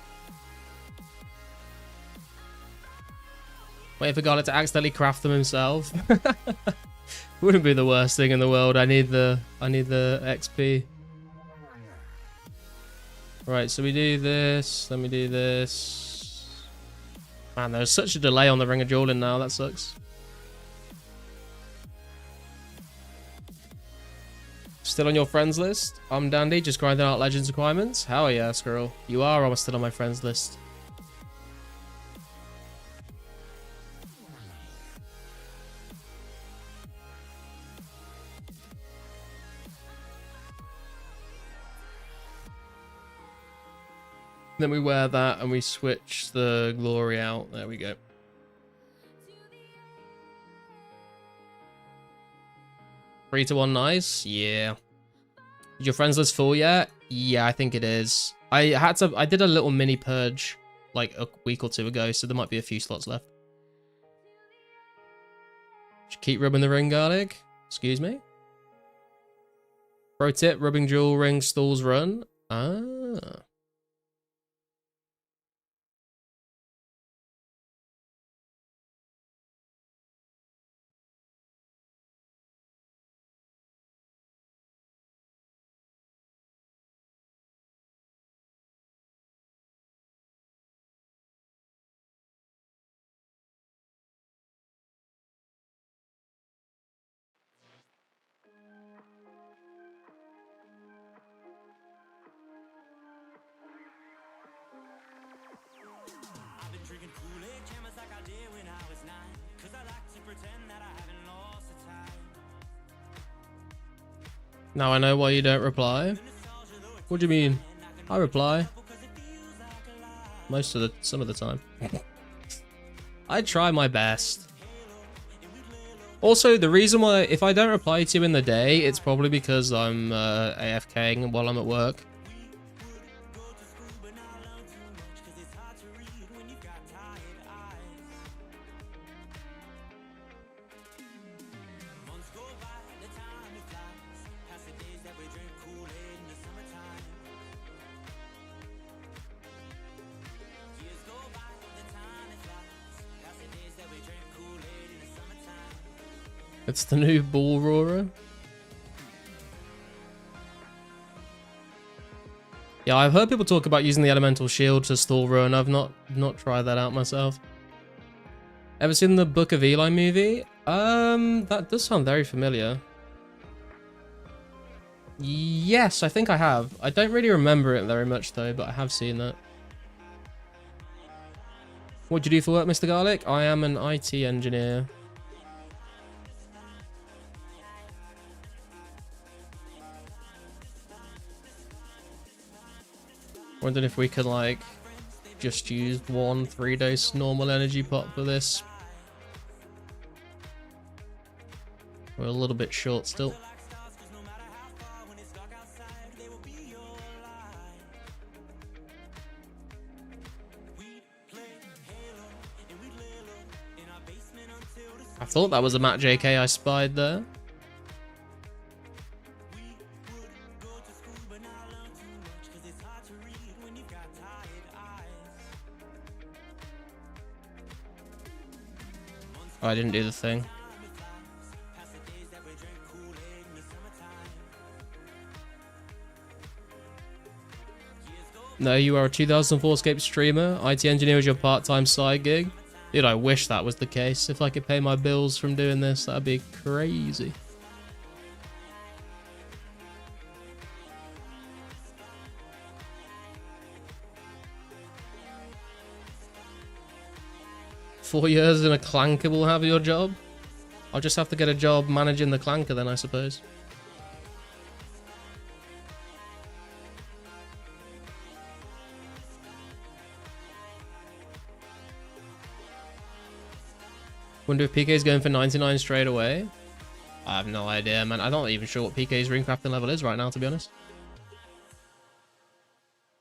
Speaker 1: Wait for Garnet to accidentally craft them himself. Wouldn't be the worst thing in the world. I need the XP. Right, so we do this, then we do this. Man, there's such a delay on the Ring of Jordan now, that sucks. Still on your friends list? I'm Dandy, just grinding out Legends requirements. Hell yeah, Squirrel. You are almost still on my friends list. Then we wear that and we switch the glory out. There we go. 3-1, nice. Yeah. Is your friends list full yet? Yeah, I think it is. I did a little mini purge like a week or two ago, so there might be a few slots left. Should keep rubbing the ring, garlic. Excuse me. Pro tip: rubbing jewel ring stalls run. Ah. Now I know why you don't reply. What do you mean? I reply. Some of the time. I try my best. Also, the reason why, if I don't reply to you in the day, it's probably because I'm AFKing while I'm at work. It's the new ball roarer. Yeah, I've heard people talk about using the elemental shield to stall run. I've not tried that out myself. Ever seen the Book of Eli movie? That does sound very familiar. Yes, I think I have. I don't really remember it very much though, but I have seen that. What do you do for work, Mr. Garlic? I am an IT engineer. Wondering if we could like just use one 3-day normal energy pot for this. We're a little bit short still. I thought that was a Matt JK I spied there. Oh, I didn't do the thing. No, you are a 2004scape streamer. IT engineer is your part-time side gig. Dude, I wish that was the case. If I could pay my bills from doing this, that'd be crazy. "4 years in a clanker will have your job." I'll just have to get a job managing the clanker then, I suppose. Wonder if PK's going for 99 straight away. I have no idea, man. I'm not even sure what PK's ring crafting level is right now, to be honest.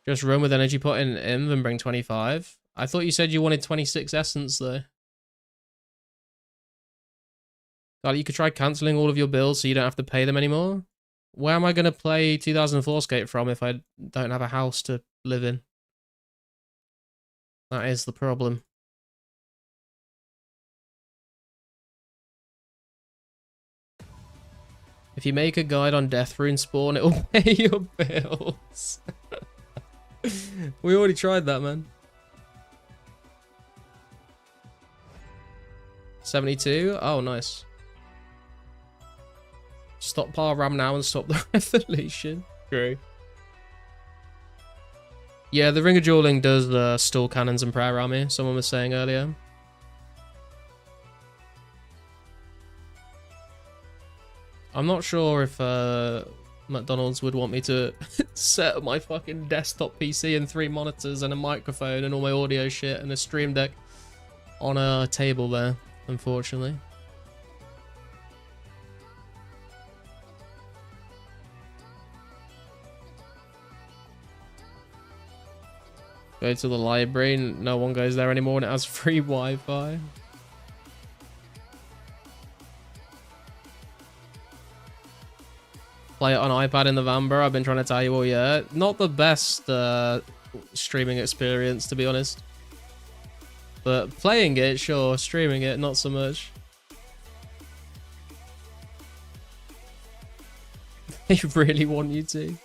Speaker 1: Just run with energy pot in Inv and bring 25. I thought you said you wanted 26 essence, though. God, you could try cancelling all of your bills so you don't have to pay them anymore. Where am I going to play 2004scape from if I don't have a house to live in? That is the problem. If you make a guide on death rune spawn, it'll pay your bills. We already tried that, man. 72? Oh, nice. Stockpile RAM now and stop the revolution. True. Yeah, the Ring of Dueling does stall cannons and prayer army, someone was saying earlier. I'm not sure if McDonald's would want me to set up my fucking desktop PC and 3 monitors and a microphone and all my audio shit and a stream deck on a table there, unfortunately. Go to the library. No one goes there anymore and it has free Wi-Fi. Play it on iPad in the van, bro. I've been trying to tell you all year. Not the best streaming experience, to be honest. But playing it, sure. Streaming it, not so much. They really want you to.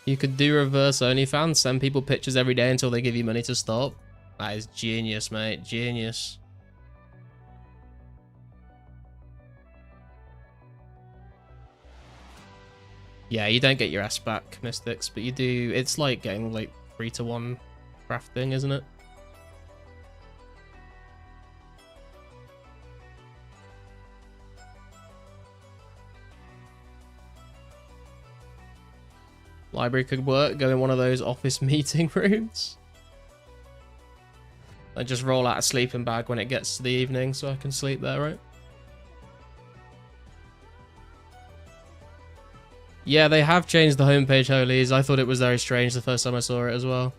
Speaker 1: You could do reverse OnlyFans, send people pictures every day until they give you money to stop. That is genius, mate. Genius. Yeah, you don't get your ass back, Mystics, but you do. It's like getting like 3-to-1 crafting, isn't it? Library could work. Go in one of those office meeting rooms. And just roll out a sleeping bag when it gets to the evening so I can sleep there, right? Yeah, they have changed the homepage, Holies. I thought it was very strange the first time I saw it as well.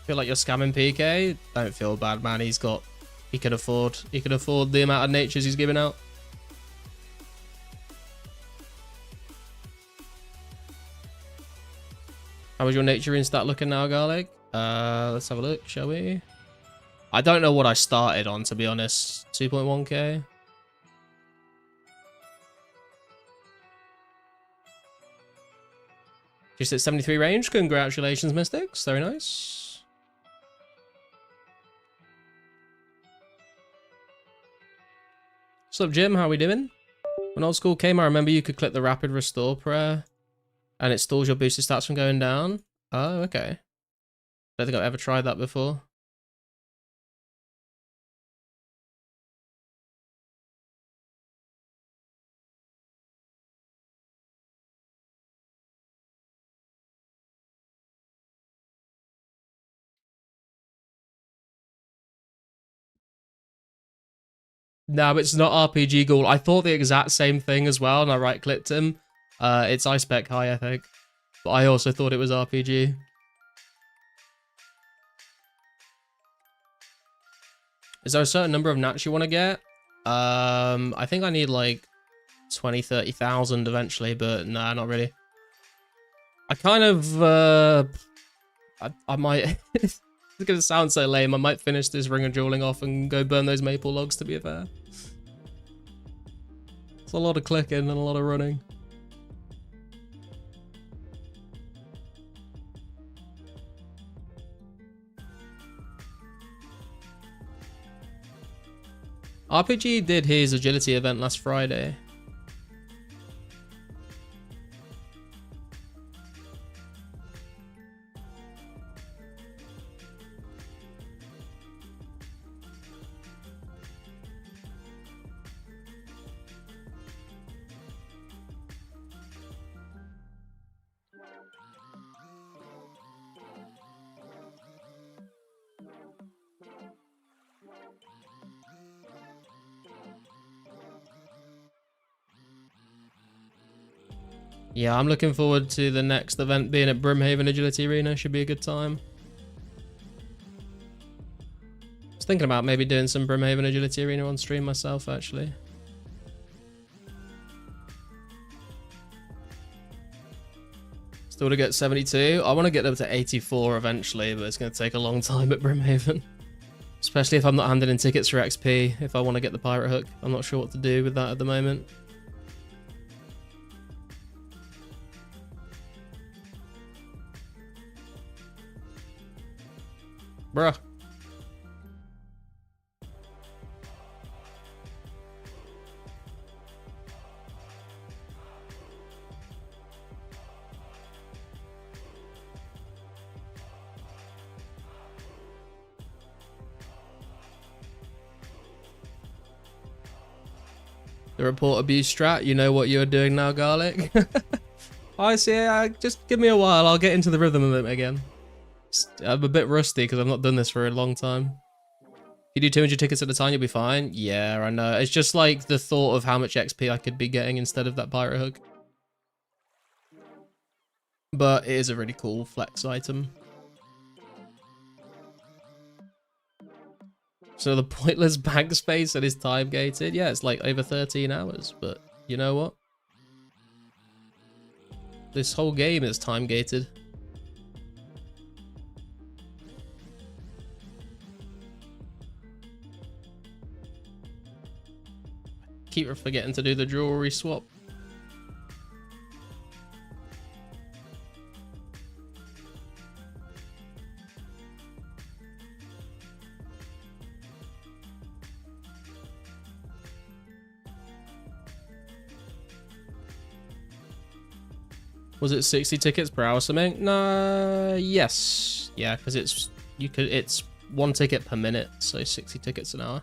Speaker 1: Feel like you're scamming PK? Don't feel bad, man. He can afford the amount of natures he's giving out. How is your nature in stat looking now, Garlic? Let's have a look, shall we? I don't know what I started on, to be honest. 2.1k. Just at 73 range. Congratulations, Mystics. Very nice. What's up, Jim? How we doing? When old school came, I remember you could click the rapid restore prayer and it stalls your boosted stats from going down. Oh, okay. Don't think I've ever tried that before. No, it's not RPG Ghoul. I thought the exact same thing as well, and I right-clicked him. It's iSpec High, I think. But I also thought it was RPG. Is there a certain number of nats you want to get? I think I need like 20, 30,000 eventually, but nah, not really. I kind of, I might, it's gonna sound so lame, I might finish this Ring of Dueling off and go burn those maple logs, to be fair. It's a lot of clicking and a lot of running. RPG did his agility event last Friday. Yeah, I'm looking forward to the next event being at Brimhaven Agility Arena. Should be a good time. I was thinking about maybe doing some Brimhaven Agility Arena on stream myself, actually. Still to get 72. I want to get up to 84 eventually, but it's going to take a long time at Brimhaven. Especially if I'm not handing in tickets for XP, if I want to get the Pirate Hook. I'm not sure what to do with that at the moment. Bruh. The report abuse strat, you know what you're doing now, Garlic. I see, just give me a while, I'll get into the rhythm of it again. I'm a bit rusty because I've not done this for a long time. If you do 200 tickets at a time, you'll be fine. Yeah, I know. It's just like the thought of how much XP I could be getting instead of that Pirate Hook. But it is a really cool flex item. So the pointless bank space that is time gated. Yeah, it's like over 13 hours, but you know what? This whole game is time gated. Keep forgetting to do the jewelry swap. Was it 60 tickets per hour or something? No, yes. Yeah, because it's one ticket per minute, so 60 tickets an hour.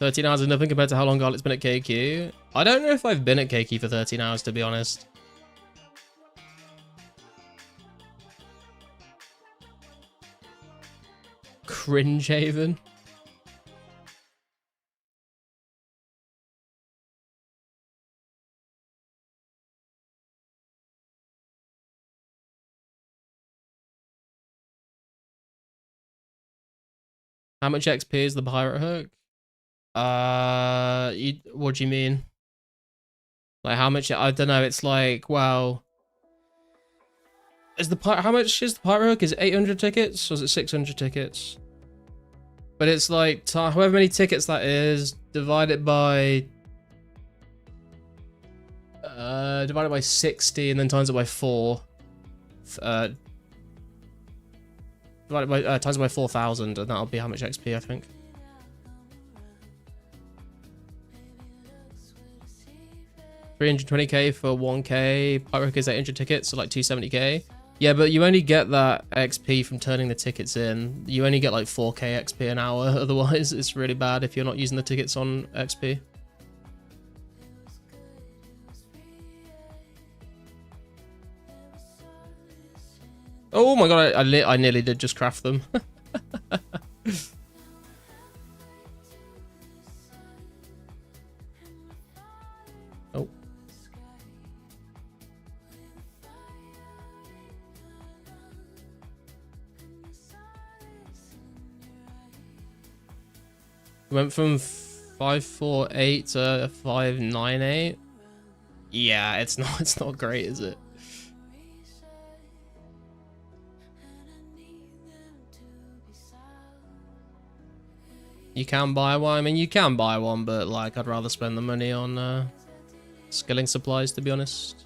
Speaker 1: $13 hours is nothing compared to how long Garlic's been at KQ. I don't know if I've been at KQ for 13 hours, to be honest. Cringe Haven. How much XP is the Pirate Hook? What do you mean? Like how much? I don't know. It's like, wow. How much is the Pirate Hook? Is it 800 tickets or is it 600 tickets? But it's like however many tickets that is divided by 60 and then times it by 4. Divided by times it by 4,000 and that'll be how much XP I think. $320k for 1k. Pirate Hook is 800 tickets, so like 270k. Yeah, but you only get that XP from turning the tickets in. You only get like 4k XP an hour, otherwise it's really bad if you're not using the tickets on XP. Oh my god, I nearly did just craft them. Oh. Went from 548 to 598. Yeah, it's not great, is it? You can buy one. I mean, you can buy one, but like I'd rather spend the money on skilling supplies, to be honest.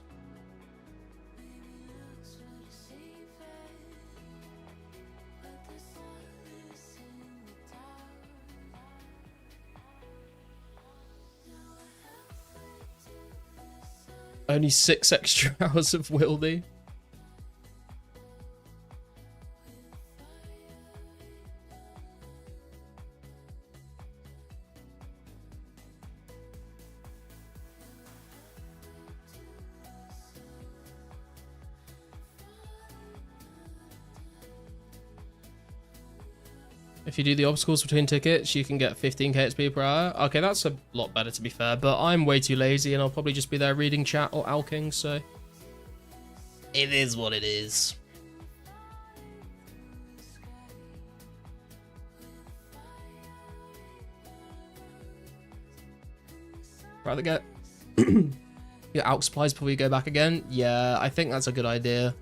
Speaker 1: Only 6 extra hours of Wildy. If you do the obstacles between tickets, you can get 15 KXP per hour. Okay, that's a lot better to be fair, but I'm way too lazy and I'll probably just be there reading chat or alking, so it is what it is. Rather get your alk supplies before you go back again. Yeah, I think that's a good idea.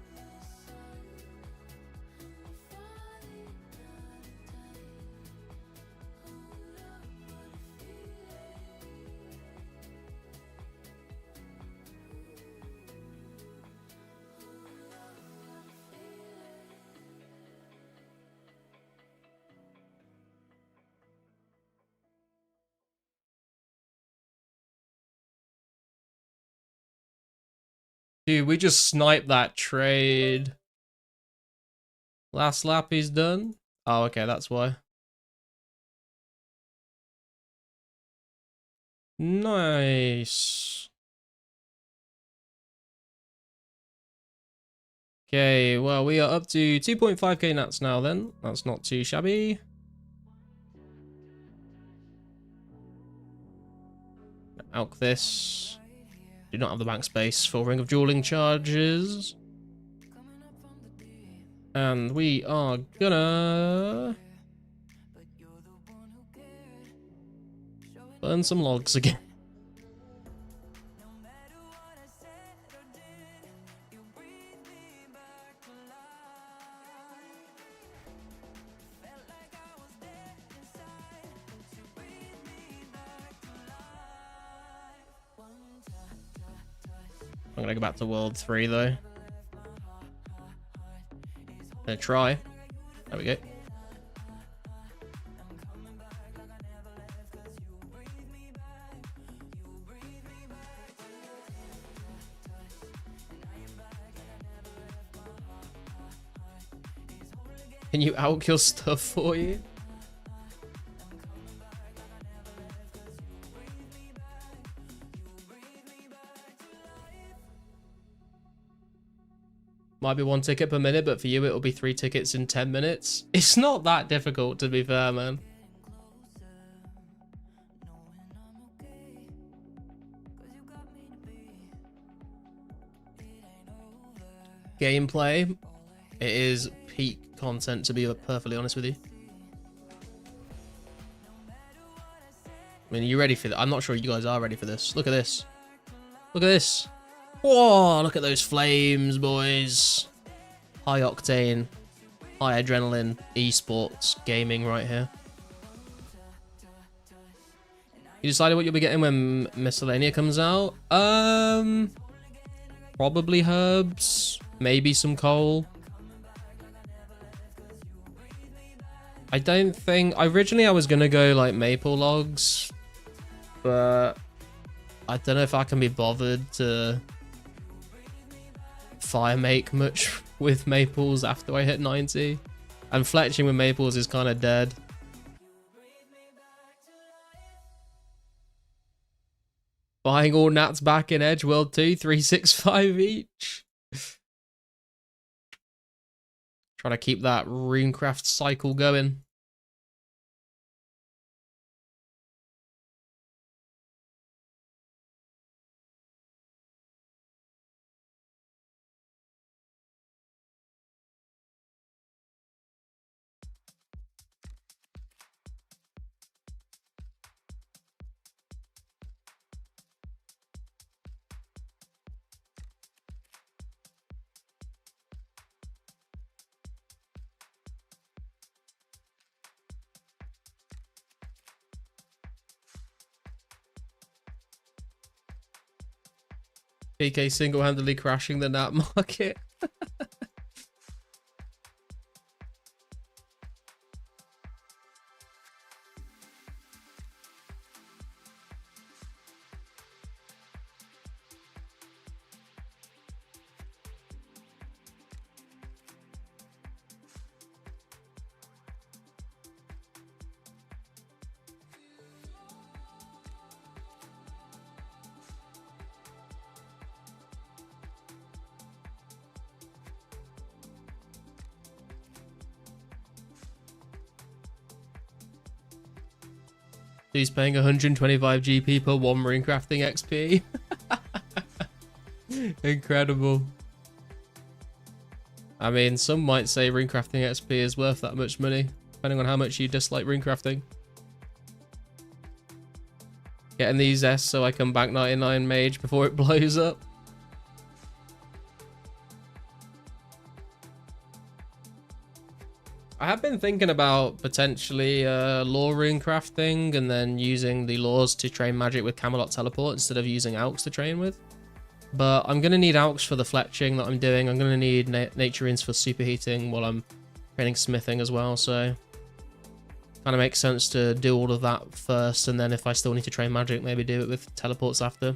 Speaker 1: Dude, we just sniped that trade. Last lap he's done. Oh, okay, that's why. Nice. Okay, well, we are up to 2.5k nats now then. That's not too shabby. Alk this. Do not have the bank space for Ring of Dueling charges. And we are gonna burn some logs again. I'm gonna go back to World 3 though. Gonna try. There we go. Can you alk your stuff for you? Might be 1 ticket per minute, but for you it'll be 3 tickets in 10 minutes. It's not that difficult, to be fair, man. Gameplay, it is peak content, to be perfectly honest with you. I mean, are you ready for that? I'm not sure you guys are ready for this. Look at this. Look at this. Whoa, look at those flames, boys. High octane, high adrenaline, esports gaming right here. You decided what you'll be getting when Miscellanea comes out? Probably herbs, maybe some coal. I don't think... Originally I was gonna go like maple logs, but I don't know if I can be bothered to fire make much with maples after I hit 90. And fletching with maples is kind of dead. Buying all nats back in Edge World 2, 365 each. Trying to keep that runecraft cycle going. PK single-handedly crashing the nat market. He's paying 125 GP per 1 rune crafting XP. Incredible. I mean, some might say rune crafting XP is worth that much money, depending on how much you dislike rune crafting. Getting these S so I can bank 99 mage before it blows up. I have been thinking about potentially lore rune crafting and then using the laws to train magic with Camelot teleport instead of using Alks to train with. But I'm going to need Alks for the fletching that I'm doing. I'm going to need nature runes for superheating while I'm training smithing as well. So kind of makes sense to do all of that first, and then if I still need to train magic, maybe do it with teleports after.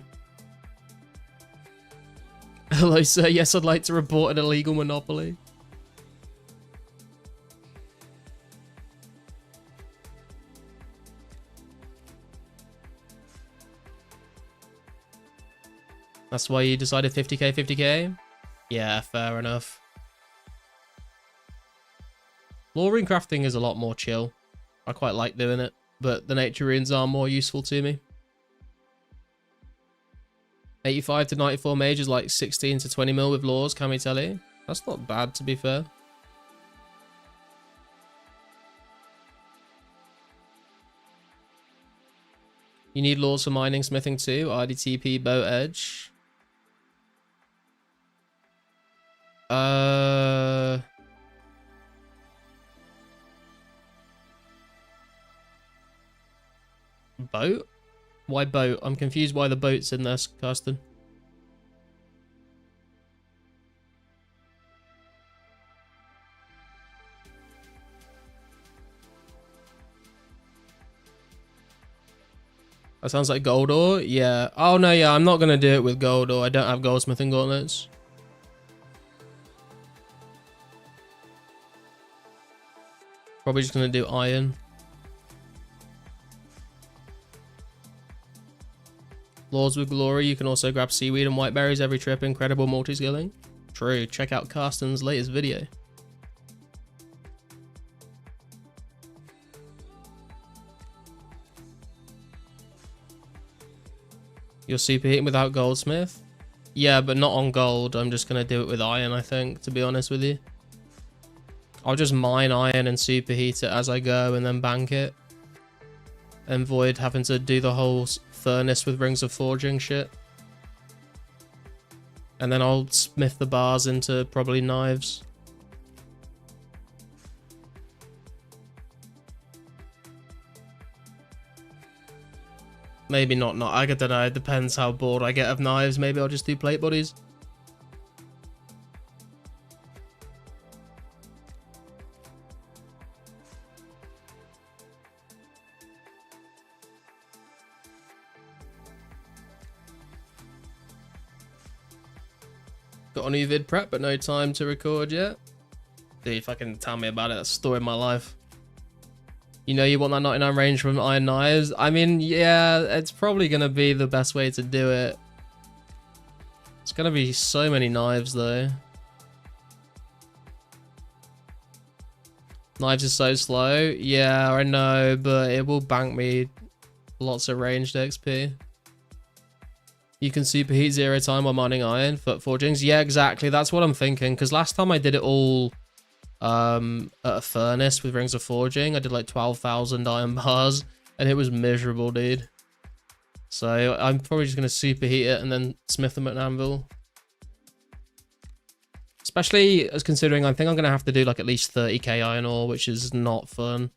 Speaker 1: Hello sir, yes I'd like to report an illegal monopoly. That's why you decided 50k, 50k? Yeah, fair enough. Lore rune crafting is a lot more chill. I quite like doing it, but the nature runes are more useful to me. 85 to 94 mage is like 16 to 20 mil with laws, can we tell you? That's not bad, to be fair. You need laws for mining, smithing too. IDTP, bow edge. Boat? Why boat? I'm confused why the boat's in there, Karsten. That sounds like gold ore. Yeah. Oh no, yeah, I'm not gonna do it with gold ore. I don't have goldsmithing gauntlets. Probably just gonna do iron. Lords with Glory, you can also grab seaweed and white berries every trip. Incredible multi-skilling. True, check out Karsten's latest video. You're superheating without goldsmith? Yeah, but not on gold. I'm just going to do it with iron, I think, to be honest with you. I'll just mine iron and superheat it as I go and then bank it. And avoid having to do the whole furnace with rings of forging shit. And then I'll smith the bars into probably knives. Maybe not. I don't know. It depends how bored I get of knives. Maybe I'll just do plate bodies. Got a new vid prep, but no time to record yet. Dude, fucking tell me about it. That's the story of my life. You know you want that 99 range from iron knives? I mean, yeah, it's probably going to be the best way to do it. It's going to be so many knives, though. Knives is so slow. Yeah, I know, but it will bank me lots of ranged XP. You can superheat 0 time while mining iron for forgings. Yeah, exactly. That's what I'm thinking. Because last time I did it all at a furnace with rings of forging, I did like 12,000 iron bars, and it was miserable, dude. So I'm probably just going to superheat it and then smith them at an anvil. Especially as considering I think I'm going to have to do like at least 30k iron ore, which is not fun.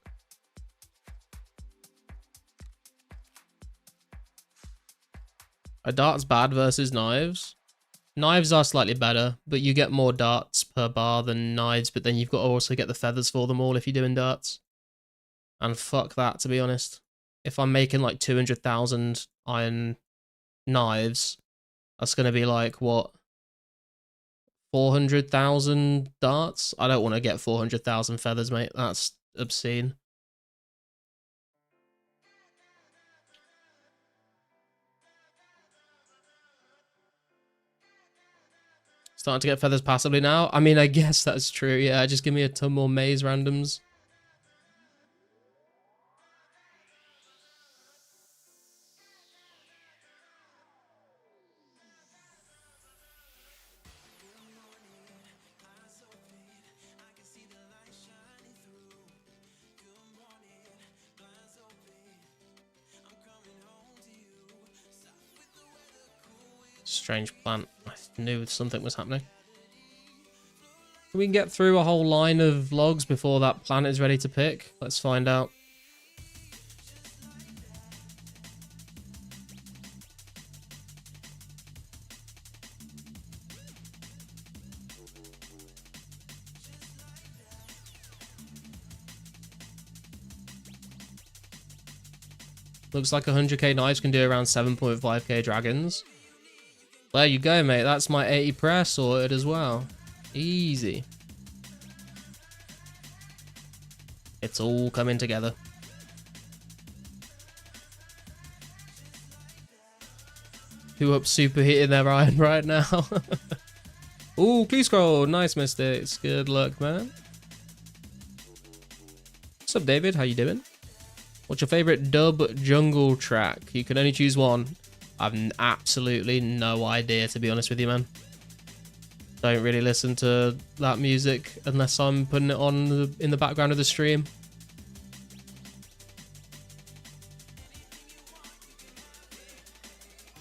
Speaker 1: Are darts bad versus knives? Knives are slightly better, but you get more darts per bar than knives, but then you've got to also get the feathers for them all if you're doing darts. And fuck that, to be honest. If I'm making like 200,000 iron knives, that's going to be like, what? 400,000 darts? I don't want to get 400,000 feathers, mate. That's obscene. Starting to get feathers passively now. I mean, I guess that's true. Yeah, just give me a ton more maze randoms. strange plant. I knew something was happening. We can get through a whole line of logs before that plant is ready to pick. Let's find out. Looks like 100k knives can do around 7.5k dragons. There you go, mate. That's my 80 press sorted as well. Easy. It's all coming together. Who up superheating their iron right now? Ooh, key scroll. Nice, Mystics. Good luck, man. What's up, David? How you doing? What's your favorite dub jungle track? You can only choose one. I've absolutely no idea, to be honest with you, man. Don't really listen to that music unless I'm putting it on in the background of the stream.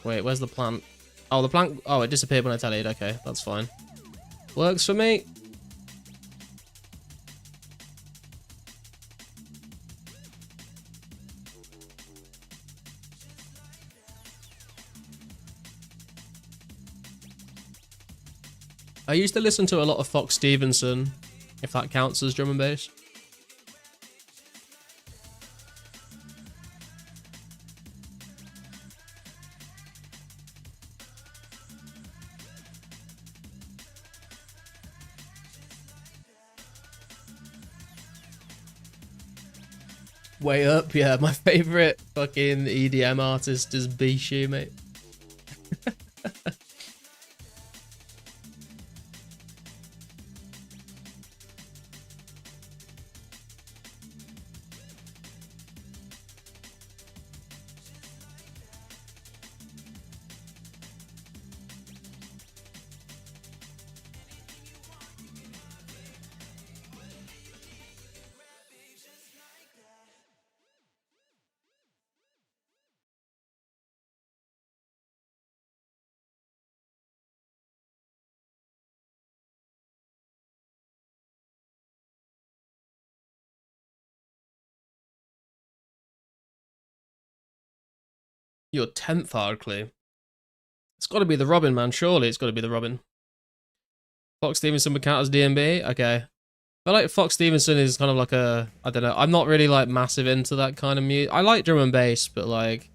Speaker 1: Wait, where's the plant? Oh, the plant. Oh, it disappeared when I tell it. Okay, that's fine. Works for me. I used to listen to a lot of Fox Stevenson, if that counts as drum and bass. Way up, yeah. My favorite fucking EDM artist is Bishu, mate. Your 10th hard clue. It's got to be the Robin, man. Surely it's got to be the Robin. Fox Stevenson would count as DMB? Okay. I feel like Fox Stevenson is kind of like a... I don't know. I'm not really like massive into that kind of music. I like drum and bass, but like...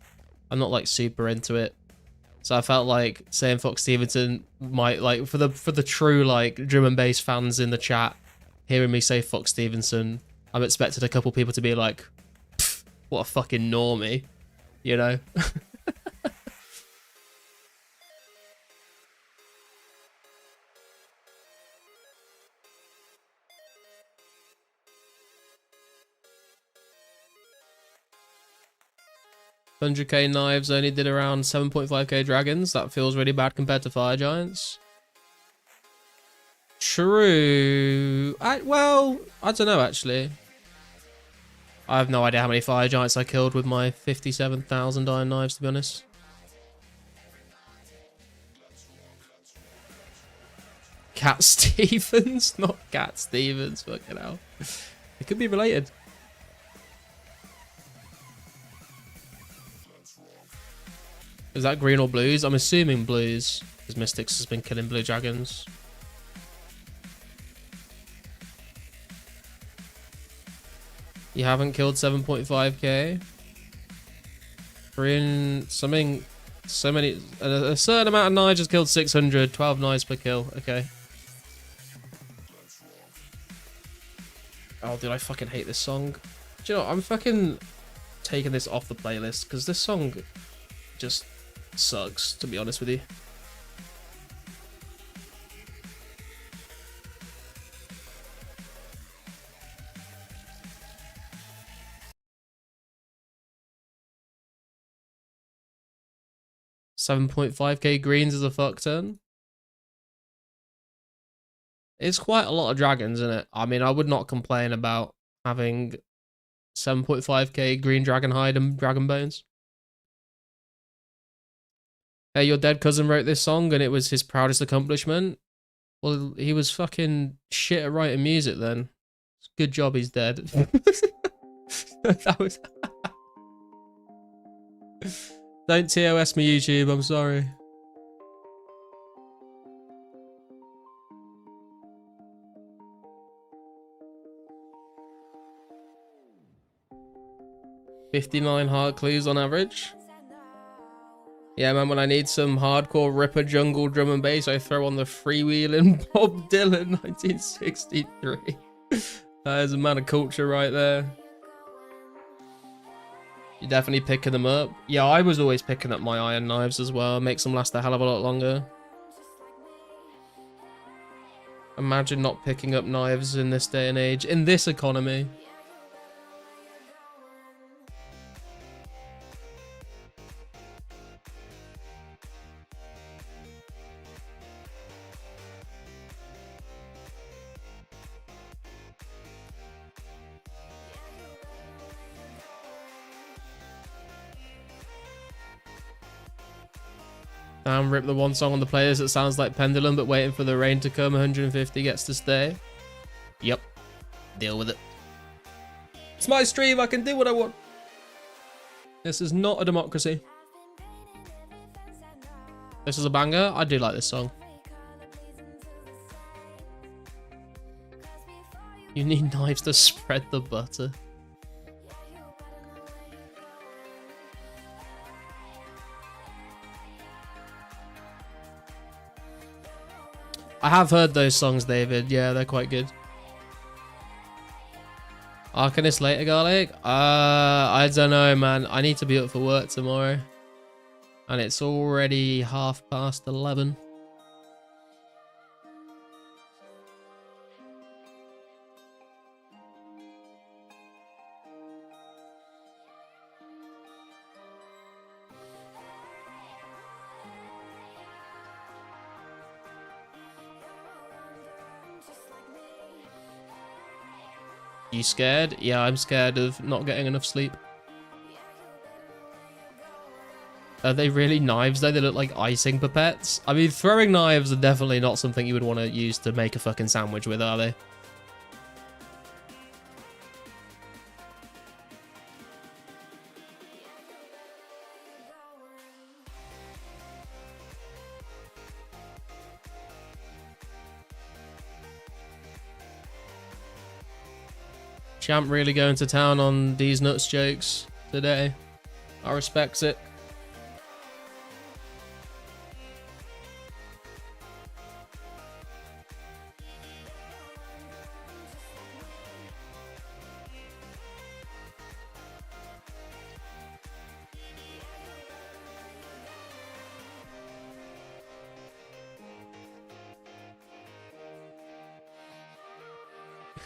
Speaker 1: I'm not like super into it. So I felt like saying Fox Stevenson might like... For the true like drum and bass fans in the chat, hearing me say Fox Stevenson, I'm expecting a couple people to be like, what a fucking normie. You know? 100k knives only did around 7.5k dragons. That feels really bad compared to fire giants. True. Well, I don't know actually. I have no idea how many fire giants I killed with my 57,000 iron knives, to be honest. Cat Stevens? Not Cat Stevens, fucking hell. It could be related. Is that green or blues? I'm assuming blues, because Mystics has been killing blue dragons. You haven't killed 7.5k? Something, so many, a certain amount of knives has killed 600, 12 knives per kill, okay. Oh, dude, I fucking hate this song. Do you know, I'm fucking taking this off the playlist, because this song just sucks, to be honest with you. $7.5k greens is a fuck ton. It's quite a lot of dragons, isn't it? I mean, I would not complain about having 7.5k green dragon hide and dragon bones. Hey, your dead cousin wrote this song and it was his proudest accomplishment. Well, he was fucking shit at writing music then. Good job he's dead. That was... Don't TOS me, YouTube, I'm sorry. $59 hard clues on average. Yeah, man, when I need some hardcore ripper jungle drum and bass, I throw on the freewheeling Bob Dylan 1963. That is a man of culture right there. You're definitely picking them up. Yeah, I was always picking up my iron knives as well. Makes them last a hell of a lot longer. Imagine not picking up knives in this day and age, in this economy. Damn, rip the one song on the playlist that sounds like Pendulum, but waiting for the rain to come, 150 gets to stay. Yep. Deal with it. It's my stream, I can do what I want. This is not a democracy. This is a banger. I do like this song. You need knives to spread the butter. I have heard those songs, David. Yeah, they're quite good. Arcanist later, Garlic? I don't know, man. I need to be up for work tomorrow. And it's already 11:30. You scared? Yeah, I'm scared of not getting enough sleep. Are they really knives though? They look like icing pipettes. I mean, throwing knives are definitely not something you would want to use to make a fucking sandwich with, are they? Champ really going to town on these nuts jokes today. I respects it.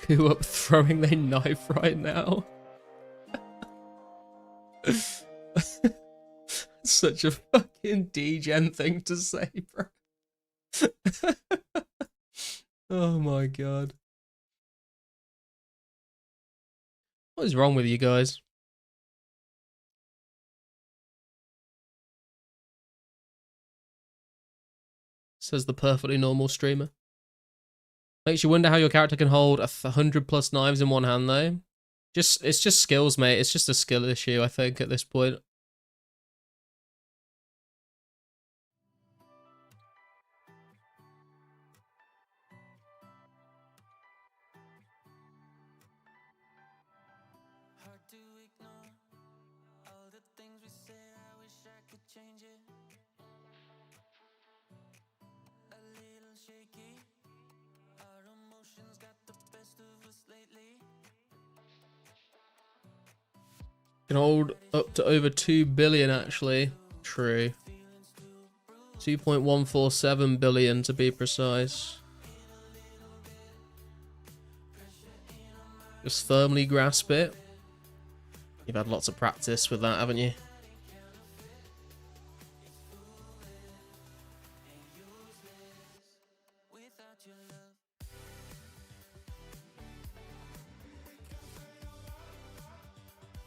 Speaker 1: Who up throwing their knife right now? Such a fucking degen thing to say, bro. Oh my god. What is wrong with you guys? Says the perfectly normal streamer. Makes you wonder how your character can hold 100+ knives in one hand, though. It's just skills, mate. It's just a skill issue, I think, at this point.
Speaker 2: Hard to ignore all the things we say. I wish I could change it. A little shaky. Our emotions got the best of us lately.
Speaker 1: Can hold up to over 2 billion, actually. True. 2.147 billion to be precise. Just firmly grasp it. You've had lots of practice with that, haven't you?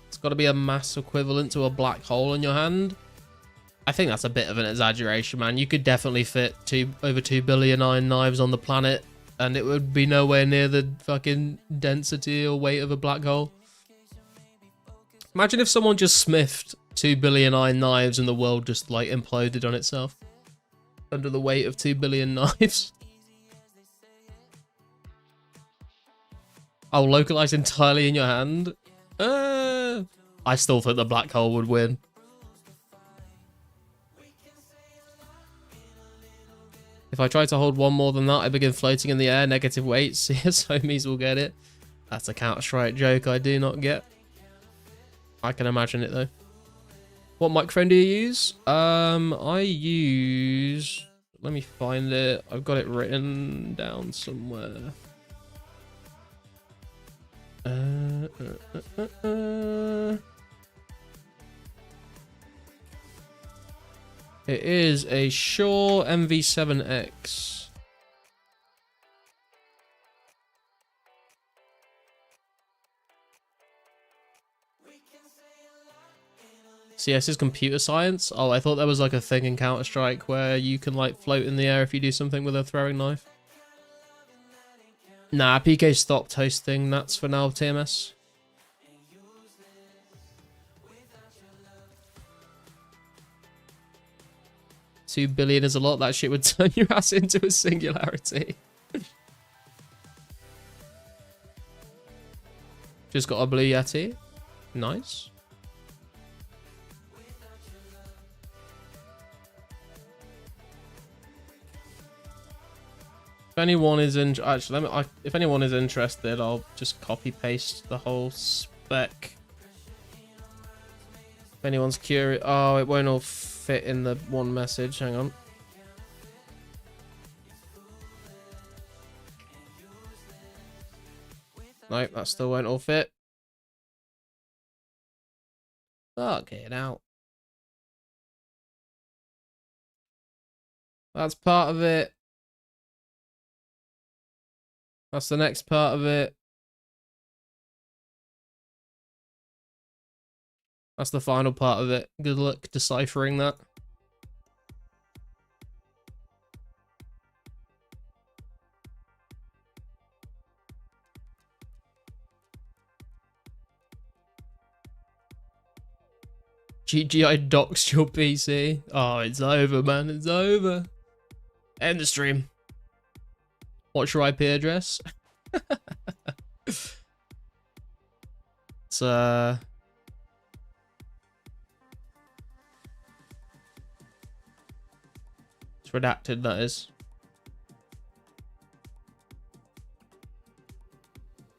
Speaker 1: It's got to be a mass equivalent to a black hole in your hand. I think that's a bit of an exaggeration, man. You could definitely fit over 2 billion iron knives on the planet, and it would be nowhere near the fucking density or weight of a black hole. Imagine if someone just smithed 2 billion iron knives and the world just like imploded on itself under the weight of 2 billion knives. Oh, localized entirely in your hand? I still think the black hole would win. If I try to hold one more than that, I begin floating in the air, negative weight. CS homies will get it. That's a Counter-Strike joke I do not get. I can imagine it though. What microphone do you use? I use... Let me find it. I've got it written down somewhere. It is a Shure MV7X. CS is computer science? Oh, I thought there was like a thing in Counter-Strike where you can like float in the air if you do something with a throwing knife. Nah, PK stopped hosting. That's for now, TMS. $2 billion is a lot. That shit would turn your ass into a singularity. Just got a blue Yeti. Nice. If anyone is if anyone is interested, I'll just copy paste the whole spec. If anyone's curious, oh, it won't all fit in the one message. Hang on. Nope, that still won't all fit. Fuck it out. That's part of it. That's the next part of it. That's the final part of it. Good luck deciphering that. GGI doxed your PC. Oh, it's over, man. It's over. End the stream. What's your IP address? It's redacted, that is.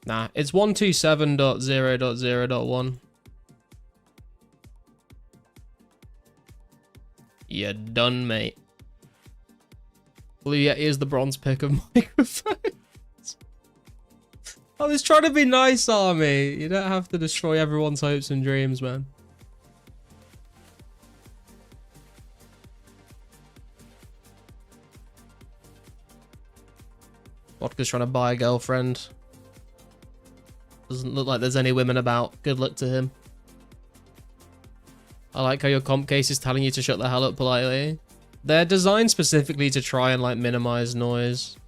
Speaker 1: Nah, it's 127.0.0.1. You're done, mate. Blue Yeti is the bronze pick of microphones. I was trying to be nice, Army. You don't have to destroy everyone's hopes and dreams, man. Vodka's trying to buy a girlfriend. Doesn't look like there's any women about. Good luck to him. I like how your comp case is telling you to shut the hell up politely. They're designed specifically to try and like minimize noise.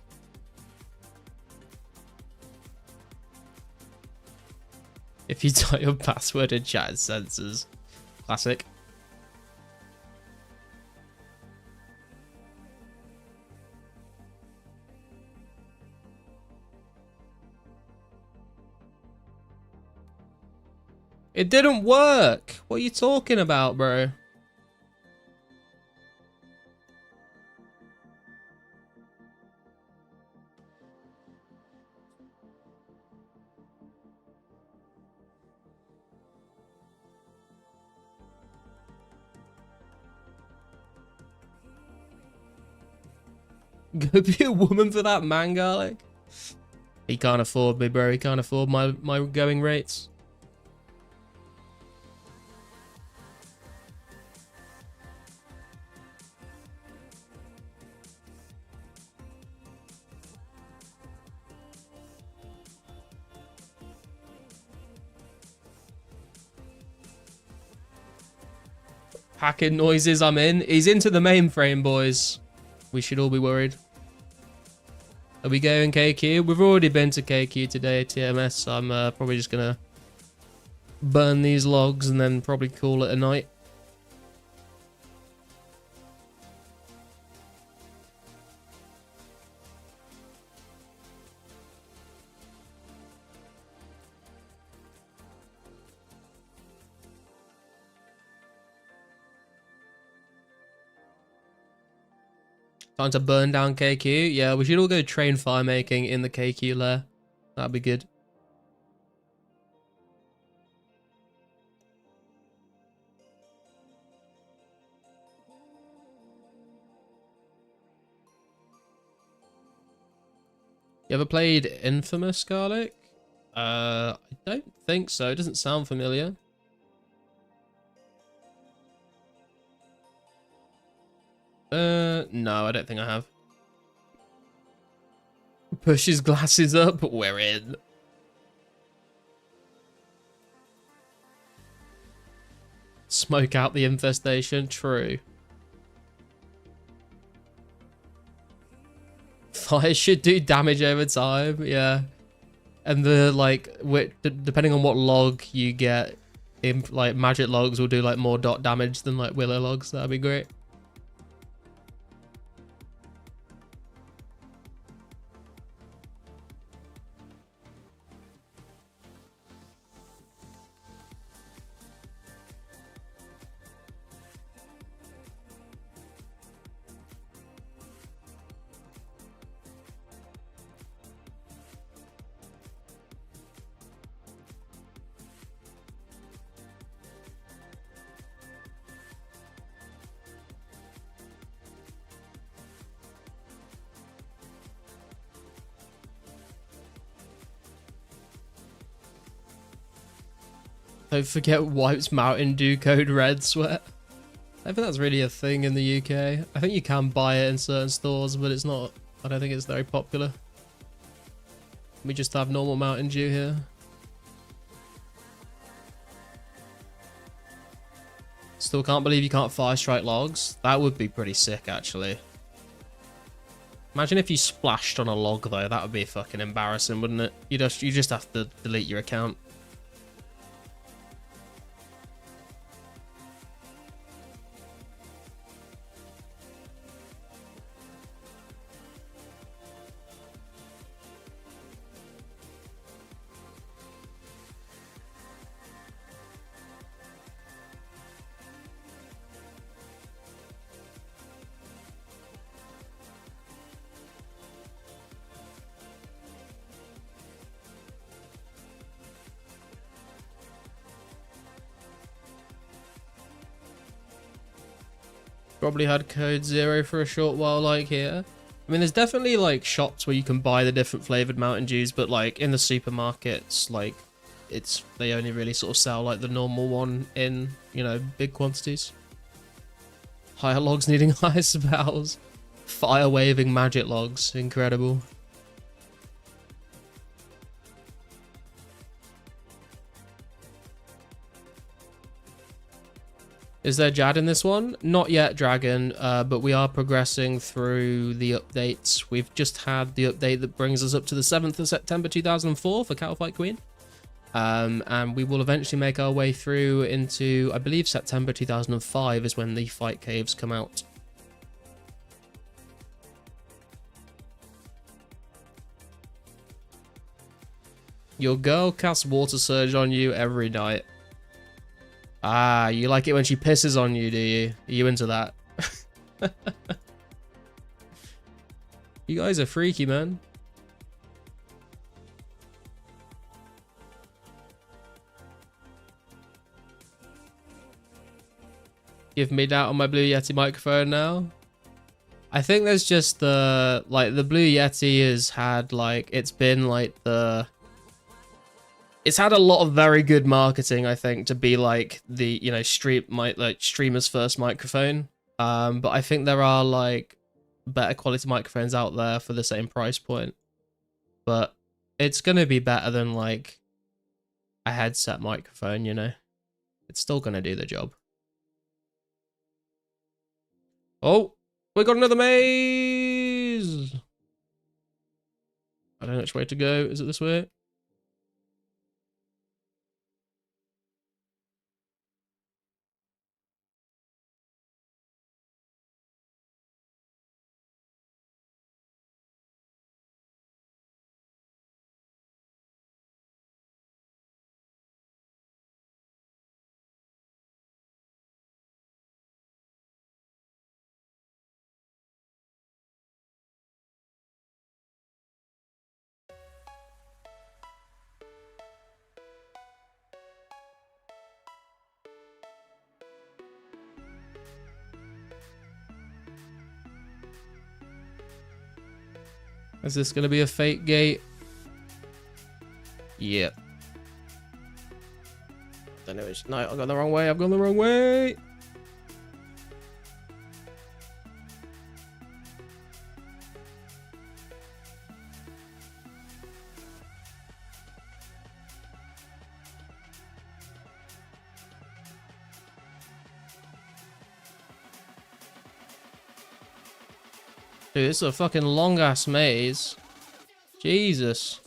Speaker 1: If you type your password in chat, it censors. Classic. It didn't work. What are you talking about, bro? Go be a woman for that man, garlic. He can't afford me, bro. He can't afford my going rates. Hacking noises, I'm in. He's into the mainframe, boys. We should all be worried. Are we going KQ? We've already been to KQ today, TMS. So I'm probably just going to burn these logs and then probably call it a night. Time to burn down KQ. Yeah, we should all go train fire making in the KQ lair. That'd be good. You ever played Infamous, Garlic? I don't think so. It doesn't sound familiar. No, I don't think I have. Push his glasses up. We're in. Smoke out the infestation. True. Fire should do damage over time. Yeah. And the, like, depending on what log you get, like, magic logs will do, like, more dot damage than, like, willow logs. That'd be great. Don't forget Wipes Mountain Dew code red sweat. I think that's really a thing in the UK. I think you can buy it in certain stores, but it's not. I don't think it's very popular. We just have normal Mountain Dew here. Still can't believe you can't fire strike logs. That would be pretty sick, actually. Imagine if you splashed on a log though. That would be fucking embarrassing, wouldn't it? You just have to delete your account. Probably had code 0 for a short while, like here. I mean, there's definitely like shops where you can buy the different flavored Mountain Dews, but like in the supermarkets, like they only really sort of sell like the normal one in, you know, big quantities. Higher logs needing higher spells. Fire waving magic logs, incredible. Is there Jad in this one? Not yet, Dragon, but we are progressing through the updates. We've just had the update that brings us up to the 7th of September 2004 for Kalphite Queen. And we will eventually make our way through into, I believe, September 2005 is when the fight caves come out. Your girl casts Water Surge on you every night. Ah, you like it when she pisses on you, do you? Are you into that? You guys are freaky, man. Give me that on my Blue Yeti microphone now. I think there's just the, like, the Blue Yeti has had, like, it's been, like, it's had a lot of very good marketing, I think, to be like the, you know, streamer's first microphone. But I think there are like better quality microphones out there for the same price point. But it's gonna be better than like a headset microphone, you know. It's still gonna do the job. Oh, we got another maze. I don't know which way to go. Is it this way? Is this going to be a fake gate? Yep. Don't know which. No, I've gone the wrong way. I've gone the wrong way. Dude, this is a fucking long ass maze. Jesus.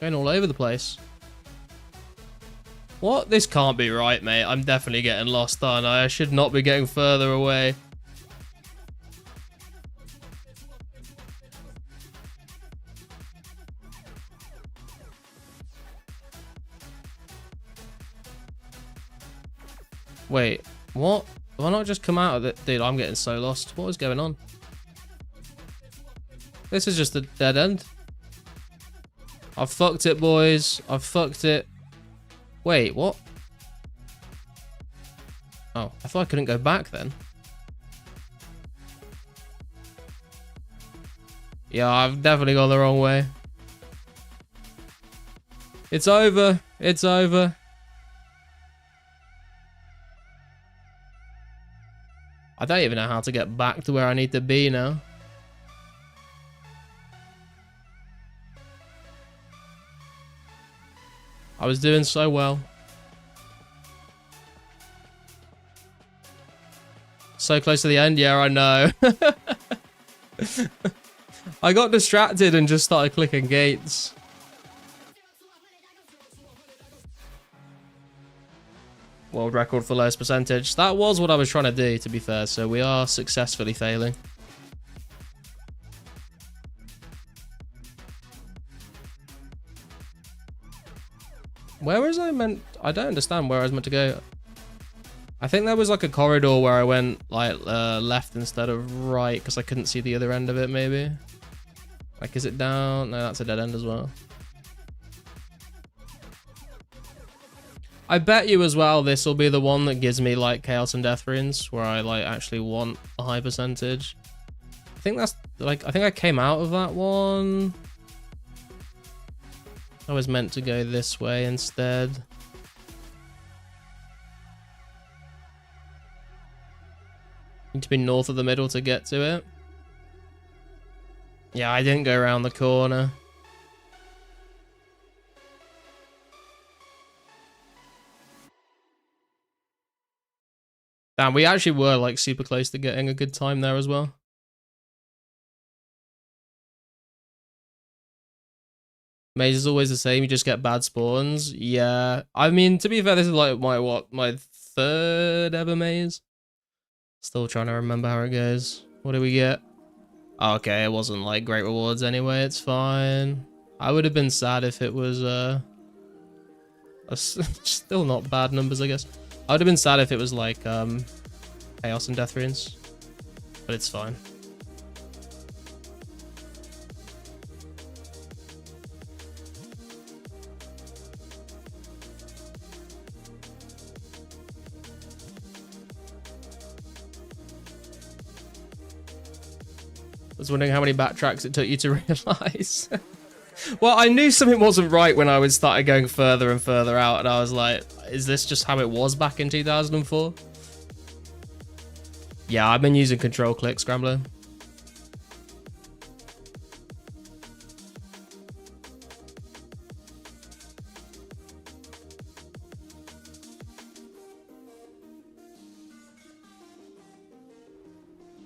Speaker 1: Going all over the place. What? This can't be right, mate. I'm definitely getting lost, aren't I? I should not be getting further away. Wait, what? Have I not just come out of it? Dude, I'm getting so lost. What is going on? This is just a dead end. I've fucked it, boys. I've fucked it. Wait, what? Oh, I thought I couldn't go back then. Yeah, I've definitely gone the wrong way. It's over. It's over. I don't even know how to get back to where I need to be now. I was doing so well. So close to the end, yeah, I know. I got distracted and just started clicking gates. World record for lowest percentage. That was what I was trying to do, to be fair, so we are successfully failing. Where was I meant? I don't understand where I was meant to go. I think there was like a corridor where I went like left instead of right because I couldn't see the other end of it, maybe. Like, is it down? No, that's a dead end as well. I bet you as well this will be the one that gives me like chaos and death runes where I like actually want a high percentage. I think that's like, I think I came out of that one. I was meant to go this way instead. Need to be north of the middle to get to it. Yeah, I didn't go around the corner. Damn, we actually were like super close to getting a good time there as well. Maze is always the same, you just get bad spawns. Yeah, I mean, to be fair, this is like my third ever maze. Still trying to remember how it goes. What do we get? Oh, okay, it wasn't like great rewards anyway, it's fine. I would have been sad if it was still not bad numbers, I guess. I would have been sad if it was like chaos and death runes, but it's fine. I was wondering how many backtracks it took you to realize. Well, I knew something wasn't right when I started going further and further out, and I was like, is this just how it was back in 2004? Yeah, I've been using control click scrambler.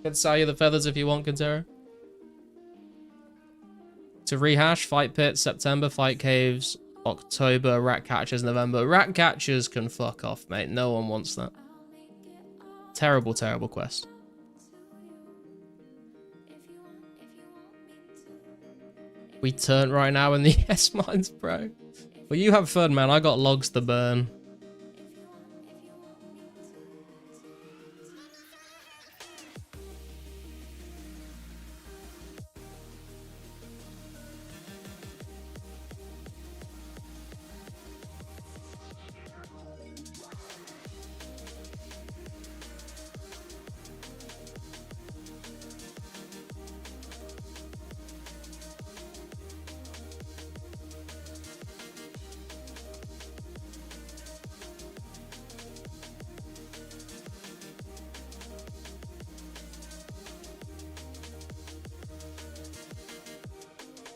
Speaker 1: Can sell you the feathers if you want, Kintera. To rehash, fight pit, September, fight caves, October, rat catchers, November. Rat catchers can fuck off, mate. No one wants that. Terrible, terrible quest. We turn right now in the S mines, bro. Well, you have fun, man. I got logs to burn.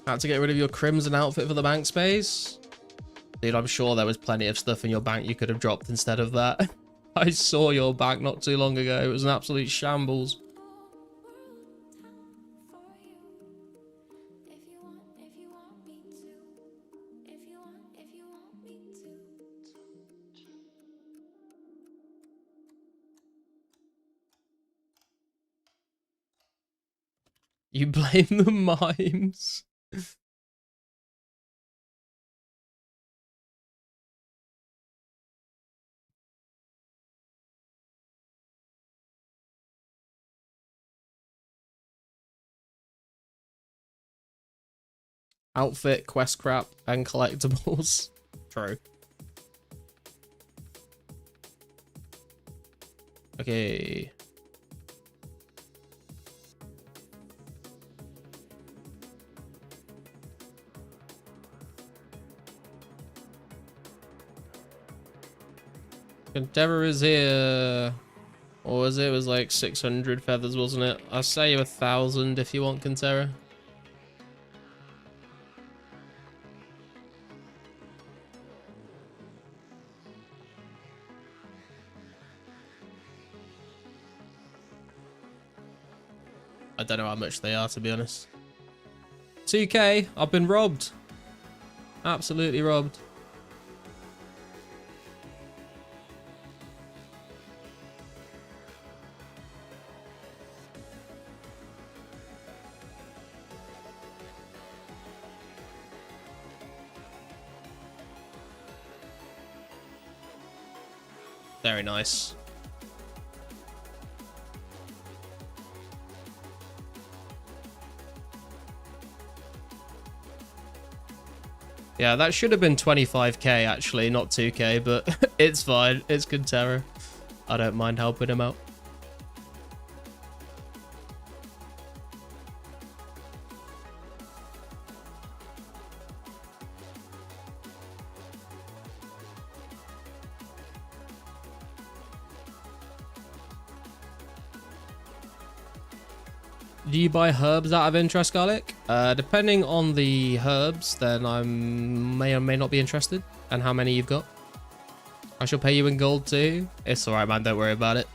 Speaker 1: Had to get rid of your crimson outfit for the bank space? Dude, I'm sure there was plenty of stuff in your bank you could have dropped instead of that. I saw your bank not too long ago. It was an absolute shambles. You blame the mimes. Outfit, quest crap, and collectibles. True. Okay. Endeavor is here. Or was it? It was like 600 feathers, wasn't it? I'll say you 1,000 if you want, Kintera. I don't know how much they are, to be honest. 2k, I've been robbed. Absolutely robbed. Very nice. Yeah, that should have been 25k actually, not 2k, but it's fine. It's Kintera. I don't mind helping him out. Do you buy herbs out of interest, Garlic? Depending on the herbs, then I may or may not be interested, and how many you've got. I shall pay you in gold too. It's alright, man. Don't worry about it.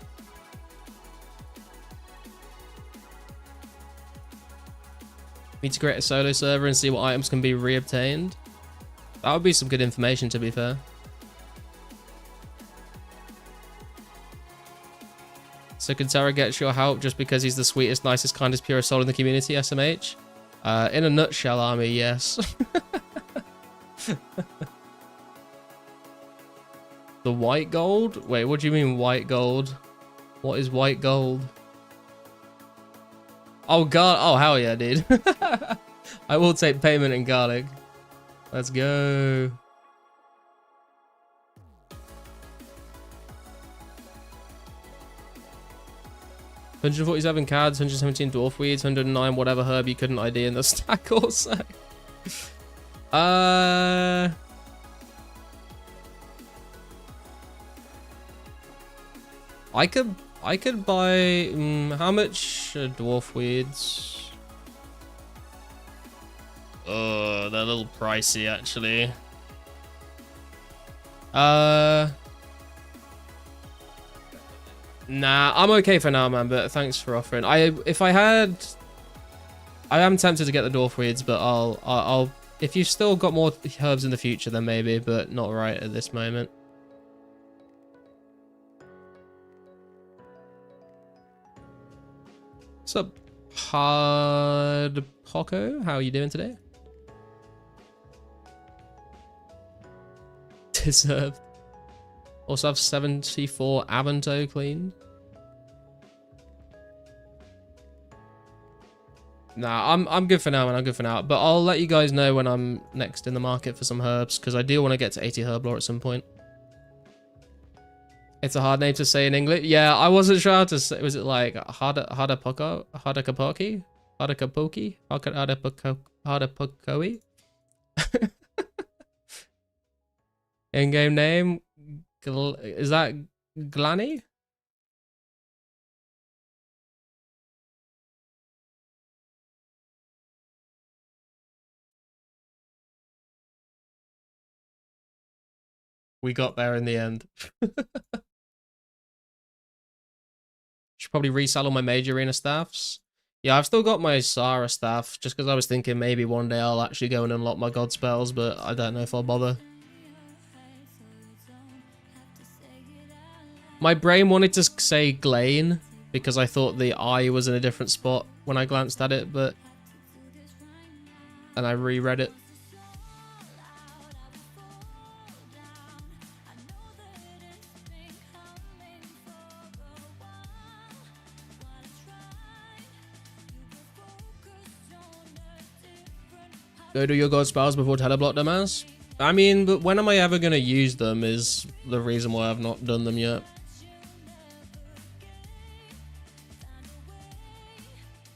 Speaker 1: Need to create a solo server and see what items can be reobtained. That would be some good information, to be fair. So Kintera gets your help just because he's the sweetest, nicest, kindest, purest soul in the community, SMH? In a nutshell, Army, yes. The white gold? Wait, what do you mean white gold? What is white gold? Oh, God. Oh, hell yeah, dude. I will take payment in garlic. Let's go. 147 cards, 117 dwarf weeds, 109 whatever herb you couldn't ID in the stack also. I could buy how much dwarf weeds? Oh, they're a little pricey actually. Nah, I'm okay for now, man, but thanks for offering. I am tempted to get the dwarf weeds, but I'll if you've still got more herbs in the future, then maybe, but not right at this moment. What's up, Hard Poco? How are you doing today? Deserved. Also have 74 Avento cleaned. Nah, I'm good for now, man. I'm good for now. But I'll let you guys know when I'm next in the market for some herbs, because I do want to get to 80 herb lore at some point. It's a hard name to say in English. Yeah, I wasn't sure how to say. Was it like Hadapoko? Hadakapoki? Hadakapoki? Hadapokoi? In-game name? Is that Glanny? We got there in the end. Should probably resell all my major arena staffs. Yeah, I've still got my Sara staff, just because I was thinking maybe one day I'll actually go and unlock my god spells, but I don't know if I'll bother. My brain wanted to say Glane, because I thought the I was in a different spot when I glanced at it, but... And I reread it. Go do your god spells before teleblock them as? I mean, but when am I ever going to use them is the reason why I've not done them yet.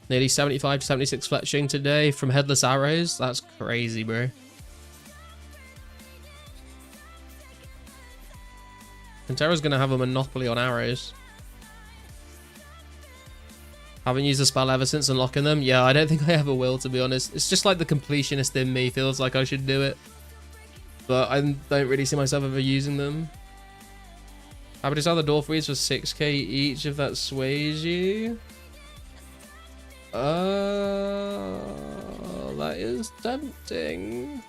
Speaker 1: Nearly 75 to 76 fletching today from headless arrows. That's crazy, bro. Pantera's going to have a monopoly on arrows. Haven't used a spell ever since unlocking them. Yeah, I don't think I ever will, to be honest. It's just like the completionist in me feels like I should do it. But I don't really see myself ever using them. How about to sell the dwarf weeds for 6k each if that sways you? That is tempting.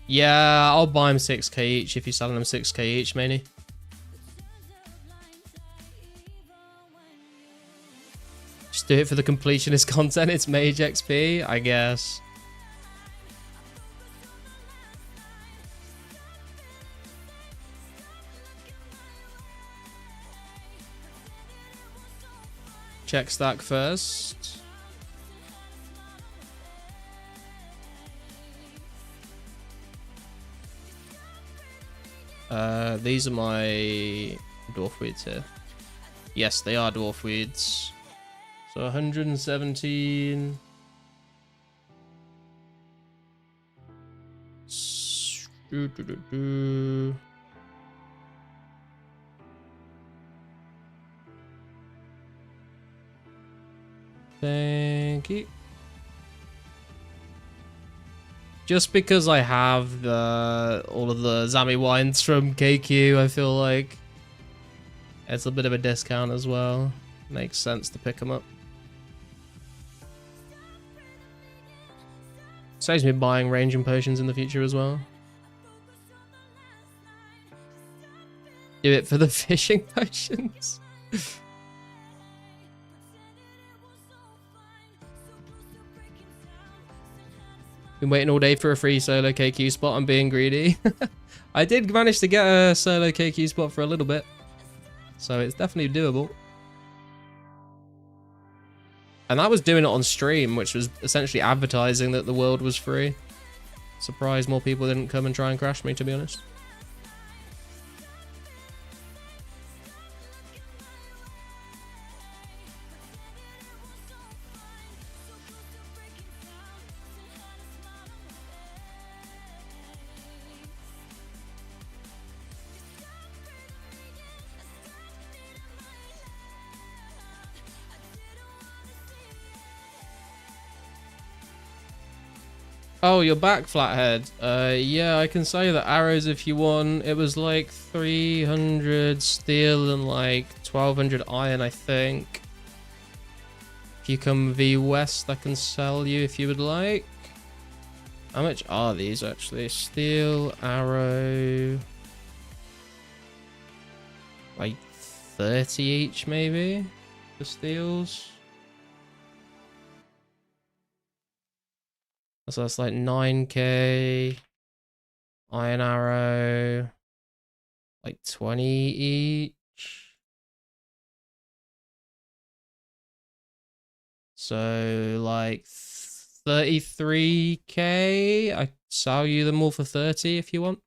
Speaker 1: Yeah, I'll buy them 6k each if you're selling them 6k each, mainly. Just do it for the completionist content. It's mage XP, I guess. Check stack first. These are my dwarf weeds here. Yes, they are dwarf weeds. So 117. Thank you. Just because I have all of the Zami wines from KQ, I feel like it's a bit of a discount as well. Makes sense to pick them up. Saves me buying ranging potions in the future as well. Do it for the fishing potions. Been waiting all day for a free solo KQ spot. I'm being greedy. I did manage to get a solo KQ spot for a little bit, so it's definitely doable. And that was doing it on stream, which was essentially advertising that the world was free. Surprised more people didn't come and try and crash me, to be honest. Oh, you're back, Flathead. Yeah, I can sell you the arrows if you want. It was like 300 steel and like 1200 iron, I think. If you come V West, I can sell you if you would like. How much are these actually? Steel, arrow... like 30 each maybe? The steels? So that's like 9k. Iron arrow. Like 20 each. So like 33k. I sell you them all for 30 if you want.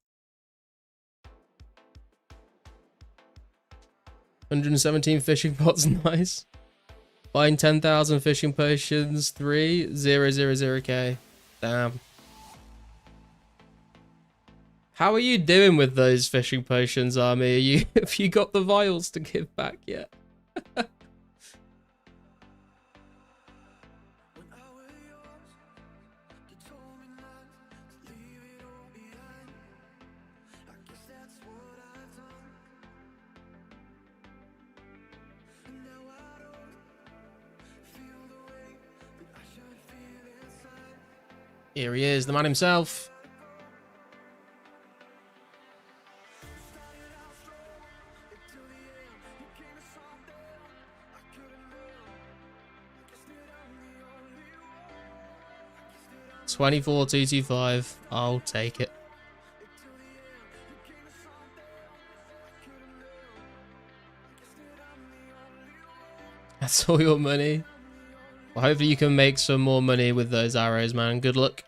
Speaker 1: 117 fishing pots, nice. Buying 10,000 fishing potions, 3000k. Damn. How are you doing with those fishing potions, Army? Have you got the vials to give back yet? Here he is, the man himself. $24,225. I'll take it. That's all your money. Well, hopefully you can make some more money with those arrows, man. Good luck.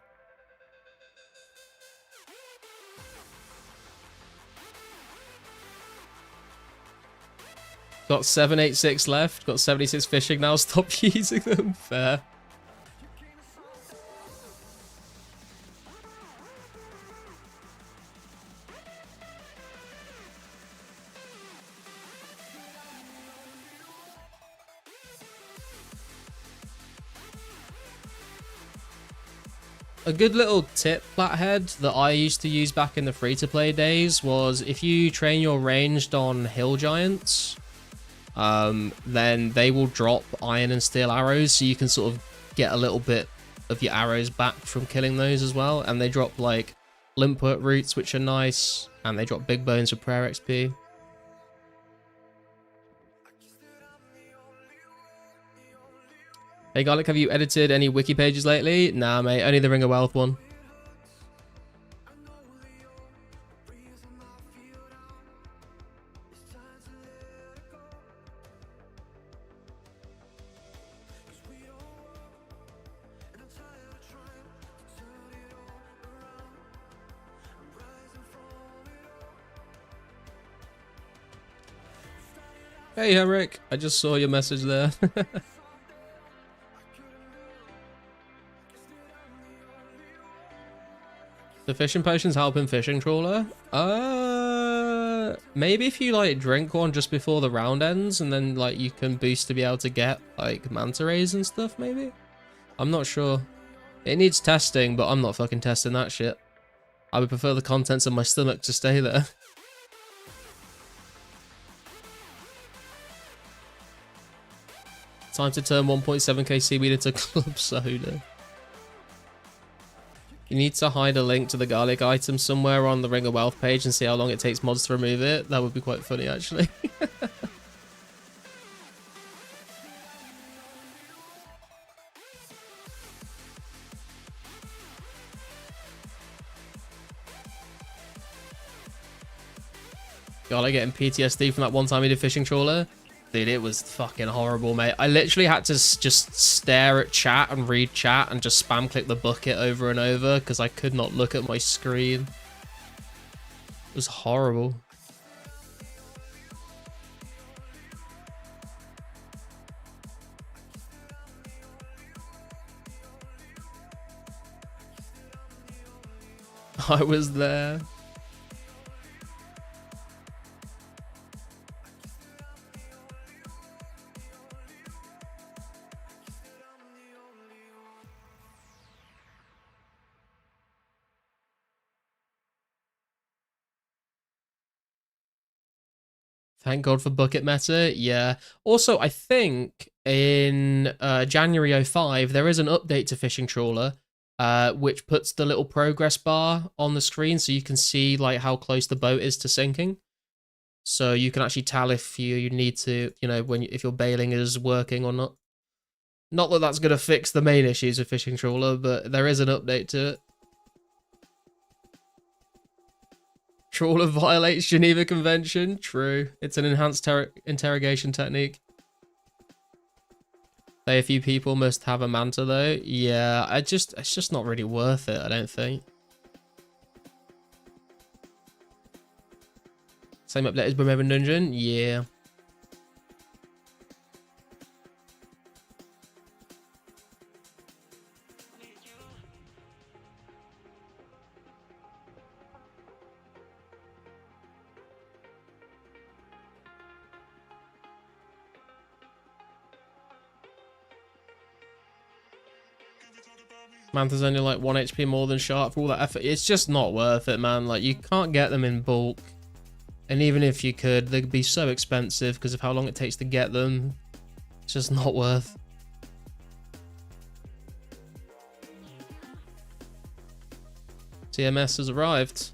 Speaker 1: Got 786 left. Got 76 fishing now. Stop using them. Fair. A good little tip, Flathead, that I used to use back in the free-to-play days was if you train your ranged on hill giants, then they will drop iron and steel arrows, so you can sort of get a little bit of your arrows back from killing those as well. And they drop like limpet roots, which are nice, and they drop big bones for prayer XP. Hey Garlic, have you edited any wiki pages lately? Nah, mate, only the Ring of Wealth one. Hey Henrik, I just saw your message there. The fishing potions help in fishing trawler? Maybe if you like drink one just before the round ends and then like you can boost to be able to get like manta rays and stuff maybe? I'm not sure. It needs testing, but I'm not fucking testing that shit. I would prefer the contents of my stomach to stay there. Time to turn 1.7k seaweed into club soda. You need to hide a link to the garlic item somewhere on the Ring of Wealth page and see how long it takes mods to remove it. That would be quite funny, actually. Garlic getting PTSD from that one time he did fishing trawler. Dude, it was fucking horrible, mate. I literally had to just stare at chat and read chat and just spam click the bucket over and over because I could not look at my screen. It was horrible. I was there. Thank God for bucket meta. Yeah. Also, I think in January 05, there is an update to Fishing Trawler, which puts the little progress bar on the screen so you can see like how close the boat is to sinking. So you can actually tell if you need to, you know, if your bailing is working or not. Not that that's going to fix the main issues of Fishing Trawler, but there is an update to it. Trawler violates Geneva Convention. True. It's an enhanced interrogation technique. Say a few people must have a manta though. Yeah, it's just not really worth it, I don't think. Same update as Brimhaven Dungeon? Yeah. Mantha's only like 1 HP more than Shark for all that effort. It's just not worth it, man. Like, you can't get them in bulk. And even if you could, they'd be so expensive because of how long it takes to get them. It's just not worth. TMS has arrived.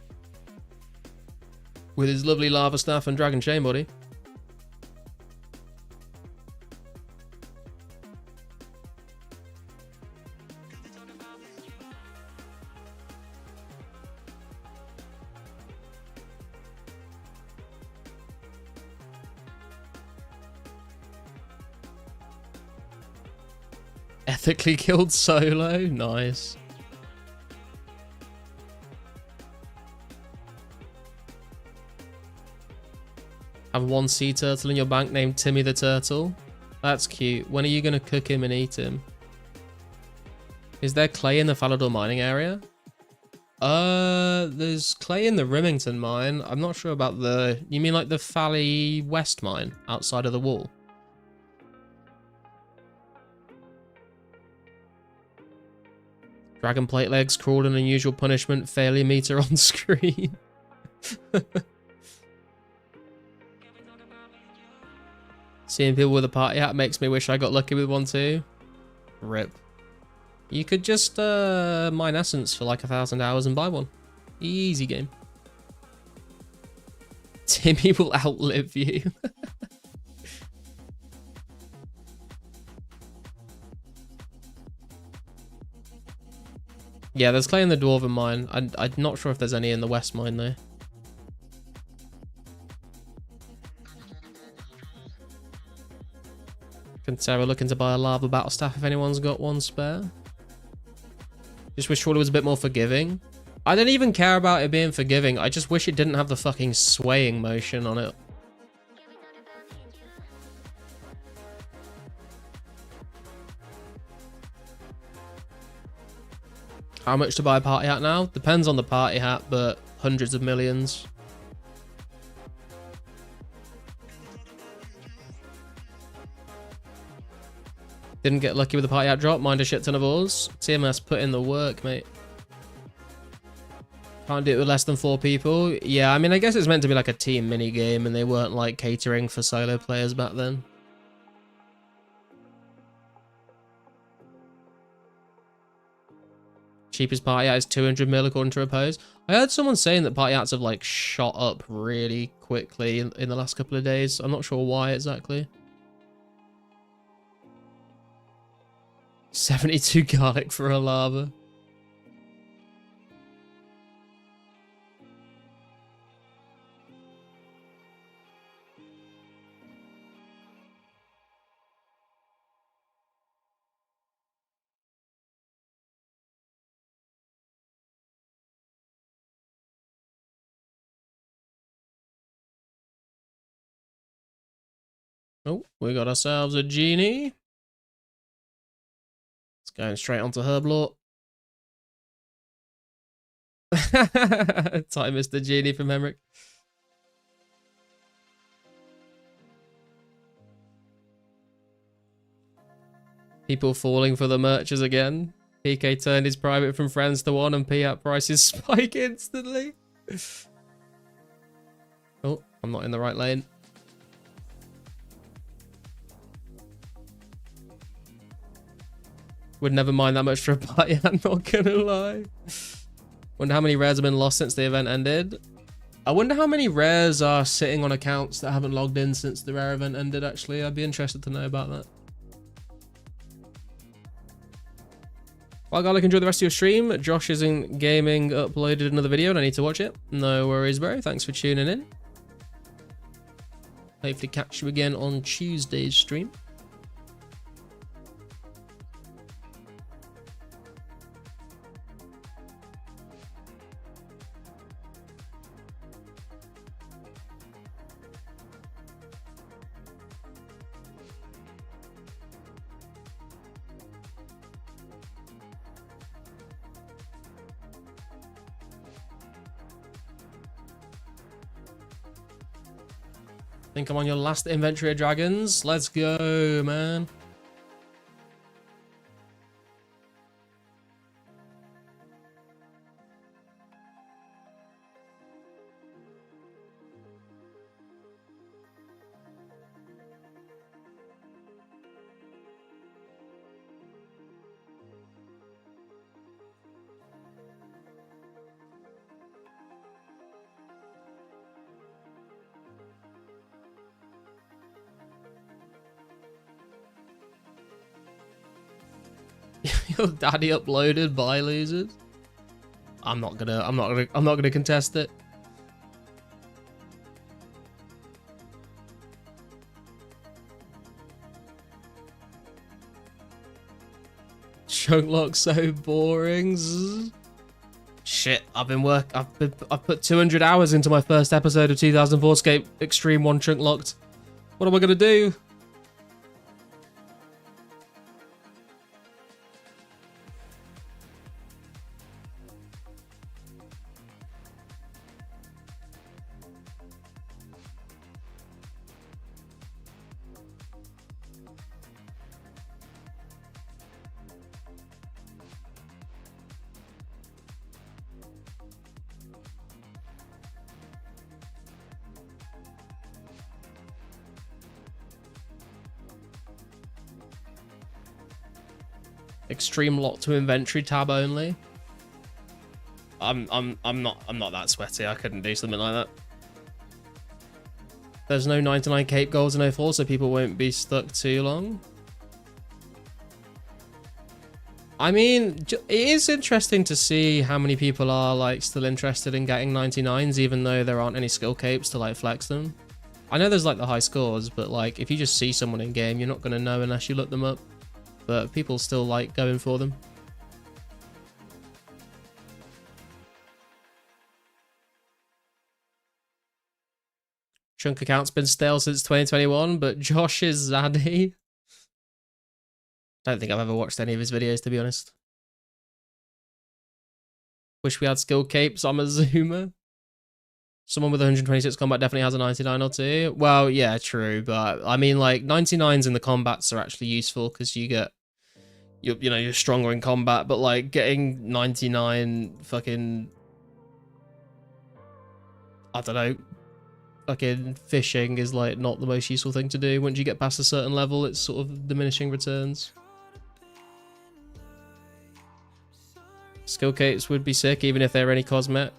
Speaker 1: With his lovely lava staff and dragon chain body. Ethically killed solo. Nice. Have one sea turtle in your bank named Timmy the Turtle. That's cute. When are you going to cook him and eat him? Is there clay in the Falador mining area? There's clay in the Rimington mine. I'm not sure about the... You mean like the Fally West mine outside of the wall? Dragon plate legs, cruel and unusual punishment, failure meter on screen. Seeing people with a party hat makes me wish I got lucky with one too. Rip. You could just mine essence for like 1,000 hours and buy one. Easy game. Timmy will outlive you. Yeah, there's clay in the Dwarven mine. I'm not sure if there's any in the West mine though. Can Sarah looking to buy a lava battle staff if anyone's got one spare? Just wish Trawler was a bit more forgiving. I don't even care about it being forgiving. I just wish it didn't have the fucking swaying motion on it. How much to buy a party hat now? Depends on the party hat, but hundreds of millions. Didn't get lucky with the party hat drop. Mind a shit ton of ores. TMS put in the work, mate. Can't do it with less than 4 people. Yeah, I mean, I guess it's meant to be like a team mini game, and they weren't like catering for solo players back then. Cheapest party hat is 200 mil according to Repose. I heard someone saying that party hats have like shot up really quickly in the last couple of days. I'm not sure why exactly. 72 garlic for a lava. Oh, we got ourselves a genie. It's going straight onto Herblore. Time Mr. Genie from Hemrick. People falling for the merchers again. PK turned his private from friends to 1 and P-app prices spike instantly. Oh, I'm not in the right lane. Would never mind that much for a party, I'm not gonna lie. Wonder how many rares have been lost since the event ended. I wonder how many rares are sitting on accounts that haven't logged in since the rare event ended, actually. I'd be interested to know about that. Well, Garlic, enjoy the rest of your stream. Josh isn't gaming uploaded another video and I need to watch it. No worries, bro. Thanks for tuning in. Hopefully catch you again on Tuesday's stream. I think I'm on your last inventory of dragons. Let's go, man. Your daddy uploaded by losers. I'm not gonna contest it. Chunk lock so boring. Shit, I've put 200 hours into my first episode of 2004scape Extreme 1 chunk locked. What am I gonna do? Extreme lock to inventory tab only. I'm not that sweaty. I couldn't do something like that. There's no 99 cape goals in 04, so people won't be stuck too long. I mean, it is interesting to see how many people are like still interested in getting 99s, even though there aren't any skill capes to like flex them. I know there's like the high scores, but like if you just see someone in game, you're not gonna know unless you look them up. But people still like going for them. Chunk account's been stale since 2021, but Josh is zaddy. Don't think I've ever watched any of his videos, to be honest. Wish we had skill capes. I'm a zoomer. Someone with 126 combat definitely has a 99 or two. Well, yeah, true, but I mean, like 99s in the combats are actually useful because you get, you know, you're stronger in combat. But like getting 99 fucking, I don't know, fucking fishing is like not the most useful thing to do. Once you get past a certain level, it's sort of diminishing returns. Skill capes would be sick even if they're any cosmetic.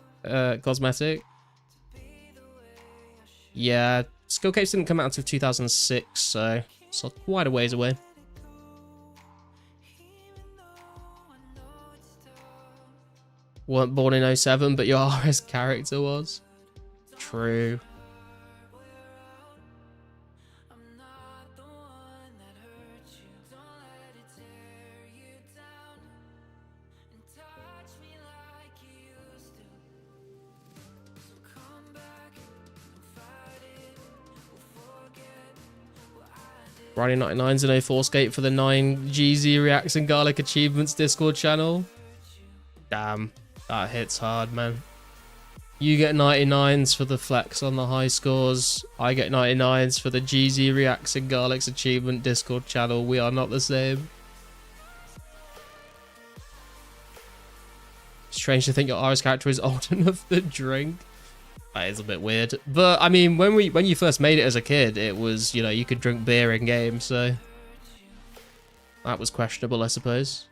Speaker 1: Yeah, skill capes didn't come out until 2006, so it's quite a ways away. Weren't born in 07, but your RS character was. True. Riding 99s and 04scape for the 9 GZ Reacts and Garlic Achievements Discord channel. Damn, that hits hard, man. You get 99s for the flex on the high scores. I get 99s for the GZ Reacts and Garlic's Achievement Discord channel. We are not the same. Strange to think your RS character is old enough to drink. That is a bit weird, but I mean, when you first made it as a kid, it was, you know, you could drink beer in game, so that was questionable, I suppose.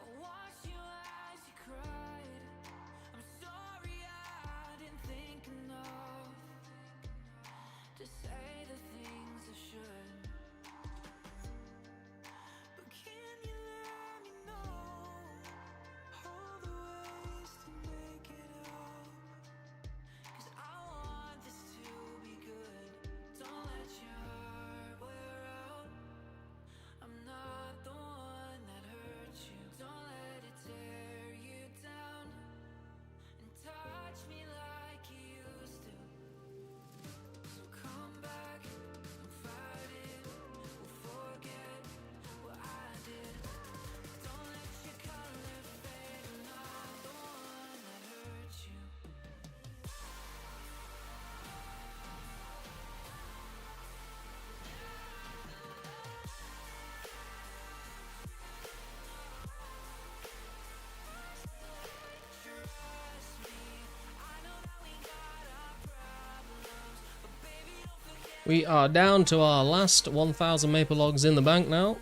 Speaker 1: We are down to our last 1,000 maple logs in the bank now.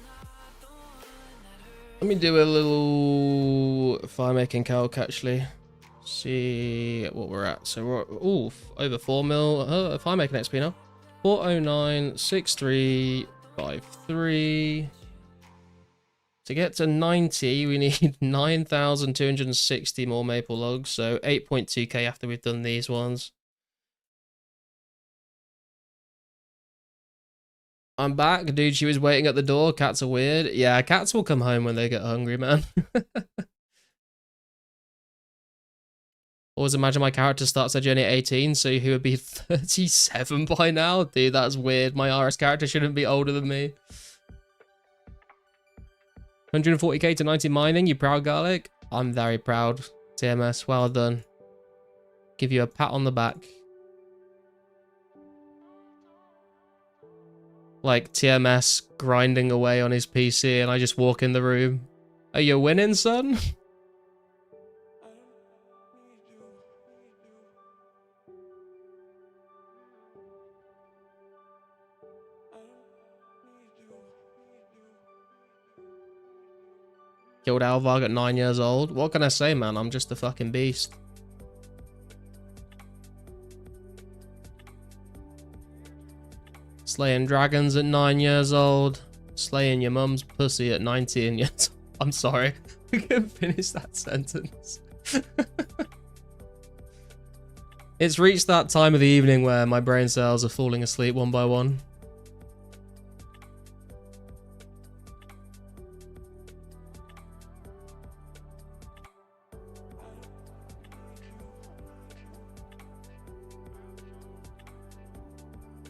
Speaker 1: Let me do a little firemaking calc actually. See what we're at. So we're over 4 mil. Firemaking XP now. 4096353. To get to 90, we need 9,260 more maple logs. So 8.2k after we've done these ones. I'm back, dude. She was waiting at the door. Cats are weird. Yeah, cats will come home when they get hungry, man. Always imagine my character starts their journey at 18, so he would be 37 by now. Dude, that's weird. My RS character shouldn't be older than me. 140k to 90 mining. You proud, Garlic? I'm very proud. TMS, well done. Give you a pat on the back. Like TMS grinding away on his PC and I just walk in the room. Are you winning, son? Killed Alvarg at 9 years old. What can I say, man? I'm just a fucking beast. Slaying dragons at 9 years old. Slaying your mum's pussy at 19 years old. I'm sorry. We can finish that sentence. It's reached that time of the evening where my brain cells are falling asleep one by one.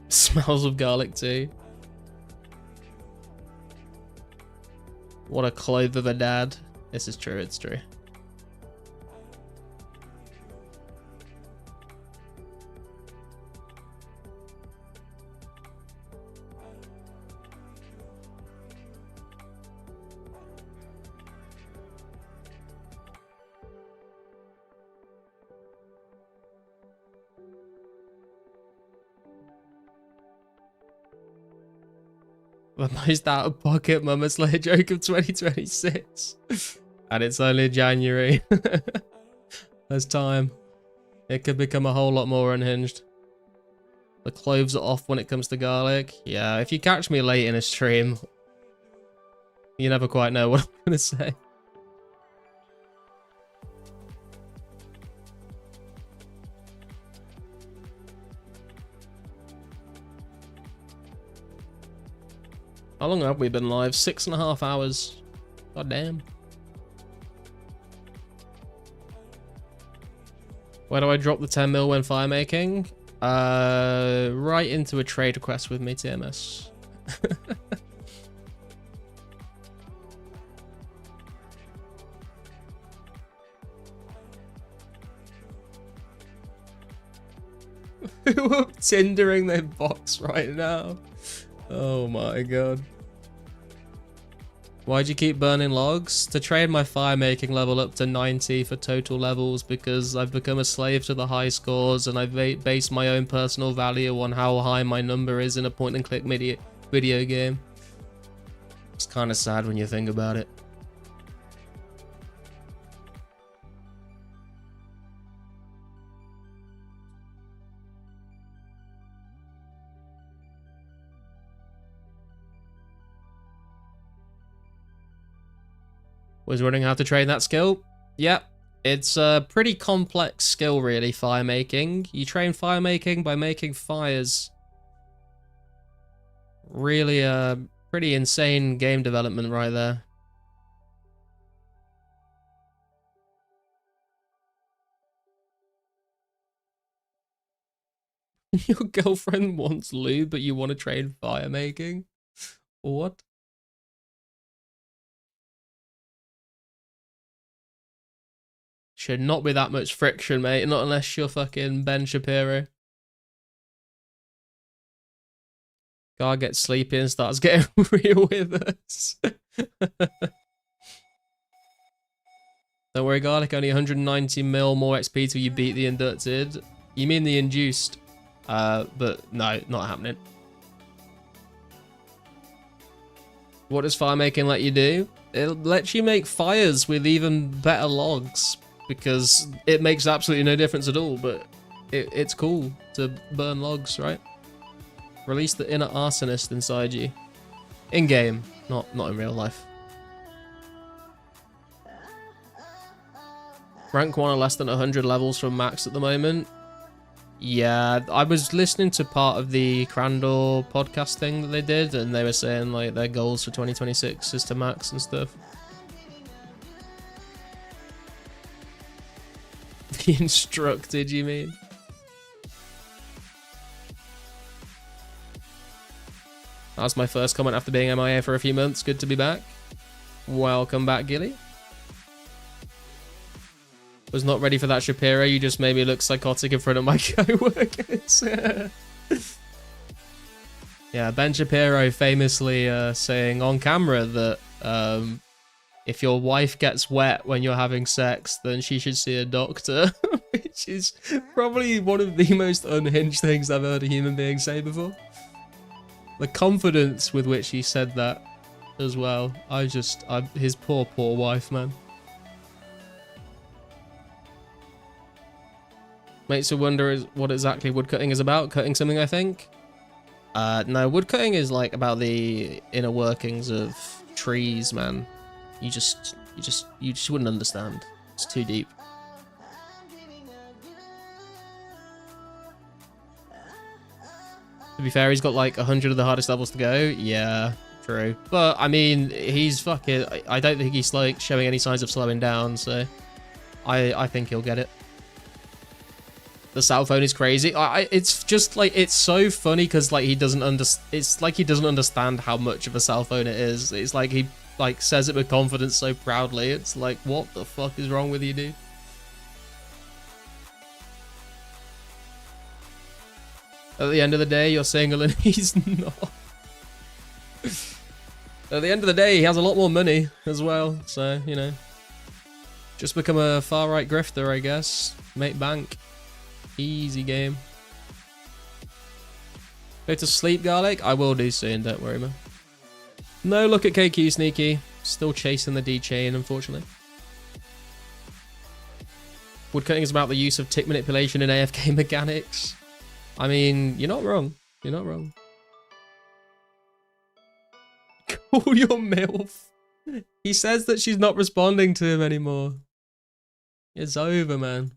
Speaker 1: Smells of garlic tea. What a clothe of a dad. This is true, it's true. The most out-of-pocket Mama Slayer joke of 2026. And it's only January. There's time. It could become a whole lot more unhinged. The cloves are off when it comes to garlic. Yeah, if you catch me late in a stream, you never quite know what I'm going to say. How long have we been live? 6.5 hours. God damn. Where do I drop the 10 mil when firemaking? Right into a trade request with me, TMS. Who are tindering their box right now? Oh my god. Why'd you keep burning logs? To trade my firemaking level up to 90 for total levels, because I've become a slave to the high scores and I've based my own personal value on how high my number is in a point and click video game. It's kind of sad when you think about it. Was wondering how to train that skill? Yep, it's a pretty complex skill really, firemaking. You train firemaking by making fires. Really pretty insane game development right there. Your girlfriend wants lube, but you want to train firemaking? What? Should not be that much friction, mate. Not unless you're fucking Ben Shapiro. Guy gets sleepy and starts getting real with us. Don't worry, Garlic. Only 190 mil more XP till you beat the inducted. You mean the induced? But no, not happening. What does fire making let you do? It lets you make fires with even better logs, because it makes absolutely no difference at all, but it's cool to burn logs, right? Release the inner arsonist inside you. In-game, not in real life. Rank 1 are less than 100 levels from max at the moment. Yeah, I was listening to part of the Crandor podcast thing that they did, and they were saying like their goals for 2026 is to max and stuff. The instructed, you mean? That's my first comment after being MIA for a few months. Good to be back. Welcome back, Gilly. Was not ready for that, Shapiro. You just made me look psychotic in front of my co-workers. Yeah, Ben Shapiro famously saying on camera that if your wife gets wet when you're having sex, then she should see a doctor, which is probably one of the most unhinged things I've heard a human being say before. The confidence with which he said that as well. His poor wife, man. Makes you wonder what exactly woodcutting is about. Cutting something, I think. No, woodcutting is like about the inner workings of trees, man. You just wouldn't understand. It's too deep. To be fair, he's got like 100 of the hardest levels to go. Yeah, true. But I mean, he's fucking. I don't think he's like showing any signs of slowing down. So, I think he'll get it. The cell phone is crazy. It's just like, it's so funny because like he doesn't understand how much of a cell phone it is. It's like he like says it with confidence so proudly. It's like, what the fuck is wrong with you, dude? At the end of the day, you're single and he's not. At the end of the day, he has a lot more money as well. So, you know, just become a far right grifter, I guess. Make bank. Easy game. Go to sleep, Garlic? I will do soon, don't worry, man. No look at KQ, Sneaky. Still chasing the D chain, unfortunately. Woodcutting is about the use of tick manipulation in AFK mechanics. I mean, you're not wrong. You're not wrong. Call your MILF. He says that she's not responding to him anymore. It's over, man.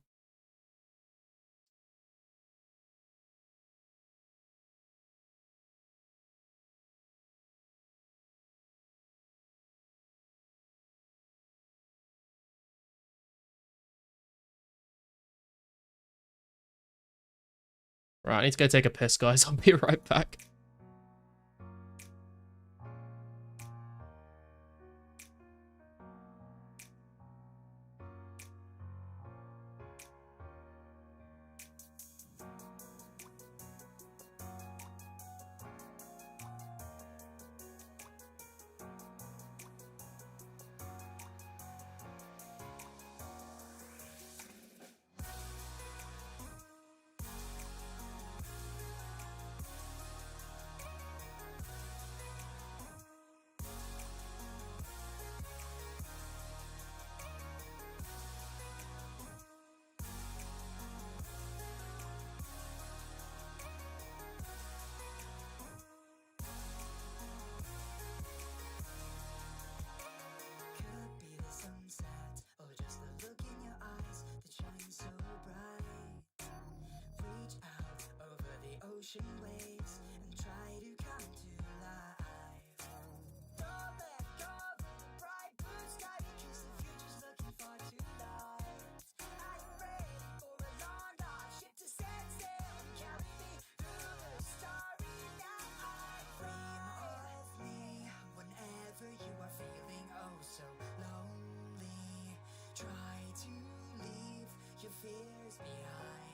Speaker 1: Right, I need to go take a piss, guys. I'll be right back.
Speaker 2: Ocean waves and try to come to life. Don't let go of the bright blue sky because the future's looking far too light. Are you ready for a long dive ship to set sail and carry me through the starry night? Dream of me whenever you are feeling oh so lonely. Try to leave your fears behind.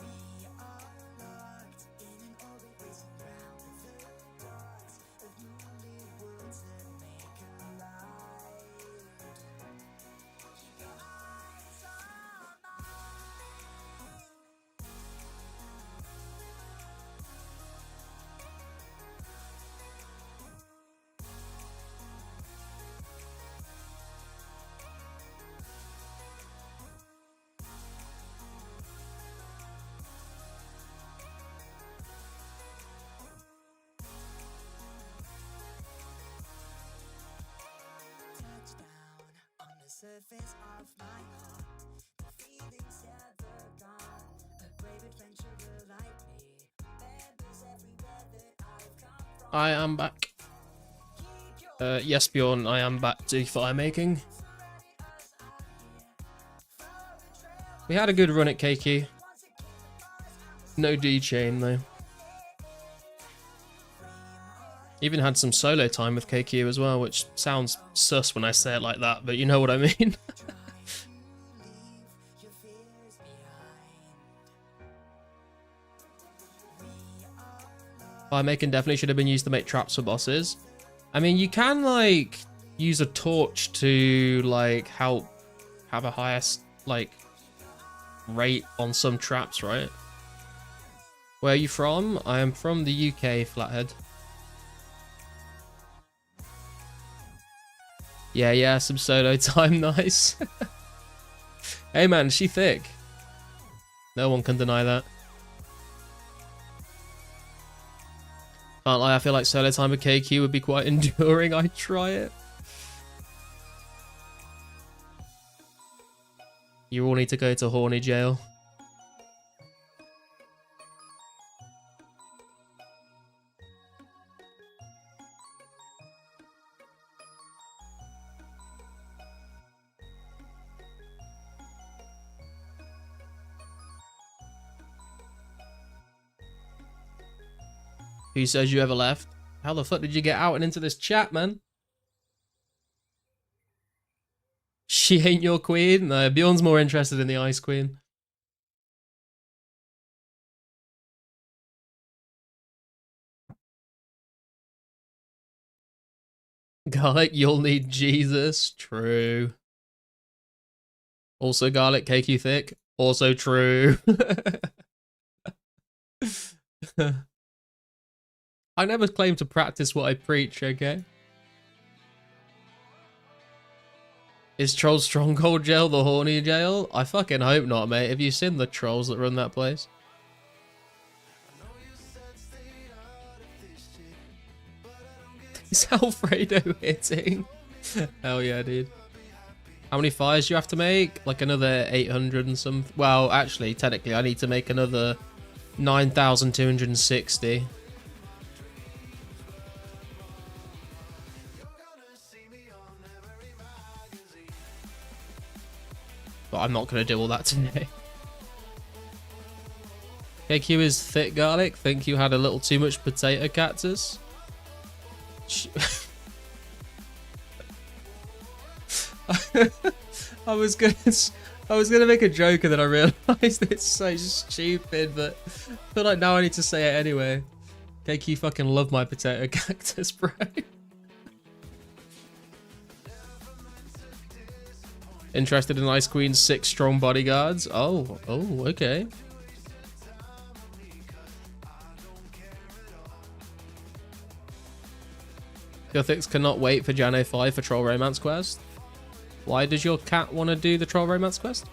Speaker 2: We are locked in an orbit racing round the dots of moonlit worlds that make a light. Keep your eyes on mine.
Speaker 3: surface of my heart. The feelings never gone. A brave adventurer like me. Members everywhere that I've come from.
Speaker 1: I am back. Yes, Bjorn, I am back to firemaking. We had a good run at KQ. No D chain though. Even had some solo time with KQ as well, which sounds sus when I say it like that, but you know what I mean. Firemaking definitely should have been used to make traps for bosses. I mean, you can like use a torch to like help have a higher like rate on some traps, right? Where are you from? I am from the UK, Flathead. Yeah, some solo time, nice. Hey man, she thick. No one can deny that. Can't lie, I feel like solo time with KQ would be quite enduring. I'd try it. You all need to go to horny jail. Who says you ever left? How the fuck did you get out and into this chat, man? She ain't your queen? No, Bjorn's more interested in the Ice Queen. Garlic, you'll need Jesus. True. Also garlic, KQ thick. Also true. I never claim to practice what I preach, okay? Is Troll Stronghold Jail the horny jail? I fucking hope not, mate. Have you seen the trolls that run that place? Is Alfredo hitting? Hell yeah, dude. How many fires do you have to make? Like another 800 and some... Well, actually, technically, I need to make another 9,260. But I'm not going to do all that today. KQ is thick garlic. Think you had a little too much potato cactus. I was gonna make a joke and then I realised it's so stupid, but I feel like now I need to say it anyway. KQ fucking love my potato cactus, bro. Interested in Ice Queen's 6 strong bodyguards? Oh, okay. Gothics cannot wait for Jano 5 for Troll Romance Quest. Why does your cat want to do the Troll Romance Quest?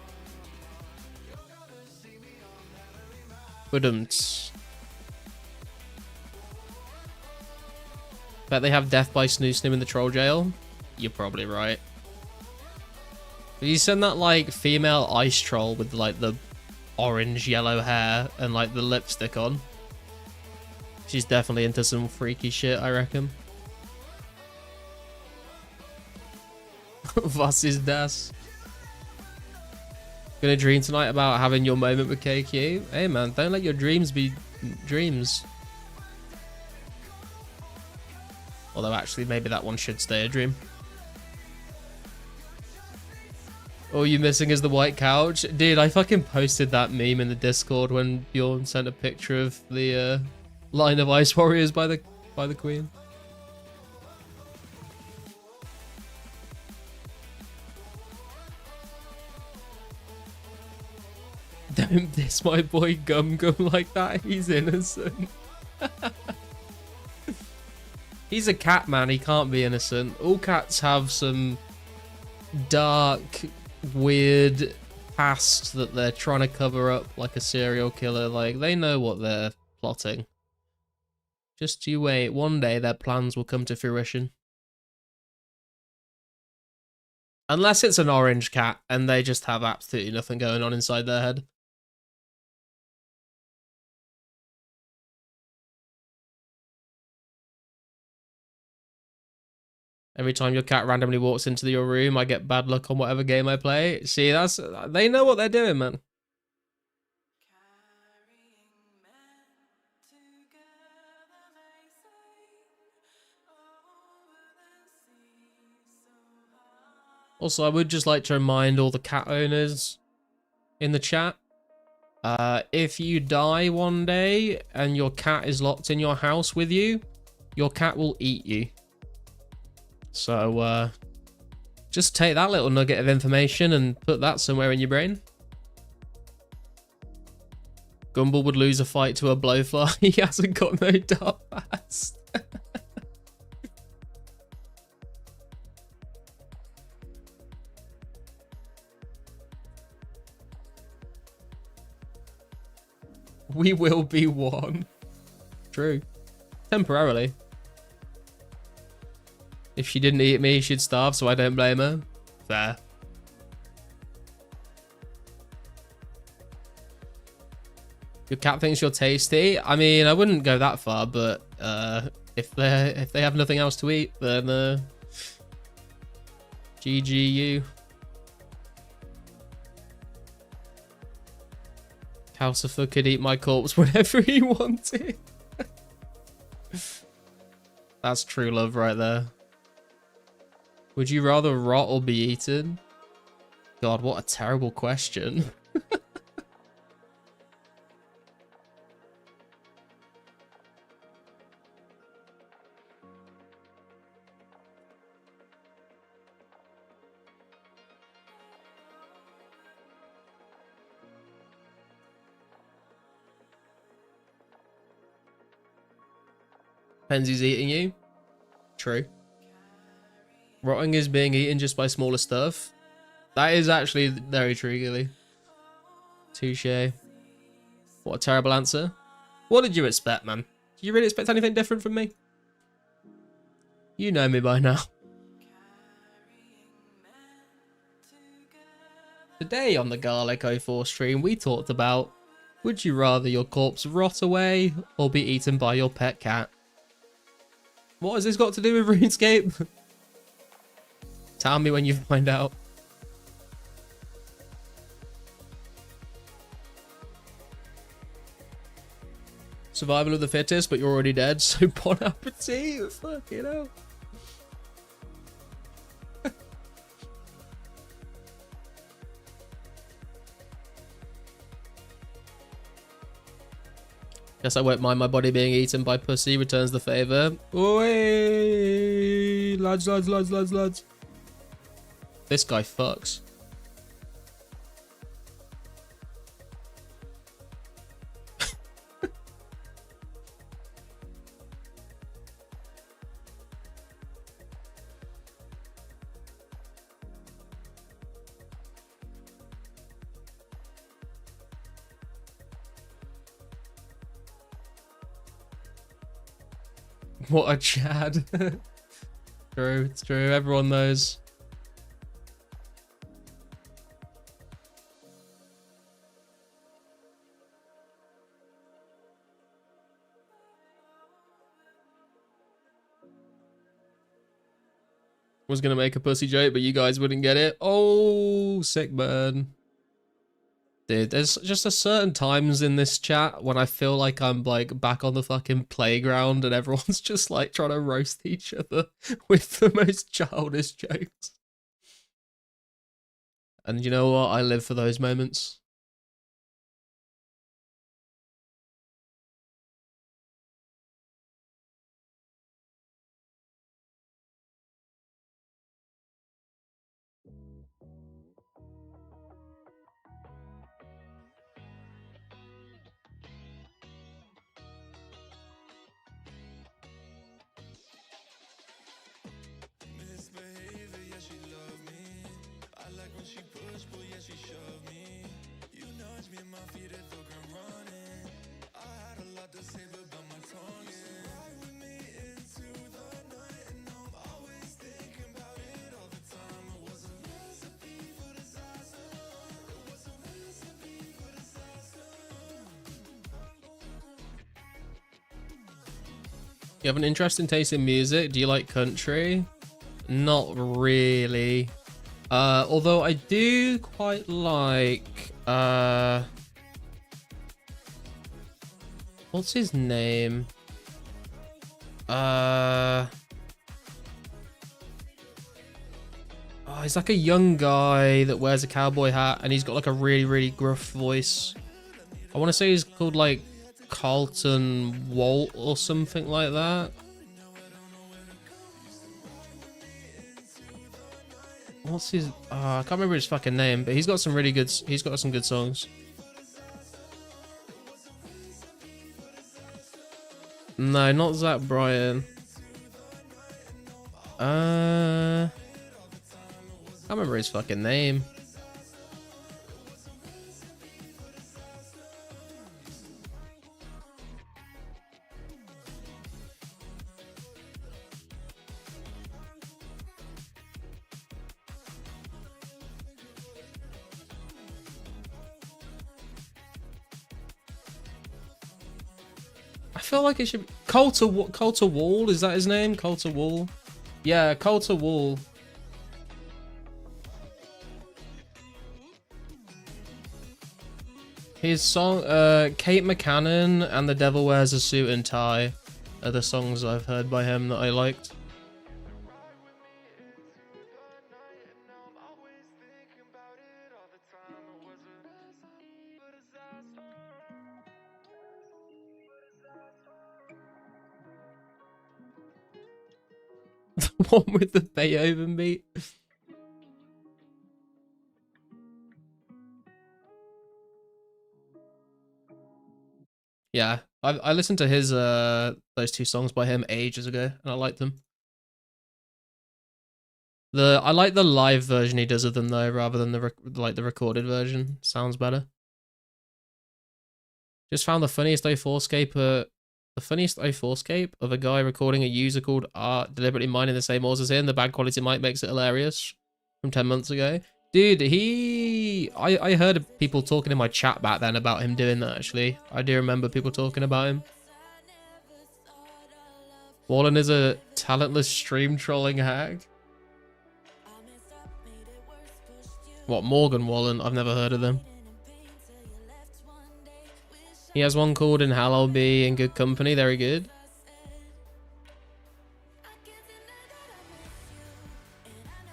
Speaker 1: Wouldn't. Bet they have death by Snoo Snoo in the troll jail. You're probably right. Did you send that like female ice troll with like the orange yellow hair and like the lipstick on? She's definitely into some freaky shit, I reckon. Was is das? Gonna dream tonight about having your moment with KQ? Hey man, don't let your dreams be dreams. Although actually maybe that one should stay a dream. All you missing is the white couch. Dude, I fucking posted that meme in the Discord when Bjorn sent a picture of the line of ice warriors by the queen. Don't diss my boy Gum Gum like that. He's innocent. He's a cat, man. He can't be innocent. All cats have some dark, weird past that they're trying to cover up, like a serial killer. Like, they know what they're plotting. Just you wait. One day their plans will come to fruition. Unless it's an orange cat and they just have absolutely nothing going on inside their head. Every time your cat randomly walks into your room, I get bad luck on whatever game I play. See, they know what they're doing, man. Also, I would just like to remind all the cat owners in the chat, if you die one day and your cat is locked in your house with you, your cat will eat you. So, just take that little nugget of information and put that somewhere in your brain. Gumball would lose a fight to a blowfly. He hasn't got no dart fast. We will be one. True. Temporarily. If she didn't eat me, she'd starve, so I don't blame her. Fair. Your cat thinks you're tasty? I mean, I wouldn't go that far, but if they have nothing else to eat, then GGU. Calcifer could eat my corpse whenever he wanted. That's true love right there. Would you rather rot or be eaten? God, what a terrible question. Pensy's eating you. True. Rotting is being eaten just by smaller stuff. That is actually very true, Gilly. Touche. What a terrible answer. What did you expect, man? Did you really expect anything different from me? You know me by now. Today on the Garlic 04 stream, we talked about, would you rather your corpse rot away or be eaten by your pet cat? What has this got to do with RuneScape? Tell me when you find out. Survival of the fittest, but you're already dead, so bon appetit. Fucking hell. Guess I won't mind my body being eaten by pussy, returns the favour. Oi! Lads, lads, lads, lads, lads. This guy fucks. What a Chad. True, it's true. Everyone knows. Was gonna make a pussy joke, but you guys wouldn't get it. Oh, sick burn. Dude, there's just a certain times in this chat when I feel like I'm like back on the fucking playground and everyone's just like trying to roast each other with the most childish jokes. And you know what? I live for those moments. You have an interesting taste in music. Do you like country? Not really. Although I do quite like what's his name? Oh, he's like a young guy that wears a cowboy hat and he's got like a really, really gruff voice. I want to say he's called like Carlton Walt or something like that. What's his? I can't remember his fucking name, but he's got some really good. He's got some good songs. No, not Zach Bryan. I can't remember his fucking name. I feel like it should be Coulter Wall, is that his name? Coulter Wall? Yeah, Coulter Wall. His song, Kate McCannon and The Devil Wears a Suit and Tie are the songs I've heard by him that I liked. The one with the Beethoven beat. Yeah, I listened to his those two songs by him ages ago, and I liked them. I like the live version he does of them though, rather than the recorded version. Sounds better. Just found the funniest 04scape of a guy recording a user called Art deliberately mining the same ores as him. The bad quality mic makes it hilarious. From 10 months ago. Dude, I heard people talking in my chat back then about him doing that, actually. I do remember people talking about him. Wallen is a talentless stream trolling hack. What, Morgan Wallen? I've never heard of them. He has one called In Hell I'll Be in Good Company. Very good.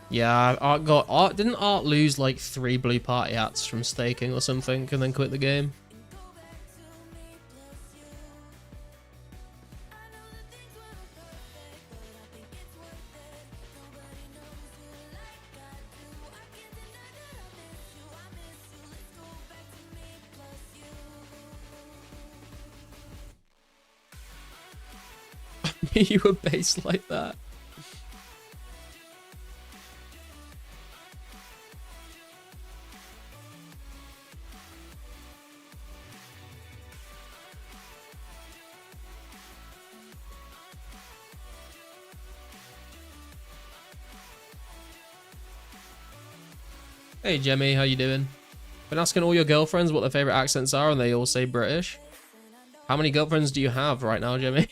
Speaker 1: Yeah, didn't Art lose like 3 blue party hats from staking or something and then quit the game? You were based like that. Hey Jemmy, how you doing? Been asking all your girlfriends what their favorite accents are and they all say British. How many girlfriends do you have right now, Jemmy?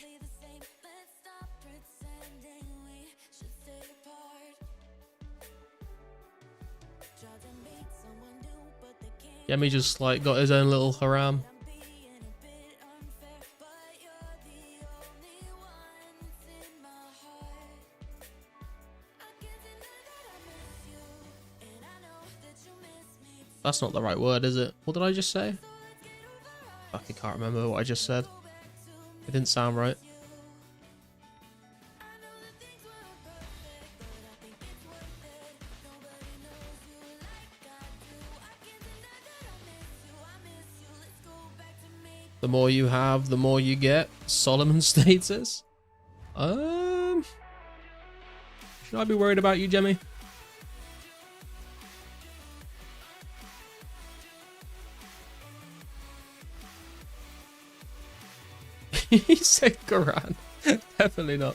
Speaker 1: Jemmy just like got his own little haram. That's not the right word, is it? What did I just say? Fuck, I can't remember what I just said. It didn't sound right. The more you have, the more you get. Solomon status. Should I be worried about you, Jemmy? He said Quran. Definitely not.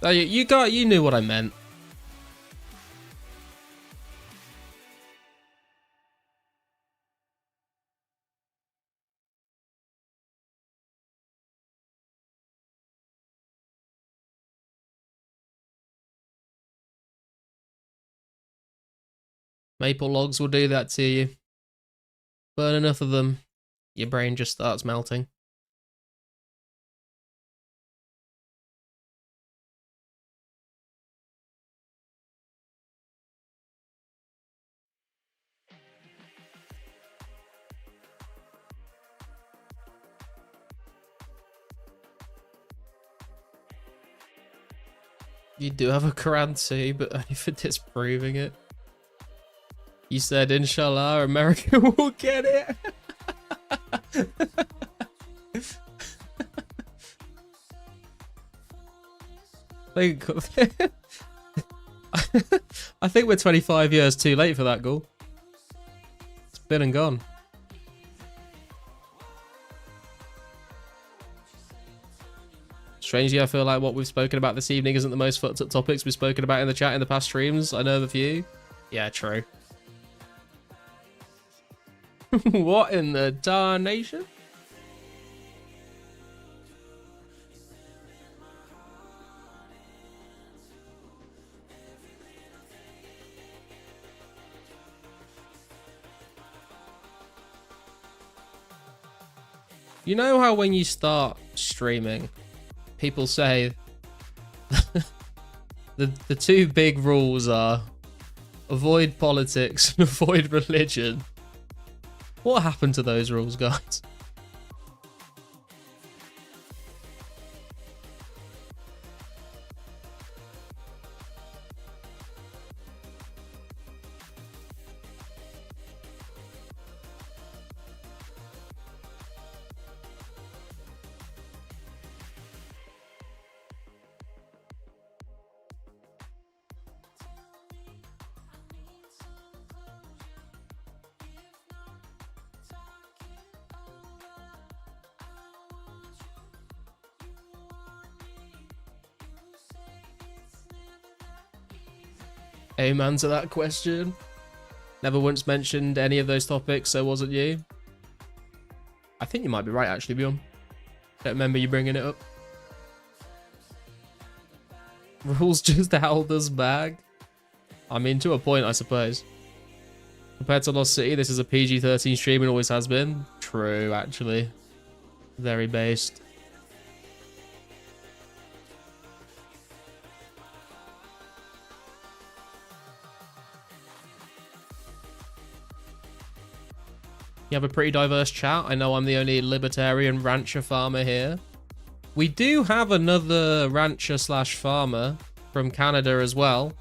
Speaker 1: Oh, you knew what I meant. Maple logs will do that to you. Burn enough of them, your brain just starts melting. You do have a currency, but only for disproving it. You said, Inshallah, America will get it. I think we're 25 years too late for that goal. It's been and gone. Strangely, I feel like what we've spoken about this evening isn't the most fucked up topics we've spoken about in the chat in the past streams. I know the few. Yeah, true. What in the darnation? You know how when you start streaming, people say the two big rules are avoid politics and avoid religion. What happened to those rules, guys? Amen to that question. Never once mentioned any of those topics, so wasn't you? I think you might be right, actually, Bjorn. Don't remember you bringing it up. Rules just held us back. I mean, to a point, I suppose. Compared to Lost City, this is a PG-13 stream and always has been. True, actually. Very based. You have a pretty diverse chat. I know I'm the only libertarian rancher farmer here. We do have another rancher slash farmer from Canada as well.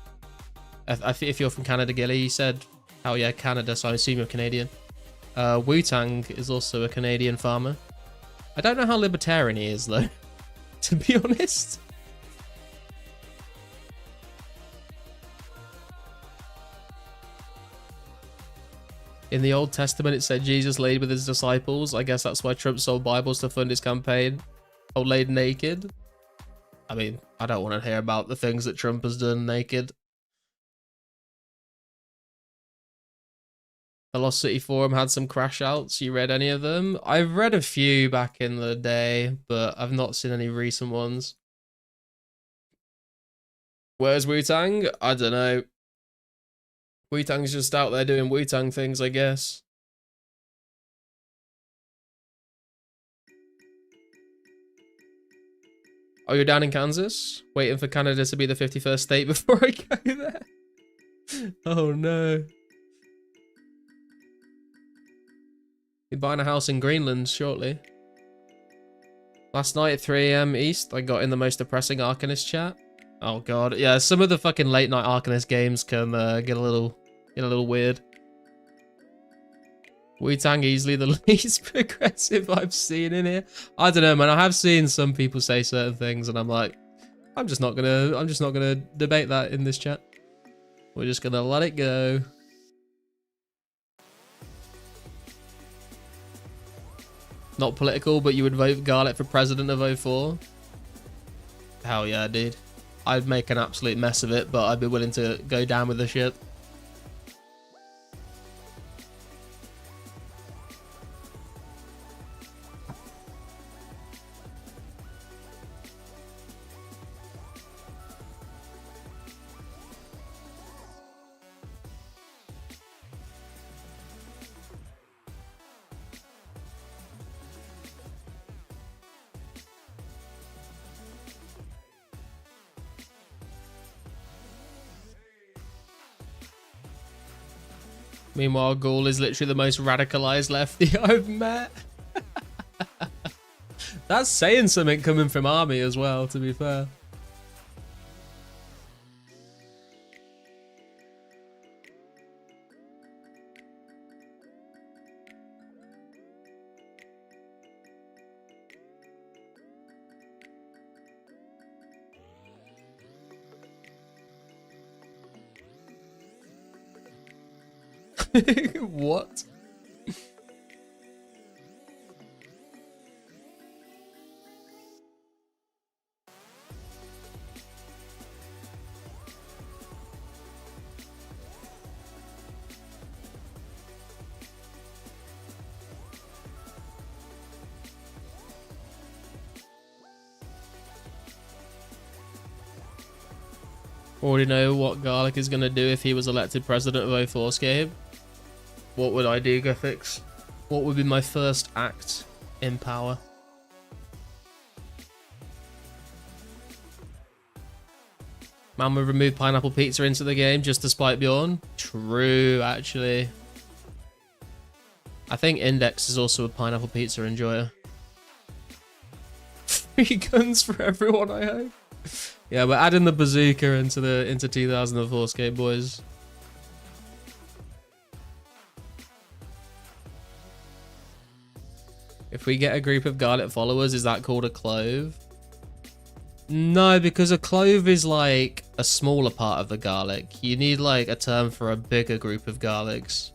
Speaker 1: If you're from Canada, Gilly, you said, oh yeah, Canada, so I assume you're Canadian. Wu-Tang is also a Canadian farmer. I don't know how libertarian he is though, to be honest. In the Old Testament, it said Jesus laid with his disciples. I guess that's why Trump sold Bibles to fund his campaign. Oh, laid naked. I mean, I don't want to hear about the things that Trump has done naked. The Lost City Forum had some crash outs. You read any of them? I've read a few back in the day, but I've not seen any recent ones. Where's Wu-Tang? I don't know. Wu-Tang's just out there doing Wu-Tang things, I guess. Oh, you're down in Kansas? Waiting for Canada to be the 51st state before I go there? Oh, no. You're buying a house in Greenland shortly. Last night at 3 AM East, I got in the most depressing Arcanist chat. Oh, God. Yeah, some of the fucking late night Arcanist games can get a little weird. Wu-Tang easily the least progressive I've seen in here. I don't know, man. I have seen some people say certain things, and I'm like, I'm just not gonna debate that in this chat. We're just gonna let it go. Not political, but you would vote Garlic for president of 04? Hell yeah, dude. I'd make an absolute mess of it, but I'd be willing to go down with the ship. Meanwhile, Ghoul is literally the most radicalized lefty I've met. That's saying something coming from Army as well, to be fair. What? Already know what Garlic is going to do if he was elected president of 2004scape. What would I do, Guffix? What would be my first act in power? Man would remove pineapple pizza into the game just to spite Bjorn. True, actually. I think Index is also a pineapple pizza enjoyer. Free guns for everyone, I hope. Yeah, we're adding the bazooka into 2004scape, boys. If we get a group of Garlic followers, is that called a clove? No, because a clove is like a smaller part of the Garlic. You need like a term for a bigger group of Garlics.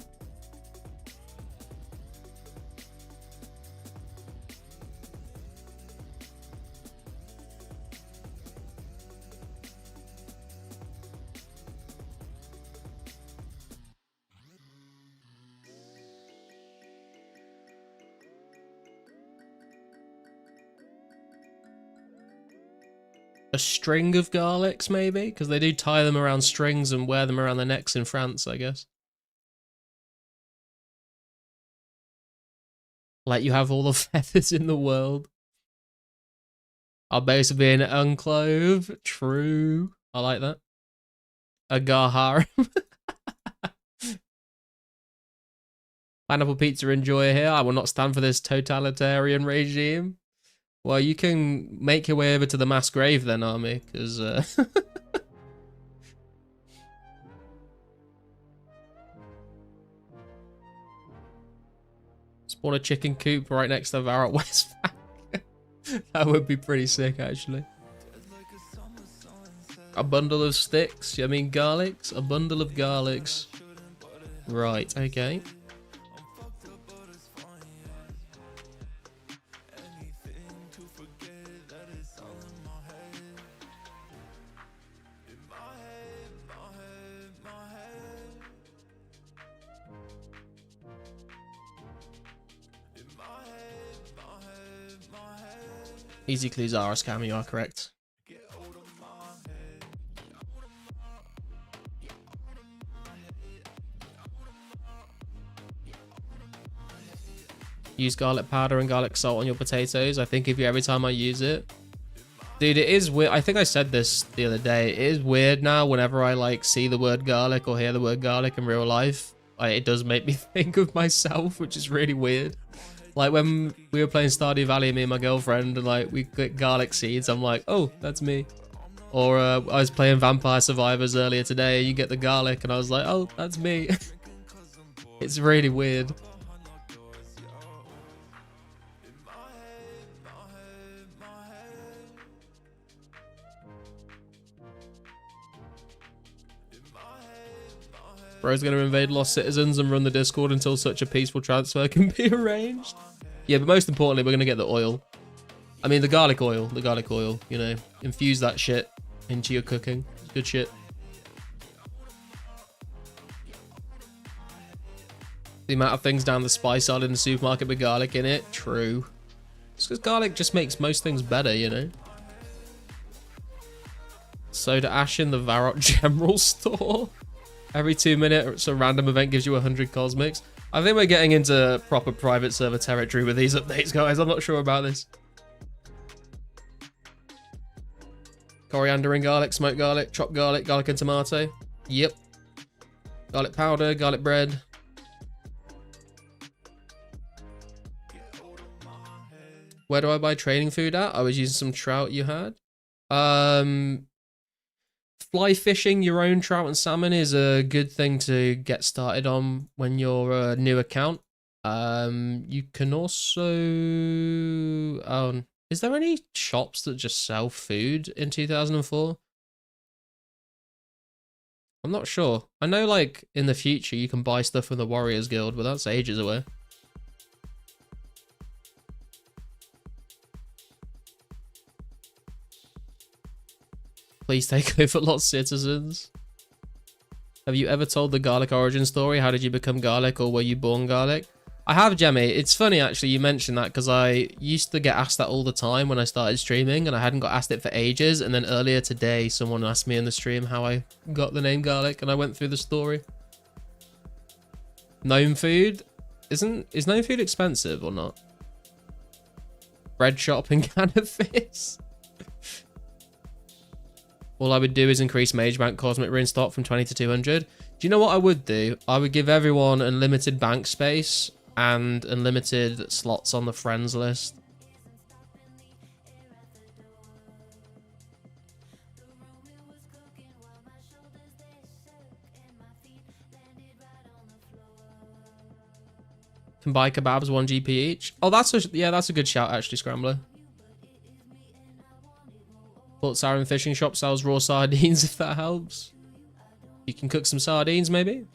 Speaker 1: A string of Garlics, maybe? Because they do tie them around strings and wear them around their necks in France, I guess. Like you have all the feathers in the world. Our base would be an unclove. True. I like that. A Garharem. Pineapple pizza enjoyer here. I will not stand for this totalitarian regime. Well, you can make your way over to the mass grave then, Army, because... Spawn a chicken coop right next to Varrock West Bank. That would be pretty sick, actually. A bundle of sticks? I mean garlics? A bundle of garlics. Right, okay. Easy clues are a scam, you are correct. Use garlic powder and garlic salt on your potatoes. I think if you every time I use it. Dude, it is weird. I think I said this the other day. It is weird now whenever I like see the word garlic or hear the word garlic in real life. It does make me think of myself, which is really weird. Like when we were playing Stardew Valley, me and my girlfriend, and like we get garlic seeds, I'm like, oh, that's me. Or I was playing Vampire Survivors earlier today, you get the garlic, and I was like, oh, that's me. It's really weird. Bro's gonna invade Lost Citizens and run the Discord until such a peaceful transfer can be arranged. Yeah, but most importantly, we're gonna get the oil. I mean, the garlic oil, you know. Infuse that shit into your cooking. Good shit. The amount of things down the spice aisle in the supermarket with garlic in it, true. It's because garlic just makes most things better, you know. Soda ash in the Varrock General Store. Every 2 minutes, a random event gives you 100 cosmics. I think we're getting into proper private server territory with these updates, guys. I'm not sure about this. Coriander and garlic, smoked garlic, chopped garlic, garlic and tomato. Yep. Garlic powder, garlic bread. Where do I buy training food at? I was using some trout you had. Fly fishing your own trout and salmon is a good thing to get started on when you're a new account. You can also... is there any shops that just sell food in 2004? I'm not sure. I know, like, in the future you can buy stuff from the Warriors Guild, but that's ages away. Please take over lost citizens. Have you ever told the garlic origin story? How did you become garlic, or were you born garlic? I have, Jemmy. It's funny, actually, you mentioned that, because I used to get asked that all the time when I started streaming, and I hadn't got asked it for ages, and then earlier today, someone asked me in the stream how I got the name garlic, and I went through the story. Gnome food? Is gnome food expensive or not? Bread shop in cannabis? All I would do is increase Mage Bank Cosmic Rune stock from 20 to 200. Do you know what I would do? I would give everyone unlimited bank space and unlimited slots on the friends list. Can buy kebabs 1 GP each. Oh, that's a good shout actually, Scrambler. Port Siren Fishing Shop sells raw sardines if that helps. You can cook some sardines maybe.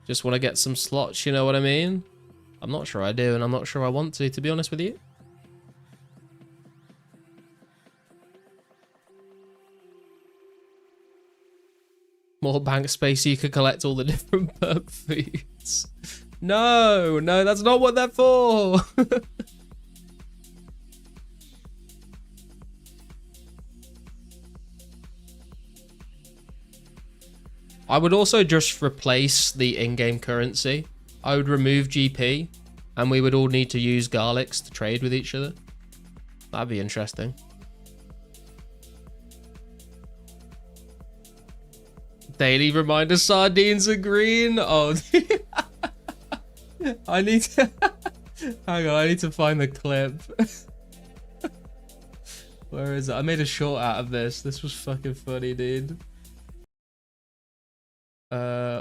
Speaker 1: Just want to get some slots, you know what I mean? I'm not sure I do, and I'm not sure I want to be honest with you. More bank space so you could collect all the different perk foods. No, that's not what they're for. I would also just replace the in-game currency. I would remove GP, and we would all need to use garlics to trade with each other. That'd be interesting. Daily reminder sardines are green. Oh, I need to hang on. I need to find the clip. Where is it? I made a short out of this. This was fucking funny, dude.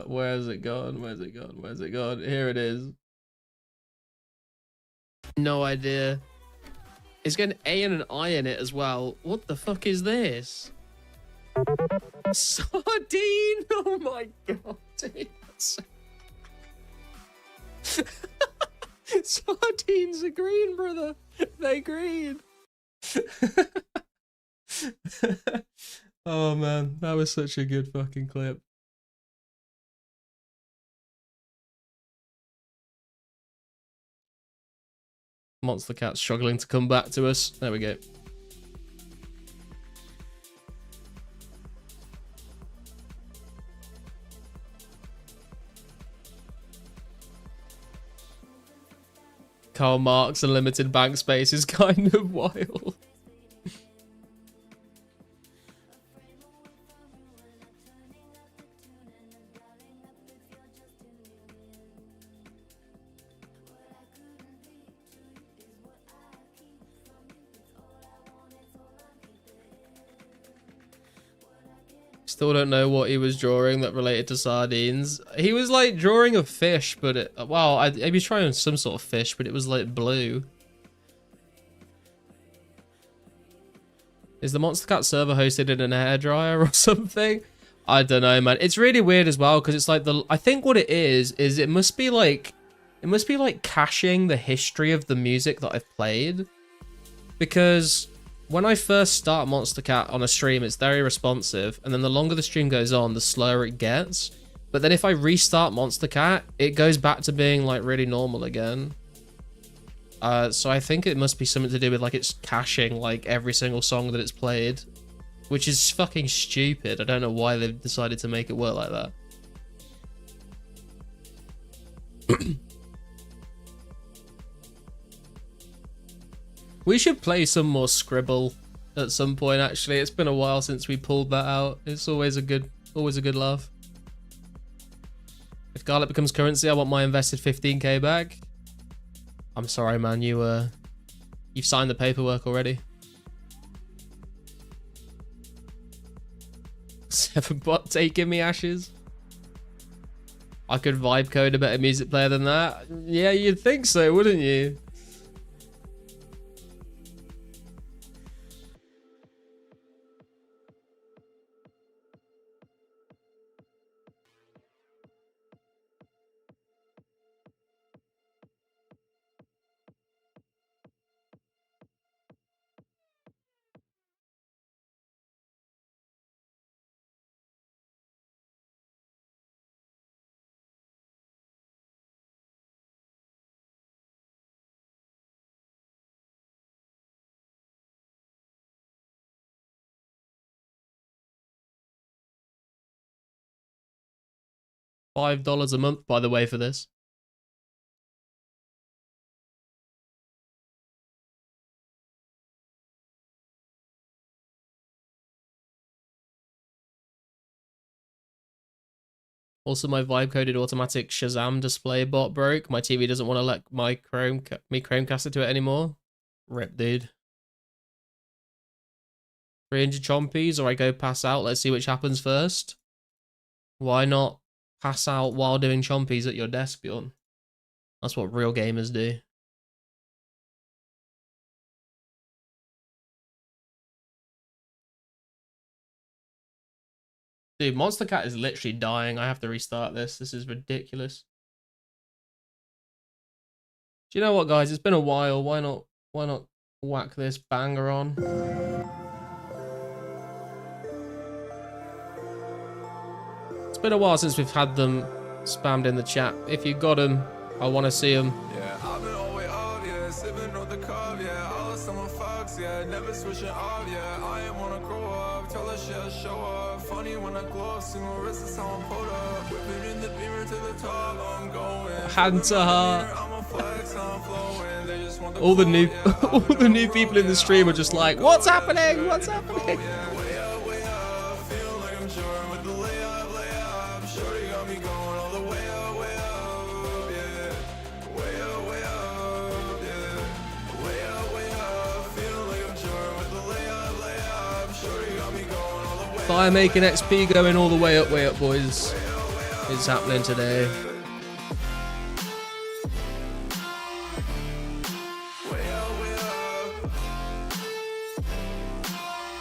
Speaker 1: Where's it gone? Where's it gone? Where's it gone? Here it is. No idea. It's got an A and an I in it as well. What the fuck is this? Sardine! Oh my god, dude. Sardines are green, brother. They're green. Oh man, that was such a good fucking clip. Monster Cat's struggling to come back to us. There we go. Karl Marx unlimited bank space is kind of wild. Still don't know what he was drawing that related to sardines. He was like drawing a fish, but it, well, he was trying some sort of fish, but it was like blue. Is the Monster Cat server hosted in an hairdryer or something? I don't know, man. It's really weird as well because it's like I think what it is it must be like caching the history of the music that I've played, because when I first start Monster Cat on a stream, it's very responsive, and then the longer the stream goes on, the slower it gets. But then if I restart Monster Cat, it goes back to being like really normal again. So I think it must be something to do with like it's caching like every single song that it's played, which is fucking stupid. I don't know why they've decided to make it work like that. We should play some more Scribble at some point, actually. It's been a while since we pulled that out. It's always a good laugh. Scarlet becomes currency. I want my invested 15k back. I'm sorry, man. You've signed the paperwork already. 7 bot taking me ashes. I could vibe code a better music player than that. Yeah, you'd think so, wouldn't you? $5 a month, by the way, for this. Also, my vibe coded automatic Shazam display bot broke. My TV doesn't want to let my Chromecast into it anymore. Rip, dude. 300 chompies, or I go pass out. Let's see which happens first. Why not pass out while doing chompies at your desk, Bjorn? That's what real gamers do. Dude, Monster Cat is literally dying. I have to restart this. This is ridiculous. Do you know what, guys? It's been a while. Why not whack this banger on? It's been a while since we've had them spammed in the chat. If you got them, I want to see them.
Speaker 4: Yeah, I've been all the way up, yeah, sipping on the cup, yeah, all of summer fox, yeah, never switching off, yeah, I ain't wanna grow up, tell her she'll show up, funny when I glow up, single wrist is how I'm pulled up, whipping in the beamer to the top, I'm going,
Speaker 1: Hand to heart.
Speaker 4: I'm a flex, I'm flowing, they just want the
Speaker 1: All the new
Speaker 4: flow, yeah,
Speaker 1: all the new people in the stream are just like, what's happening? What's happening?
Speaker 4: yeah, way up, feel like I'm Jordan with the layup, shorty got me going all the way up, yeah, way up, yeah, way up, feel like I'm Jordan with the layup, shorty got me going all the way up.
Speaker 1: Firemaking XP going all the way up, boys. It's happening today.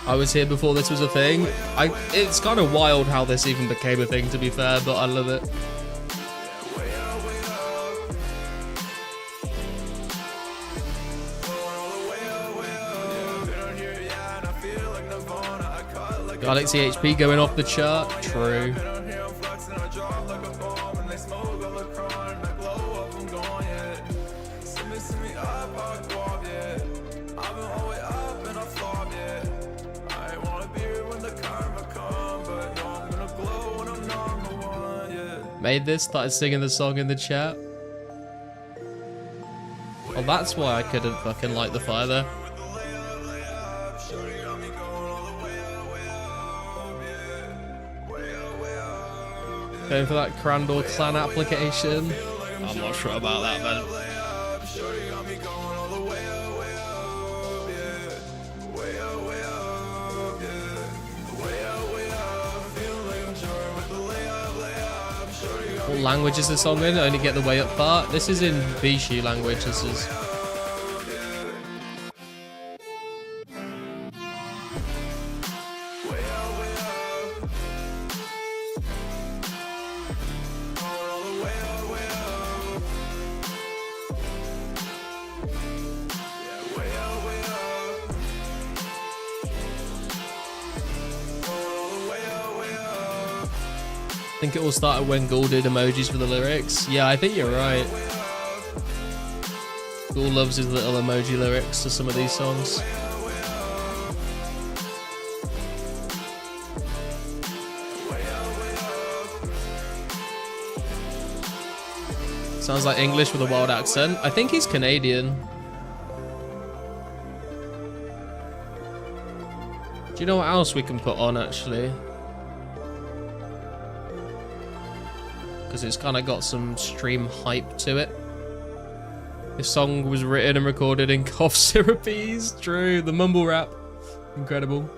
Speaker 1: I was here before this was a thing. It's kind of wild how this even became a thing, to be fair, but I love it. Galaxy HP going off the chart. True. Made this, started singing the song in the chat. Oh, that's why I couldn't fucking light the fire there. Going for that Crandall clan application. I'm not sure about that, man. What language is this song in? I only get the way up part. This is in Vichy language. This is. I think it all started when Ghoul did emojis for the lyrics. Yeah, I think you're right. Ghoul loves his little emoji lyrics to some of these songs. Sounds like English with a wild accent. I think he's Canadian. Do you know what else we can put on, actually? Because because it's kind of got some stream hype to it. This song was written and recorded in cough syrupies. True, the mumble rap. Incredible.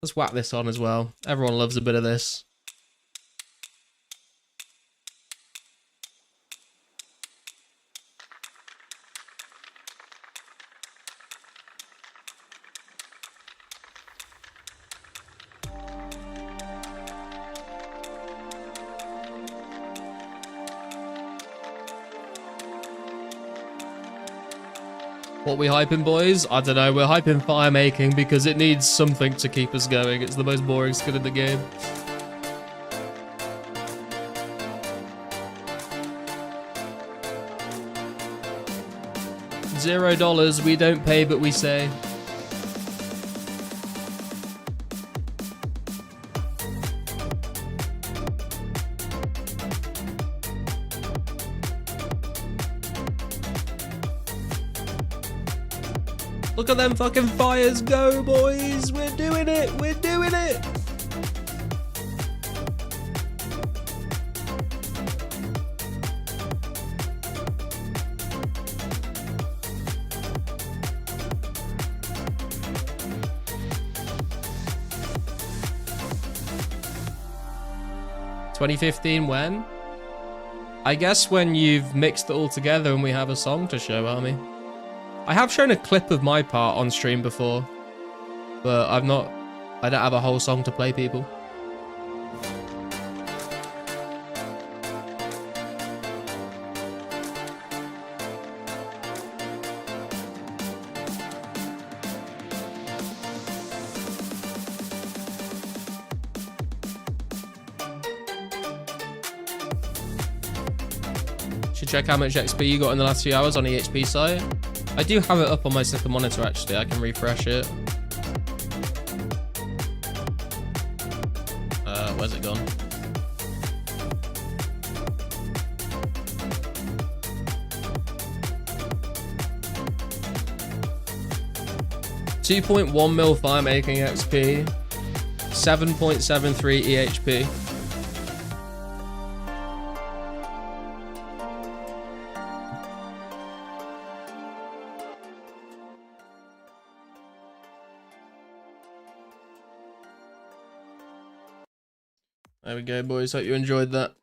Speaker 1: Let's whack this on as well. Everyone loves a bit of this. What we hyping, boys? I don't know. We're hyping firemaking because it needs something to keep us going. It's the most boring skill in the game. $0. We don't pay, but we say. Look at them fucking fires go, boys! We're doing it! We're doing it! $2015 when? I guess when you've mixed it all together and we have a song to show, Army. I have shown a clip of my part on stream before, but I don't have a whole song to play people. Should check how much XP you got in the last few hours on the HP site. I do have it up on my second monitor, actually. I can refresh it. Where's it gone? $2.1 mil firemaking XP, 7.73 EHP. There we go, boys. Hope you enjoyed that.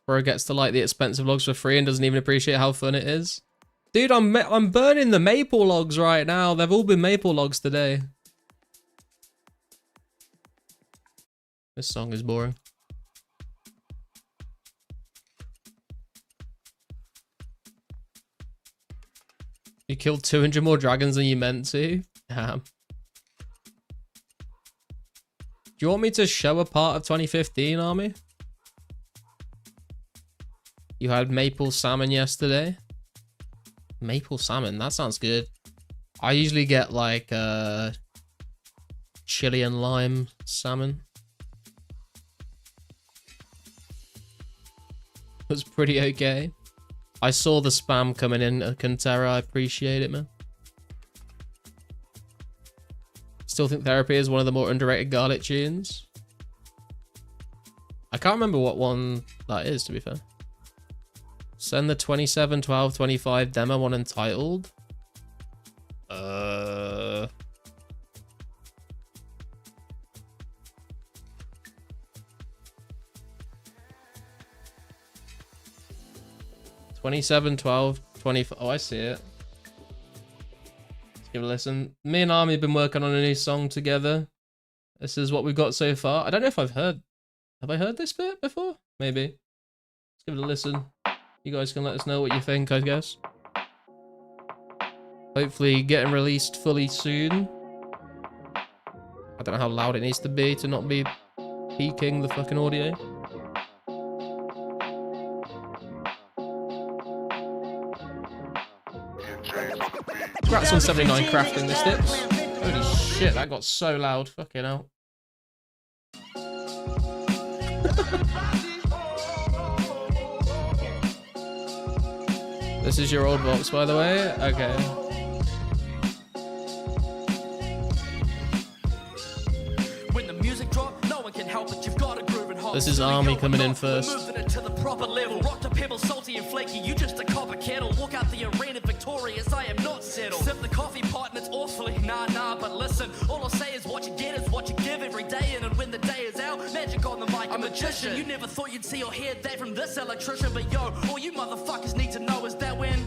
Speaker 1: Bro gets to like the expensive logs for free and doesn't even appreciate how fun it is. Dude, I'm burning the maple logs right now. They've all been maple logs today. This song is boring. You killed 200 more dragons than you meant to? Damn. Do you want me to show a part of 2015, Army? You had maple salmon yesterday? Maple salmon, that sounds good. I usually get like chili and lime salmon. It was pretty okay. I saw the spam coming in at Cantera. I appreciate it, man. Still think Therapy is one of the more underrated garlic tunes. I can't remember what one that is, to be fair. Send the 27, 12, 25 demo one entitled. 27, 12, 25. Oh, I see it. Let's give it a listen. Me and Army have been working on a new song together. This is what we've got so far. I don't know if I've heard. Have I heard this bit before? Maybe. Let's give it a listen. You guys can let us know what you think, I guess. Hopefully getting released fully soon. I don't know how loud it needs to be to not be peaking the fucking audio. Congrats on 79 crafting the sticks. Holy shit, that got so loud. Fucking hell. This is your old box, by the way? Okay. This is Army coming in first.
Speaker 5: Moving it to the proper level. Rock to pebble, salty and flaky. You just a copper kettle. Walk out the arena victorious. I am not settled. Sip the coffee pot and it's awfully nah. But listen, all I'll say is what you get is what you give every day. And when the day is out, magic on the mic, a magician. You never thought you'd see or hear that from this electrician, but yo, all you motherfuckers need to know is that when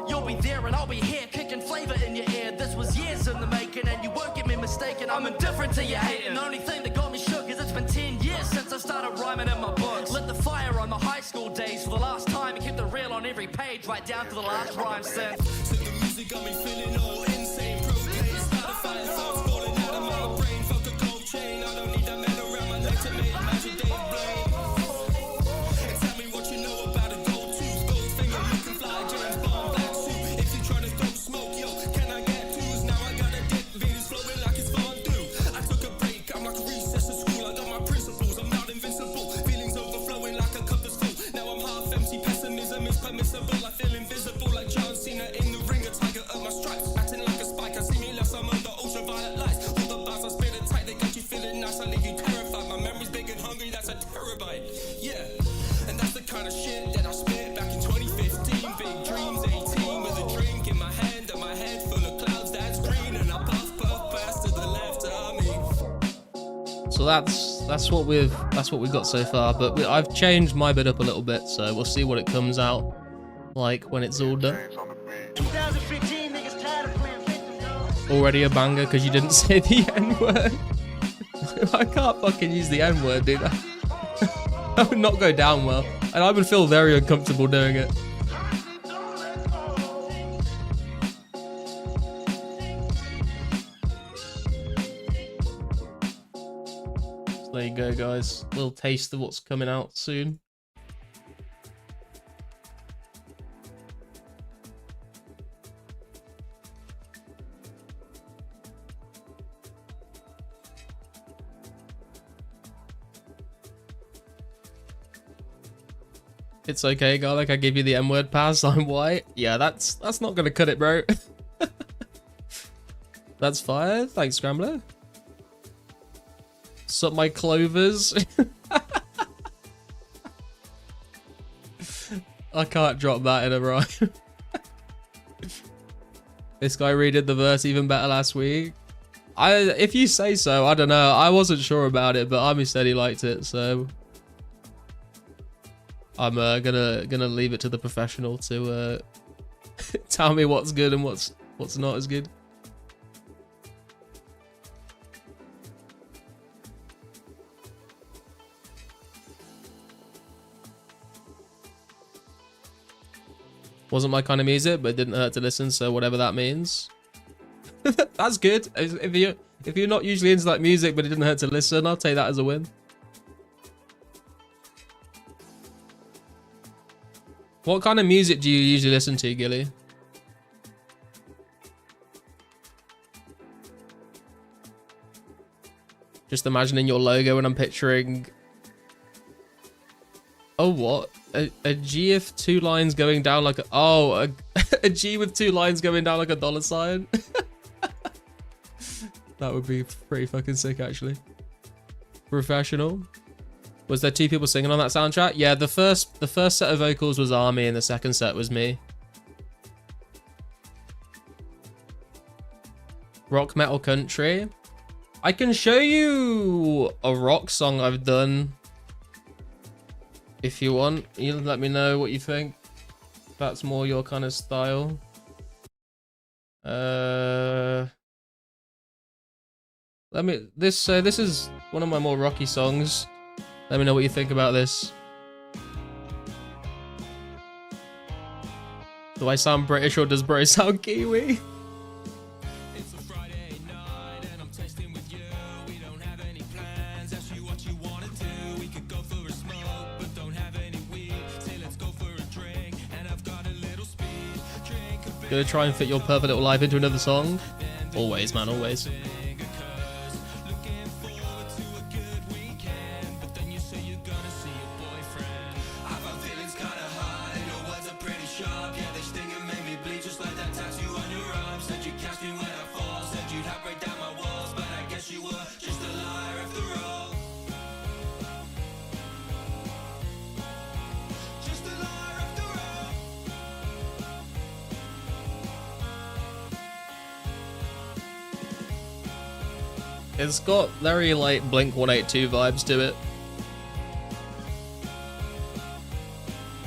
Speaker 5: you'll be there and I'll be here, kicking flavor in your ear. This was years in the making, and you won't get me mistaken. I'm indifferent to your hating. The only thing that got me shook is it's been 10 years since I started rhyming in my books. Lit the fire on my high school days for the last time and kept the real on every page, right down to the last rhyme sent.
Speaker 4: So the music got me feeling all insane. Propane started fire thoughts falling out of my brain. Fuck a gold chain, I don't need that man around my neck to make magic day blame. And tell me what you know about a gold tooth, gold finger looking fly, James Bond black suit. If you tryna throw smoke, yo, can I get twos? Now I got a dip, Venus flowing like it's fondue. I took a break, I'm like a recess at school. I got my principles, I'm not invincible. Feelings overflowing like a cup is full. Now I'm half empty, pessimism is permissible. I feel invisible like John Cena in the ring. A tiger of my stripes, acting like a spike. I see me less, I'm under ultraviolet lights. All the bars I spit it tight, they got you feeling nice. I leave you terrified, my memory's big and hungry, that's a terabyte. Yeah, and that's the kind of shit that I spit back in 2015. Big dreams, 18 with a drink in my hand and my head full of clouds that's green. And I puff past to the left of me.
Speaker 1: So that's what we've got so far. But I've changed my bit up a little bit, so we'll see what it comes out like when it's all done.
Speaker 5: 2015 niggas tired of playing victim, though.
Speaker 1: Already a banger because you didn't say the N word. I can't fucking use the N word, dude. That would not go down well, and I would feel very uncomfortable doing it. So there you go, guys. A little taste of what's coming out soon. It's okay, Garlic. I give you the M-word pass. I'm white. Yeah, that's not gonna cut it, bro. That's fire. Thanks, Scrambler. Sup, my clovers. I can't drop that in a rhyme. This guy redid the verse even better last week. If you say so, I don't know. I wasn't sure about it, but Army said he liked it, so I'm gonna leave it to the professional to tell me what's good and what's not as good. Wasn't my kind of music, but it didn't hurt to listen, so whatever that means. That's good. If you're not usually into like music, but it didn't hurt to listen, I'll take that as a win. What kind of music do you usually listen to, Gilly? Just imagining your logo and I'm picturing... Oh, what? A G with 2 lines going down like a... Oh, a G with 2 lines going down like a $sign. That would be pretty fucking sick, actually. Professional. Was there 2 people singing on that soundtrack? Yeah, the first set of vocals was Army and the second set was me. Rock, metal, country. I can show you a rock song I've done. If you want, you let me know what you think. If that's more your kind of style. This is one of my more rocky songs. Let me know what you think about this. Do I sound British or does bro sound Kiwi?
Speaker 4: It's a Friday night and I'm texting with you. We don't have any plans. Ask you what you wanna do. We could go for a smoke, but don't have any weed. Say let's go for a drink, and I've got a little speed. Drink a bit.
Speaker 1: Gonna try and fit your perfect little life into another song. Always, man, always. It's got very like Blink 182 vibes to it.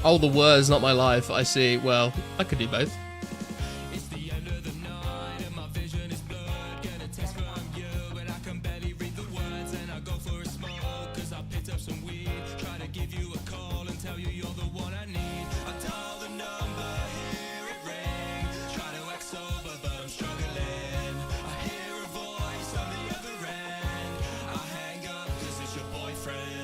Speaker 1: Oh, the words, not my life. I see. Well, I could do both.
Speaker 4: It's the end of the night and my vision is blurred. Get a text from you, but I can barely read the words. And I go for a smoke, cause I picked up some weed. Try to give you a call and tell you you're the one I need. I dial the number, hear it ring. Try to act sober, but I'm struggling. I hear a voice on the other end. I hang up cause it's your boyfriend.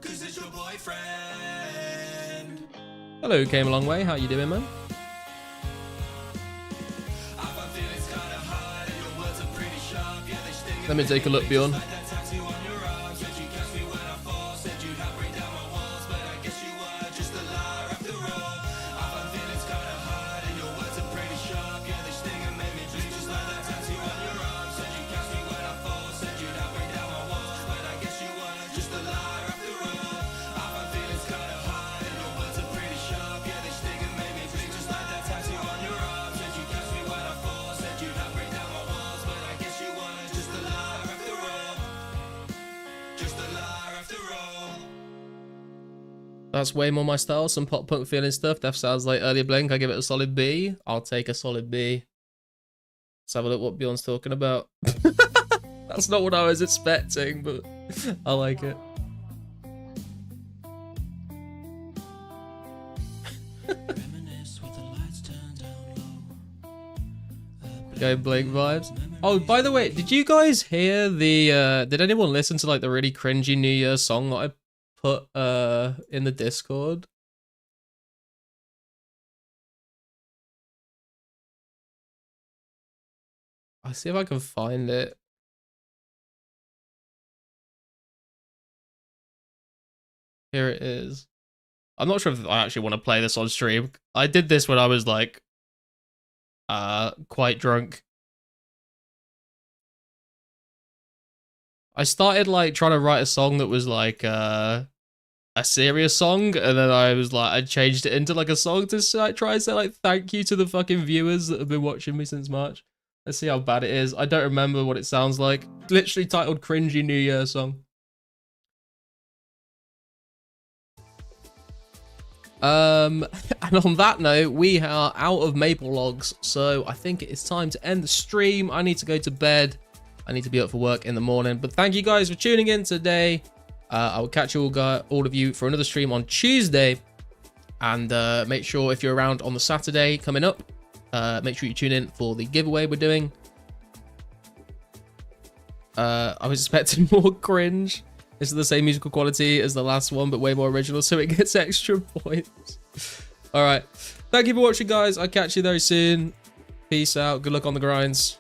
Speaker 4: Cause it's your boyfriend.
Speaker 1: Hello, came a long way. How you doing, man?
Speaker 4: I find feelings kinda hard and your words are pretty sharp. Yeah, they sting.
Speaker 1: Let me take a look, Bjorn.
Speaker 4: Like that tattoo on your arm. Said you catch me when I fall. Said you'd help break down my walls, but I guess you were just a liar after all. I find feelings kinda hard and your words are pretty sharp. Yeah, they sting and make me bleed just like that tattoo on your arm. Said you catch me when I fall. Said you'd help break down my walls, but I guess you were just a liar after all. I find feelings kinda hard and your words are pretty sharp. Yeah, they sting and make me bleed just like that tattoo on your arm. Said you catch me when I fall. Said you'd help break down my walls, but I guess you were just a liar after all. Just a liar after all.
Speaker 1: That's way more my style. Some pop punk feeling stuff. Def sounds like earlier Blink. I give it a solid B. I'll take a solid B. Let's have a look what Bjorn's talking about. That's not what I was expecting, but I like it.
Speaker 4: Reminisce with the lights turned down low.
Speaker 1: Go Blink vibes. Oh, by the way, did you guys hear the did anyone listen to like the really cringy New Year song that I put in the Discord? I'll see if I can find it. Here it is. I'm not sure if I actually want to play this on stream. I did this when I was like quite drunk. I started like trying to write a song that was like a serious song, and then I was like, I changed it into like a song to like, try and say like thank you to the fucking viewers that have been watching me since March. Let's see how bad it is. I don't remember what it sounds like. Literally titled Cringy New Year Song. And on that note, we are out of maple logs, so I think it's time to end the stream. I need to go to bed. I need to be up for work in the morning. But thank you guys for tuning in today. I will catch you all of you for another stream on Tuesday. And make sure if you're around on the Saturday coming up, make sure you tune in for the giveaway we're doing. I was expecting more cringe. This is the same musical quality as the last one, but way more original, so it gets extra points. All right. Thank you for watching, guys. I'll catch you very soon. Peace out. Good luck on the grinds.